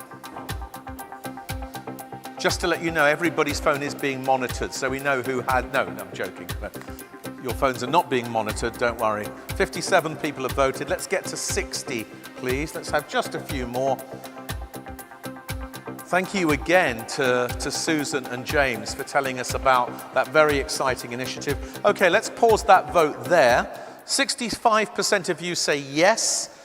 Just to let you know, everybody's phone is being monitored, so we know who had... No, I'm joking. But your phones are not being monitored, don't worry. 57 people have voted. Let's get to 60, please. Let's have just a few more. Thank you again to Susan and James for telling us about that very exciting initiative. Okay, let's pause that vote there. 65% of you say yes.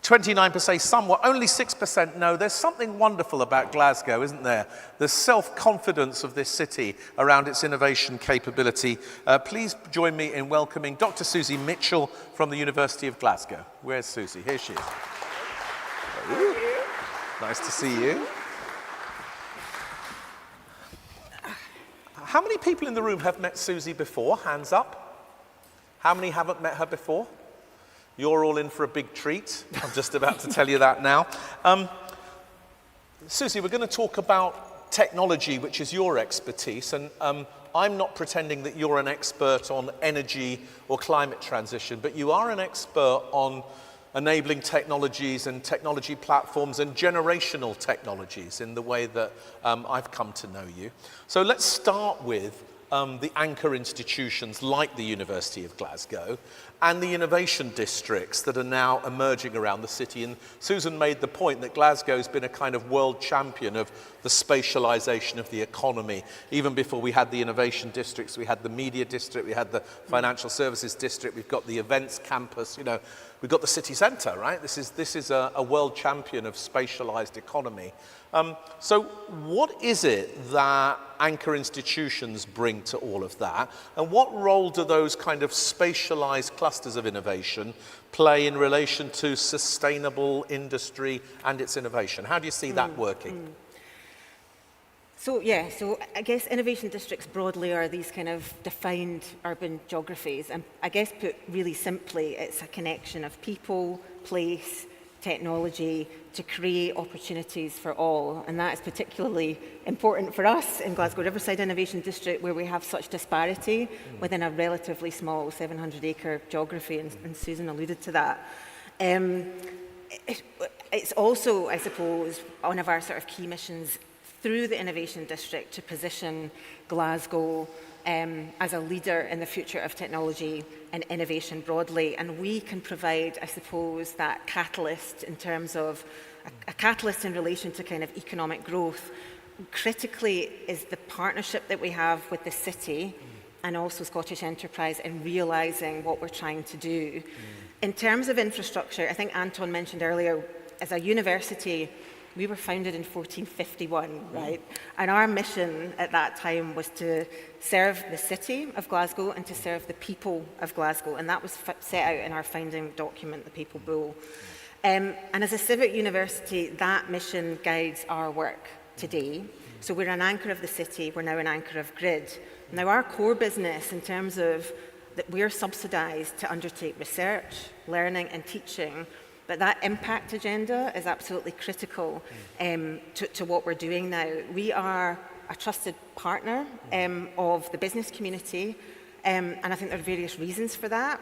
29% say somewhat, only 6% no. There's something wonderful about Glasgow, isn't there? The self-confidence of this city around its innovation capability. Please join me in welcoming Dr. Susie Mitchell from the University of Glasgow. Where's Susie? Here she is. Nice to see you. How many people in the room have met Susie before? Hands up. How many haven't met her before? You're all in for a big treat. I'm just about to tell you that now. Susie, we're going to talk about technology, which is your expertise. And I'm not pretending that you're an expert on energy or climate transition, but you are an expert on enabling technologies and technology platforms and generational technologies in the way that I've come to know you. So let's start with the anchor institutions like the University of Glasgow and the innovation districts that are now emerging around the city. And Susan made the point that Glasgow's been a kind of world champion of the spatialisation of the economy. Even before we had the innovation districts, we had the media district, we had the financial services district, we've got the events campus, we've got the city centre, right? This is a world champion of spatialised economy. So what is it that anchor institutions bring to all of that? And what role do those kind of spatialised clusters of innovation play in relation to sustainable industry and its innovation? How do you see that working? So I guess innovation districts broadly are these kind of defined urban geographies. And I guess put really simply, it's a connection of people, place, technology to create opportunities for all. And that is particularly important for us in Glasgow Riverside Innovation District, where we have such disparity within a relatively small 700-acre geography, and Susan alluded to that. It's also, I suppose, one of our sort of key missions through the Innovation District to position Glasgow as a leader in the future of technology and innovation broadly. And we can provide, I suppose, that catalyst in terms of a catalyst in relation to kind of economic growth, critically is the partnership that we have with the city and also Scottish Enterprise in realising what we're trying to do. In terms of infrastructure, I think Anton mentioned earlier, as a university, we were founded in 1451, right? And our mission at that time was to serve the city of Glasgow and to serve the people of Glasgow. And that was set out in our founding document, the Papal Bull. And as a civic university, that mission guides our work today. So we're an anchor of the city, we're now an anchor of GRID. Now our core business in terms of that we're subsidised to undertake research, learning and teaching, but that impact agenda is absolutely critical to what we're doing now. We are a trusted partner of the business community, and I think there are various reasons for that.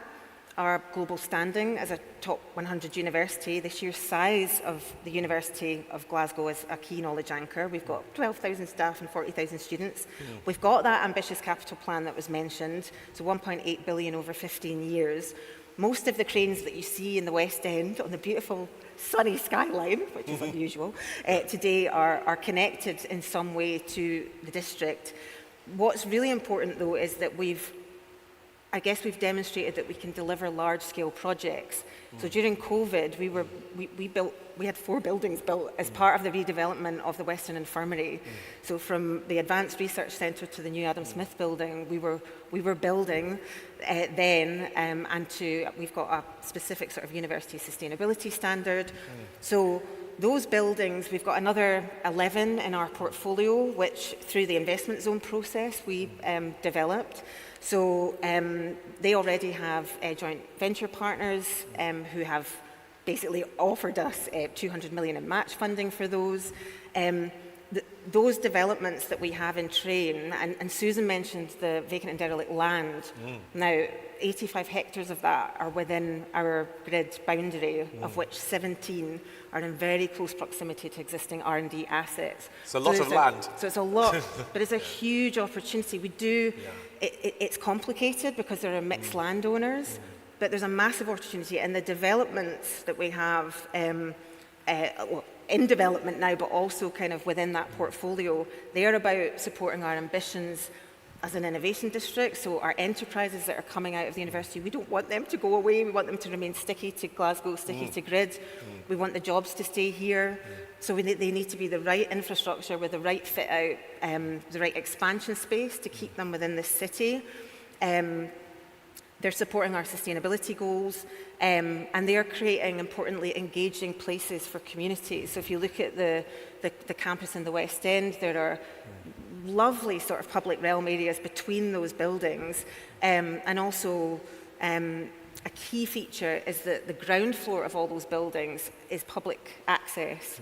Our global standing as a top 100 university, the sheer size of the University of Glasgow is a key knowledge anchor. We've got 12,000 staff and 40,000 students. We've got that ambitious capital plan that was mentioned, so 1.8 billion over 15 years. Most of the cranes that you see in the West End on the beautiful sunny skyline, which is unusual, today are connected in some way to the district. What's really important though is that we've demonstrated that we can deliver large-scale projects. So during COVID, we had 4 buildings built as part of the redevelopment of the Western Infirmary. So from the Advanced Research Centre to the new Adam Smith building, we were building then, and we've got a specific sort of university sustainability standard. So those buildings, we've got another 11 in our portfolio, which through the investment zone process we developed. So they already have joint venture partners who have basically offered us 200 million in match funding for those. Those developments that we have in train, and Susan mentioned the vacant and derelict land. Now, 85 hectares of that are within our GRID boundary, of which 17 are in very close proximity to existing R&D assets. It's a lot of land. So it's a lot, but it's a huge opportunity. We do, it's complicated because there are mixed landowners, but there's a massive opportunity, and the developments that we have, in development now, but also kind of within that portfolio, they are about supporting our ambitions as an innovation district. So our enterprises that are coming out of the university, we don't want them to go away. We want them to remain sticky to Glasgow, sticky to GRID. We want the jobs to stay here. So they need to be the right infrastructure with the right fit out, the right expansion space to keep them within the city. They're supporting our sustainability goals, and they are creating, importantly, engaging places for communities. So if you look at the campus in the West End, there are lovely sort of public realm areas between those buildings, and also a key feature is that the ground floor of all those buildings is public access.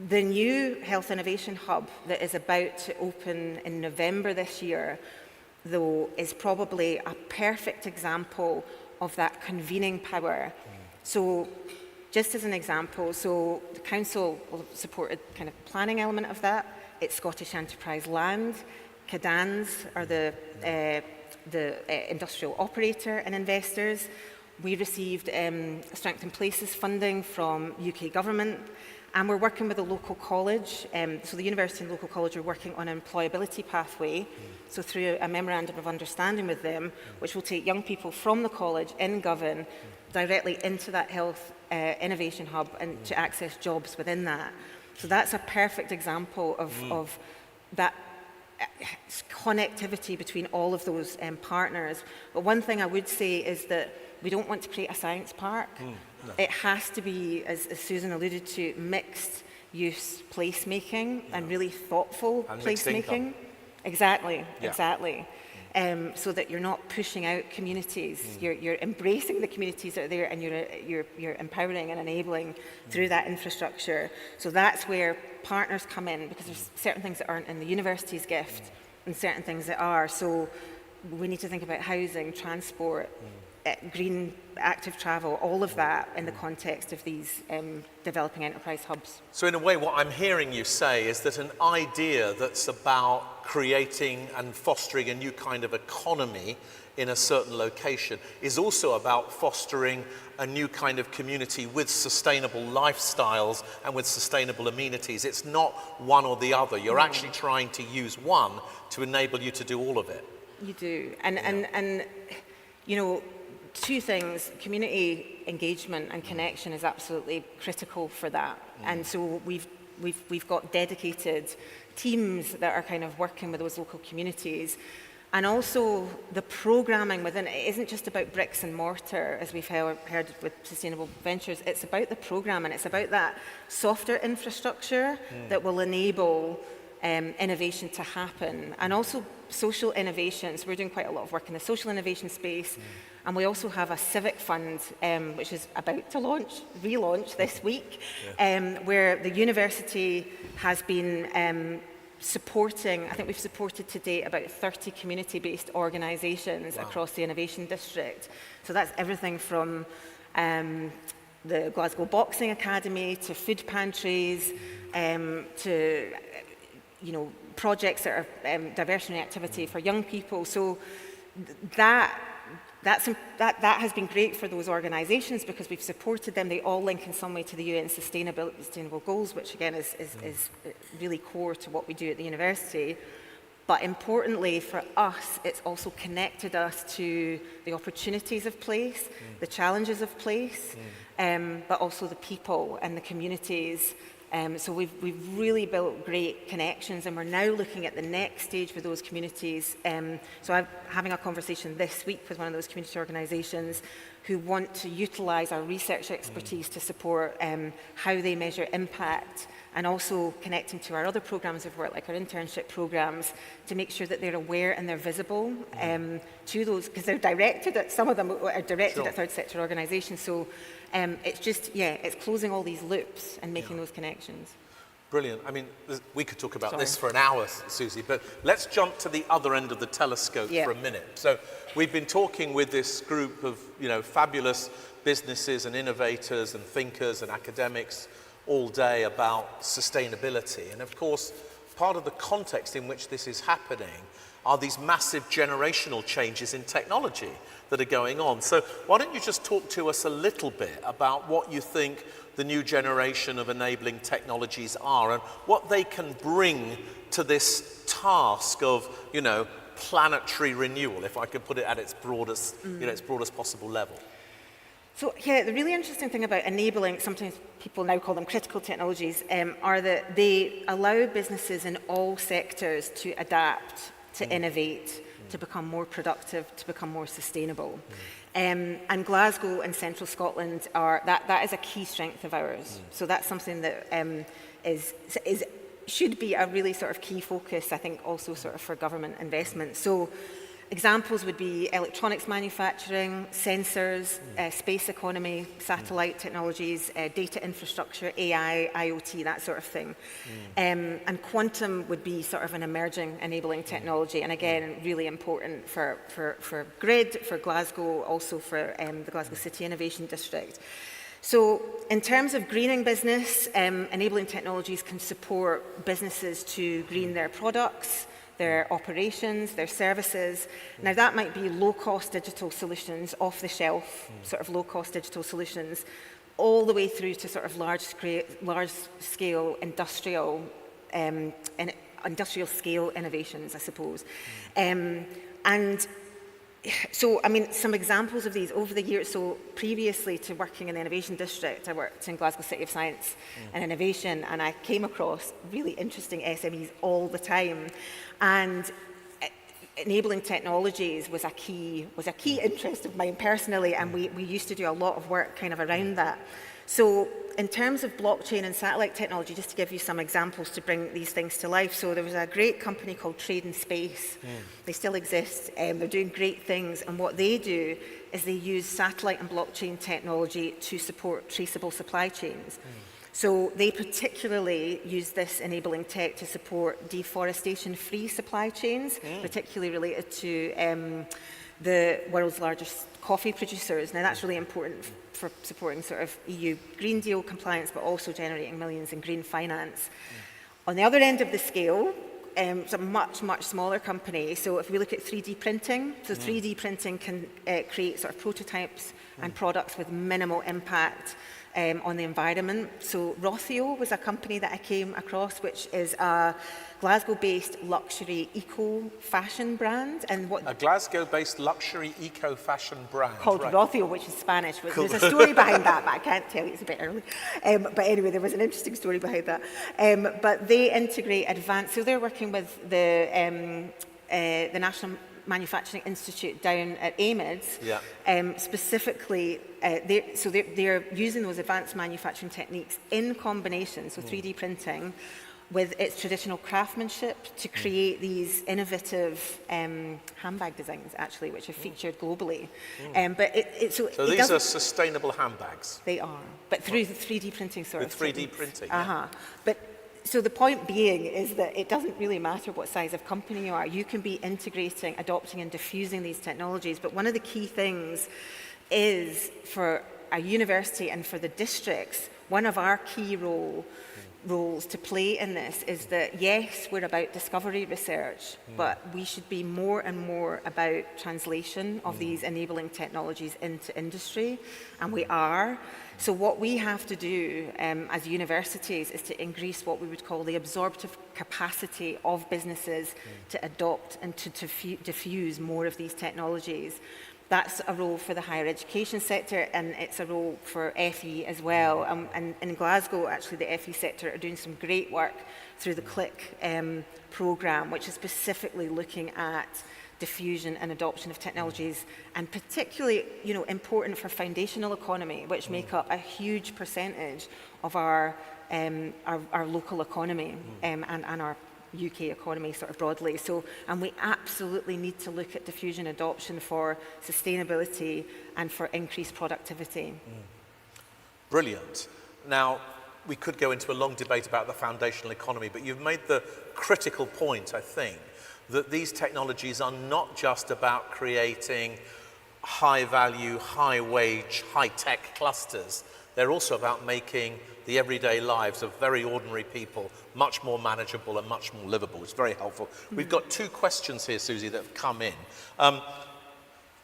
The new Health Innovation Hub that is about to open in November this year, though, is probably a perfect example of that convening power. So just as an example, so the council will support a kind of planning element of that. It's Scottish Enterprise Land. Cadans are the industrial operator and investors. We received Strengthen Places funding from UK government, and we're working with a local college. So the university and local college are working on an employability pathway. So through a memorandum of understanding with them, which will take young people from the college in Govan directly into that health innovation hub and to access jobs within that. So that's a perfect example of that connectivity between all of those partners. But one thing I would say is that we don't want to create a science park. It has to be, as Susan alluded to, mixed use placemaking and really thoughtful and placemaking. Exactly. So that you're not pushing out communities, you're embracing the communities that are there, and you're empowering and enabling through that infrastructure. So that's where partners come in, because there's certain things that aren't in the university's gift and certain things that are. So we need to think about housing, transport, green active travel, all of that in the context of these developing enterprise hubs. So in a way, what I'm hearing you say is that an idea that's about creating and fostering a new kind of economy in a certain location is also about fostering a new kind of community with sustainable lifestyles and with sustainable amenities. It's not one or the other. You're actually trying to use one to enable you to do all of it. You do. And you know, two things, community engagement and connection is absolutely critical for that. And so we've got dedicated teams that are kind of working with those local communities. And also the programming within it isn't just about bricks and mortar, as we've heard with Sustainable Ventures. It's about the program, and it's about that softer infrastructure that will enable innovation to happen. And also social innovations. We're doing quite a lot of work in the social innovation space. And we also have a civic fund, which is about to relaunch this week, where the university has been supporting, I think we've supported to date about 30 community-based organisations across the Innovation District. So that's everything from the Glasgow Boxing Academy to food pantries, to projects that are diversionary activity for young people. So that has been great for those organisations because we've supported them. They all link in some way to the UN Sustainable Goals, which again is really core to what we do at the university. But importantly for us, it's also connected us to the opportunities of place, the challenges of place, but also the people and the communities. So we've really built great connections, and we're now looking at the next stage with those communities. So I'm having a conversation this week with one of those community organisations who want to utilise our research expertise to support how they measure impact, and also connecting to our other programmes of work, like our internship programmes, to make sure that they're aware and they're visible to those, because they're directed at, some of them are directed at third sector organisations. So it's just, it's closing all these loops and making those connections. Brilliant. I mean, we could talk about this for an hour, Susie, but let's jump to the other end of the telescope for a minute. So we've been talking with this group of, fabulous businesses and innovators and thinkers and academics all day about sustainability. And of course, part of the context in which this is happening are these massive generational changes in technology that are going on. So why don't you just talk to us a little bit about what you think the new generation of enabling technologies are and what they can bring to this task of, planetary renewal, if I could put it at its broadest, its broadest possible level. So the really interesting thing about enabling, sometimes people now call them critical technologies, are that they allow businesses in all sectors to adapt, to innovate, to become more productive, to become more sustainable. And Glasgow and Central Scotland that is a key strength of ours. So that's something that should be a really sort of key focus, I think, also sort of for government investment. So examples would be electronics manufacturing, sensors, space economy, satellite technologies, data infrastructure, AI, IoT, that sort of thing. And quantum would be sort of an emerging enabling technology, and again, really important for GRID, for Glasgow, also for the Glasgow City Innovation District. So in terms of greening business, enabling technologies can support businesses to green their products, their operations, their services. Now that might be low-cost digital solutions, off-the-shelf, sort of low-cost digital solutions, all the way through to sort of large-scale industrial scale innovations, I suppose. And so, I mean, some examples of these over the years. So previously to working in the Innovation District, I worked in Glasgow City of Science and Innovation, and I came across really interesting SMEs all the time. And enabling technologies was a key interest of mine personally, and we used to do a lot of work kind of around that. So in terms of blockchain and satellite technology, just to give you some examples to bring these things to life. So there was a great company called Trade in Space. They still exist. They're doing great things. And what they do is they use satellite and blockchain technology to support traceable supply chains. So they particularly use this enabling tech to support deforestation-free supply chains, particularly related to the world's largest coffee producers. Now that's really important for supporting sort of EU Green Deal compliance, but also generating millions in green finance. On the other end of the scale, it's a much, much smaller company. So if we look at 3D printing, so 3D printing can create sort of prototypes and products with minimal impact on the environment. So Rothio was a company that I came across, which is a Glasgow-based luxury eco-fashion brand. And what a Glasgow-based luxury eco-fashion brand. Called Rothio, which is Spanish. Cool. There's a story behind that, but I can't tell you, it's a bit early. But anyway, there was an interesting story behind that. But they integrate advanced, so they're working with the National Manufacturing Institute down at AMIDS, specifically, they're using those advanced manufacturing techniques in combination, so 3D printing, with its traditional craftsmanship to create these innovative handbag designs, actually, which are featured globally. So these are sustainable handbags? They are, but through the 3D printing sort of. With 3D printing, But so the point being is that it doesn't really matter what size of company you are. You can be integrating, adopting and diffusing these technologies. But one of the key things is for a university and for the districts, one of our key roles to play in this is that, yes, we're about discovery research, but we should be more and more about translation of these enabling technologies into industry, and we are. So what we have to do as universities is to increase what we would call the absorptive capacity of businesses to adopt and to diffuse more of these technologies. That's a role for the higher education sector, and it's a role for FE as well. And in Glasgow, actually, the FE sector are doing some great work through the CLIC programme, which is specifically looking at diffusion and adoption of technologies, and particularly, important for foundational economy, which make up a huge percentage of our local economy and our UK economy sort of broadly. So, and we absolutely need to look at diffusion adoption for sustainability and for increased productivity. Brilliant. Now, we could go into a long debate about the foundational economy, but you've made the critical point, I think, that these technologies are not just about creating high-value, high-wage, high-tech clusters. They're also about making the everyday lives of very ordinary people much more manageable and much more livable. It's very helpful. We've got two questions here, Susie, that have come in.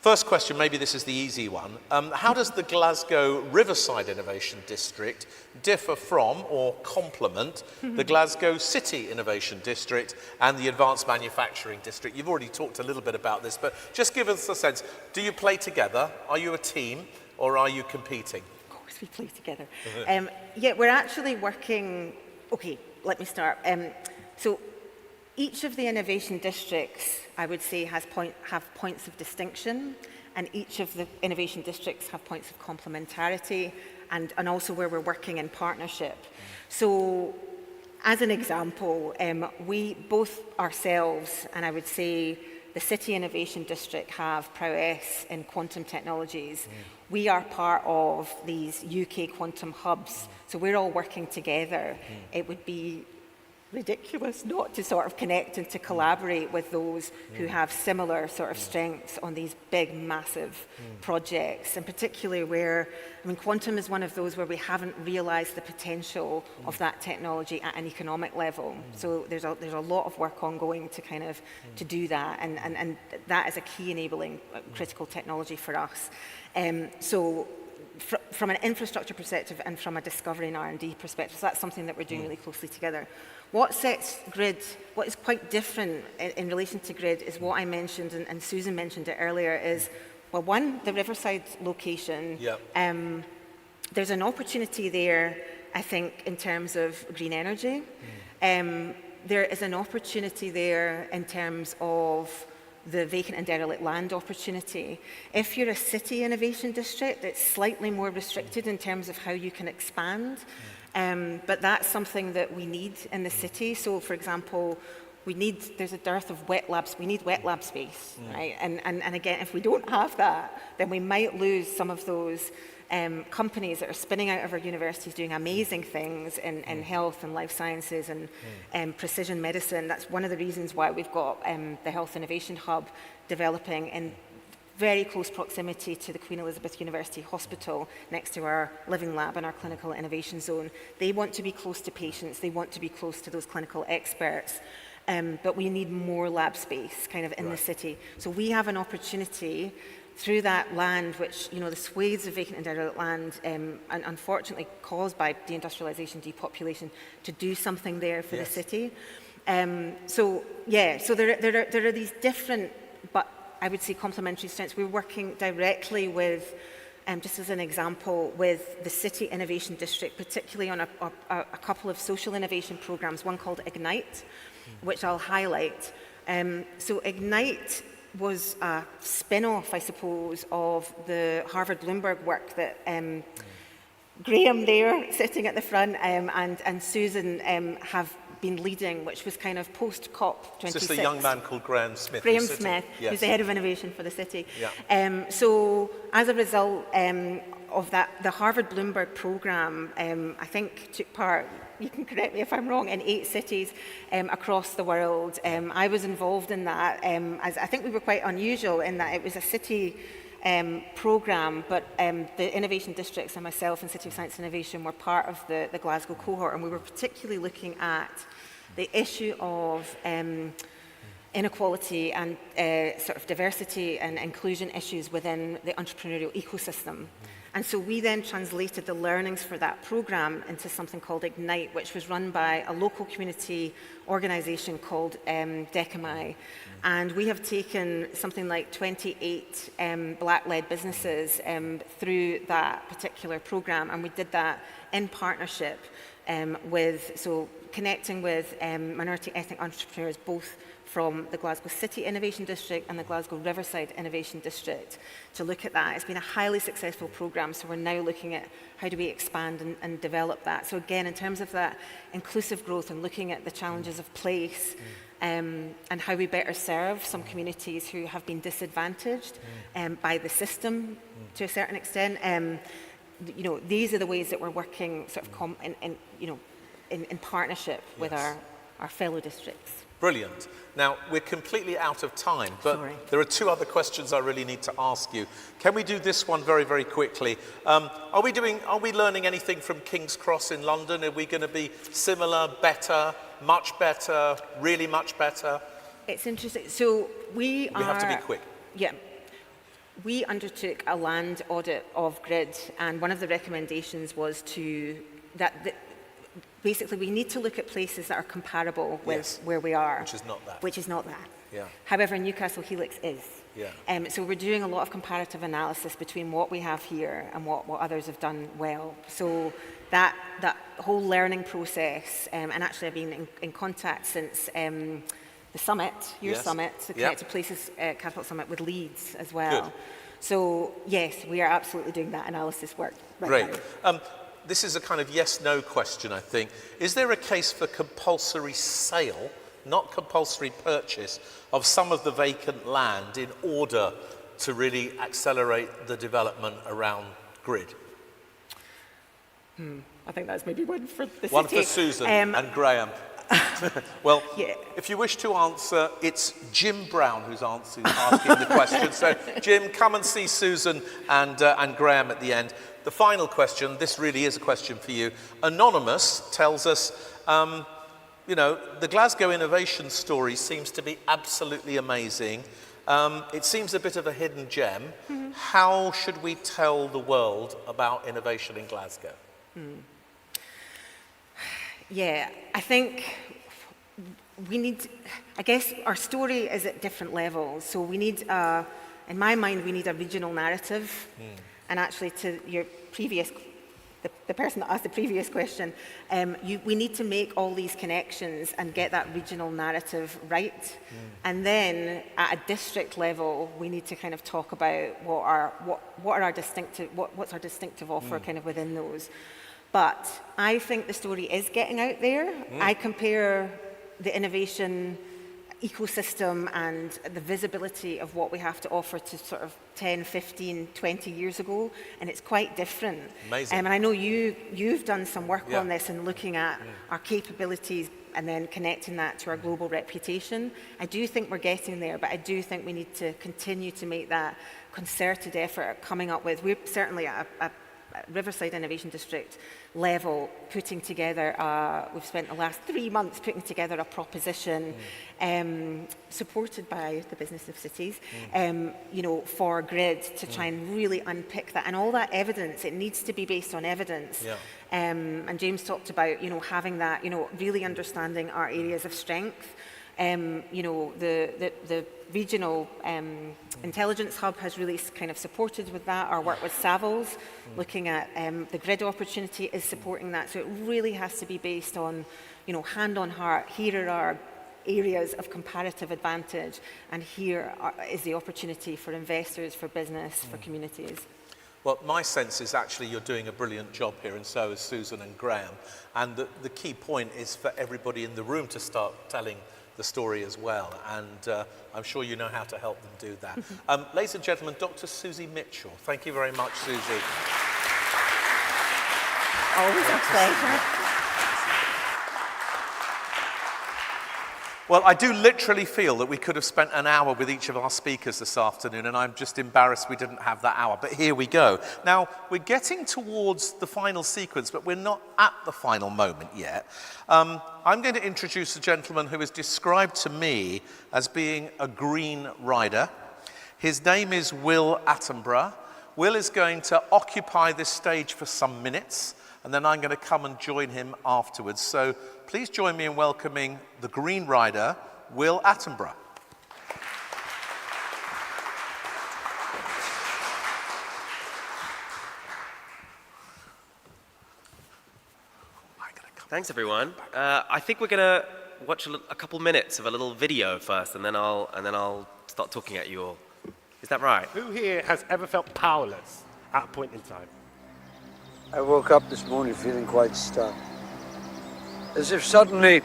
First question, maybe this is the easy one. How does the Glasgow Riverside Innovation District differ from or complement the Glasgow City Innovation District and the Advanced Manufacturing District? You've already talked a little bit about this, but just give us a sense. Do you play together? Are you a team or are you competing? Of course we play together. Yeah, we're actually working... Okay, let me start. So each of the innovation districts, I would say, have points of distinction, and each of the innovation districts have points of complementarity, and also where we're working in partnership. So, as an example, we both ourselves, and I would say the City Innovation District, have prowess in quantum technologies. We are part of these UK quantum hubs, so we're all working together. It would be ridiculous not to sort of connect and to collaborate with those who have similar sort of strengths on these big, massive projects, and particularly where, I mean, quantum is one of those where we haven't realized the potential of that technology at an economic level. So there's a lot of work ongoing to kind of to do that, and that is a key enabling critical technology for us. So from an infrastructure perspective and from a discovery and R&D perspective, so that's something that we're doing really closely together. What sets GRID, what is quite different in relation to GRID is what I mentioned, and Susan mentioned it earlier, is, well, one, the Riverside location. There's an opportunity there, I think, in terms of green energy. There is an opportunity there in terms of the vacant and derelict land opportunity. If you're a city innovation district, it's slightly more restricted in terms of how you can expand, but that's something that we need in the city. So, for example, there's a dearth of wet labs. We need wet lab space, right? And again, if we don't have that, then we might lose some of those companies that are spinning out of our universities doing amazing things in health and life sciences and precision medicine. That's one of the reasons why we've got the Health Innovation Hub developing in very close proximity to the Queen Elizabeth University Hospital next to our living lab and our clinical innovation zone. They want to be close to patients, they want to be close to those clinical experts, but we need more lab space kind of in the city. So we have an opportunity through that land, which, you know, the swathes of vacant and derelict land, and unfortunately caused by deindustrialisation, depopulation, to do something there for the city. So there are these different, but I would say complementary strengths. We're working directly with, just as an example, with the City Innovation District, particularly on a couple of social innovation programs, one called Ignite, which I'll highlight. So Ignite was a spin-off, I suppose, of the Harvard Bloomberg work that Graham there, sitting at the front, and Susan have been leading, which was kind of post-COP26. Is this a young man called Graham Smith? Graham Smith, who's the head of innovation for the city. Yeah. So as a result of that, the Harvard Bloomberg program, I think took part, you can correct me if I'm wrong, in 8 cities across the world. I was involved in that, as I think we were quite unusual in that it was a city program, but the innovation districts and myself and City of Science and Innovation were part of the Glasgow cohort, and we were particularly looking at the issue of inequality and sort of diversity and inclusion issues within the entrepreneurial ecosystem. And so we then translated the learnings for that program into something called Ignite, which was run by a local community organisation called Decamai. And we have taken something like 28 black-led businesses through that particular program, and we did that in partnership connecting with minority ethnic entrepreneurs, both from the Glasgow City Innovation District and the Glasgow Riverside Innovation District, to look at that. It's been a highly successful program, so we're now looking at how do we expand and develop that. So again, in terms of that inclusive growth and looking at the challenges of place, and how we better serve some communities who have been disadvantaged by the system to a certain extent. You know, these are the ways that we're working sort of in partnership with our fellow districts. Brilliant. Now, we're completely out of time, but there are 2 other questions I really need to ask you. Can we do this one very, very quickly? Are we learning anything from King's Cross in London? Are we going to be similar, better, much better, really much better? It's interesting. So we have to be quick. Yeah. We undertook a land audit of GRID, and one of the recommendations was basically we need to look at places that are comparable with where we are. Which is not that. Yeah. However, Newcastle Helix is. Yeah. So we're doing a lot of comparative analysis between what we have here and what others have done well. So that whole learning process, and actually I've been in contact since the summit, your summit, the Connected Places Catapult Summit with Leeds as well. Good. So yes, we are absolutely doing that analysis work. Great. This is a kind of yes-no question, I think. Is there a case for compulsory sale, not compulsory purchase, of some of the vacant land in order to really accelerate the development around GRID? I think that's maybe one for the city. One for Susan and Graham. Well, if you wish to answer, it's Jim Brown who's asking the question. So, Jim, come and see Susan and Graham at the end. The final question, this really is a question for you. Anonymous tells us, you know, the Glasgow innovation story seems to be absolutely amazing. It seems a bit of a hidden gem. How should we tell the world about innovation in Glasgow? Yeah, I think we need, I guess our story is at different levels. So we need, in my mind, we need a regional narrative. And actually to your previous, the person that asked the previous question, we need to make all these connections and get that regional narrative right. And then at a district level, we need to kind of talk about what's our distinctive offer kind of within those. But I think the story is getting out there. I compare the innovation ecosystem and the visibility of what we have to offer to sort of 10, 15, 20 years ago, and it's quite different. Amazing. And I know you've done some work on this and looking at our capabilities and then connecting that to our global reputation. I do think we're getting there, but I do think we need to continue to make that concerted effort at coming up with, we're certainly at a Riverside Innovation District level putting together, we've spent the last 3 months putting together a proposition supported by the Business of Cities, you know, for GRID to try and really unpick that. And all that evidence, it needs to be based on evidence. Yeah. And James talked about, you know, having that, you know, really understanding our areas of strength. You know, the regional intelligence hub has really kind of supported with that. Our work with Savills, looking at the grid opportunity, is supporting that. So it really has to be based on, you know, hand on heart. Here are our areas of comparative advantage, and here is the opportunity for investors, for business, for communities. Well, my sense is actually you're doing a brilliant job here, and so is Susan and Graham. And the key point is for everybody in the room to start telling the story as well, and I'm sure you know how to help them do that. Ladies and gentlemen, Dr. Susie Mitchell. Thank you very much, Susie. Always a pleasure. Well, I do literally feel that we could have spent an hour with each of our speakers this afternoon, and I'm just embarrassed we didn't have that hour, but here we go. Now, we're getting towards the final sequence, but we're not at the final moment yet. I'm going to introduce a gentleman who is described to me as being a green rider. His name is Will Attenborough. Will is going to occupy this stage for some minutes, and then I'm going to come and join him afterwards. So please join me in welcoming the Green Rider, Will Attenborough. Thanks, everyone. I think we're going to watch a couple minutes of a little video first, and then I'll start talking at you all. Is that right? Who here has ever felt powerless at a point in time? I woke up this morning feeling quite stuck. As if suddenly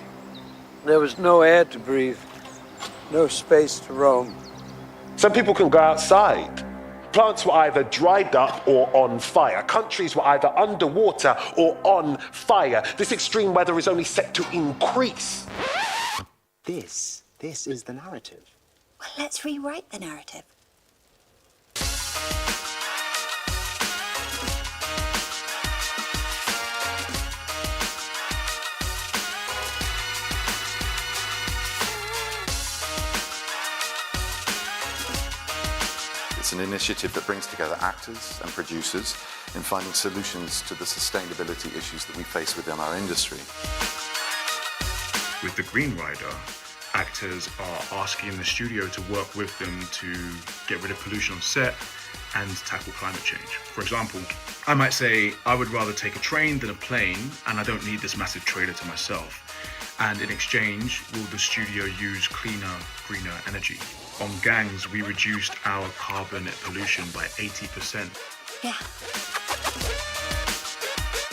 there was no air to breathe, no space to roam. Some people can go outside. Plants were either dried up or on fire. Countries were either underwater or on fire. This extreme weather is only set to increase. This is the narrative. Well, let's rewrite the narrative. It's an initiative that brings together actors and producers in finding solutions to the sustainability issues that we face within our industry. With the Green Rider, actors are asking the studio to work with them to get rid of pollution on set and tackle climate change. For example, I might say, I would rather take a train than a plane, and I don't need this massive trailer to myself. And in exchange, will the studio use cleaner, greener energy? On gangs, we reduced our carbon pollution by 80%. Yeah.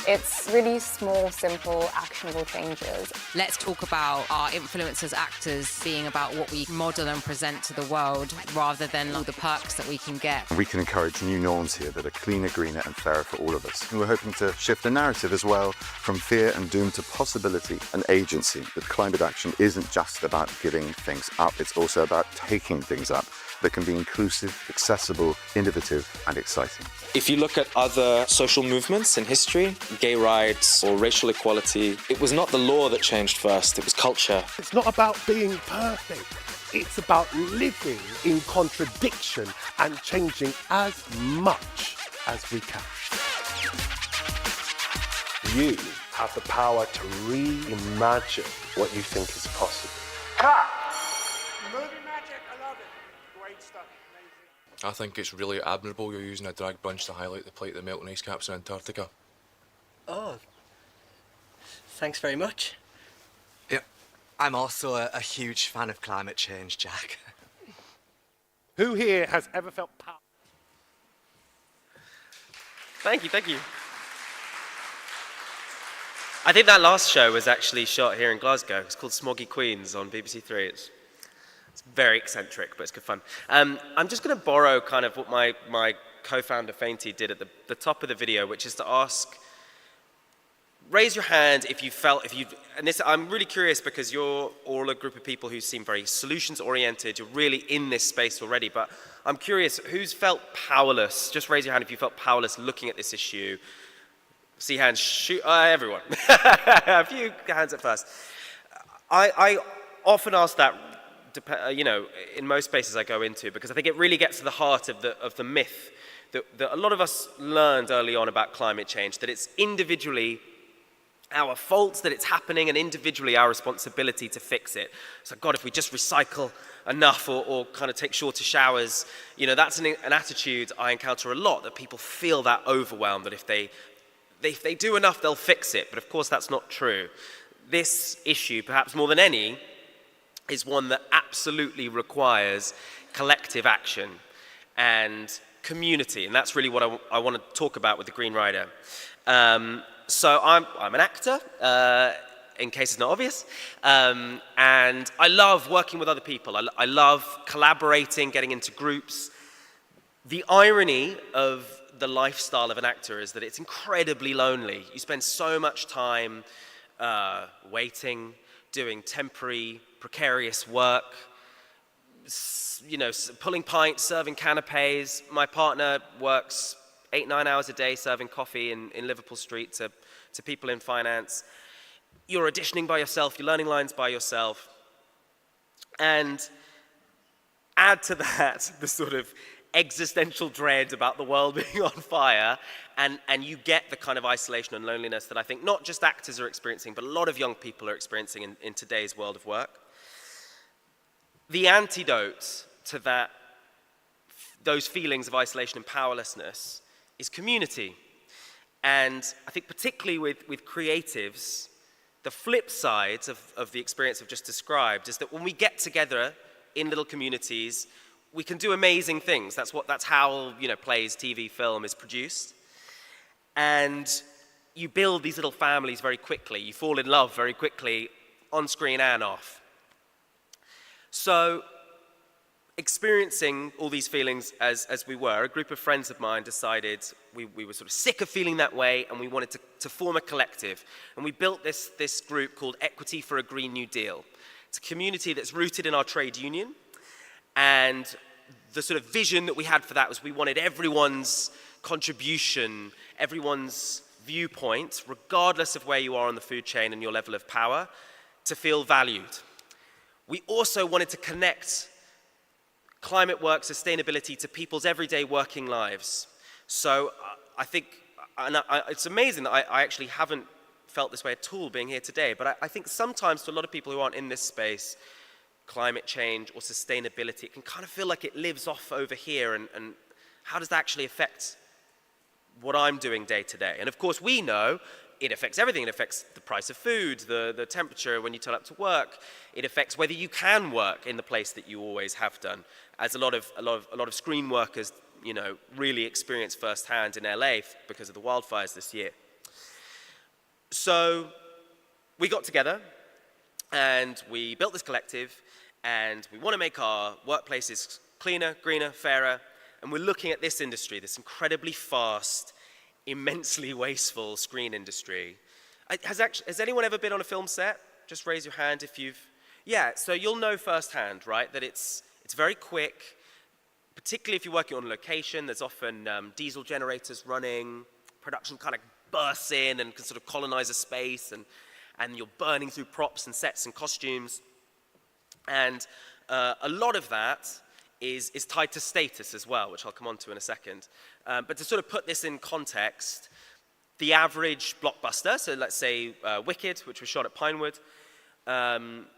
It's really small, simple, actionable changes. Let's talk about our influence as actors being about what we model and present to the world rather than all the perks that we can get. We can encourage new norms here that are cleaner, greener and fairer for all of us. And we're hoping to shift the narrative as well from fear and doom to possibility and agency. That climate action isn't just about giving things up, it's also about taking things up that can be inclusive, accessible, innovative and exciting. If you look at other social movements in history, gay rights or racial equality, it was not the law that changed first, it was culture. It's not about being perfect. It's about living in contradiction and changing as much as we can. You have the power to reimagine what you think is possible. I think it's really admirable you're using a drag bunch to highlight the plight of the melting ice caps in Antarctica. Oh, thanks very much. Yeah, I'm also a huge fan of climate change, Jack. Who here has ever felt power? Thank you. I think that last show was actually shot here in Glasgow. It's called Smoggy Queens on BBC Three. It's very eccentric, but it's good fun. I'm just going to borrow kind of what my co-founder Fainty did at the top of the video, which is to ask, raise your hand if you felt, and this, I'm really curious because you're all a group of people who seem very solutions-oriented, you're really in this space already, but I'm curious, who's felt powerless? Just raise your hand if you felt powerless looking at this issue. See hands, shoot, everyone. A few hands at first. I often ask that, in most spaces I go into, because I think it really gets to the heart of the myth that a lot of us learned early on about climate change, that it's individually our fault that it's happening and individually our responsibility to fix it. So God, if we just recycle enough or kind of take shorter showers, that's an attitude I encounter a lot, that people feel that overwhelmed, that if they do enough, they'll fix it. But of course, that's not true. This issue, perhaps more than any, is one that absolutely requires collective action and community. And that's really what I want to talk about with the Green Rider. So I'm an actor, in case it's not obvious, and I love working with other people. I love collaborating, getting into groups. The irony of the lifestyle of an actor is that it's incredibly lonely. You spend so much time waiting, doing temporary, precarious work, pulling pints, serving canapes. My partner works 8-9 hours a day serving coffee in Liverpool Street to people in finance. You're auditioning by yourself, you're learning lines by yourself. And add to that the sort of existential dread about the world being on fire, and you get the kind of isolation and loneliness that I think not just actors are experiencing, but a lot of young people are experiencing in today's world of work. The antidote to those feelings of isolation and powerlessness is community. And I think particularly with creatives, the flip side of the experience I've just described is that when we get together in little communities, we can do amazing things. That's how plays, TV, film is produced. And you build these little families very quickly. You fall in love very quickly, on screen and off. So, experiencing all these feelings as we were, a group of friends of mine decided we were sort of sick of feeling that way, and we wanted to form a collective. And we built this group called Equity for a Green New Deal. It's a community that's rooted in our trade union. And the sort of vision that we had for that was we wanted everyone's contribution, everyone's viewpoint, regardless of where you are on the food chain and your level of power, to feel valued. We also wanted to connect climate work, sustainability to people's everyday working lives. So I think, it's amazing that I actually haven't felt this way at all being here today, but I think sometimes to a lot of people who aren't in this space, climate change or sustainability, it can kind of feel like it lives off over here, and how does that actually affect what I'm doing day to day? And of course we know it affects everything. It affects the price of food, the temperature when you turn up to work. It affects whether you can work in the place that you always have done, as a lot of screen workers, really experienced firsthand in LA because of the wildfires this year. So we got together and we built this collective, and we want to make our workplaces cleaner, greener, fairer, and we're looking at this industry, this incredibly fast, immensely wasteful screen industry. Has anyone ever been on a film set? Just raise your hand if you've... Yeah, so you'll know firsthand, right, that it's very quick, particularly if you're working on location. There's often diesel generators running, production kind of bursts in and can sort of colonize a space, and you're burning through props and sets and costumes. And a lot of that is tied to status as well, which I'll come on to in a second. But to sort of put this in context, the average blockbuster, so let's say Wicked, which was shot at Pinewood,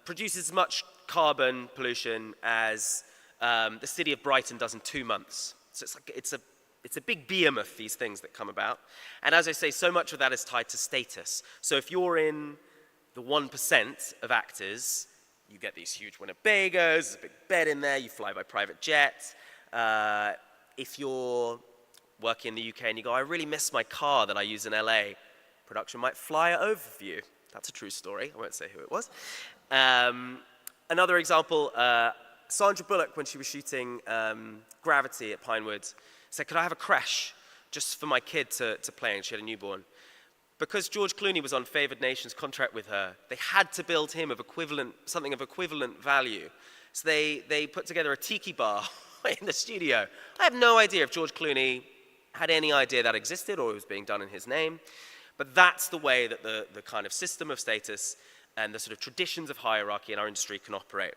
produces as much carbon pollution as the city of Brighton does in 2 months. So it's a big behemoth, these things that come about. And as I say, so much of that is tied to status. So if you're in the 1% of actors, you get these huge Winnebagos, there's a big bed in there, you fly by private jet. If you're working in the UK and you go, I really miss my car that I use in LA, production might fly it over for you. That's a true story, I won't say who it was. Another example, Sandra Bullock, when she was shooting Gravity at Pinewood, said, could I have a creche just for my kid to play, and she had a newborn. Because George Clooney was on Favoured Nations contract with her, they had to build him something of equivalent value. So they put together a tiki bar in the studio. I have no idea if George Clooney had any idea that existed or it was being done in his name. But that's the way that the kind of system of status and the sort of traditions of hierarchy in our industry can operate.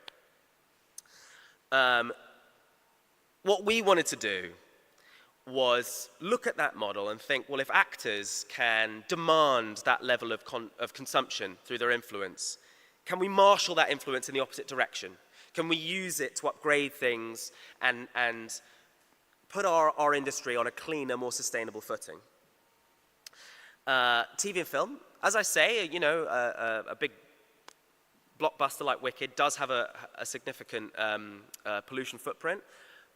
What we wanted to do was look at that model and think, well, if actors can demand that level of consumption through their influence, can we marshal that influence in the opposite direction? Can we use it to upgrade things and put our industry on a cleaner, more sustainable footing? TV and film, as I say, you know, a big blockbuster like Wicked does have a significant pollution footprint,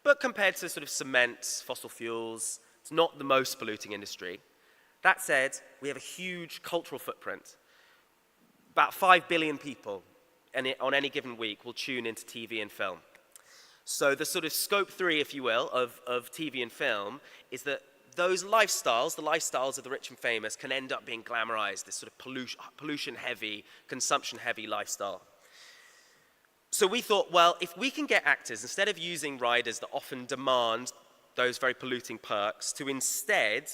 but compared to sort of cement, fossil fuels, it's not the most polluting industry. That said, we have a huge cultural footprint. About 5 billion people on any given week will tune into TV and film. So the sort of scope 3, if you will, of TV and film is that those lifestyles, the lifestyles of the rich and famous, can end up being glamorized, this sort of pollution-heavy, consumption-heavy lifestyle. So we thought, well, if we can get actors, instead of using riders that often demand those very polluting perks, to instead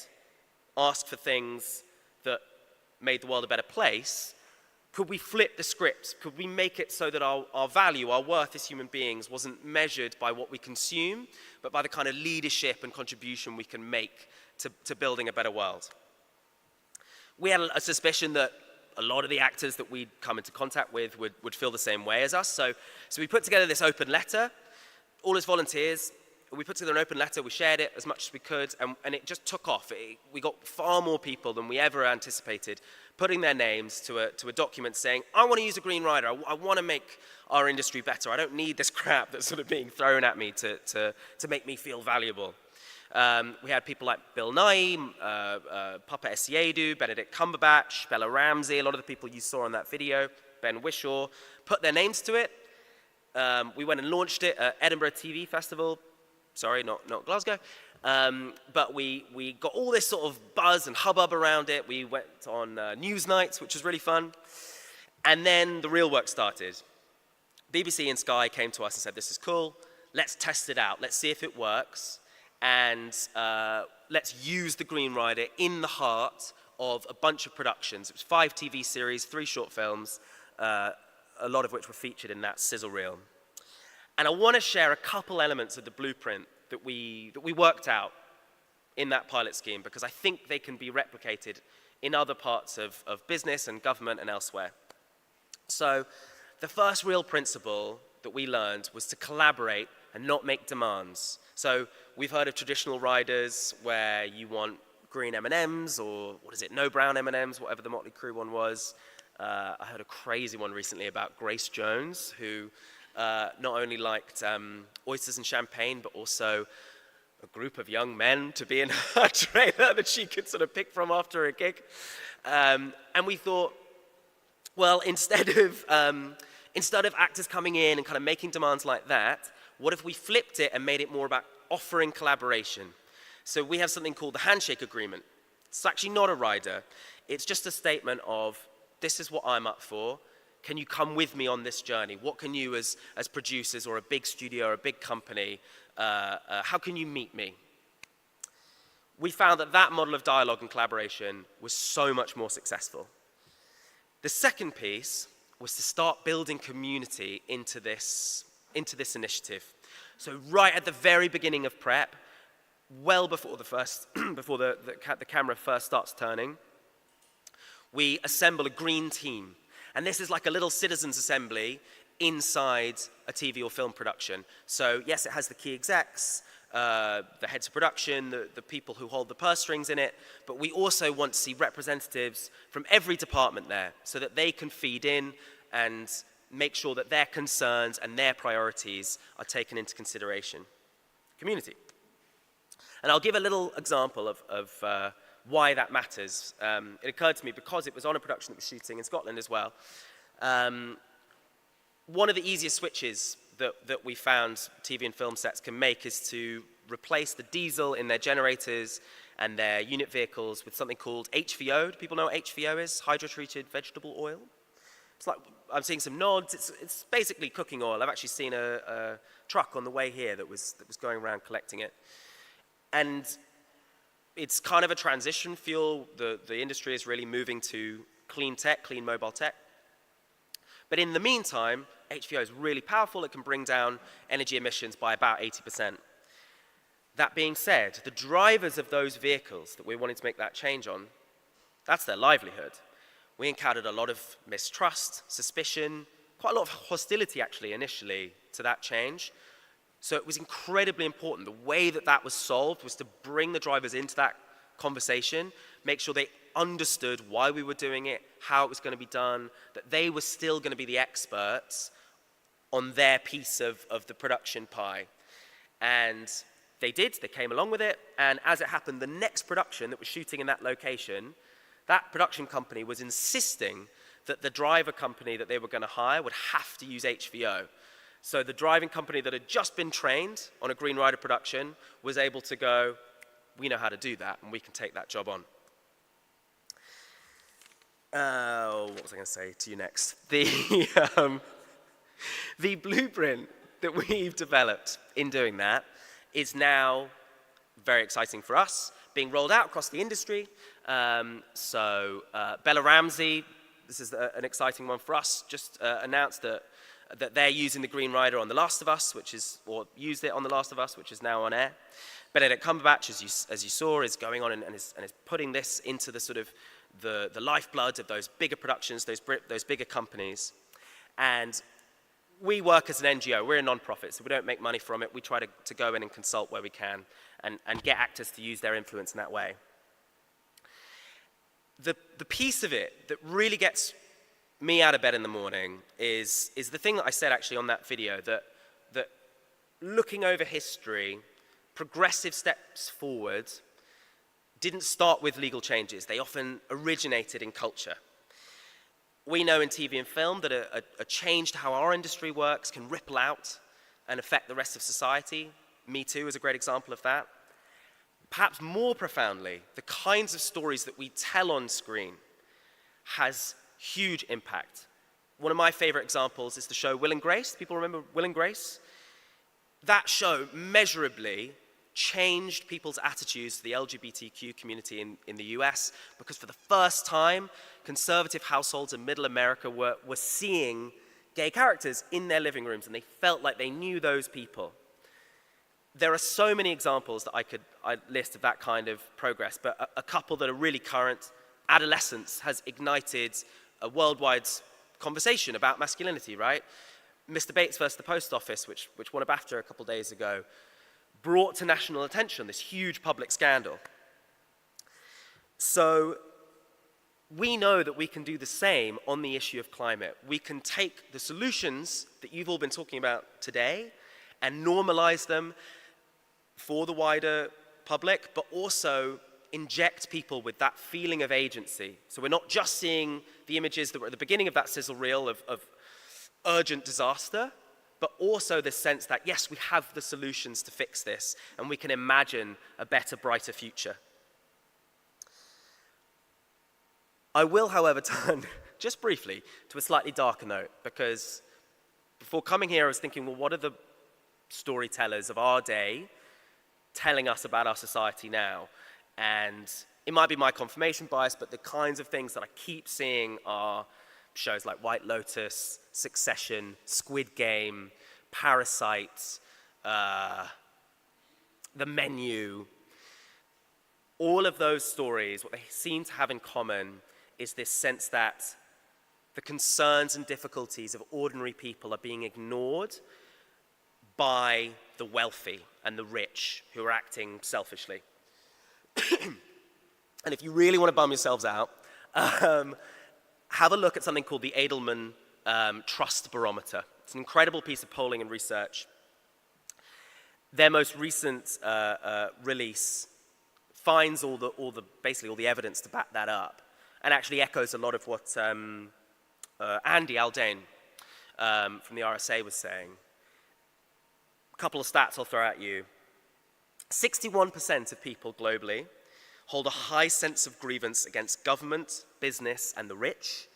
ask for things that made the world a better place, could we flip the script? Could we make it so that our value, our worth as human beings wasn't measured by what we consume, but by the kind of leadership and contribution we can make to building a better world? We had a suspicion that a lot of the actors that we'd come into contact with would feel the same way as us. So we put together this open letter, all as volunteers. We put together an open letter, we shared it as much as we could, and it just took off. We got far more people than we ever anticipated putting their names to a document saying, I want to use a green rider, I want to make our industry better, I don't need this crap that's sort of being thrown at me to make me feel valuable. We had people like Bill Nye, Papa Essiedu, Benedict Cumberbatch, Bella Ramsey, a lot of the people you saw on that video, Ben Whishaw, put their names to it. We went and launched it at Edinburgh TV Festival. Sorry, not Glasgow. But we got all this sort of buzz and hubbub around it. We went on news nights, which was really fun. And then the real work started. BBC and Sky came to us and said, this is cool. Let's test it out. Let's see if it works. And let's use the Green Rider in the heart of a bunch of productions. It was 5 TV series, 3 short films, a lot of which were featured in that sizzle reel. And I want to share a couple elements of the blueprint that we worked out in that pilot scheme, because I think they can be replicated in other parts of business and government and elsewhere. So the first real principle that we learned was to collaborate and not make demands. So we've heard of traditional riders where you want green M&Ms, or what is it, no brown M&Ms, whatever the Motley Crue one was. I heard a crazy one recently about Grace Jones, who not only liked oysters and champagne, but also a group of young men to be in her trailer that she could sort of pick from after a gig. And we thought, well, instead of actors coming in and kind of making demands like that, what if we flipped it and made it more about offering collaboration? So we have something called the handshake agreement. It's actually not a rider. It's just a statement of, this is what I'm up for. Can you come with me on this journey? What can you, as producers or a big studio or a big company, how can you meet me? We found that model of dialogue and collaboration was so much more successful. The second piece was to start building community into this initiative. So right at the very beginning of prep, well before the camera first starts turning, we assemble a green team. And this is like a little citizens' assembly inside a TV or film production. So yes, it has the key execs, the heads of production, the people who hold the purse strings in it, but we also want to see representatives from every department there so that they can feed in and make sure that their concerns and their priorities are taken into consideration. Community. And I'll give a little example of why that matters. It occurred to me because it was on a production that was shooting in Scotland as well. One of the easiest switches that we found TV and film sets can make is to replace the diesel in their generators and their unit vehicles with something called HVO. Do people know what HVO is? Hydrotreated vegetable oil. It's like, I'm seeing some nods. It's basically cooking oil. I've actually seen a truck on the way here that was going around collecting it. And it's kind of a transition fuel. The industry is really moving to clean tech, clean mobile tech. But in the meantime, HVO is really powerful. It can bring down energy emissions by about 80%. That being said, the drivers of those vehicles that we're wanting to make that change on, that's their livelihood. We encountered a lot of mistrust, suspicion, quite a lot of hostility actually initially to that change. So it was incredibly important. The way that that was solved was to bring the drivers into that conversation, make sure they understood why we were doing it, how it was going to be done, that they were still going to be the experts on their piece of the production pie. And they did, they came along with it, and as it happened, the next production that was shooting in that location, that production company was insisting that the driver company that they were going to hire would have to use HVO. So the driving company that had just been trained on a Green Rider production was able to go, we know how to do that, and we can take that job on. What was I going to say to you next? The blueprint that we've developed in doing that is now very exciting for us, being rolled out across the industry. Bella Ramsey, this is an exciting one for us, just announced that they're using the Green Rider on The Last of Us, or used it on The Last of Us, which is now on air. Benedict Cumberbatch, as you saw, is going on and is putting this into the sort of the lifeblood of those bigger productions, those bigger companies. And we work as an NGO. We're a non-profit, so we don't make money from it. We try to go in and consult where we can and get actors to use their influence in that way. The piece of it that really gets me out of bed in the morning is the thing that I said actually on that video, that looking over history, progressive steps forward didn't start with legal changes. They often originated in culture. We know in TV and film that a change to how our industry works can ripple out and affect the rest of society. Me Too is a great example of that. Perhaps more profoundly, the kinds of stories that we tell on screen has huge impact. One of my favorite examples is the show Will and Grace. People remember Will and Grace? That show measurably changed people's attitudes to the LGBTQ community in the US, because for the first time, conservative households in middle America were seeing gay characters in their living rooms, and they felt like they knew those people. There are so many examples that I list of that kind of progress, but a couple that are really current. Adolescence has ignited a worldwide conversation about masculinity, right? Mr. Bates versus the Post Office, which won a BAFTA a couple days ago, brought to national attention this huge public scandal. So we know that we can do the same on the issue of climate. We can take the solutions that you've all been talking about today and normalize them for the wider public, but also inject people with that feeling of agency. So we're not just seeing the images that were at the beginning of that sizzle reel of urgent disaster, but also the sense that, yes, we have the solutions to fix this, and we can imagine a better, brighter future. I will, however, turn just briefly to a slightly darker note, because before coming here, I was thinking, well, what are the storytellers of our day telling us about our society now? And it might be my confirmation bias, but the kinds of things that I keep seeing are shows like White Lotus, Succession, Squid Game, Parasite, The Menu. All of those stories, what they seem to have in common is this sense that the concerns and difficulties of ordinary people are being ignored by the wealthy and the rich who are acting selfishly. And if you really want to bum yourselves out, have a look at something called the Edelman Trust Barometer. It's an incredible piece of polling and research. Their most recent release finds basically all the evidence to back that up, and actually echoes a lot of what Andy Haldane from the RSA was saying. A couple of stats I'll throw at you. 61% of people globally hold a high sense of grievance against government, business, and the rich,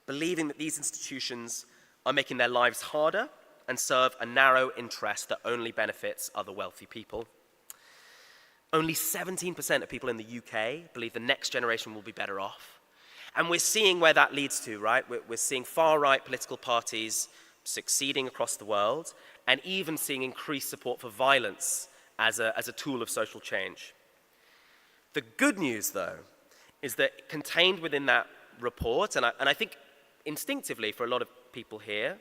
believing that these institutions are making their lives harder and serve a narrow interest that only benefits other wealthy people. Only 17% of people in the UK believe the next generation will be better off. And we're seeing where that leads to, right? We're seeing far-right political parties succeeding across the world, and even seeing increased support for violence as a tool of social change. The good news, though, is that contained within that report, and I think instinctively for a lot of people here,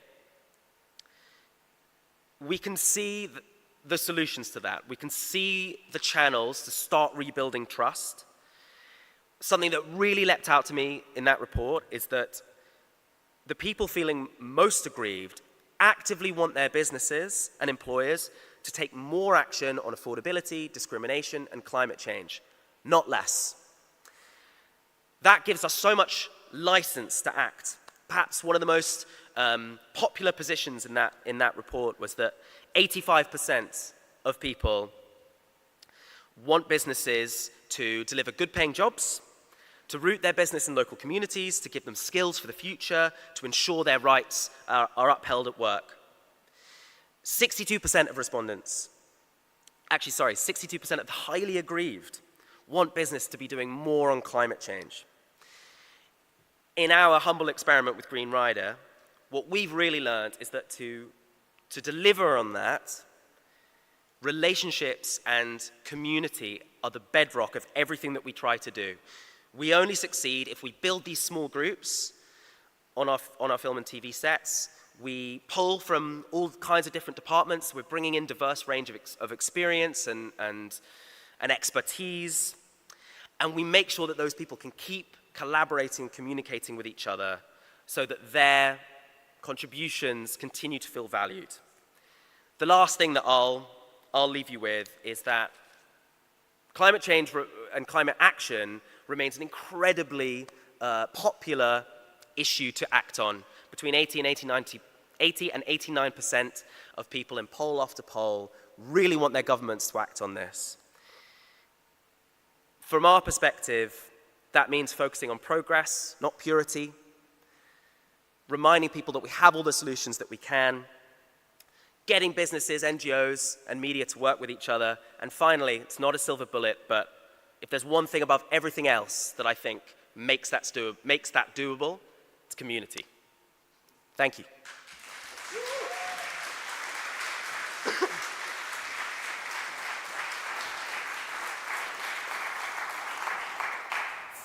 we can see the solutions to that. We can see the channels to start rebuilding trust. Something that really leapt out to me in that report is that the people feeling most aggrieved actively want their businesses and employers to take more action on affordability, discrimination, and climate change, not less. That gives us so much license to act. Perhaps one of the most popular positions in that report was that 85% of people want businesses to deliver good-paying jobs, to root their business in local communities, to give them skills for the future, to ensure their rights are upheld at work. 62% of respondents, 62% of the highly aggrieved want business to be doing more on climate change. In our humble experiment with Green Rider, what we've really learned is that to deliver on that, relationships and community are the bedrock of everything that we try to do. We only succeed if we build these small groups on our film and TV sets. We pull from all kinds of different departments. We're bringing in diverse range of experience and expertise. And we make sure that those people can keep collaborating, communicating with each other so that their contributions continue to feel valued. The last thing that I'll leave you with is that climate change and climate action remains an incredibly popular issue to act on. Between 80 and 89% of people in poll after poll really want their governments to act on this. From our perspective, that means focusing on progress, not purity, reminding people that we have all the solutions that we can, getting businesses, NGOs, and media to work with each other, and finally, it's not a silver bullet, but if there's one thing above everything else that I think makes that doable, it's community. Thank you.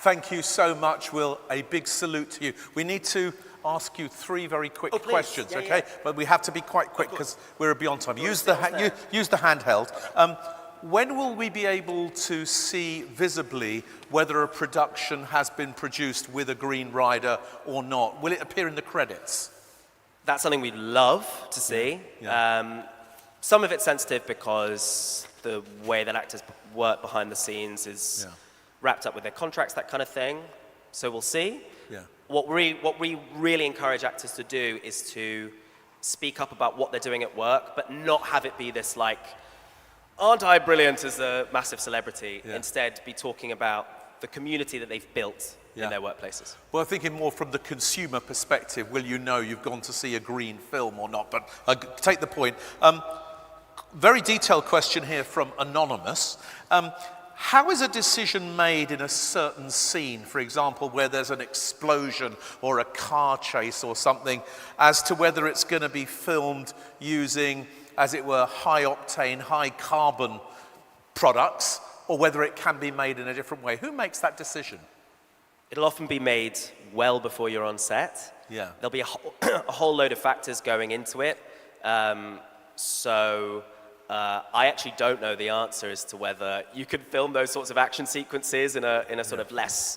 Thank you so much, Will. A big salute to you. We need to ask you 3 very quick questions, okay? But we have to be quite quick because we're beyond time. Use the handheld. When will we be able to see visibly whether a production has been produced with a Green Rider or not? Will it appear in the credits? That's something we'd love to see. Yeah. Some of it's sensitive because the way that actors work behind the scenes is wrapped up with their contracts, that kind of thing. So we'll see. Yeah. What we really encourage actors to do is to speak up about what they're doing at work, but not have it be this like, aren't I brilliant as a massive celebrity? Yeah. Instead, be talking about the community that they've built in their workplaces. Well, I'm thinking more from the consumer perspective. Will you know you've gone to see a green film or not? But take the point. Very detailed question here from Anonymous. How is a decision made in a certain scene, for example, where there's an explosion or a car chase or something, as to whether it's going to be filmed using, as it were, high-octane, high-carbon products, or whether it can be made in a different way? Who makes that decision? It'll often be made well before you're on set. Yeah. There'll be a whole load of factors going into it. I actually don't know the answer as to whether you could film those sorts of action sequences in a sort of less,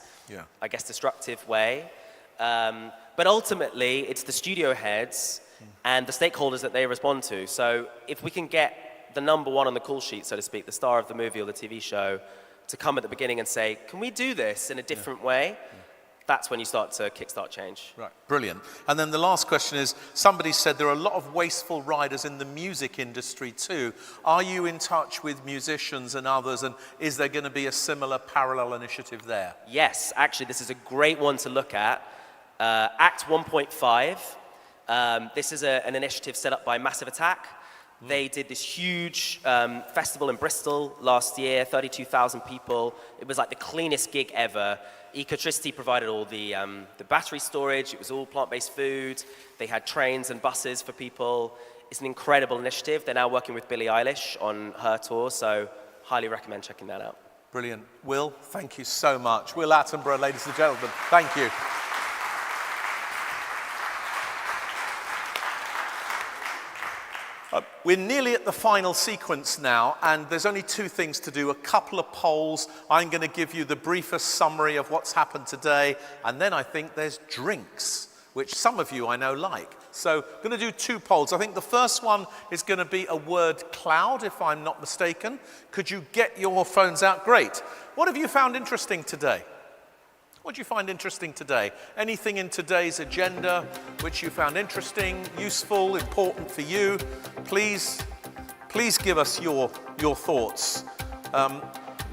I guess, destructive way. But ultimately, it's the studio heads and the stakeholders that they respond to. So if we can get the number one on the call sheet, so to speak, the star of the movie or the TV show, to come at the beginning and say, can we do this in a different way? That's when you start to kickstart change. Right, brilliant. And then the last question is, somebody said there are a lot of wasteful riders in the music industry too. Are you in touch with musicians and others, and is there going to be a similar parallel initiative there? Yes, actually, this is a great one to look at. Act 1.5, this is an initiative set up by Massive Attack. They did this huge festival in Bristol last year, 32,000 people. It was like the cleanest gig ever. Ecotricity provided all the battery storage. It was all plant-based food. They had trains and buses for people. It's an incredible initiative. They're now working with Billie Eilish on her tour, so highly recommend checking that out. Brilliant. Will, thank you so much. Will Attenborough, ladies and gentlemen, thank you. We're nearly at the final sequence now, and there's only two things to do, a couple of polls. I'm going to give you the briefest summary of what's happened today, and then I think there's drinks, which some of you I know like. So I'm going to do two polls. I think the first one is going to be a word cloud, if I'm not mistaken. Could you get your phones out? Great. What have you found interesting today? What did you find interesting today? Anything in today's agenda which you found interesting, useful, important for you? Please give us your thoughts.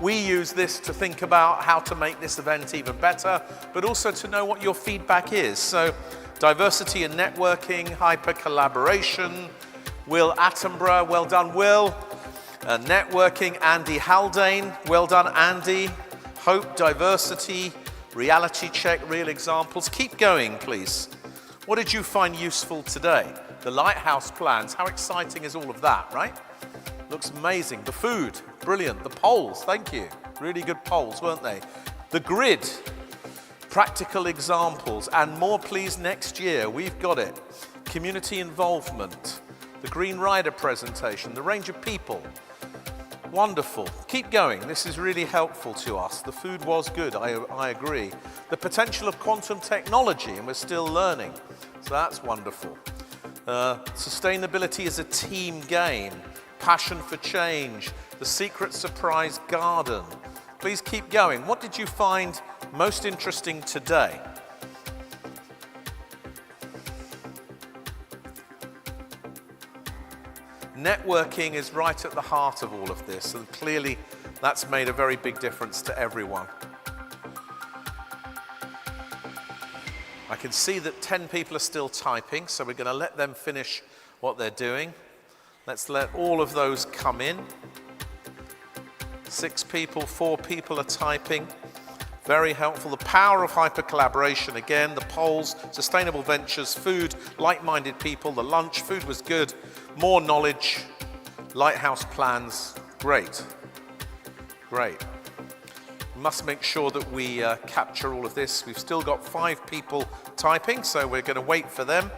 We use this to think about how to make this event even better, but also to know what your feedback is. So diversity and networking, hyper collaboration, Will Attenborough, well done Will. Networking, Andy Haldane, well done Andy. Hope, diversity, reality check, real examples. Keep going, please. What did you find useful today? The lighthouse plans, how exciting is all of that, right? Looks amazing. The food, brilliant. The polls, thank you. Really good polls, weren't they? The grid, practical examples, and more please next year. We've got it. Community involvement, the Green Rider presentation, the range of people. Wonderful. Keep going. This is really helpful to us. The food was good, I agree. The potential of quantum technology, and we're still learning. So that's wonderful. Sustainability is a team game. Passion for change. The secret surprise garden. Please keep going. What did you find most interesting today? Networking is right at the heart of all of this, and clearly that's made a very big difference to everyone. I can see that 10 people are still typing, so we're going to let them finish what they're doing. Let's let all of those come in. 6 people, 4 people are typing. Very helpful. The power of hyper collaboration again, the polls, sustainable ventures, food, like-minded people, the lunch, food was good, more knowledge, lighthouse plans, great. Great. We must make sure that we capture all of this. We've still got 5 people typing, so we're going to wait for them.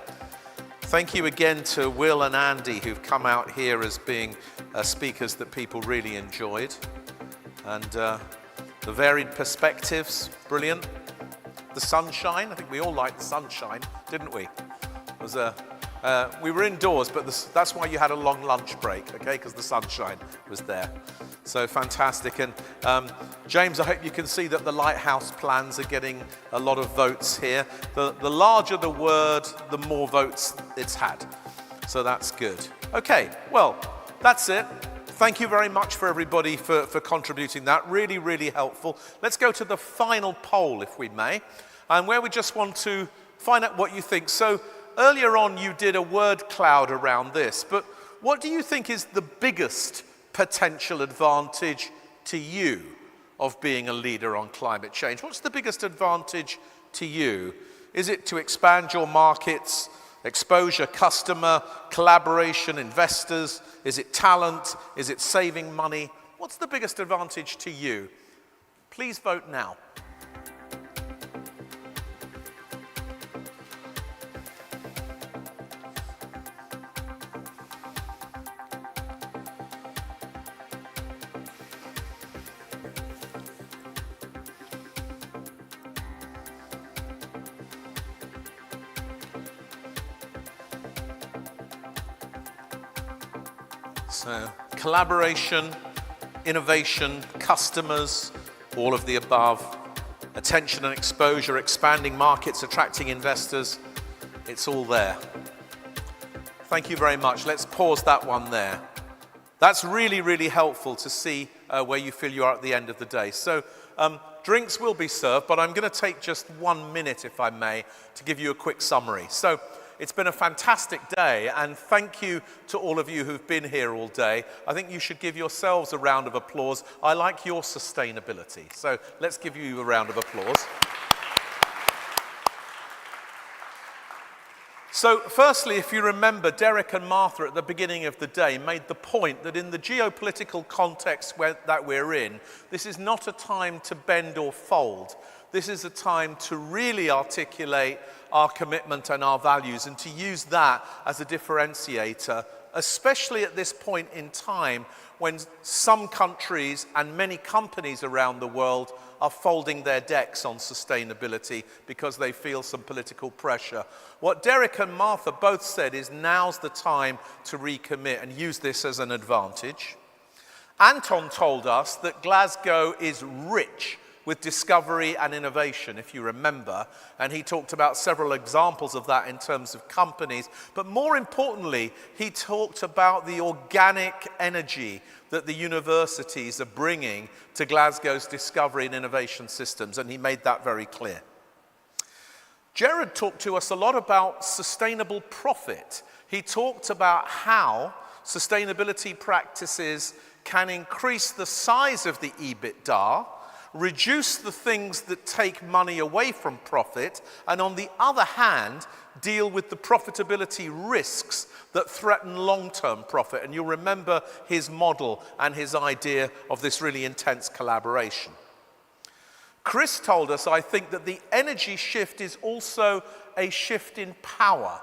Thank you again to Will and Andy who've come out here as being speakers that people really enjoyed. And the varied perspectives, brilliant. The sunshine, I think we all liked the sunshine, didn't we? It was we were indoors, but that's why you had a long lunch break, okay? Because the sunshine was there. So fantastic. And James, I hope you can see that the lighthouse plans are getting a lot of votes here. The larger the word, the more votes it's had. So that's good. Okay, well, that's it. Thank you very much for everybody for contributing that. Really, really helpful. Let's go to the final poll, if we may, and where we just want to find out what you think. So earlier on, you did a word cloud around this, but what do you think is the biggest potential advantage to you of being a leader on climate change? What's the biggest advantage to you? Is it to expand your markets, exposure, customer, collaboration, investors? Is it talent? Is it saving money? What's the biggest advantage to you? Please vote now. So, collaboration, innovation, customers, all of the above, attention and exposure, expanding markets, attracting investors, it's all there. Thank you very much. Let's pause that one there. That's really, really helpful to see where you feel you are at the end of the day. So Drinks will be served, but I'm going to take just 1 minute, if I may, to give you a quick summary. So it's been a fantastic day, and thank you to all of you who've been here all day. I think you should give yourselves a round of applause. I like your sustainability, so let's give you a round of applause. So firstly, if you remember, Derek and Martha at the beginning of the day made the point that in the geopolitical context that we're in, this is not a time to bend or fold. This is a time to really articulate our commitment and our values and to use that as a differentiator, especially at this point in time when some countries and many companies around the world are folding their decks on sustainability because they feel some political pressure. What Derek and Martha both said is now's the time to recommit and use this as an advantage. Anton told us that Glasgow is rich with discovery and innovation, if you remember, and he talked about several examples of that in terms of companies, but more importantly, he talked about the organic energy that the universities are bringing to Glasgow's discovery and innovation systems, and he made that very clear. Jared talked to us a lot about sustainable profit. He talked about how sustainability practices can increase the size of the EBITDA, reduce the things that take money away from profit, and on the other hand, deal with the profitability risks that threaten long-term profit. And you'll remember his model and his idea of this really intense collaboration. Chris told us, I think, that the energy shift is also a shift in power.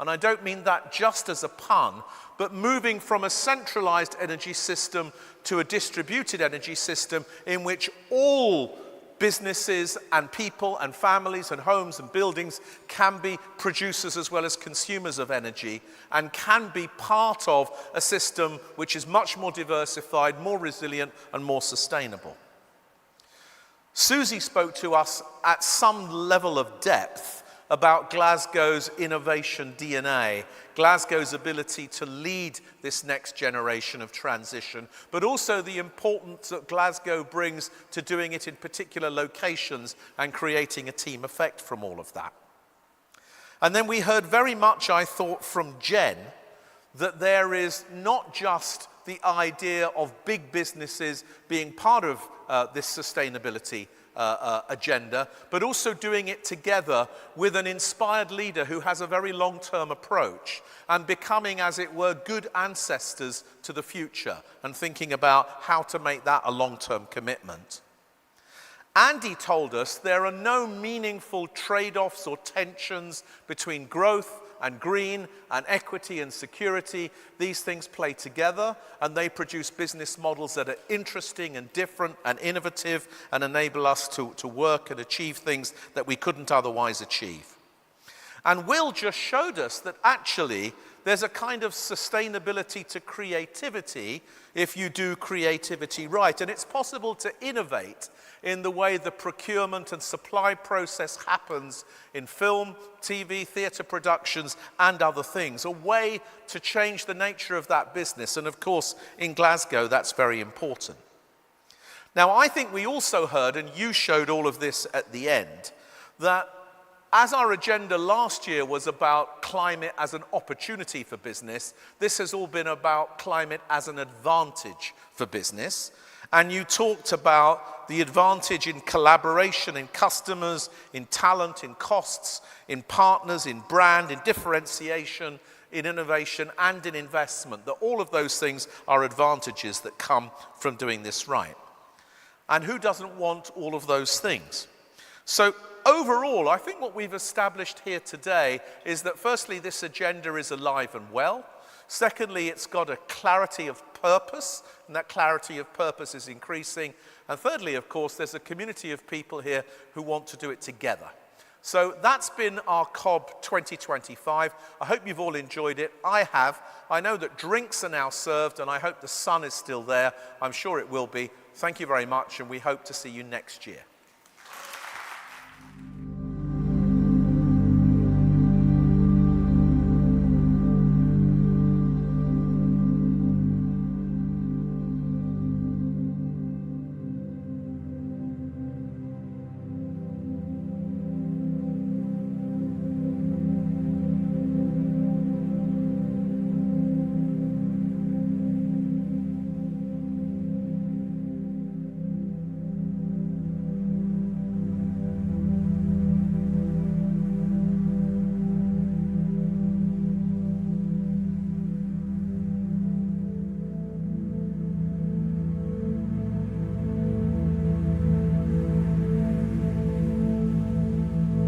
And I don't mean that just as a pun, but moving from a centralized energy system to a distributed energy system in which all businesses and people and families and homes and buildings can be producers as well as consumers of energy and can be part of a system which is much more diversified, more resilient and more sustainable. Susie spoke to us at some level of depth about Glasgow's innovation DNA, Glasgow's ability to lead this next generation of transition, but also the importance that Glasgow brings to doing it in particular locations and creating a team effect from all of that. And then we heard very much, I thought, from Jen, that there is not just the idea of big businesses being part of this sustainability agenda, but also doing it together with an inspired leader who has a very long-term approach and becoming, as it were, good ancestors to the future and thinking about how to make that a long-term commitment. Andy told us there are no meaningful trade-offs or tensions between growth and green and equity and security. These things play together and they produce business models that are interesting and different and innovative and enable us to work and achieve things that we couldn't otherwise achieve. And Will just showed us that actually there's a kind of sustainability to creativity if you do creativity right. And it's possible to innovate in the way the procurement and supply process happens in film, TV, theatre productions and other things, a way to change the nature of that business. And of course, in Glasgow, that's very important. Now, I think we also heard, and you showed all of this at the end, that as our agenda last year was about climate as an opportunity for business, this has all been about climate as an advantage for business. And you talked about the advantage in collaboration, in customers, in talent, in costs, in partners, in brand, in differentiation, in innovation, and in investment. That all of those things are advantages that come from doing this right. And who doesn't want all of those things? So overall, I think what we've established here today is that firstly, this agenda is alive and well. Secondly, it's got a clarity of purpose, and that clarity of purpose is increasing. And thirdly, of course, there's a community of people here who want to do it together. So that's been our COB 2025. I hope you've all enjoyed it. I have. I know that drinks are now served, and I hope the sun is still there. I'm sure it will be. Thank you very much, and we hope to see you next year.